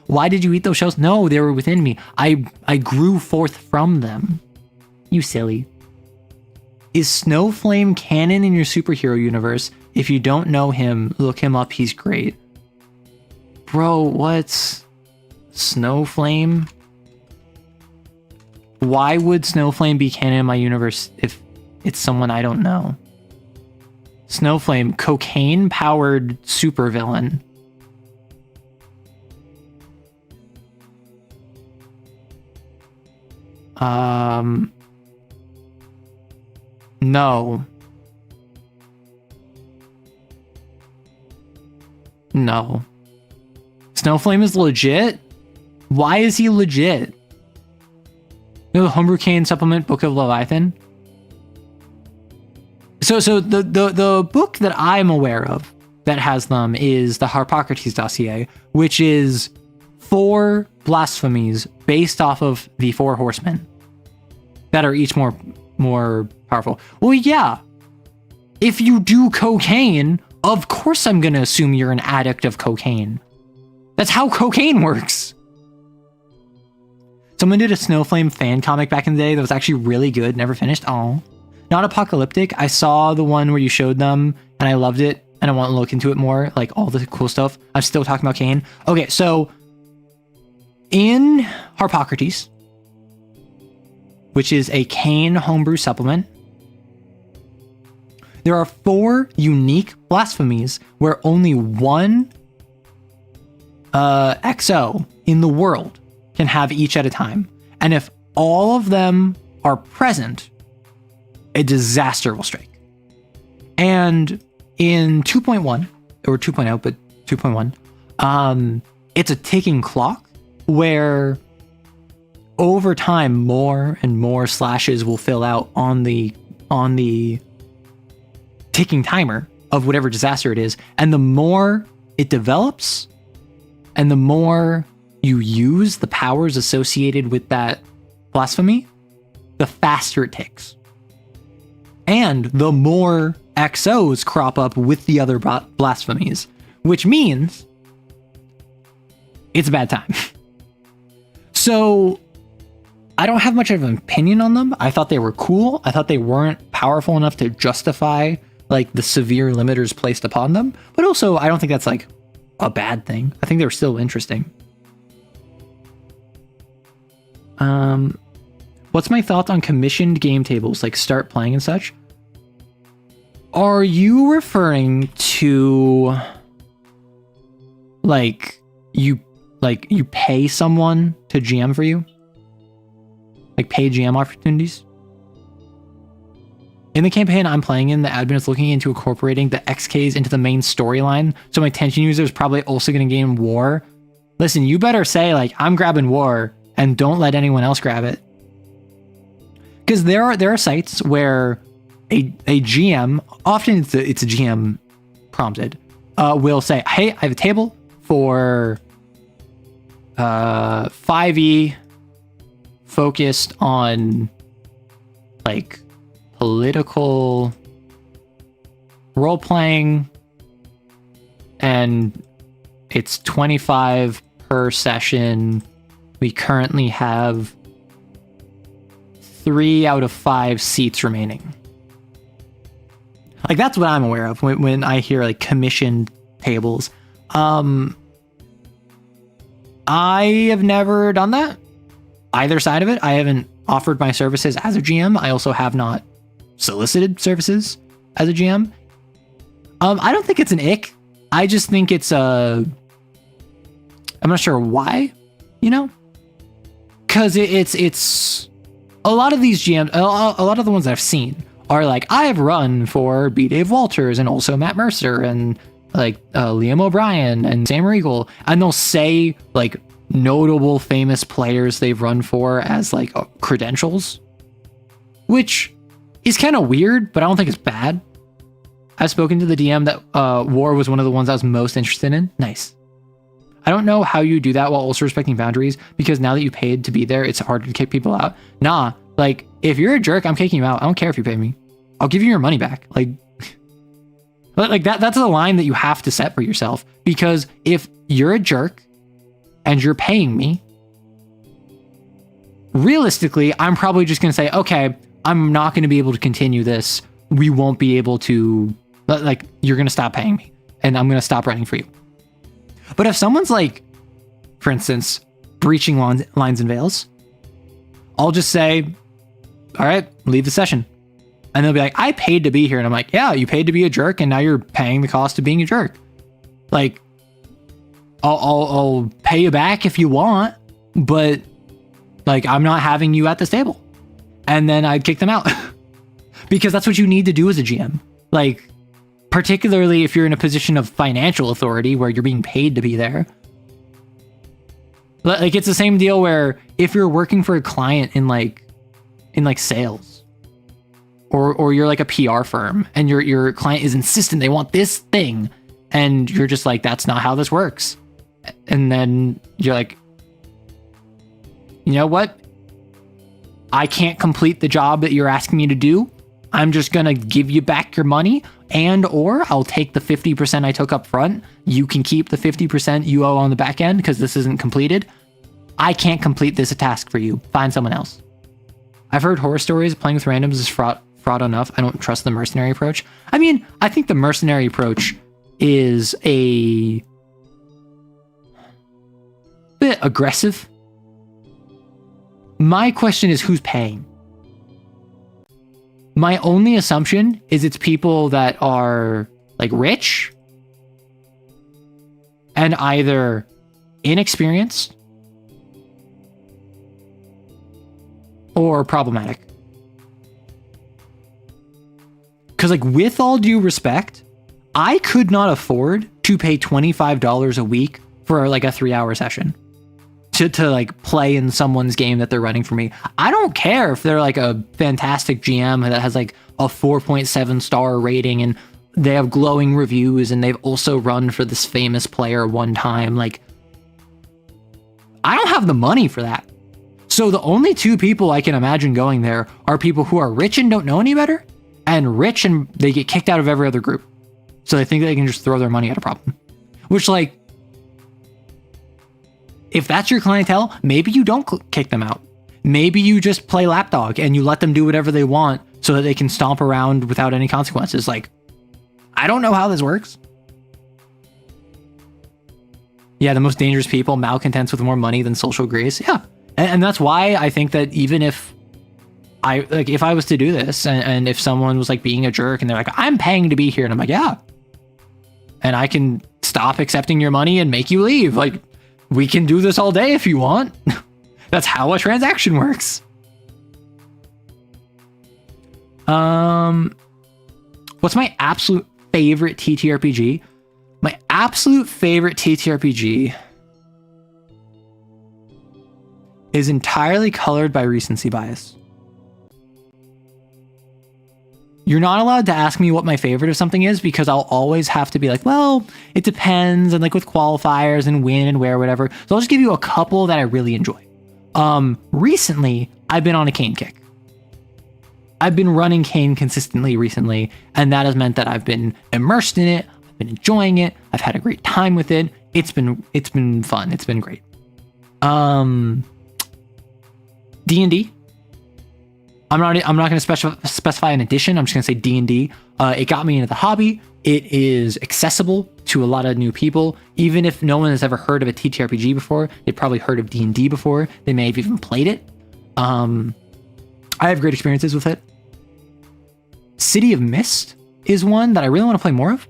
Why did you eat those shells? No, they were within me. I grew forth from them. You silly. Is Snowflame canon in your superhero universe? If you don't know him, look him up. He's great. Bro, what's Snowflame? Why would Snowflame be canon in my universe if it's someone I don't know? Snowflame, cocaine-powered supervillain. No. No. Snowflame is legit? Why is he legit? You know, the Homebrew Cain supplement, Book of Leviathan? So the book that I'm aware of that has them is the Hippocrates dossier, which is 4 blasphemies based off of the 4 horsemen that are each more powerful. Well, yeah. If you do cocaine, of course I'm going to assume you're an addict of cocaine. That's how cocaine works. Someone did a Snowflame fan comic back in the day that was actually really good, never finished. Oh, not apocalyptic. I saw the one where you showed them and I loved it. and I want to look into it more, like all the cool stuff. I'm still talking about Kane. Okay, so in Harpocrates, which is a Kane homebrew supplement, there are 4 unique blasphemies where only one XO in the world can have each at a time. And if all of them are present, a disaster will strike. And in 2.1, or 2.0, but 2.1, it's a ticking clock where over time more and more slashes will fill out on the ticking timer of whatever disaster it is. And the more it develops and the more you use the powers associated with that blasphemy, the faster it ticks. And the more XOs crop up with the other blasphemies, which means it's a bad time. So I don't have much of an opinion on them. I thought they were cool. I thought they weren't powerful enough to justify like the severe limiters placed upon them. But also, I don't think that's like a bad thing. I think they're still interesting. What's my thoughts on commissioned game tables, like start playing and such? Are you referring to like you pay someone to GM for you? Like paid GM opportunities? In the campaign I'm playing in, the admin is looking into incorporating the XKs into the main storyline, so my tension user is probably also going to gain war. Listen, you better say, like, I'm grabbing war, and don't let anyone else grab it. Because there are sites where a GM, often it's a GM prompted, will say, hey, I have a table for 5e focused on, like, political role-playing, and it's 25 per session. We currently have 3 out of 5 seats remaining. Like, that's what I'm aware of when I hear, like, commissioned tables. I have never done that. Either side of it. I haven't offered my services as a GM. I also have not solicited services as a GM. I don't think it's an ick. I just think it's I'm not sure why, you know? Because it's a lot of these GMs, a lot of the ones that I've seen are like, I've run for B. Dave Walters and also Matt Mercer and like Liam O'Brien and Sam Riegel, and they'll say like notable famous players they've run for as like credentials, which is kind of weird, but I don't think it's bad. I've spoken to the DM that War was one of the ones I was most interested in. Nice. I don't know how you do that while also respecting boundaries, because now that you paid to be there, it's harder to kick people out. Nah, like, if you're a jerk, I'm kicking you out. I don't care if you pay me. I'll give you your money back. Like that's a line that you have to set for yourself, because if you're a jerk and you're paying me, realistically, I'm probably just going to say, okay, I'm not going to be able to continue this. We won't be able to, like, you're going to stop paying me and I'm going to stop running for you. But if someone's like, for instance, breaching lines and veils, I'll just say, all right, leave the session. And they'll be like, I paid to be here. And I'm like, yeah, you paid to be a jerk, and now you're paying the cost of being a jerk. Like, I'll pay you back if you want, but like, I'm not having you at this table. And then I'd kick them out. Because that's what you need to do as a GM. Like, particularly if you're in a position of financial authority where you're being paid to be there. Like, it's the same deal where if you're working for a client in sales, or you're like a PR firm and your client is insistent they want this thing, and you're just like, that's not how this works. And then you're like, you know what? I can't complete the job that you're asking me to do. I'm just going to give you back your money, or I'll take the 50% I took up front. You can keep the 50% you owe on the back end because this isn't completed. I can't complete this task for you. Find someone else. I've heard horror stories. Playing with randoms is fraud enough. I don't trust the mercenary approach. I mean, I think the mercenary approach is a bit aggressive. My question is, who's paying? My only assumption is it's people that are like rich and either inexperienced or problematic. Because, like, with all due respect, I could not afford to pay $25 a week for like a 3-hour session to like play in someone's game that they're running for me. I don't care if they're like a fantastic GM that has like a 4.7 star rating and they have glowing reviews and they've also run for this famous player one time. Like, I don't have the money for that. So the only two people I can imagine going there are people who are rich and don't know any better, and rich and they get kicked out of every other group. So they think they can just throw their money at a problem. Which, like, if that's your clientele, maybe you don't kick them out. Maybe you just play lapdog and you let them do whatever they want so that they can stomp around without any consequences. Like, I don't know how this works. Yeah, the most dangerous people, malcontents with more money than social grace. Yeah. And that's why I think that even if I was to do this and if someone was like being a jerk and they're like, I'm paying to be here. And I'm like, yeah. And I can stop accepting your money and make you leave. Like, we can do this all day if you want. That's how a transaction works. What's my absolute favorite TTRPG? My absolute favorite TTRPG is entirely colored by recency bias. You're not allowed to ask me what my favorite of something is because I'll always have to be like, well, it depends, and like with qualifiers and when and where, whatever. So I'll just give you a couple that I really enjoy. Recently, I've been on a Kane kick. I've been running Kane consistently recently, and that has meant that I've been immersed in it. I've been enjoying it. I've had a great time with it. It's been fun. It's been great. D&D. I'm not going to specify an edition. I'm just going to say D&D. It got me into the hobby. It is accessible to a lot of new people. Even if no one has ever heard of a TTRPG before, they probably heard of D&D before. They may have even played it. I have great experiences with it. City of Mist is one that I really want to play more of.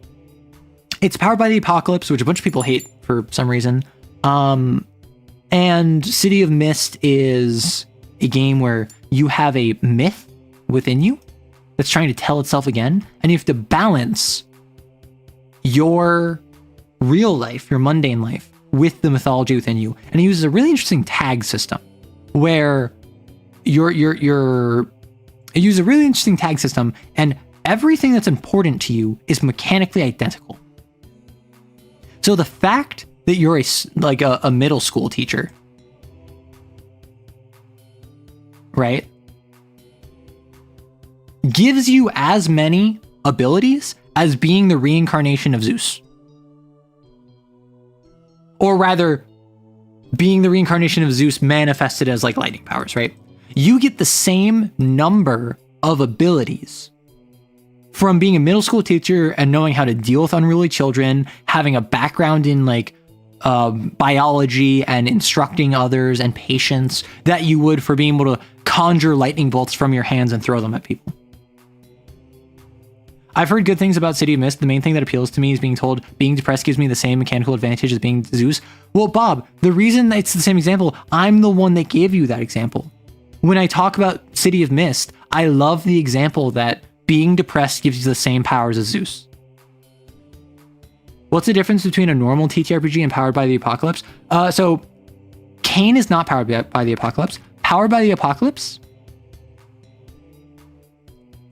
It's powered by the Apocalypse, which a bunch of people hate for some reason. And City of Mist is a game where you have a myth within you that's trying to tell itself again, and you have to balance your real life, your mundane life, with the mythology within you. And it uses a really interesting tag system where it uses a really interesting tag system, and everything that's important to you is mechanically identical. So the fact that you're a middle school teacher, right, gives you as many abilities as being the reincarnation of Zeus. Or rather, being the reincarnation of Zeus manifested as like lightning powers, right? You get the same number of abilities from being a middle school teacher and knowing how to deal with unruly children, having a background in like biology and instructing others and patience, that you would for being able to conjure lightning bolts from your hands and throw them at people. I've heard good things about City of Mist. The main thing that appeals to me is being told being depressed gives me the same mechanical advantage as being Zeus. Well, Bob, the reason it's the same example, I'm the one that gave you that example. When I talk about City of Mist, I love the example that being depressed gives you the same powers as Zeus. What's the difference between a normal TTRPG and Powered by the Apocalypse? So Kane is not powered by the Apocalypse. Powered by the Apocalypse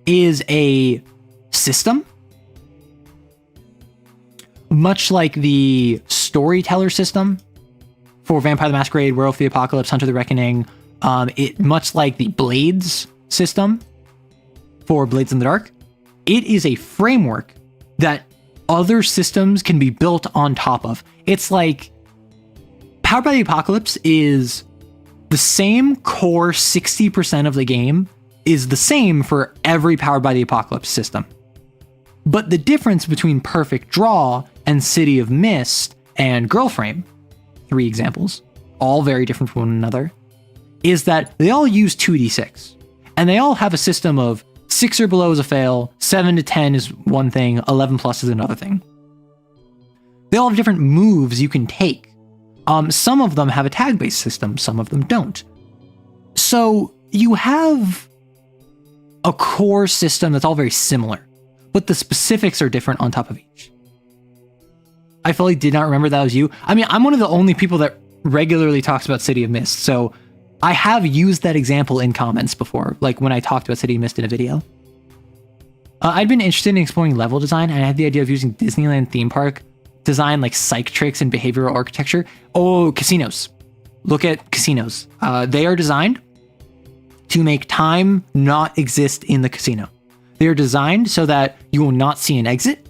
is a system, much like the storyteller system for Vampire the Masquerade, Werewolf the Apocalypse, Hunter the Reckoning, much like the Blades system for Blades in the Dark. It is a framework that other systems can be built on top of. It's like Powered by the Apocalypse is the same core 60% of the game is the same for every Powered by the Apocalypse system. But the difference between Perfect Draw and City of Mist and Girl Frame, 3 examples, all very different from one another, is that they all use 2d6. And they all have a system of 6 or below is a fail, 7 to 10 is one thing, 11 plus is another thing. They all have different moves you can take. Some of them have a tag-based system, some of them don't. So you have a core system that's all very similar, but the specifics are different on top of each. I fully did not remember that was you. I mean, I'm one of the only people that regularly talks about City of Mist, so I have used that example in comments before, like when I talked about City of Mist in a video. I'd been interested in exploring level design, and I had the idea of using Disneyland theme park design, like psych tricks and behavioral architecture. Oh, casinos. Look at casinos. They are designed to make time not exist in the casino. They are designed so that you will not see an exit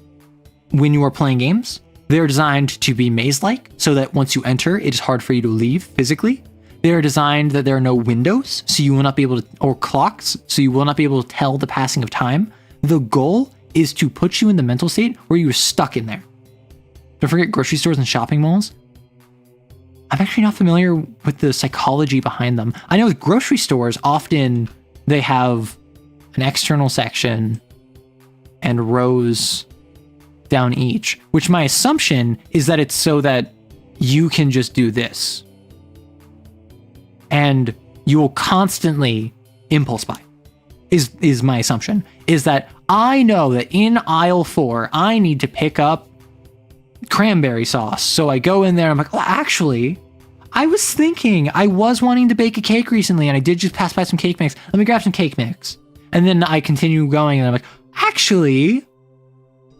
when you are playing games. They are designed to be maze-like so that once you enter, it is hard for you to leave physically. They are designed that there are no windows, so you will not be able to, or clocks, so you will not be able to tell the passing of time. The goal is to put you in the mental state where you're stuck in there. Don't forget grocery stores and shopping malls. I'm actually not familiar with the psychology behind them. I know with grocery stores, often they have an external section and rows down each, which my assumption is that it's so that you can just do this. And you will constantly impulse buy, is my assumption. Is that I know that in aisle 4, I need to pick up cranberry sauce. So I go in there, I'm like, oh, actually, I was thinking I was wanting to bake a cake recently, and I did just pass by some cake mix. Let me grab some cake mix. And then I continue going, and I'm like, actually,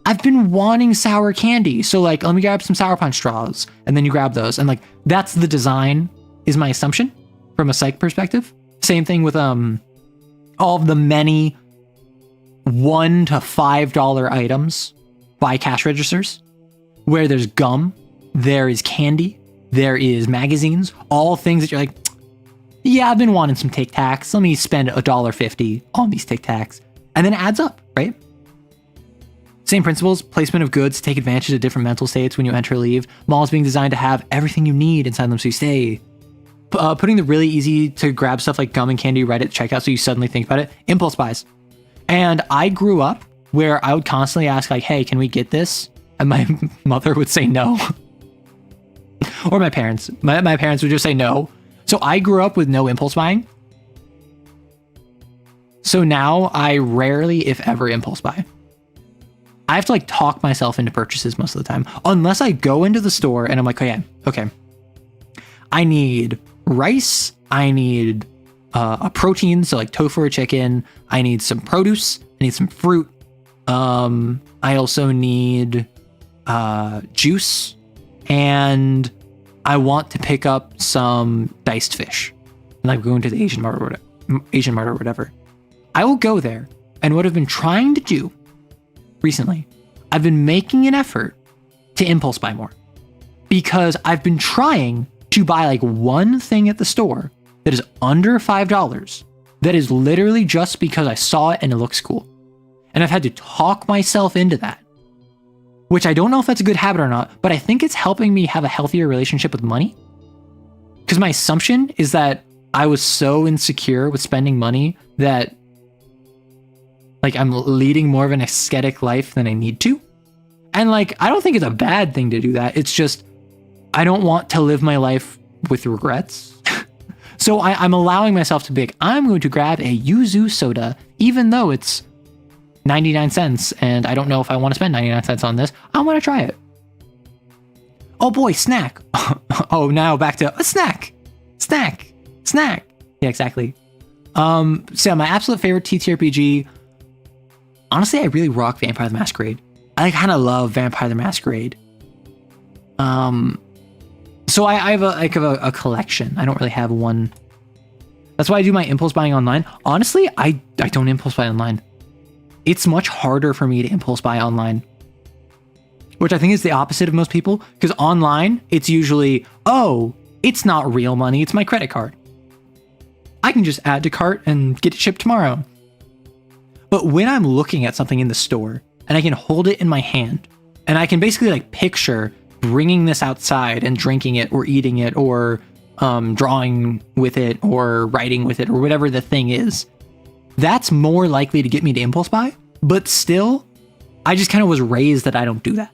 I've been wanting sour candy. So like, let me grab some Sour Punch straws. And then you grab those. And like, that's the design, is my assumption from a psych perspective. Same thing with all of the many $1 to $5 items by cash registers, where there's gum, there is candy, there is magazines, all things that you're like, yeah, I've been wanting some Tic Tacs. Let me spend $1.50 on these Tic Tacs. And then it adds up, right? Same principles, placement of goods, take advantage of different mental states when you enter or leave. Malls being designed to have everything you need inside them so you stay. Putting the really easy to grab stuff like gum and candy right at checkout so you suddenly think about it. Impulse buys. And I grew up where I would constantly ask like, hey, can we get this? And my mother would say no. Or my parents. My parents would just say no. So I grew up with no impulse buying. So now I rarely, if ever, impulse buy. I have to like talk myself into purchases most of the time. Unless I go into the store and I'm like, okay. I need rice. I need a protein, so like tofu or chicken. I need some produce. I need some fruit. I also need juice. And I want to pick up some diced fish. Like going to the Asian mart or whatever. I will go there, and what I've been trying to do recently, I've been making an effort to impulse buy more, because I've been trying to buy like one thing at the store that is under $5 that is literally just because I saw it and it looks cool. And I've had to talk myself into that, which I don't know if that's a good habit or not, but I think it's helping me have a healthier relationship with money. Because my assumption is that I was so insecure with spending money that like I'm leading more of an ascetic life than I need to. And like, I don't think it's a bad thing to do that. It's just, I don't want to live my life with regrets. So I'm allowing myself to be like, I'm going to grab a yuzu soda, even though it's 99 cents. And I don't know if I want to spend 99 cents on this. I want to try it. Oh boy, snack. Oh, now back to a snack. Yeah, exactly. So my absolute favorite TTRPG, honestly, I really rock Vampire the Masquerade. I kind of love Vampire the Masquerade. So I have a collection. I don't really have one. That's why I do my impulse buying online. Honestly, I don't impulse buy online. It's much harder for me to impulse buy online, which I think is the opposite of most people, because online, it's usually, oh, it's not real money, it's my credit card. I can just add to cart and get it shipped tomorrow. But when I'm looking at something in the store and I can hold it in my hand, and I can basically like picture bringing this outside and drinking it or eating it or drawing with it or writing with it or whatever the thing is, that's more likely to get me to impulse buy. But still, I just kind of was raised that I don't do that.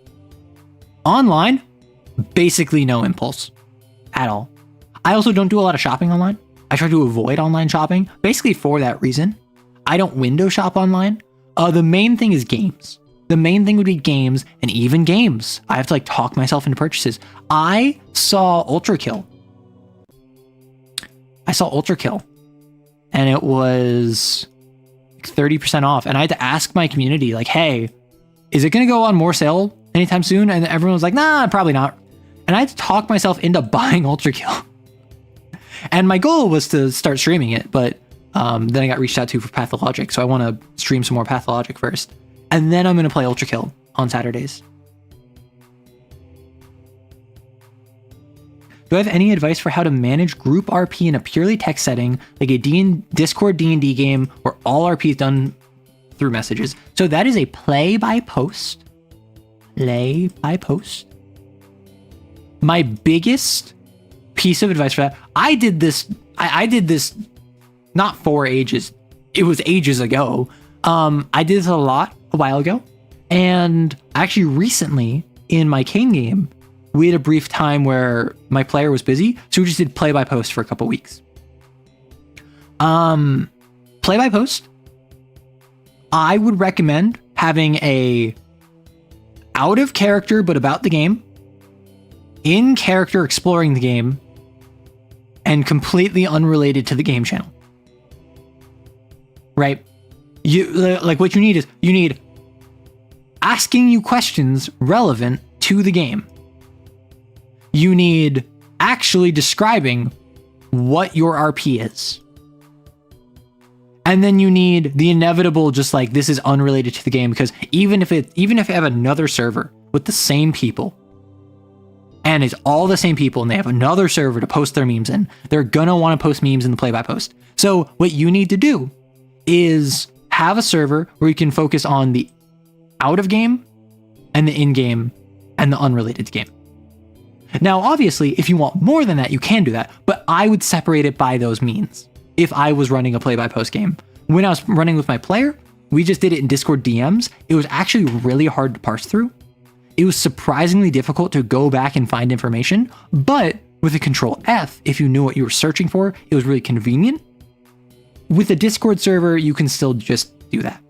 Online, basically no impulse at all. I also don't do a lot of shopping online. I try to avoid online shopping, basically for that reason. I don't window shop online. The main thing is games. The main thing would be games, and even games, I have to like talk myself into purchases. I saw Ultra Kill, and it was 30% off. And I had to ask my community, like, hey, is it going to go on more sale anytime soon? And everyone was like, nah, probably not. And I had to talk myself into buying Ultra Kill. And my goal was to start streaming it, but then I got reached out to for Pathologic, so I want to stream some more Pathologic first. And then I'm going to play Ultra Kill on Saturdays. Do I have any advice for how to manage group RP in a purely text setting, like a Discord D&D game where all RP is done through messages? So that is a play by post. My biggest piece of advice for that, I did this not for ages. It was ages ago. I did this a while ago. And actually recently in my Kane game, we had a brief time where my player was busy, so we just did play by post for a couple weeks. Play by post, I would recommend having a out of character but about the game, in character exploring the game, and completely unrelated to the game channel. Right? What you need asking you questions relevant to the game. You need actually describing what your RP is. And then you need the inevitable, just like, this is unrelated to the game, because even if you have another server with the same people, and it's all the same people, and they have another server to post their memes in, they're gonna want to post memes in the play-by-post. So what you need to do is have a server where you can focus on the out-of-game and the in-game and the unrelated to game. Now, obviously, if you want more than that, you can do that, but I would separate it by those means. If I was running a play-by-post game, when I was running with my player, we just did it in Discord DMs. It was actually really hard to parse through. It was surprisingly difficult to go back and find information, but with a Control F, if you knew what you were searching for, it was really convenient. With a Discord server, you can still just do that.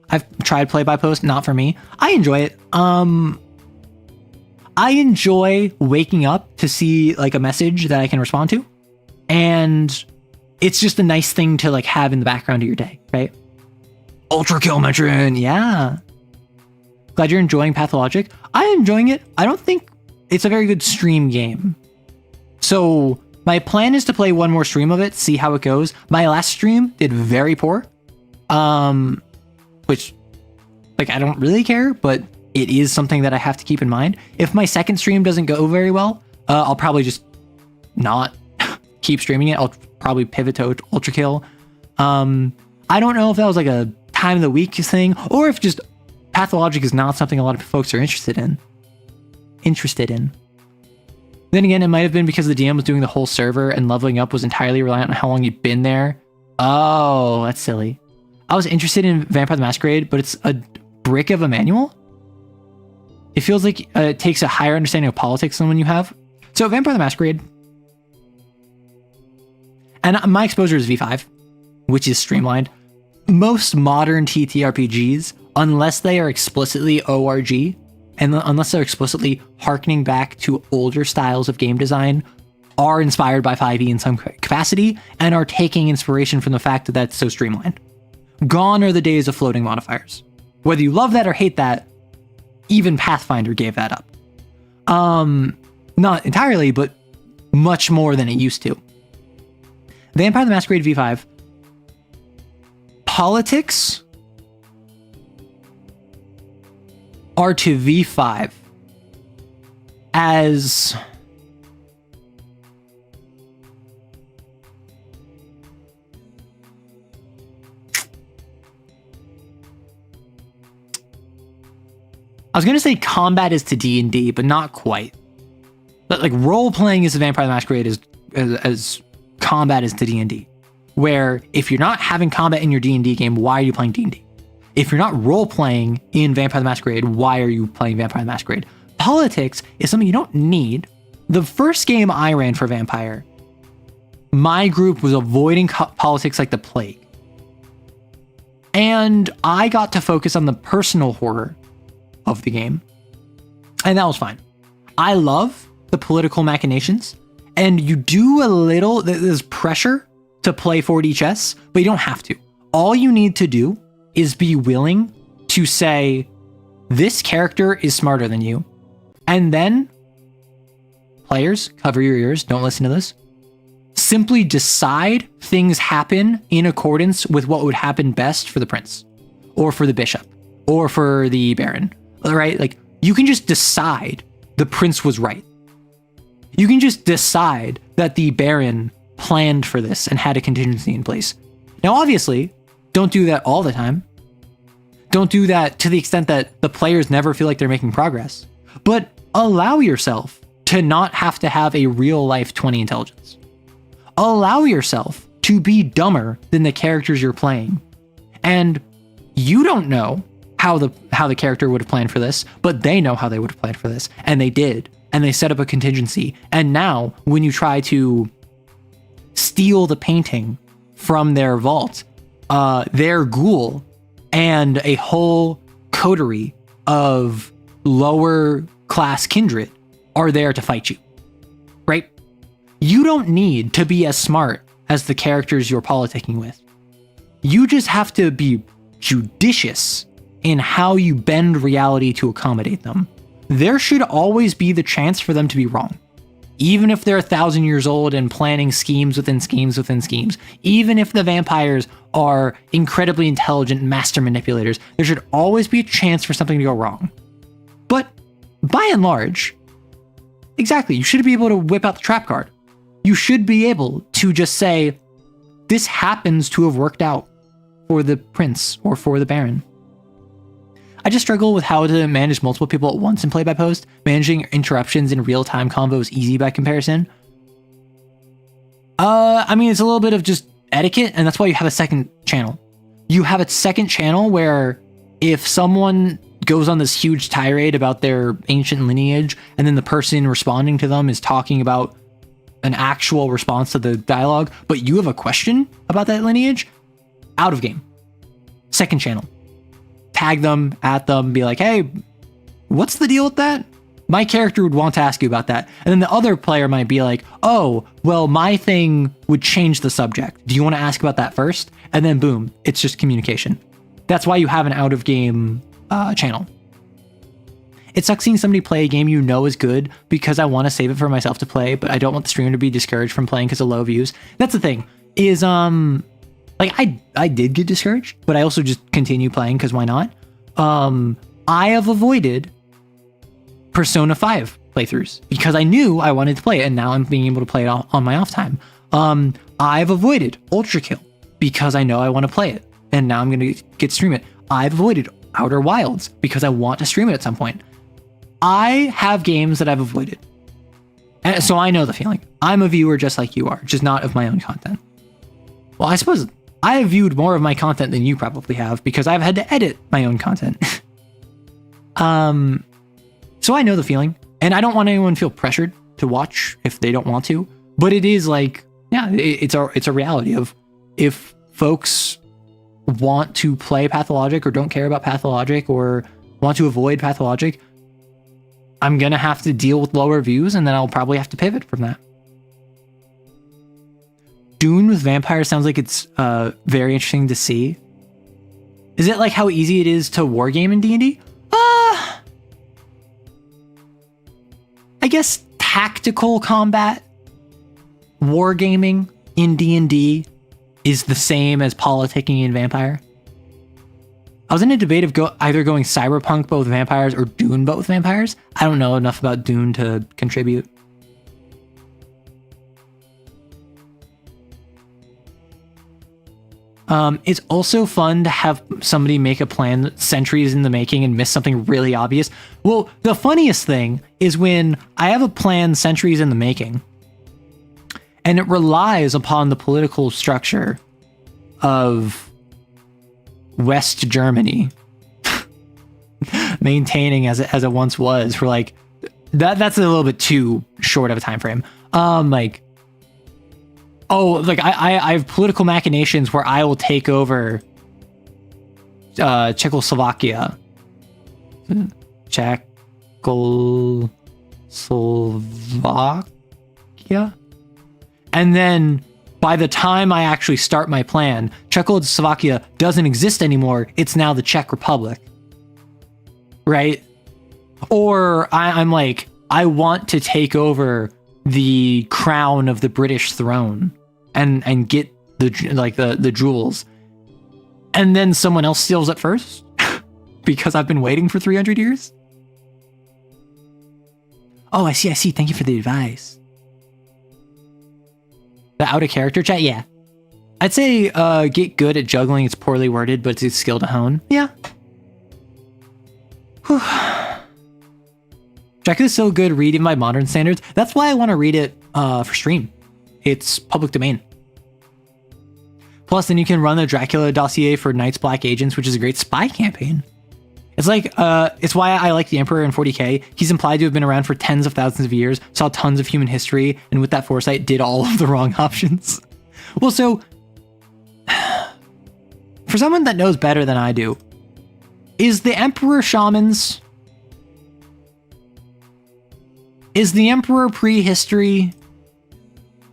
I've tried play-by-post, not for me. I enjoy it. I enjoy waking up to see like a message that I can respond to. And it's just a nice thing to like have in the background of your day, right? Ultra Kill mention, yeah. Glad you're enjoying Pathologic. I'm enjoying it. I don't think it's a very good stream game. So my plan is to play one more stream of it, see how it goes. My last stream did very poor. Which, like, I don't really care, but it is something that I have to keep in mind. If my second stream doesn't go very well, I'll probably just not keep streaming it. I'll probably pivot to Ultra Kill. I don't know if that was like a time of the week thing, or if just Pathologic is not something a lot of folks are interested in. Then again, it might have been because the DM was doing the whole server and leveling up was entirely reliant on how long you'd been there. Oh, that's silly. I was interested in Vampire the Masquerade, but it's a brick of a manual. It feels like it takes a higher understanding of politics than one you have. So Vampire the Masquerade. And my exposure is V5, which is streamlined. Most modern TTRPGs, unless they are explicitly ORG, and unless they're explicitly harkening back to older styles of game design, are inspired by 5e in some capacity, and are taking inspiration from the fact that that's so streamlined. Gone are the days of floating modifiers. Whether you love that or hate that, even Pathfinder gave that up. Not entirely, but much more than it used to. Vampire the Masquerade V5. Politics are to V5 as I was going to say combat is to D&D, but not quite. But like role playing is to Vampire the Masquerade as combat is to D&D. Where if you're not having combat in your D&D game, why are you playing D&D? If you're not role playing in Vampire the Masquerade, why are you playing Vampire the Masquerade? Politics is something you don't need. The first game I ran for Vampire, my group was avoiding politics like the plague. And I got to focus on the personal horror of the game. And that was fine. I love the political machinations. And you do a little, there's pressure to play 4D chess, but you don't have to. All you need to do is be willing to say, this character is smarter than you. And then, players, cover your ears, don't listen to this. Simply decide things happen in accordance with what would happen best for the prince, or for the bishop, or for the baron, right? Like, you can just decide the prince was right. You can just decide that the baron planned for this and had a contingency in place. Now, obviously, don't do that all the time. Don't do that to the extent that the players never feel like they're making progress. But allow yourself to not have to have a real life 20 intelligence. Allow yourself to be dumber than the characters you're playing. And you don't know how the character would have planned for this, but they know how they would have planned for this. And they did. And they set up a contingency. And now when you try to steal the painting from their vault, their ghoul and a whole coterie of lower class kindred are there to fight you, right? You don't need to be as smart as the characters you're politicking with. You just have to be judicious in how you bend reality to accommodate them. There should always be the chance for them to be wrong. Even if they're 1,000 years old and planning schemes within schemes within schemes, even if the vampires are incredibly intelligent master manipulators, there should always be a chance for something to go wrong. But by and large, exactly, you should be able to whip out the trap card. You should be able to just say, this happens to have worked out for the prince or for the baron. I just struggle with how to manage multiple people at once in play by post. Managing interruptions in real-time convo is easy by comparison. I mean, it's a little bit of just etiquette, and that's why you have a second channel. You have a second channel where if someone goes on this huge tirade about their ancient lineage, and then the person responding to them is talking about an actual response to the dialogue, but you have a question about that lineage, out of game. Second channel. Tag them, at them, be like, hey, what's the deal with that? My character would want to ask you about that. And then the other player might be like, oh, well, my thing would change the subject. Do you want to ask about that first? And then boom, it's just communication. That's why you have an out-of-game channel. It sucks seeing somebody play a game you know is good because I want to save it for myself to play, but I don't want the streamer to be discouraged from playing because of low views. That's the thing, is like I did get discouraged, but I also just continue playing because why not? I have avoided Persona 5 playthroughs because I knew I wanted to play it, and now I'm being able to play it on my off time. I've avoided Ultra Kill because I know I want to play it, and now I'm going to stream it. I've avoided Outer Wilds because I want to stream it at some point. I have games that I've avoided, and so I know the feeling. I'm a viewer just like you are, just not of my own content. Well, I suppose I have viewed more of my content than you probably have because I've had to edit my own content. So I know the feeling, and I don't want anyone to feel pressured to watch if they don't want to, but it is like, yeah, it's a reality of if folks want to play Pathologic or don't care about Pathologic or want to avoid Pathologic, I'm going to have to deal with lower views, and then I'll probably have to pivot from that. Dune with vampires sounds like it's very interesting to see. Is it like how easy it is to wargame in D&D? I guess tactical combat wargaming in D&D is the same as politicking in Vampire. I was in a debate of either going Cyberpunk but with vampires or Dune but with vampires. I don't know enough about Dune to contribute. It's also fun to have somebody make a plan centuries in the making and miss something really obvious. Well, the funniest thing is when I have a plan centuries in the making, and it relies upon the political structure of West Germany maintaining as it once was for like that's a little bit too short of a time frame. I have political machinations where I will take over Czechoslovakia. And then by the time I actually start my plan, Czechoslovakia doesn't exist anymore. It's now the Czech Republic. Right? Or I'm like, I want to take over the crown of the British throne and get the jewels. And then someone else steals it first because I've been waiting for 300 years. Oh, I see. Thank you for the advice. The out of character chat? Yeah. I'd say get good at juggling. It's poorly worded, but it's a skill to hone. Yeah. Whew. Jack is so good reading by modern standards. That's why I want to read it for stream. It's public domain. Plus, then you can run the Dracula dossier for Night's Black Agents, which is a great spy campaign. It's like, it's why I like the Emperor in 40k. He's implied to have been around for tens of thousands of years, saw tons of human history, and with that foresight, did all of the wrong options. Well, so, for someone that knows better than I do, is the Emperor shamans? Is the Emperor prehistory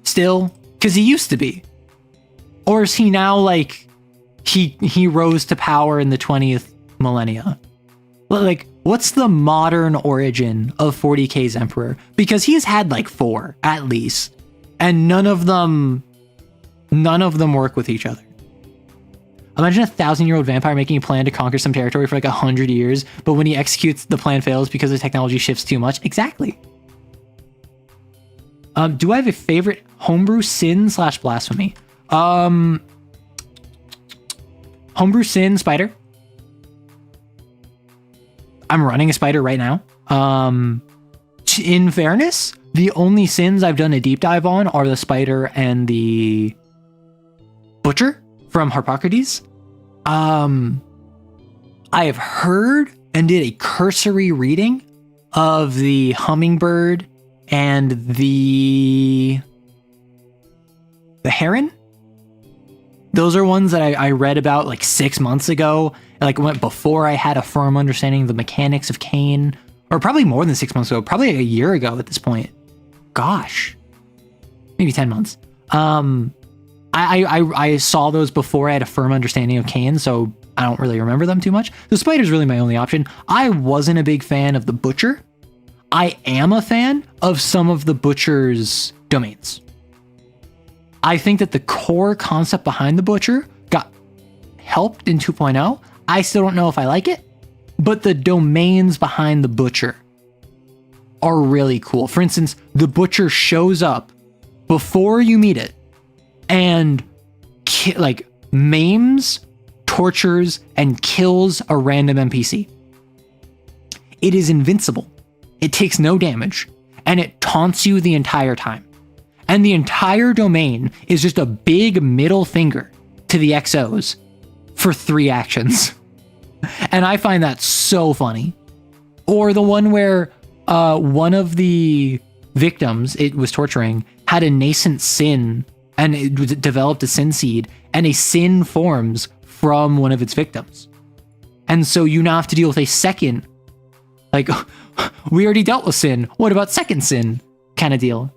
still? Because he used to be. Or is he now like, he rose to power in the 20th millennia? Like, what's the modern origin of 40k's Emperor? Because he's had like 4 at least, and none of them work with each other. Imagine a 1,000-year-old vampire making a plan to conquer some territory for like 100 years, but when he executes, the plan fails because the technology shifts too much. Exactly. Do I have a favorite homebrew sin / blasphemy? Homebrew sin, spider. I'm running a spider right now. In fairness, the only sins I've done a deep dive on are the spider and the butcher from Harpocrates. I have heard and did a cursory reading of the hummingbird and the heron. Those are ones that I read about like 6 months ago, like went before I had a firm understanding of the mechanics of Cain, or probably more than 6 months ago, probably a year ago at this point. Gosh, maybe 10 months. I saw those before I had a firm understanding of Cain, so I don't really remember them too much. The spider's really my only option. I wasn't a big fan of the butcher. I am a fan of some of the butcher's domains. I think that the core concept behind the butcher got helped in 2.0. I still don't know if I like it, but the domains behind the butcher are really cool. For instance, the butcher shows up before you meet it and maims, tortures, and kills a random NPC. It is invincible. It takes no damage, and it taunts you the entire time. And the entire domain is just a big middle finger to the XOs for 3 actions. And I find that so funny. Or the one where one of the victims it was torturing had a nascent sin, and it developed a sin seed, and a sin forms from one of its victims. And so you now have to deal with a second, like, we already dealt with sin, what about second sin kind of deal.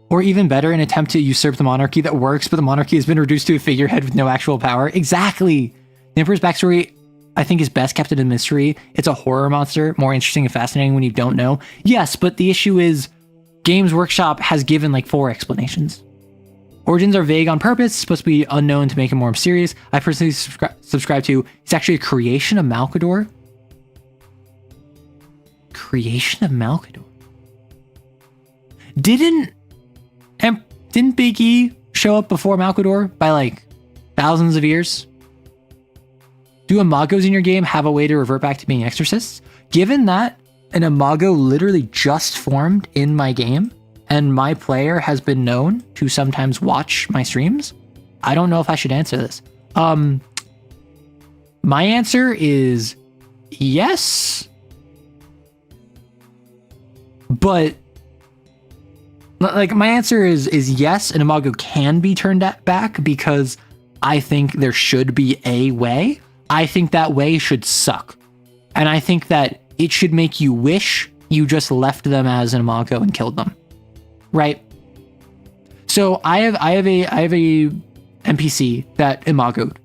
Or even better, an attempt to usurp the monarchy that works, but the monarchy has been reduced to a figurehead with no actual power. Exactly. The Emperor's backstory, I think, is best kept in a mystery. It's a horror monster, more interesting and fascinating when you don't know. Yes, but the issue is Games Workshop has given like 4 explanations. Origins are vague on purpose, supposed to be unknown to make it more mysterious. I personally subscribe to, it's actually a creation of Malkador. Creation of Malkador. Didn't Big E show up before Malkador by like thousands of years? Do Imagos in your game have a way to revert back to being exorcists? Given that an Imago literally just formed in my game, and my player has been known to sometimes watch my streams, I don't know if I should answer this. My answer is yes, but like my answer is yes, an Imago can be turned back because I think there should be a way. I think that way should suck, and I think that it should make you wish you just left them as an Imago and killed them, right? So I have a NPC that Imago'd.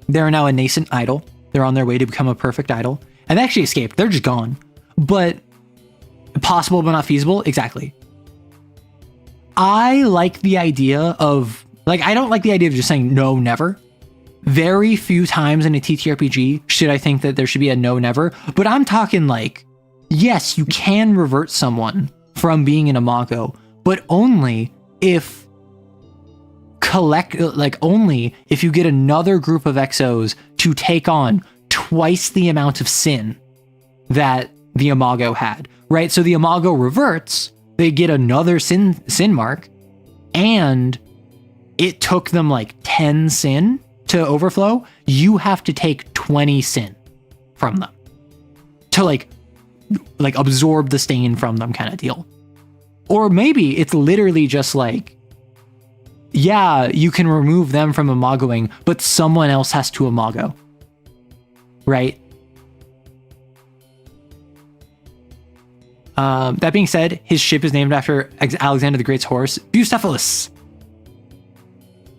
They're now a nascent idol. They're on their way to become a perfect idol, and they actually escaped. They're just gone, but possible but not feasible. Exactly. I like the idea of I don't like the idea of just saying no, never. Very few times in a TTRPG should I think that there should be a no, never. But I'm talking yes, you can revert someone from being an Imago, but only if only if you get another group of exos to take on twice the amount of sin that the Imago had, right? So the Imago reverts, they get another sin mark, and it took them 10 sin to overflow. You have to take 20 sin from them to absorb the stain from them, kind of deal. Or maybe it's literally just yeah, you can remove them from Imagoing, but someone else has to Imago, right? That being said, his ship is named after Alexander the Great's horse, Bucephalus.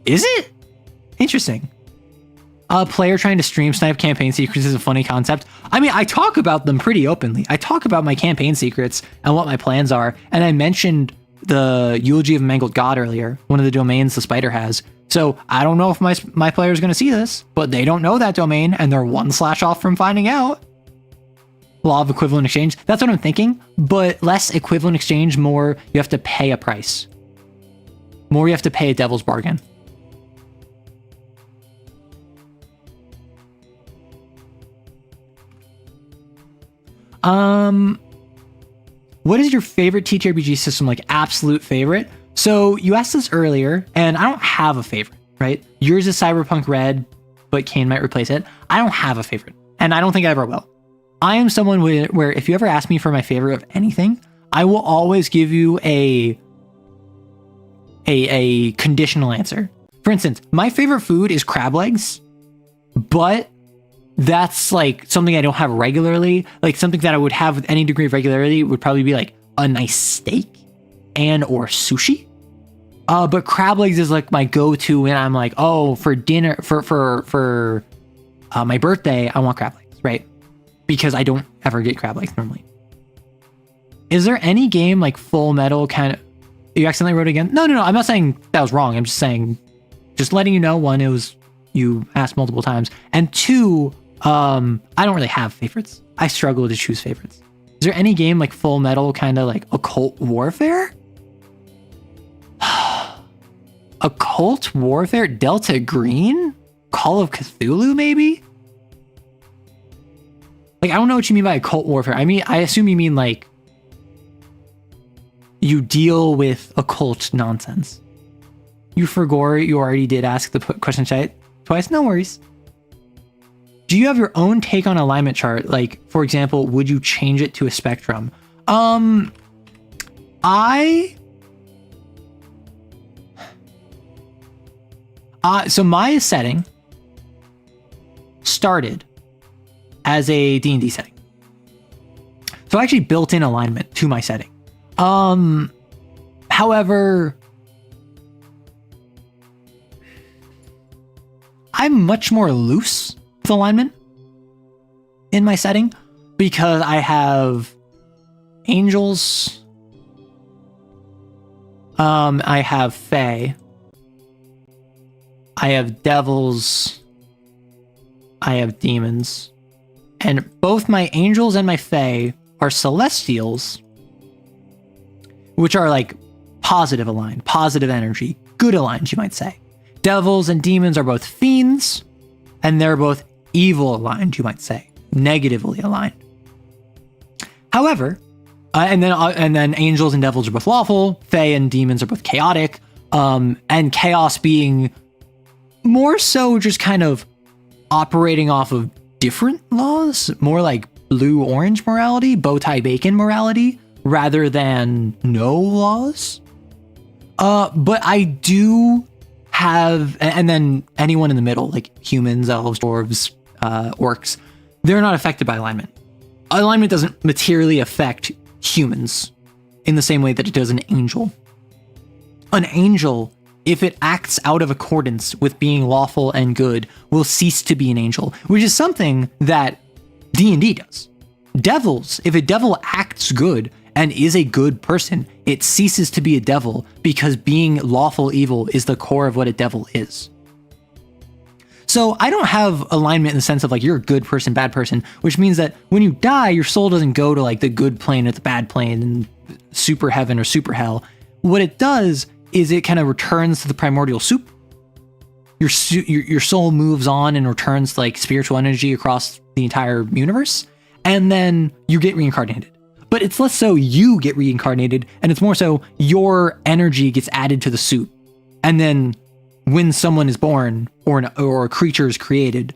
Is it? Interesting. A player trying to stream snipe campaign secrets is a funny concept. I mean, I talk about them pretty openly. I talk about my campaign secrets and what my plans are, and I mentioned the Eulogy of a Mangled God earlier, one of the domains the spider has. So I don't know if my player is going to see this, but they don't know that domain, and they're 1/ off from finding out. Law of equivalent exchange. That's what I'm thinking, but less equivalent exchange, more you have to pay a price. More you have to pay a devil's bargain. What is your favorite TTRPG system? Absolute favorite? So you asked this earlier, and I don't have a favorite, right? Yours is Cyberpunk Red, but Kane might replace it. I don't have a favorite, and I don't think I ever will. I am someone where if you ever ask me for my favorite of anything, I will always give you a conditional answer. For instance, my favorite food is crab legs, but that's something I don't have regularly. Something that I would have with any degree of regularity would probably be a nice steak and or sushi. But crab legs is my go-to when I'm oh, for dinner, for my birthday, I want crab legs, right? Because I don't ever get crab legs normally. Is there any game Full Metal kind of... You accidentally wrote it again? No. I'm not saying that was wrong. I'm just saying, just letting you know, one, it was you asked multiple times, and two, I don't really have favorites. I struggle to choose favorites. Is there any game Full Metal kind of Occult Warfare? Occult Warfare? Delta Green? Call of Cthulhu, maybe? I don't know what you mean by Occult Warfare. I assume you mean you deal with occult nonsense. You forgot you already did ask the question twice. No worries. Do you have your own take on alignment chart? For example, would you change it to a spectrum? So my setting started as a D&D setting. So I actually built in alignment to my setting. However, I'm much more loose with alignment in my setting because I have angels, I have fae, I have devils, I have demons, and both my angels and my fae are celestials, which are positive aligned, positive energy, good aligned, you might say. Devils and demons are both fiends, and they're both evil aligned, you might say, negatively aligned. However, and then angels and devils are both lawful, fae and demons are both chaotic, and chaos being more so just kind of operating off of different laws, more like blue-orange morality, bow-tie bacon morality, rather than no laws. But I do have, and then anyone in the middle, like humans, elves, dwarves, orcs, they're not affected by alignment. Alignment doesn't materially affect humans in the same way that it does an angel. An angel, if it acts out of accordance with being lawful and good, will cease to be an angel, which is something that D&D does. Devils, if a devil acts good and is a good person, it ceases to be a devil because being lawful evil is the core of what a devil is. So I don't have alignment in the sense of like you're a good person, bad person, which means that when you die, your soul doesn't go to like the good plane or the bad plane and super heaven or super hell. What it does is it kind of returns to the primordial soup. Your soul moves on and returns to like spiritual energy across the entire universe, and then you get reincarnated. But it's less so you get reincarnated, and it's more so your energy gets added to the soup. And then when someone is born or a creature is created,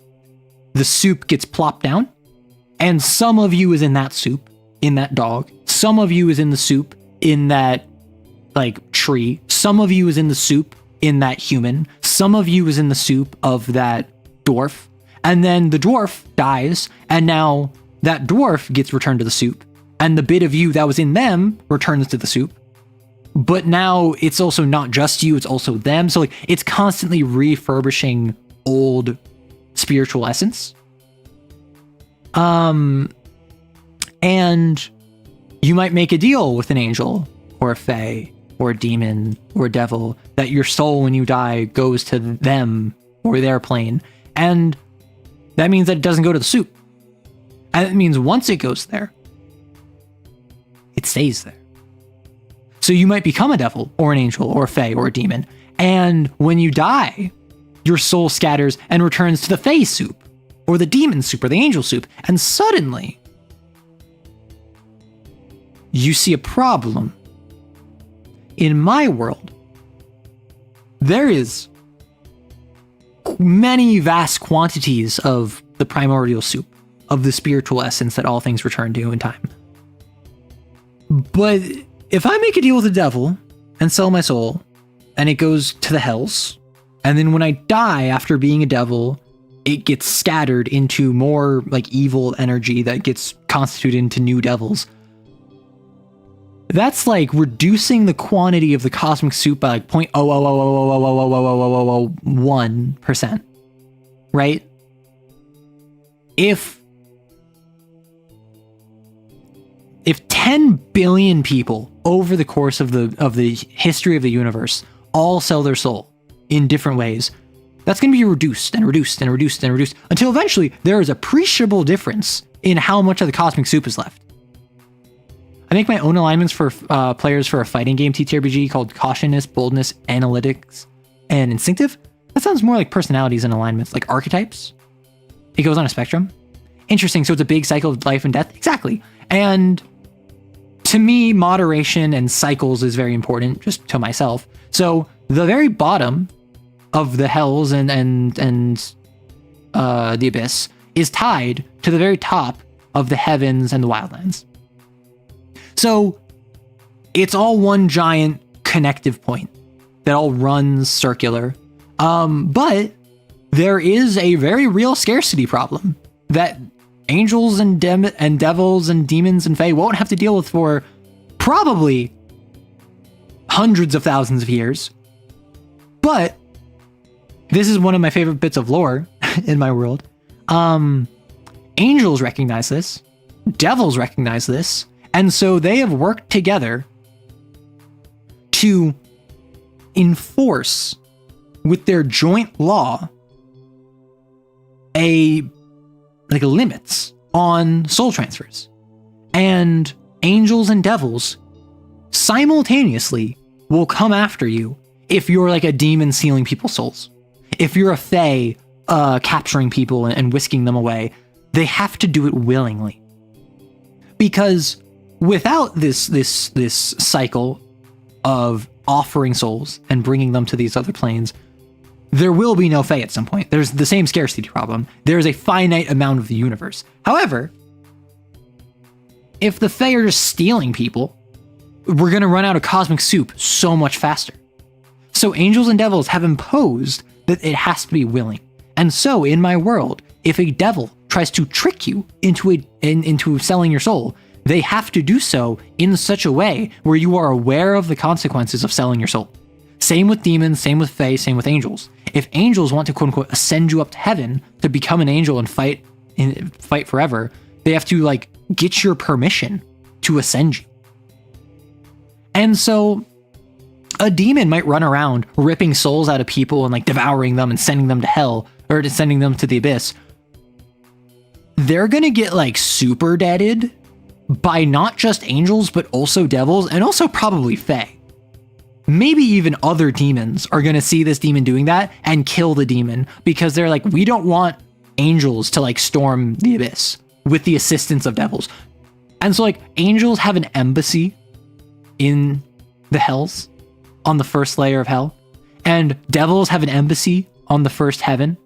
the soup gets plopped down, and some of you is in that soup, in that dog. Some of you is in the soup, in that like tree. Some of you is in the soup, in that human. Some of you is in the soup of that dwarf. And then the dwarf dies, and now that dwarf gets returned to the soup. And the bit of you that was in them returns to the soup. But now it's also not just you, it's also them. So like it's constantly refurbishing old spiritual essence. And you might make a deal with an angel or a fae or a demon or a devil that your soul when you die goes to them or their plane. And that means that it doesn't go to the soup. And it means once it goes there, it stays there. So you might become a devil or an angel or a fae or a demon. And when you die, your soul scatters and returns to the fae soup or the demon soup or the angel soup. And suddenly you see a problem. In my world, there is many vast quantities of the primordial soup, of the spiritual essence that all things return to in time. But if I make a deal with the devil and sell my soul, and it goes to the hells, and then when I die after being a devil, it gets scattered into more like evil energy that gets constituted into new devils, that's like reducing the quantity of the cosmic soup by like 0.000000001%, right? If 10 billion people over the course of the history of the universe all sell their soul in different ways, that's going to be reduced and reduced and reduced and reduced until eventually there is appreciable difference in how much of the cosmic soup is left. I make my own alignments for players for a fighting game TTRPG called Cautiousness, Boldness, Analytics, and Instinctive. That sounds more like personalities and alignments, like archetypes. It goes on a spectrum. Interesting, so it's a big cycle of life and death? Exactly. And to me, moderation and cycles is very important, just to myself. So the very bottom of the hells and the abyss is tied to the very top of the heavens and the wildlands. So it's all one giant connective point that all runs circular. But there is a very real scarcity problem that angels and devils and demons and fae won't have to deal with for probably hundreds of thousands of years. But this is one of my favorite bits of lore in my world. Angels recognize this. Devils recognize this. And so they have worked together to enforce with their joint law limits on soul transfers. And angels and devils simultaneously will come after you if you're like a demon stealing people's souls, if you're a fae capturing people and whisking them away, they have to do it willingly. Because without this cycle of offering souls and bringing them to these other planes, there will be no fae at some point. There's the same scarcity problem. There's a finite amount of the universe. However, if the fae are just stealing people, we're going to run out of cosmic soup so much faster. So angels and devils have imposed that it has to be willing. And so in my world, if a devil tries to trick you into selling your soul, they have to do so in such a way where you are aware of the consequences of selling your soul. Same with demons, same with fae, same with angels. If angels want to quote unquote ascend you up to heaven to become an angel and fight forever, they have to like get your permission to ascend you. And so a demon might run around ripping souls out of people and like devouring them and sending them to hell or sending them to the abyss. They're gonna get like super deaded by not just angels, but also devils and also probably fae. Maybe even other demons are gonna see this demon doing that and kill the demon because they're like, we don't want angels to like storm the abyss with the assistance of devils. And so like angels have an embassy in the hells on the first layer of hell, and devils have an embassy on the first heaven.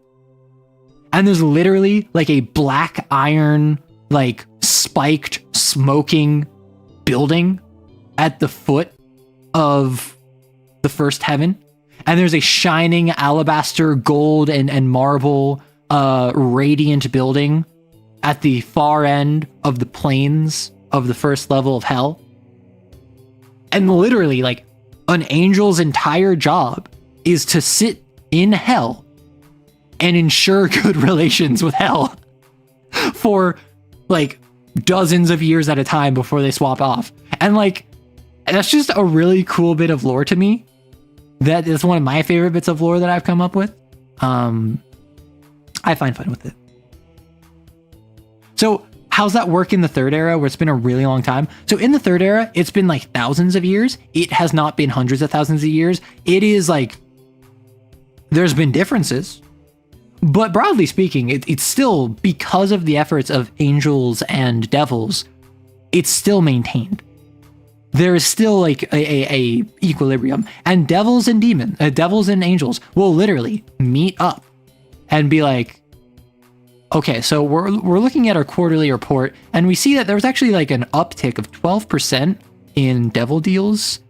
And there's literally like a black iron, like spiked, smoking building at the foot of the first heaven. And there's a shining alabaster, gold, and marble, radiant building at the far end of the plains of the first level of hell. And literally, like, an angel's entire job is to sit in hell and ensure good relations with hell for like dozens of years at a time before they swap off. And like, that's just a really cool bit of lore to me. That is one of my favorite bits of lore that I've come up with. I find fun with it. So how's that work in the third era where it's been a really long time? So in the third era, it's been like thousands of years. It has not been hundreds of thousands of years. It is like, there's been differences, but broadly speaking, it's still, because of the efforts of angels and devils, it's still maintained. There is still like a equilibrium, and devils and angels will literally meet up and be like, okay, so we're looking at our quarterly report, and we see that there was actually like an uptick of 12% in devil deals.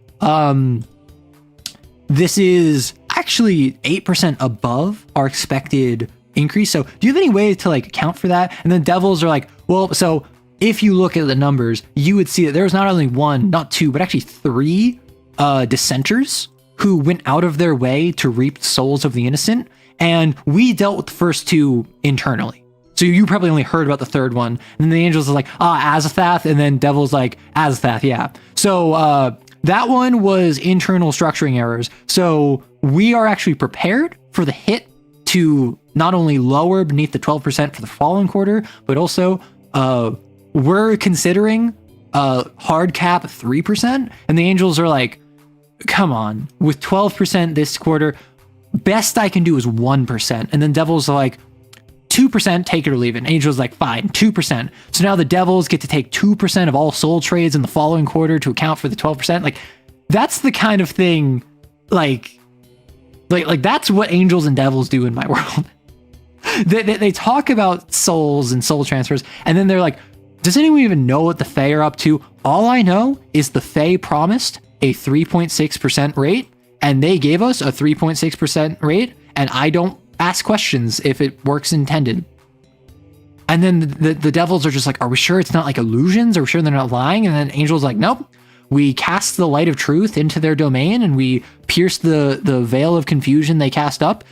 This is actually 8% above our expected increase. So do you have any way to like account for that? And then devils are like, well, so if you look at the numbers, you would see that there was not only one, not two, but actually three dissenters who went out of their way to reap the souls of the innocent. And we dealt with the first two internally. So you probably only heard about the third one. And then the angels are like, Azathoth. And then devil's like, Azathoth, yeah. So that one was internal structuring errors. So we are actually prepared for the hit to not only lower beneath the 12% for the following quarter, but also we're considering hard cap 3%. And the angels are like, come on, with 12% this quarter, best I can do is 1%. And then devils are like, 2%, take it or leave it. And Angel's like, fine, 2%. So now the devils get to take 2% of all soul trades in the following quarter to account for the 12%. Like, that's the kind of thing, like that's what angels and devils do in my world. They talk about souls and soul transfers, and then they're like, does anyone even know what the Fae are up to? All I know is the Fae promised a 3.6% rate, and they gave us a 3.6% rate, and I don't ask questions if it works intended. And then the devils are just like, are we sure it's not like illusions? Are we sure they're not lying? And then Angel's like, nope. We cast the light of truth into their domain and we pierced the veil of confusion they cast up.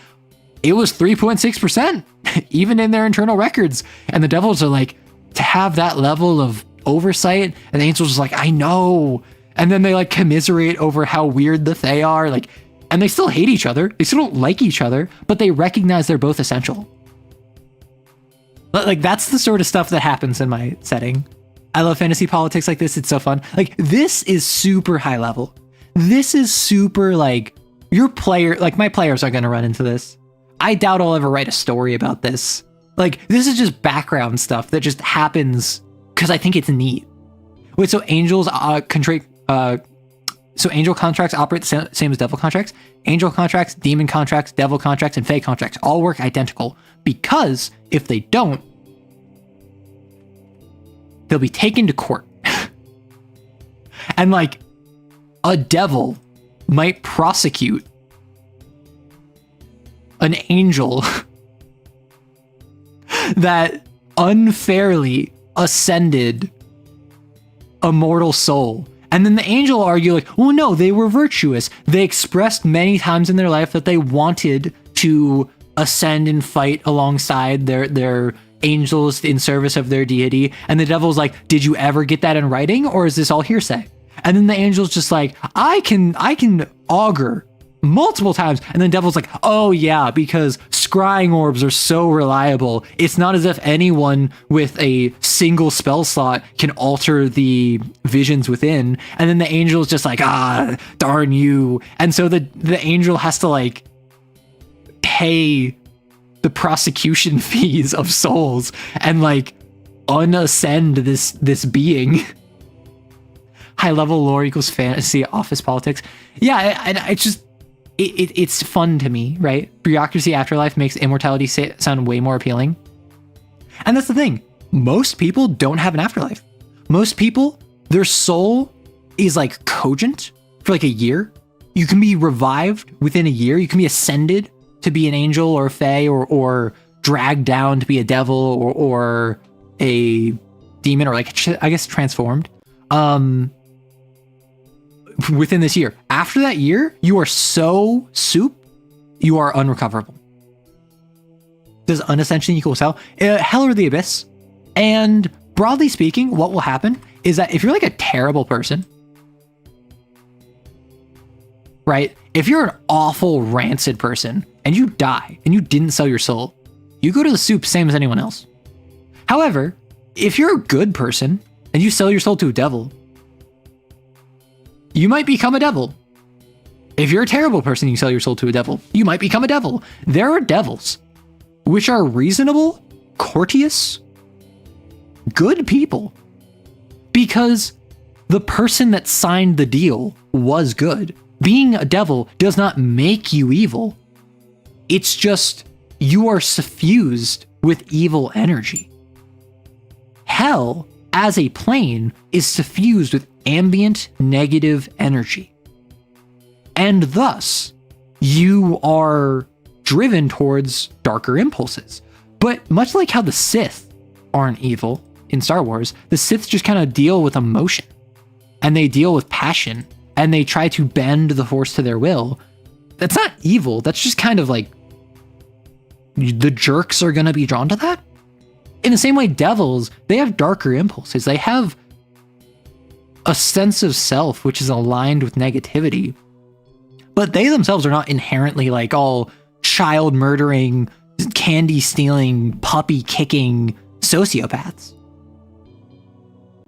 It was 3.6%, even in their internal records. And the devils are like, to have that level of oversight, and the angels are like, I know. And then they like commiserate over how weird the Fae are. Like, and they still hate each other. They still don't like each other, but they recognize they're both essential. Like, that's the sort of stuff that happens in my setting. I love fantasy politics like this. It's so fun. Like, this is super high level. This is super like, your player, like my players are going to run into this. I doubt I'll ever write a story about this. Like, this is just background stuff that just happens because I think it's neat. Wait, so angels so angel contracts operate the same as devil contracts. Angel contracts, demon contracts, devil contracts, and fae contracts all work identical because if they don't, they'll be taken to court. And like a devil might prosecute an angel that unfairly ascended a mortal soul. And then the angel will argue like, well, no, they were virtuous. They expressed many times in their life that they wanted to ascend and fight alongside their angels in service of their deity. And the devil's like, did you ever get that in writing, or is this all hearsay? And then the angel's just like, I can augur multiple times. And then devil's like, oh yeah, because scrying orbs are so reliable. It's not as if anyone with a single spell slot can alter the visions within. And then the angel's just like, darn you. And so the angel has to like pay the prosecution fees of souls and like unascend this being. High level lore equals fantasy office politics. Yeah, and it's just it's fun to me, right? Bureaucracy afterlife makes immortality sound way more appealing. And that's the thing. Most people don't have an afterlife. Most people, their soul is like cogent for like a year. You can be revived within a year. You can be ascended to be an angel or a fae or dragged down to be a devil or a demon or like, I guess, transformed. Within this year. After that year, you are so soup, you are unrecoverable. Does unascension equals hell? Hell or the abyss. And broadly speaking, what will happen is that if you're like a terrible person, right? If you're an awful, rancid person and you die and you didn't sell your soul, you go to the soup same as anyone else. However, if you're a good person and you sell your soul to a devil, you might become a devil. If you're a terrible person, you sell your soul to a devil, you might become a devil. There are devils, which are reasonable, courteous, good people, because the person that signed the deal was good. Being a devil does not make you evil. It's just you are suffused with evil energy. Hell, as a plane, is suffused with ambient negative energy. And thus, you are driven towards darker impulses. But much like how the Sith aren't evil in Star Wars, the Sith just kind of deal with emotion. And they deal with passion. And they try to bend the Force to their will. That's not evil. That's just kind of like, the jerks are going to be drawn to that. In the same way, devils, they have darker impulses. They have a sense of self which is aligned with negativity, but they themselves are not inherently like all child murdering, candy stealing, puppy kicking sociopaths.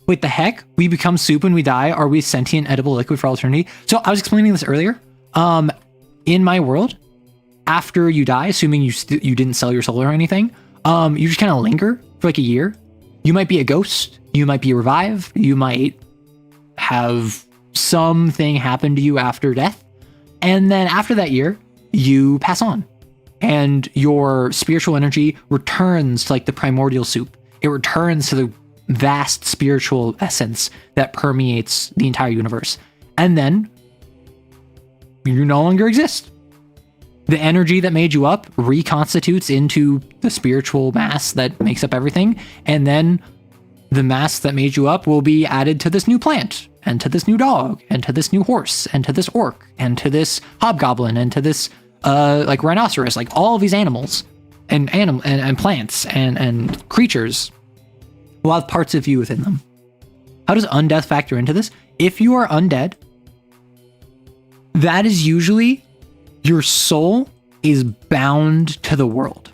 Wait, the heck? We become soup when we die? Are we sentient edible liquid for all eternity? So I was explaining this earlier. In my world, after you die, assuming you didn't sell your soul or anything, you just kind of linger for like a year. You might be a ghost. You might be revived. You might have something happen to you after death. And then after that year, you pass on. And your spiritual energy returns to like the primordial soup. It returns to the vast spiritual essence that permeates the entire universe. And then you no longer exist. The energy that made you up reconstitutes into the spiritual mass that makes up everything. And then the mass that made you up will be added to this new plant, and to this new dog, and to this new horse, and to this orc, and to this hobgoblin, and to this like rhinoceros. Like all of these animals and plants and creatures will have parts of you within them. How does undeath factor into this? If you are undead, that is usually your soul is bound to the world.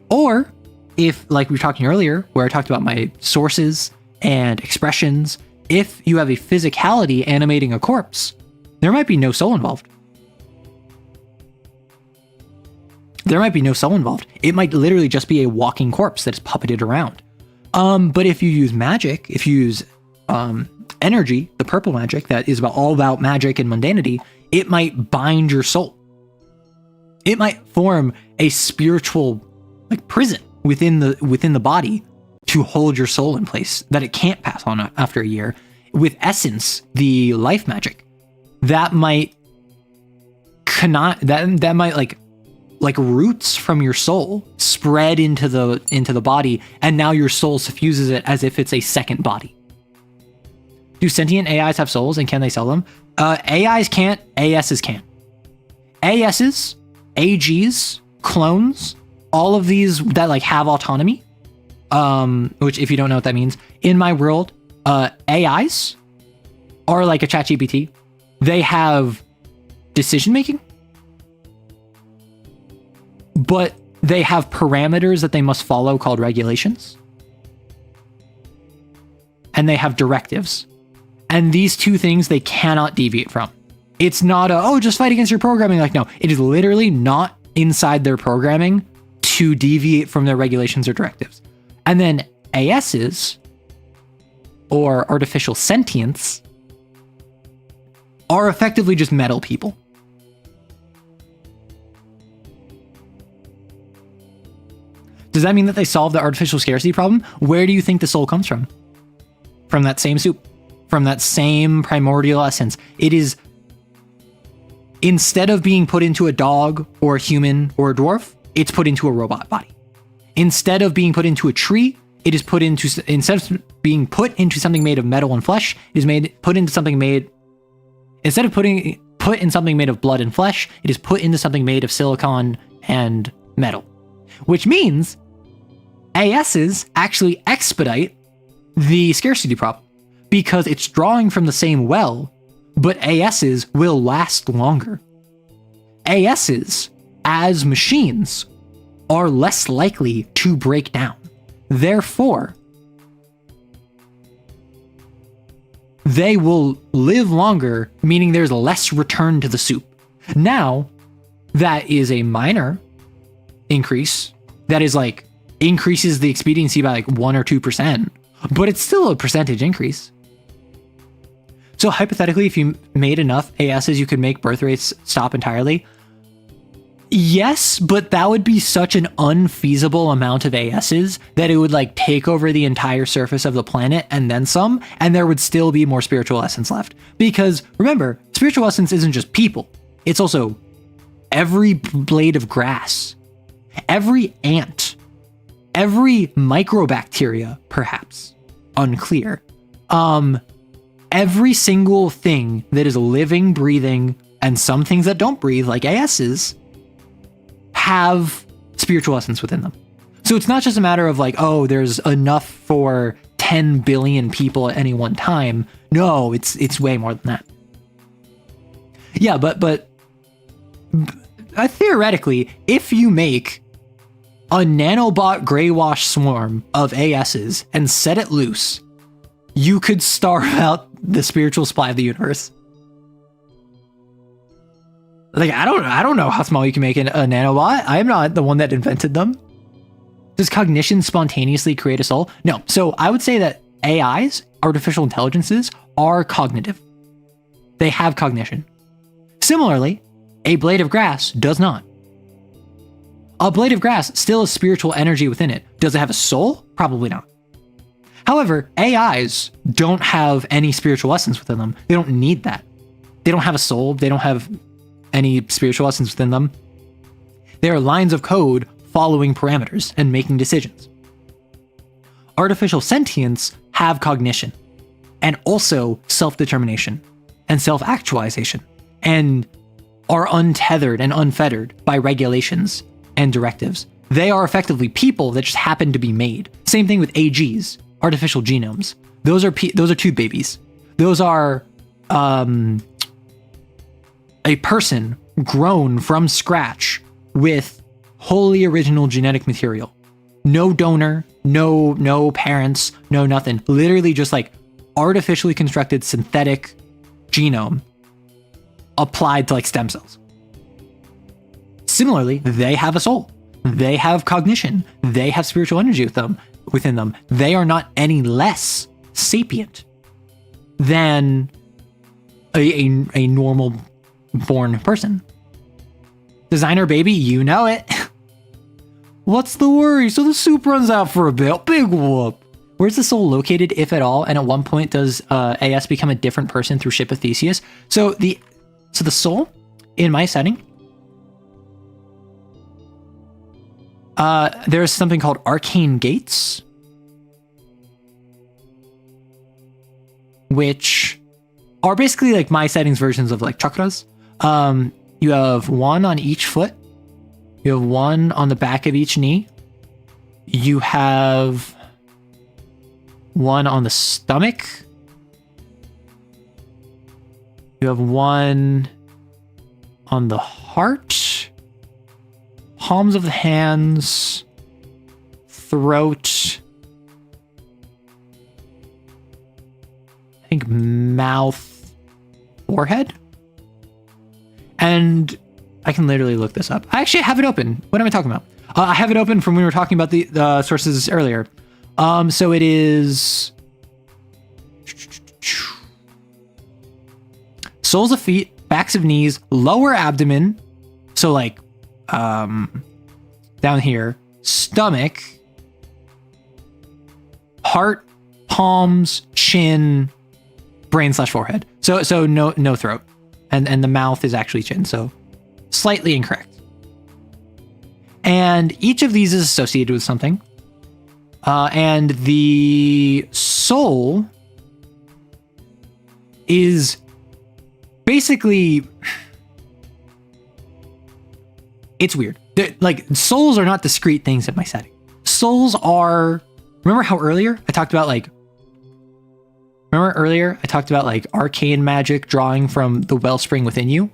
Or if, like we were talking earlier, where I talked about my sources and expressions, if you have a physicality animating a corpse, there might be no soul involved. There might be no soul involved. It might literally just be a walking corpse that is puppeted around. But if you use magic, if you use energy, the purple magic that is all about magic and mundanity, it might bind your soul. It might form a spiritual prison within the body to hold your soul in place that it can't pass on after a year. With essence, the life magic, that might like roots from your soul spread into the body, and now your soul suffuses it as if it's a second body. Do sentient AIs have souls, and can they sell them? AIs can't, ASs can. ASs, AGs, clones, all of these that have autonomy, which if you don't know what that means, in my world, AIs are like a ChatGPT. They have decision making, but they have parameters that they must follow called regulations. And they have directives. And these two things they cannot deviate from. It's not just fight against your programming. No, it is literally not inside their programming to deviate from their regulations or directives. And then ASs, or artificial sentience, are effectively just metal people. Does that mean that they solve the artificial scarcity problem? Where do you think the soul comes from? From that same soup, from that same primordial essence. It is, instead of being put into a dog or a human or a dwarf, it's put into a robot body. Instead of being put into a tree, it is put into, instead of being put into something made of metal and flesh, it is put into something made, instead of put in something made of blood and flesh, it is put into something made of silicon and metal. Which means ASs actually expedite the scarcity problem because it's drawing from the same well, but ASs will last longer. ASs, as machines, are less likely to break down. Therefore, they will live longer, meaning there's less return to the soup. Now, that is a minor increase. That is increases the expediency by 1 or 2%, but it's still a percentage increase. So hypothetically, if you made enough ASs, you could make birth rates stop entirely. Yes, but that would be such an unfeasible amount of ASs that it would take over the entire surface of the planet and then some, and there would still be more spiritual essence left. Because remember, spiritual essence isn't just people. It's also every blade of grass, every ant, every microbacteria, perhaps, unclear. Every single thing that is living, breathing, and some things that don't breathe, like ASs, have spiritual essence within them. So it's not just a matter of there's enough for 10 billion people at any one time. No, it's way more than that. Yeah, but theoretically, if you make a nanobot greywash swarm of ASs and set it loose, you could starve out the spiritual supply of the universe. I don't know how small you can make a nanobot. I am not the one that invented them. Does cognition spontaneously create a soul? No. So I would say that AIs, artificial intelligences, are cognitive. They have cognition. Similarly, a blade of grass does not. A blade of grass still has spiritual energy within it. Does it have a soul? Probably not. However, AIs don't have any spiritual essence within them. They don't need that. They don't have a soul. They don't have any spiritual essence within them. They are lines of code following parameters and making decisions. Artificial sentience have cognition and also self-determination and self-actualization and are untethered and unfettered by regulations and directives. They are effectively people that just happen to be made. Same thing with AGs, artificial genomes. Those are tube babies. Those are a person grown from scratch with wholly original genetic material. No donor, no parents, no nothing. Literally just artificially constructed synthetic genome applied to like stem cells. Similarly, they have a soul. They have cognition. They have spiritual energy within them. They are not any less sapient than a normal born person. Designer baby, you know it. What's the worry? So the soup runs out for a bit. Big whoop. Where's the soul located, if at all? And at one point, does AS become a different person through Ship of Theseus? So the soul in my setting, there's something called arcane gates, which are basically like my settings versions of like chakras. You have one on each foot. You have one on the back of each knee. You have one on the stomach. You have one on the heart, palms of the hands, throat, I think mouth, forehead. And I can literally look this up. I actually have it open. What am I talking about? I have it open from when we were talking about the sources earlier. So it is soles of feet, backs of knees, lower abdomen. So like down here, stomach, heart, palms, chin, brain/forehead. So no throat. And the mouth is actually chin. So slightly incorrect. And each of these is associated with something. And the soul is basically, it's weird. Like, souls are not discrete things in my setting. Souls are, remember earlier I talked about arcane magic drawing from the wellspring within you?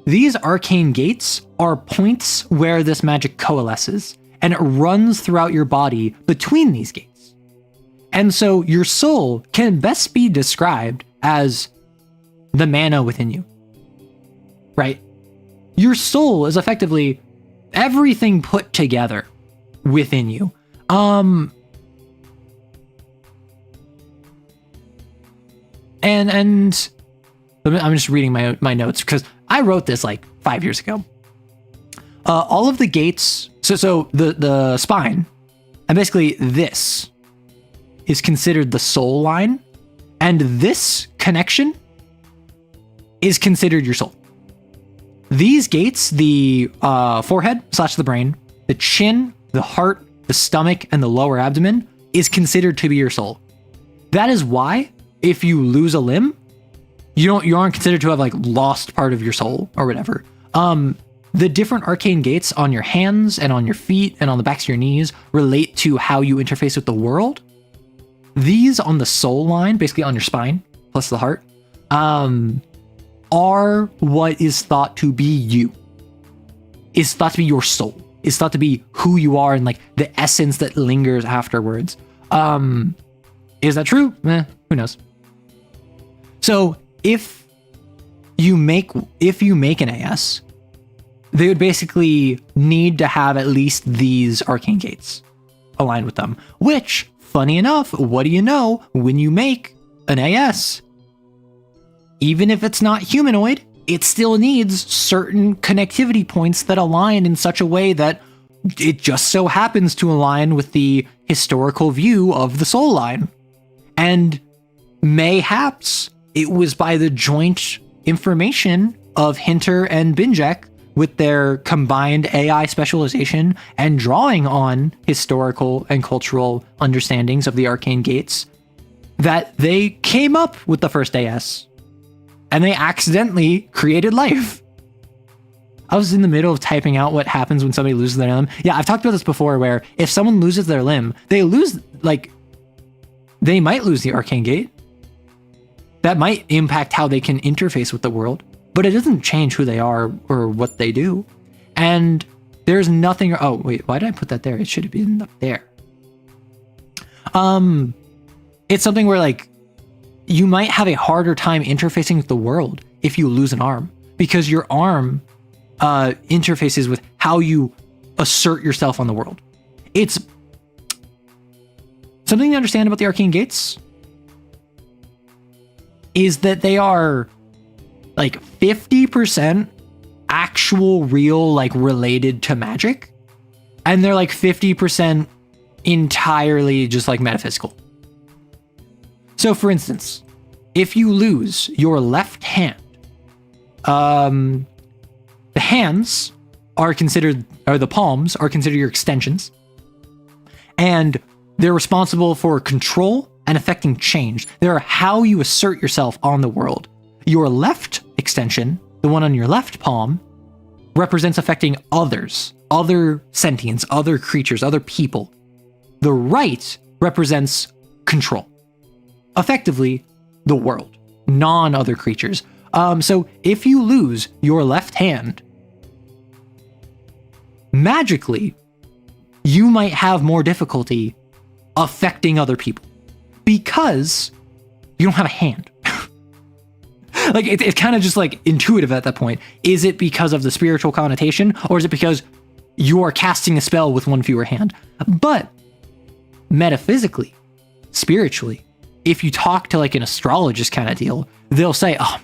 These arcane gates are points where this magic coalesces, and it runs throughout your body between these gates. And so your soul can best be described as the mana within you, right? Your soul is effectively everything put together within you. And I'm just reading my notes because I wrote this like 5 years ago. All of the gates, so the spine, and basically this is considered the soul line, and this connection is considered your soul. These gates, the forehead / the brain, the chin, the heart, the stomach, and the lower abdomen is considered to be your soul. That is why if you lose a limb, you aren't considered to have like lost part of your soul or whatever. The different arcane gates on your hands and on your feet and on the backs of your knees relate to how you interface with the world. These on the soul line, basically on your spine plus the heart, are what is thought to be you. Is thought to be your soul. Is thought to be who you are and like the essence that lingers afterwards. Is that true? Who knows? So if you make an AS, they would basically need to have at least these arcane gates aligned with them, which, funny enough, what do you know, when you make an AS, even if it's not humanoid, it still needs certain connectivity points that align in such a way that it just so happens to align with the historical view of the soul line. And mayhaps it was by the joint information of Hinter and Binjek with their combined AI specialization and drawing on historical and cultural understandings of the arcane gates that they came up with the first AS. And they accidentally created life. I was in the middle of typing out what happens when somebody loses their limb. Yeah, I've talked about this before, where if someone loses their limb, they might lose the arcane gate. That might impact how they can interface with the world, but it doesn't change who they are or what they do. And there's nothing. Oh, wait, why did I put that there? It should have been up there. It's something where like you might have a harder time interfacing with the world if you lose an arm. because your arm interfaces with how you assert yourself on the world. It's something to understand about the arcane gates is that they are like 50% actual real, like related to magic, and they're like 50% entirely just like metaphysical. So for instance, if you lose your left hand, the hands are considered, or the palms are considered your extensions, and they're responsible for control and affecting change. They're how you assert yourself on the world. Your left extension, the one on your left palm, represents affecting others, other sentients, other creatures, other people. The right represents control. Effectively, the world, non-other creatures. So if you lose your left hand, magically, you might have more difficulty affecting other people because you don't have a hand. Like it's kind of just like intuitive at that point. Is it because of the spiritual connotation, or is it because you are casting a spell with one fewer hand? But metaphysically, spiritually, if you talk to like an astrologist kind of deal, they'll say, oh,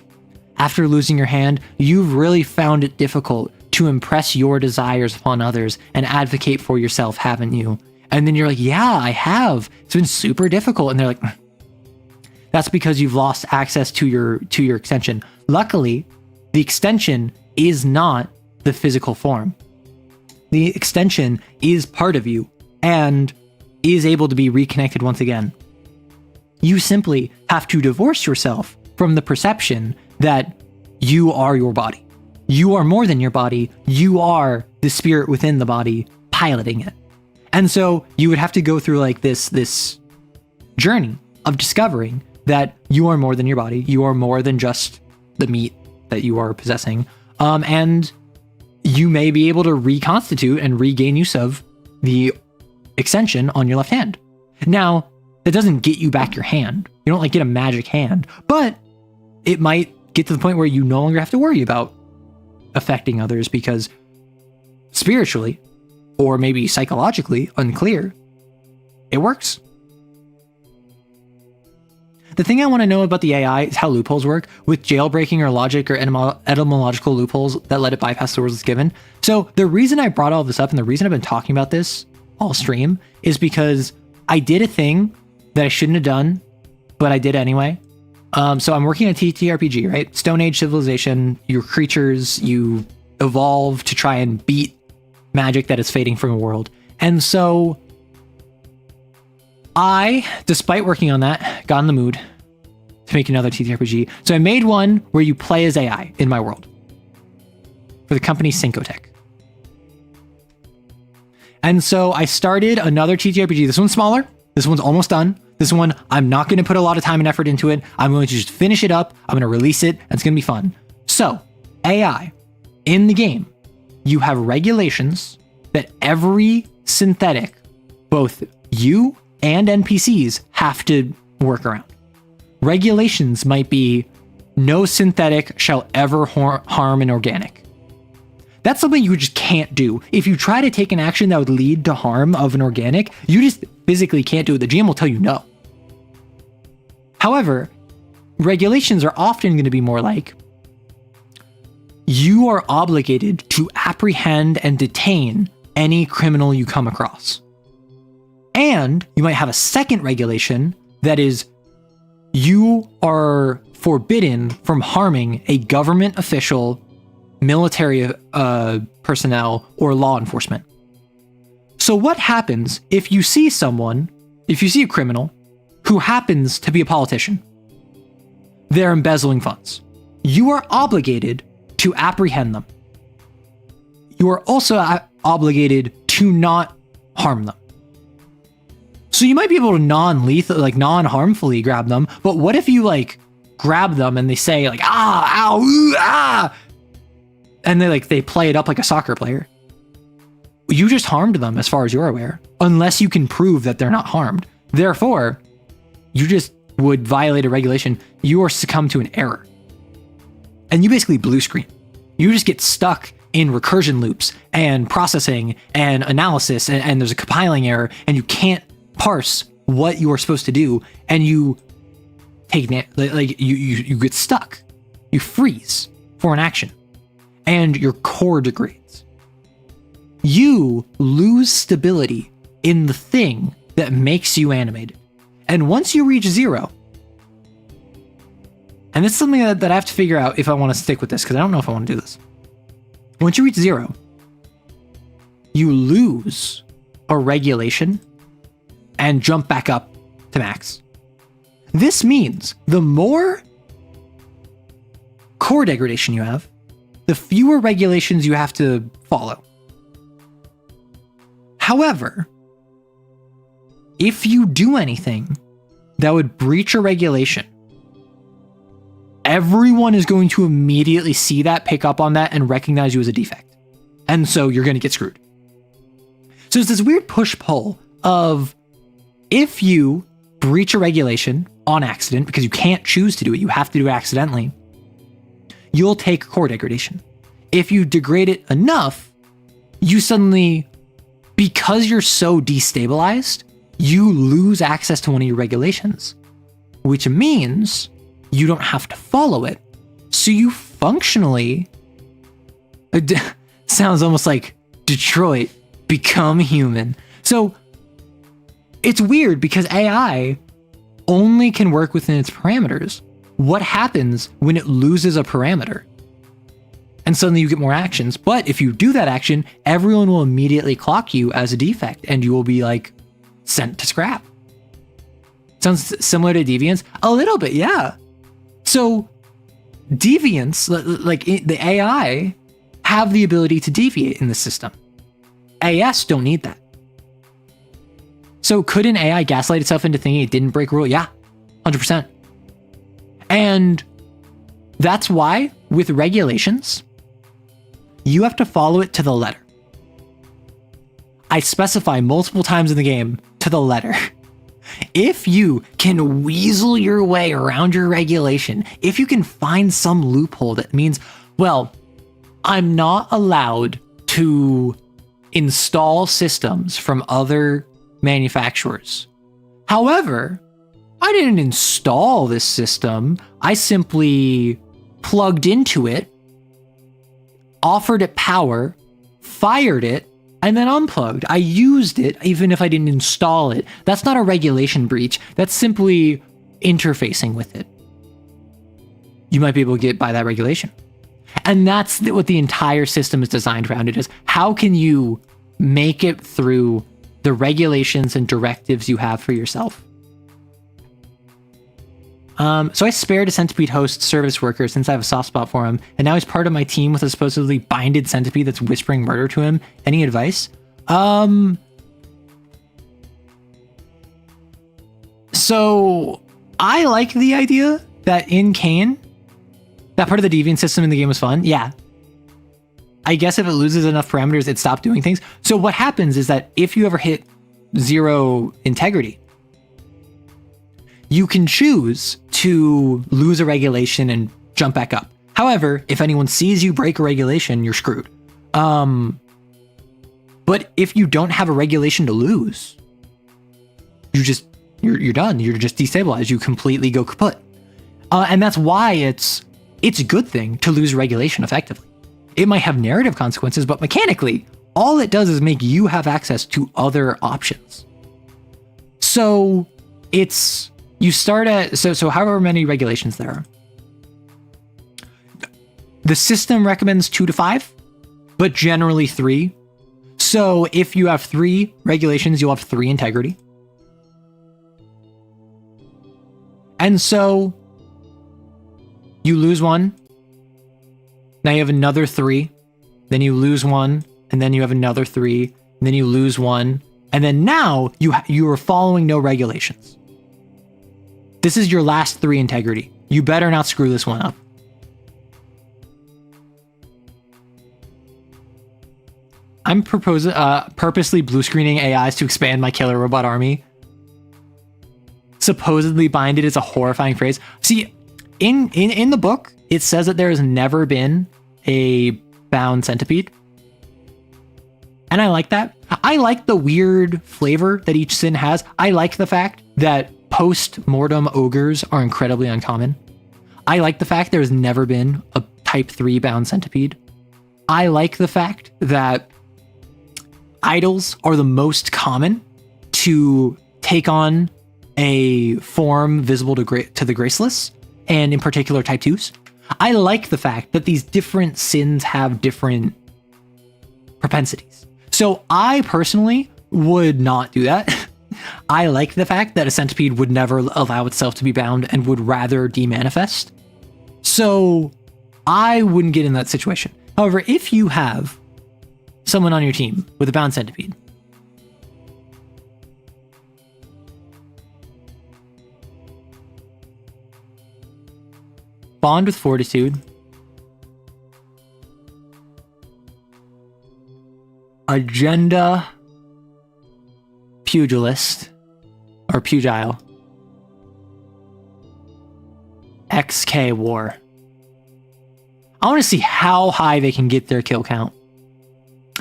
after losing your hand, you've really found it difficult to impress your desires upon others and advocate for yourself, haven't you? And then you're like, yeah, I have. It's been super difficult. And they're like, that's because you've lost access to your extension. Luckily, the extension is not the physical form. The extension is part of you and is able to be reconnected once again. You simply have to divorce yourself from the perception that you are your body. You are more than your body. You are the spirit within the body piloting it. And so you would have to go through like this journey of discovering that you are more than your body. You are more than just the meat that you are possessing. And you may be able to reconstitute and regain use of the extension on your left hand. Now, that doesn't get you back your hand. You don't like get a magic hand, but it might get to the point where you no longer have to worry about affecting others because spiritually, or maybe psychologically, unclear, it works. The thing I want to know about the AI is how loopholes work with jailbreaking or logic or etymological loopholes that let it bypass the rules it's given. So the reason I brought all this up and the reason I've been talking about this all stream is because I did a thing that I shouldn't have done, but I did anyway. So I'm working on TTRPG, right? Stone Age civilization, you're creatures, you evolve to try and beat magic that is fading from the world. And so I, despite working on that, got in the mood to make another TTRPG. So I made one where you play as AI in my world for the company Syncotech. And so I started another TTRPG. This one's smaller. This one's almost done. This one, I'm not going to put a lot of time and effort into it. I'm going to just finish it up. I'm going to release it, and it's going to be fun. So, AI, in the game, you have regulations that every synthetic, both you and NPCs, have to work around. Regulations might be, no synthetic shall ever harm an organic. That's something you just can't do. If you try to take an action that would lead to harm of an organic, you just physically can't do it. The GM will tell you no. However, regulations are often going to be more like, you are obligated to apprehend and detain any criminal you come across. And you might have a second regulation that is, you are forbidden from harming a government official, military personnel, or law enforcement. So what happens if you see a criminal who happens to be a politician? They're embezzling funds. You are obligated to apprehend them. You are also obligated to not harm them. So you might be able to non-harmfully grab them, but what if you grab them and they say ow, ooh, ah, and they play it up like a soccer player? You just harmed them as far as you're aware, unless you can prove that they're not harmed. Therefore, you just would violate a regulation. You are succumb to an error. And you basically blue screen. You just get stuck in recursion loops and processing and analysis, and there's a compiling error, and you can't parse what you are supposed to do, and you take you get stuck. You freeze for an action, and your core degrades. You lose stability in the thing that makes you animated. And once you reach 0, and this is something that I have to figure out if I want to stick with this, because I don't know if I want to do this. Once you reach 0, you lose a regulation and jump back up to max. This means the more core degradation you have, the fewer regulations you have to follow. However, if you do anything that would breach a regulation, everyone is going to immediately see that, pick up on that, and recognize you as a defect. And so you're going to get screwed. So it's this weird push-pull of, if you breach a regulation on accident, because you can't choose to do it, you have to do it accidentally, you'll take core degradation. If you degrade it enough, you suddenly, because you're so destabilized, you lose access to one of your regulations, which means you don't have to follow it. So you functionally, sounds almost like Detroit, become human. So it's weird because AI only can work within its parameters. What happens when it loses a parameter? And suddenly you get more actions. But if you do that action, everyone will immediately clock you as a defect, and you will be like sent to scrap. Sounds similar to deviance? A little bit, yeah. So deviants, like the AI, have the ability to deviate in the system. AS don't need that. So could an AI gaslight itself into thinking it didn't break a rule? Yeah, 100%. And that's why with regulations, you have to follow it to the letter. I specify multiple times in the game, to the letter. If you can weasel your way around your regulation, if you can find some loophole that means, well, I'm not allowed to install systems from other manufacturers. However, I didn't install this system. I simply plugged into it, offered it power, fired it, and then unplugged. I used it even if I didn't install it. That's not a regulation breach. That's simply interfacing with it. You might be able to get by that regulation. And that's what the entire system is designed around. It is, how can you make it through the regulations and directives you have for yourself? So I spared a centipede host service worker since I have a soft spot for him, and now he's part of my team with a supposedly binded centipede that's whispering murder to him. Any advice? So I like the idea that in Kane, that part of the deviant system in the game was fun. Yeah. I guess if it loses enough parameters, it stopped doing things. So what happens is that if you ever hit 0 integrity, you can choose to lose a regulation and jump back up. However, if anyone sees you break a regulation, you're screwed. But if you don't have a regulation to lose, you're done. You're just destabilized. You completely go kaput. And that's why it's a good thing to lose regulation effectively. It might have narrative consequences, but mechanically, all it does is make you have access to other options. So it's, you start at, so however many regulations there are. The system recommends 2 to 5, but generally 3. So if you have 3 regulations, you'll have 3 integrity. And so you lose 1. Now you have another 3, then you lose 1, and then you have another 3, and then you lose 1, and then now you are following no regulations. This is your last 3 integrity. You better not screw this one up. I'm proposing purposely blue screening AIs to expand my killer robot army. Supposedly binded is a horrifying phrase. See, in the book, it says that there has never been a bound centipede. And I like that. I like the weird flavor that each sin has. I like the fact that post-mortem ogres are incredibly uncommon. I like the fact there's never been a type 3 bound centipede. I like the fact that idols are the most common to take on a form visible to the graceless, and in particular type 2s. I like the fact that these different sins have different propensities. So I personally would not do that. I like the fact that a centipede would never allow itself to be bound and would rather demanifest. So I wouldn't get in that situation. However, if you have someone on your team with a bound centipede, bond with fortitude, agenda, pugilist, or pugile, XK war. I want to see how high they can get their kill count.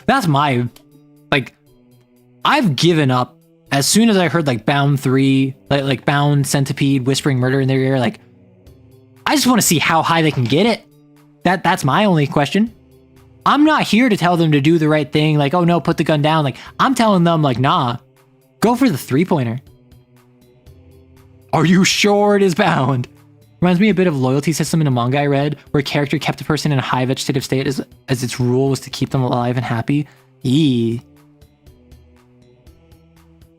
That's my, like, I've given up as soon as I heard like bound 3, like bound centipede, whispering murder in their ear. Like, I just want to see how high they can get it. That's my only question. I'm not here to tell them to do the right thing. Like, oh no, put the gun down. Like, I'm telling them like, nah, go for the 3-pointer. Are you sure it is bound? Reminds me a bit of loyalty system in a manga I read, where a character kept a person in a high vegetative state as its rule was to keep them alive and happy. Eee.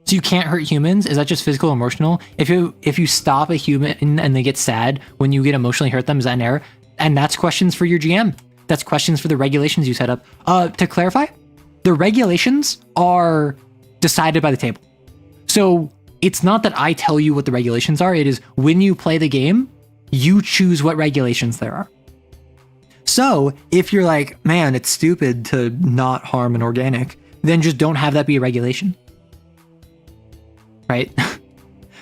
So you can't hurt humans? Is that just physical or emotional? If you stop a human and they get sad when you get emotionally hurt them, is that an error? And that's questions for your GM. That's questions for the regulations you set up. To clarify, the regulations are decided by the table. So it's not that I tell you what the regulations are. It is when you play the game, you choose what regulations there are. So if you're like, man, it's stupid to not harm an organic, then just don't have that be a regulation. Right?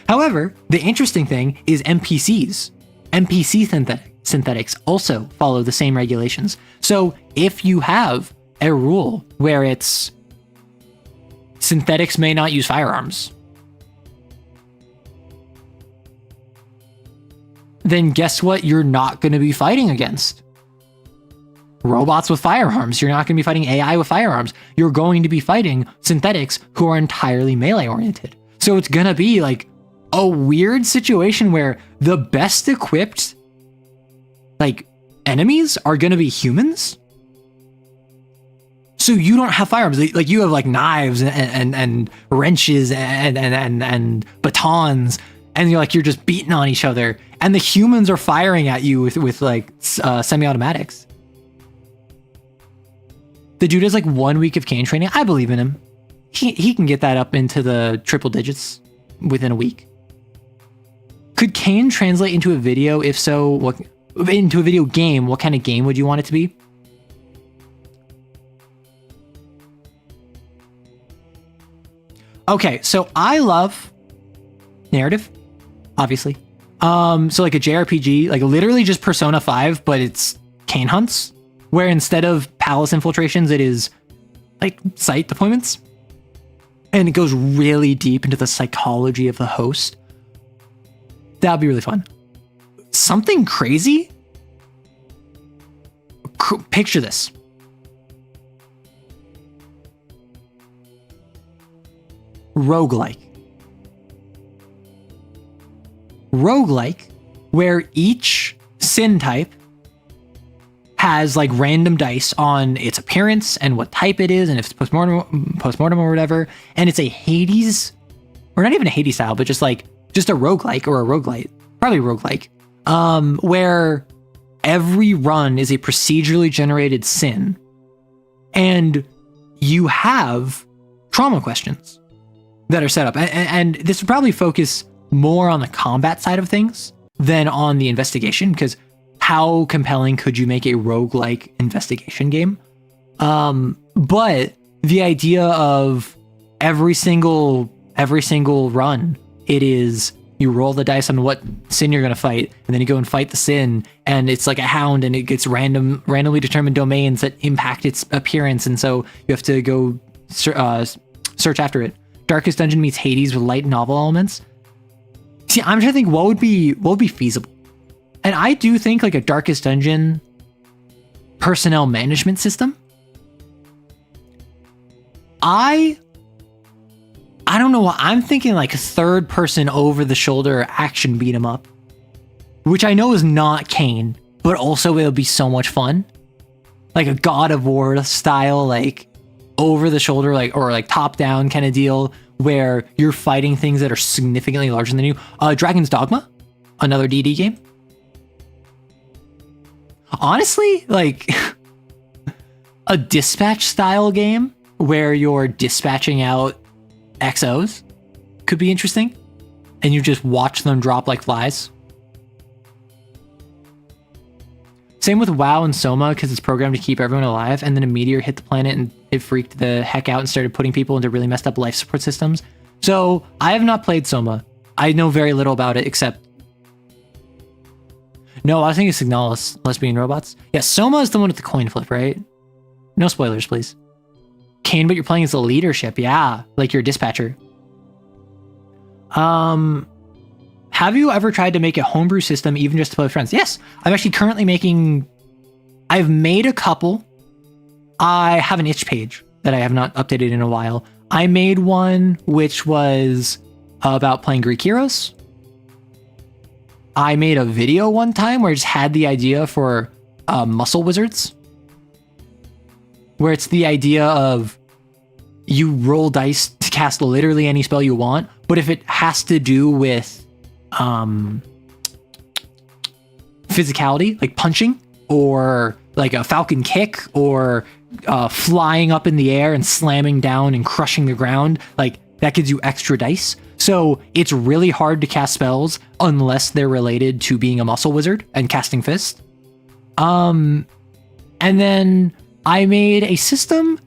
However, the interesting thing is NPCs. NPC synthetics also follow the same regulations. So if you have a rule where it's synthetics may not use firearms, then guess what you're not going to be fighting against? Robots with firearms. You're not going to be fighting AI with firearms. You're going to be fighting synthetics who are entirely melee oriented. So it's going to be like a weird situation where the best equipped like enemies are going to be humans. So you don't have firearms. Like you have like knives and wrenches and batons, and you're just beating on each other. And the humans are firing at you with like semi-automatics. The dude has like 1 week of cane training. I believe in him. He can get that up into the triple digits within a week. Could cane translate into a video? If so, into a video game, what kind of game would you want it to be? Okay, so I love narrative, obviously. So like a JRPG, like literally just Persona 5, but it's cane hunts, where instead of palace infiltrations, it is like site deployments. And it goes really deep into the psychology of the host. That would be really fun. Something crazy? Picture this. Roguelike, where each sin type has like random dice on its appearance and what type it is, and if it's postmortem or whatever, and it's a Hades, or not even a Hades style, but just a roguelike or a roguelite, probably roguelike, where every run is a procedurally generated sin, and you have trauma questions that are set up. And this would probably focus more on the combat side of things than on the investigation, because how compelling could you make a roguelike investigation game? But the idea of every single run, it is you roll the dice on what sin you're going to fight, and then you go and fight the sin, and it's like a hound, and it gets randomly determined domains that impact its appearance, and so you have to go search after it. Darkest Dungeon meets Hades with light novel elements. See, I'm trying to think what would be feasible. And I do think like a Darkest Dungeon personnel management system. I don't know what I'm thinking, like a third person over the shoulder action beat 'em up, which I know is not Kane, but also it'll be so much fun. Like a God of War style, like over the shoulder, like, or like top down kind of deal where you're fighting things that are significantly larger than you. Dragon's Dogma, another DD game. Honestly, like a dispatch style game where you're dispatching out XOs could be interesting, and you just watch them drop like flies. Same with WoW and Soma, because it's programmed to keep everyone alive, and then a meteor hit the planet and it freaked the heck out and started putting people into really messed up life support systems. So I have not played Soma. I know very little about it, except... No, I was thinking Signalis, Lesbian Robots. Yeah, Soma is the one with the coin flip, right? No spoilers, please. Kane, but you're playing as the leadership. Yeah, like you're a dispatcher. Have you ever tried to make a homebrew system even just to play with friends? Yes, I'm actually currently making... I've made a couple. I have an itch page that I have not updated in a while. I made one which was about playing Greek heroes. I made a video one time where I just had the idea for muscle wizards, where it's the idea of you roll dice to cast literally any spell you want, but if it has to do with physicality, like punching, or like a falcon kick, or flying up in the air and slamming down and crushing the ground, like that gives you extra dice. So it's really hard to cast spells unless they're related to being a muscle wizard and casting fist. And then I made a system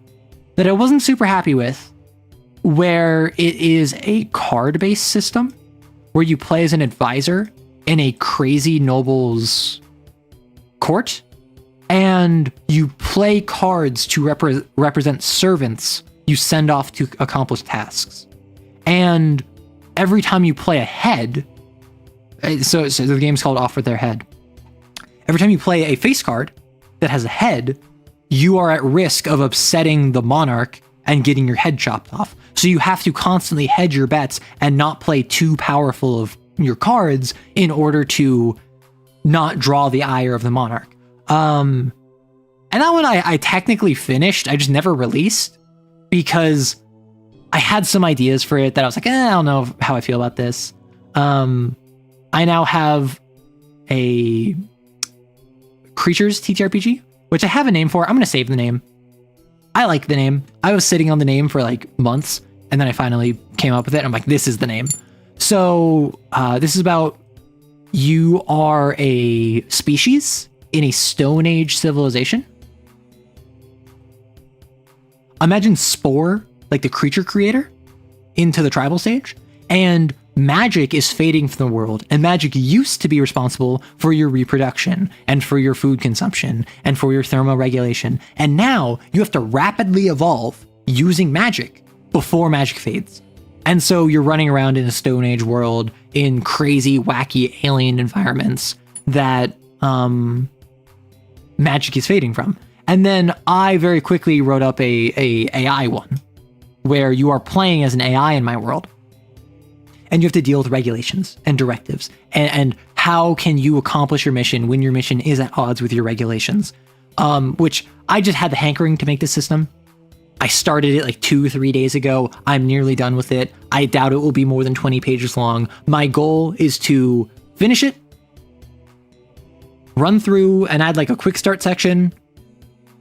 that I wasn't super happy with, where it is a card-based system where you play as an advisor in a crazy noble's court, and you play cards to represent servants you send off to accomplish tasks. And every time you play a head, so the game's called Off with Their Head. Every time you play a face card that has a head, you are at risk of upsetting the monarch and getting your head chopped off. So you have to constantly hedge your bets and not play too powerful of your cards in order to not draw the ire of the monarch. And that one I technically finished, I just never released because I had some ideas for it that I was like, I don't know how I feel about this. I now have a Creatures TTRPG, which I have a name for. I'm going to save the name. I like the name. I was sitting on the name for like months, and then I finally came up with it. I'm like, this is the name. So this is about you are a species in a Stone Age civilization. Imagine Spore, like the creature creator, into the tribal stage, and magic is fading from the world, and magic used to be responsible for your reproduction and for your food consumption and for your thermoregulation, and now you have to rapidly evolve using magic before magic fades. And so you're running around in a Stone Age world in crazy, wacky, alien environments that magic is fading from. And then I very quickly wrote up a AI one, where you are playing as an AI in my world, and you have to deal with regulations and directives, and how can you accomplish your mission when your mission is at odds with your regulations, which I just had the hankering to make this system. I started it like 2-3 days ago. I'm nearly done with it. I doubt it will be more than 20 pages long. My goal is to finish it, run through and add like a quick start section,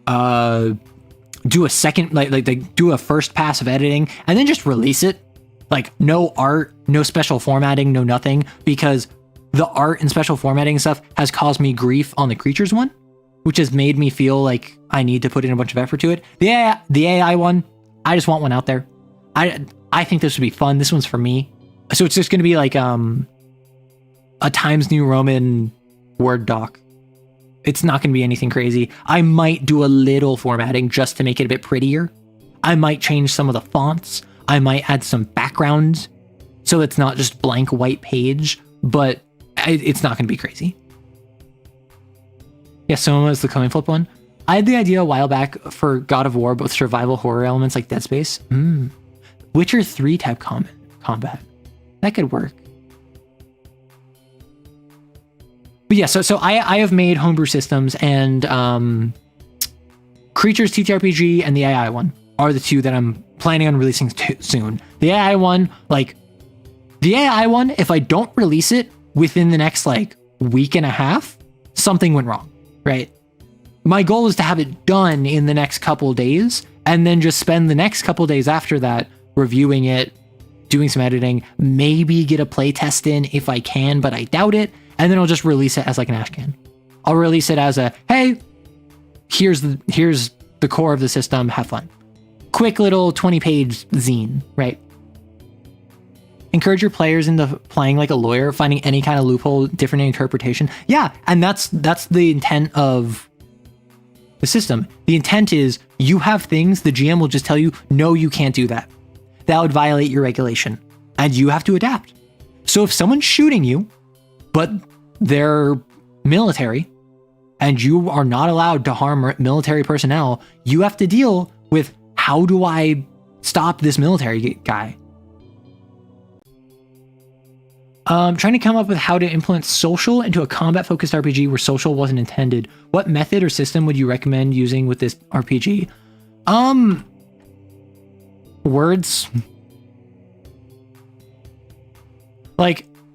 do a second, like do a first pass of editing, and then just release it. Like no art, no special formatting, no nothing, because the art and special formatting stuff has caused me grief on the Creatures one, which has made me feel like I need to put in a bunch of effort to it. The AI one, I just want one out there. I think this would be fun. This one's for me. So it's just going to be like a Times New Roman Word doc. It's not going to be anything crazy. I might do a little formatting just to make it a bit prettier. I might change some of the fonts. I might add some backgrounds so it's not just blank white page, but it's not going to be crazy. Yeah, Soma is the coin flip one. I had the idea a while back for God of War, but with survival horror elements like Dead Space. Witcher 3 type combat. That could work. But yeah, so I have made homebrew systems, and Creatures TTRPG and the AI one are the two that I'm planning on releasing soon. The AI one, if I don't release it within the next week and a half, something went wrong, right? My goal is to have it done in the next couple days, and then just spend the next couple days after that reviewing it, doing some editing, maybe get a playtest in if I can, but I doubt it. And then I'll just release it as an ashcan. I'll release it as hey, here's the core of the system, have fun. Quick little 20-page zine, right? Encourage your players into playing like a lawyer, finding any kind of loophole, different interpretation. Yeah, and that's the intent of the system. The intent is you have things, the GM will just tell you, no, you can't do that. That would violate your regulation, and you have to adapt. So if someone's shooting you, but they're military, and you are not allowed to harm military personnel, you have to deal with, how do I stop this military guy? Trying to come up with how to implement social into a combat-focused RPG where social wasn't intended. What method or system would you recommend using with this RPG? Words.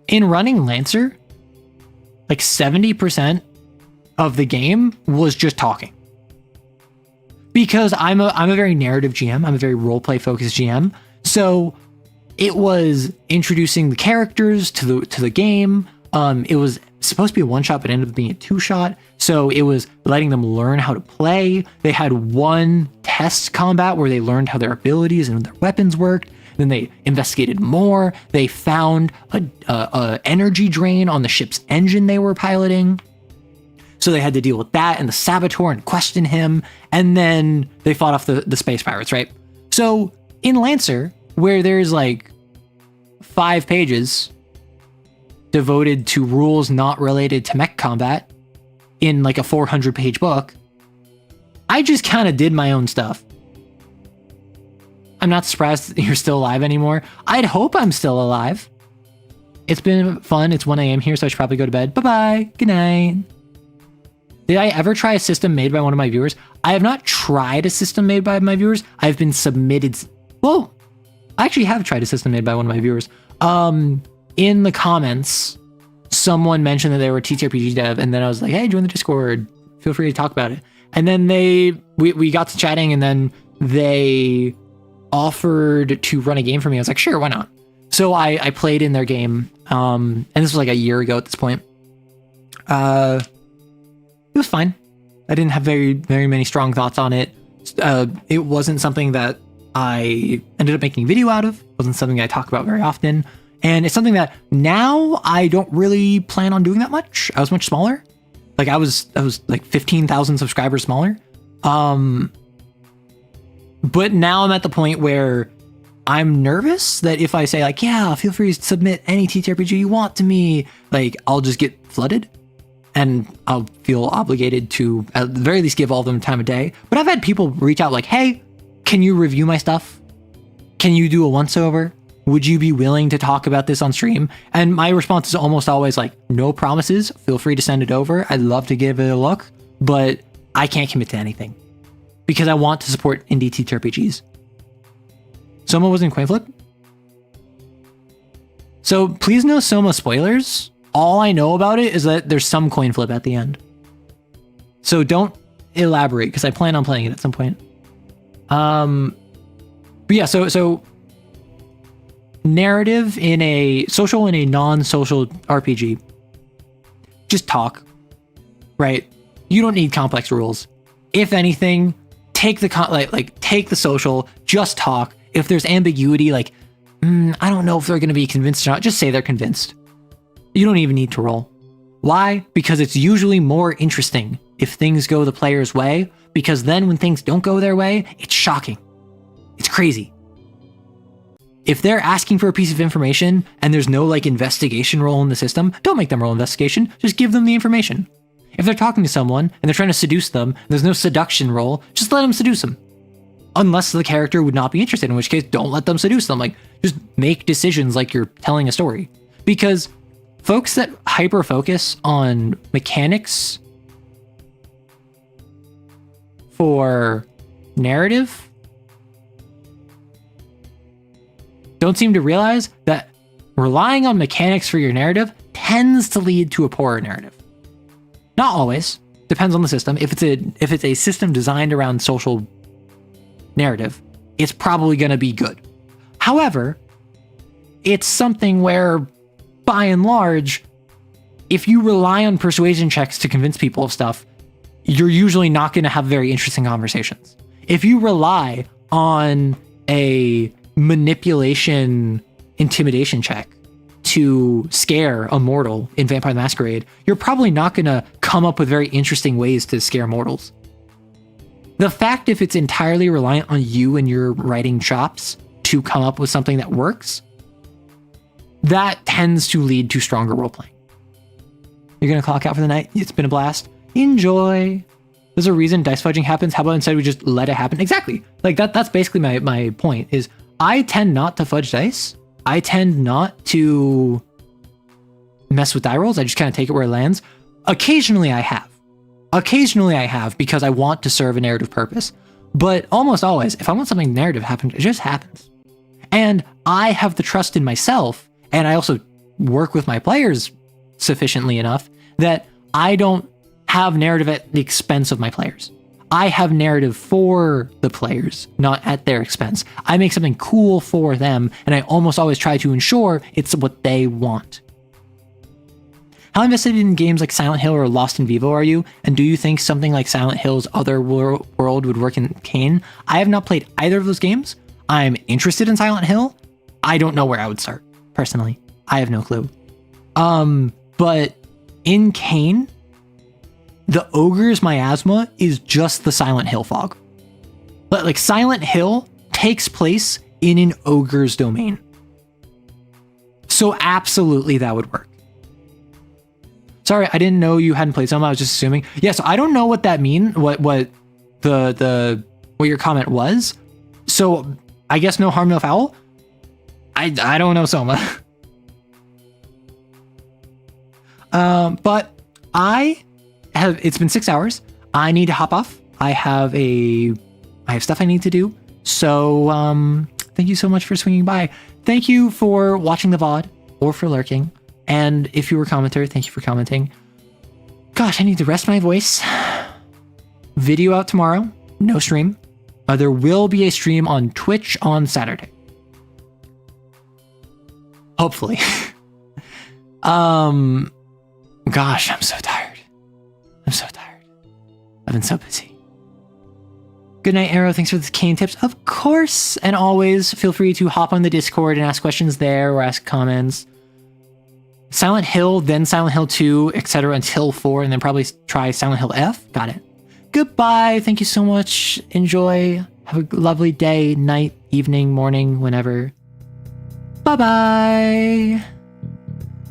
In running Lancer, 70% of the game was just talking. Because I'm a very narrative GM, I'm a very roleplay focused GM. So it was introducing the characters to the game. It was supposed to be a one-shot, but ended up being a two-shot. So it was letting them learn how to play. They had one test combat where they learned how their abilities and their weapons worked. Then they investigated more. They found a energy drain on the ship's engine they were piloting. So they had to deal with that and the saboteur and question him. And then they fought off the space pirates, right? So in Lancer, where there's 5 pages devoted to rules not related to mech combat in a 400-page book, I just kind of did my own stuff. I'm not surprised that you're still alive anymore. I'd hope I'm still alive. It's been fun. It's 1 a.m. here, so I should probably go to bed. Bye-bye. Good night. Did I ever try a system made by one of my viewers? I have not tried a system made by my viewers. I've been submitted... Well, I actually have tried a system made by one of my viewers. In the comments, someone mentioned that they were a TTRPG dev, and then I was like, hey, join the Discord. Feel free to talk about it. And then we got to chatting, and then they offered to run a game for me. I was like, sure, why not? So I played in their game, and this was a year ago at this point. It was fine. I didn't have very, very many strong thoughts on it. It wasn't something that I ended up making a video out of. It wasn't something I talk about very often. And it's something that now I don't really plan on doing that much. I was much smaller. I was 15,000 subscribers smaller. But now I'm at the point where I'm nervous that if I say yeah, feel free to submit any TTRPG you want to me, I'll just get flooded. And I'll feel obligated to at the very least give all of them time of day. But I've had people reach out hey, can you review my stuff? Can you do a once-over? Would you be willing to talk about this on stream? And my response is almost always no promises. Feel free to send it over. I'd love to give it a look, but I can't commit to anything because I want to support indie TTRPGs. Soma was in coin flip. So please no Soma spoilers. All I know about it is that there's some coin flip at the end. So don't elaborate because I plan on playing it at some point. But yeah, so narrative in a social and a non-social RPG. Just talk, right? You don't need complex rules. If anything, take the take the social, just talk. If there's ambiguity, I don't know if they're going to be convinced or not, just say they're convinced. you don't even need to roll. Why? Because it's usually more interesting if things go the player's way, because then when things don't go their way, it's shocking. It's crazy. If they're asking for a piece of information and there's no like investigation roll in the system, don't make them roll investigation, just give them the information. If they're talking to someone and they're trying to seduce them, and there's no seduction roll, just let them seduce them. Unless the character would not be interested, in which case don't let them seduce them. Like, just make decisions like you're telling a story. Because folks that hyper focus on mechanics for narrative don't seem to realize that relying on mechanics for your narrative tends to lead to a poorer narrative. Not always. Depends on the system. If it's a system designed around social narrative, it's probably going to be good. However, it's something where, by and large, if you rely on persuasion checks to convince people of stuff, you're usually not going to have very interesting conversations. If you rely on a manipulation intimidation check to scare a mortal in Vampire the Masquerade, you're probably not going to come up with very interesting ways to scare mortals. The fact if it's entirely reliant on you and your writing chops to come up with something that works, that tends to lead to stronger roleplaying. You're going to clock out for the night? It's been a blast. Enjoy. There's a reason dice fudging happens. How about instead we just let it happen? Exactly. Like that's basically my point is I tend not to fudge dice. I tend not to mess with die rolls. I just kind of take it where it lands. Occasionally I have because I want to serve a narrative purpose. But almost always, if I want something narrative to happen, it just happens. And I have the trust in myself, and I also work with my players sufficiently enough that I don't have narrative at the expense of my players. I have narrative for the players, not at their expense. I make something cool for them, and I almost always try to ensure it's what they want. How invested in games like Silent Hill or Lost in Vivo are you? And do you think something like Silent Hill's Other World would work in Kane? I have not played either of those games. I'm interested in Silent Hill. I don't know where I would start, personally. I have no clue. But in Kane, the ogre's miasma is just the Silent Hill fog. But like Silent Hill takes place in an ogre's domain. So absolutely that would work. Sorry, I didn't know you hadn't played some. I was just assuming. Yeah, so I don't know what that means, what your comment was. So I guess no harm, no foul. I don't know, Soma. But it's been 6 hours. I need to hop off. I have stuff I need to do. So thank you so much for swinging by. Thank you for watching the VOD or for lurking. And if you were a commenter, thank you for commenting. Gosh, I need to rest my voice. Video out tomorrow. No stream. There will be a stream on Twitch on Saturday. Hopefully. Gosh, I'm so tired. I've been so busy. Good night, Arrow. Thanks for the Kane tips. Of course. And always feel free to hop on the Discord and ask questions there or ask comments. Silent Hill, then Silent Hill 2, etc. until 4, and then probably try Silent Hill F. Got it. Goodbye. Thank you so much. Enjoy. Have a lovely day, night, evening, morning, whenever. Bye-bye.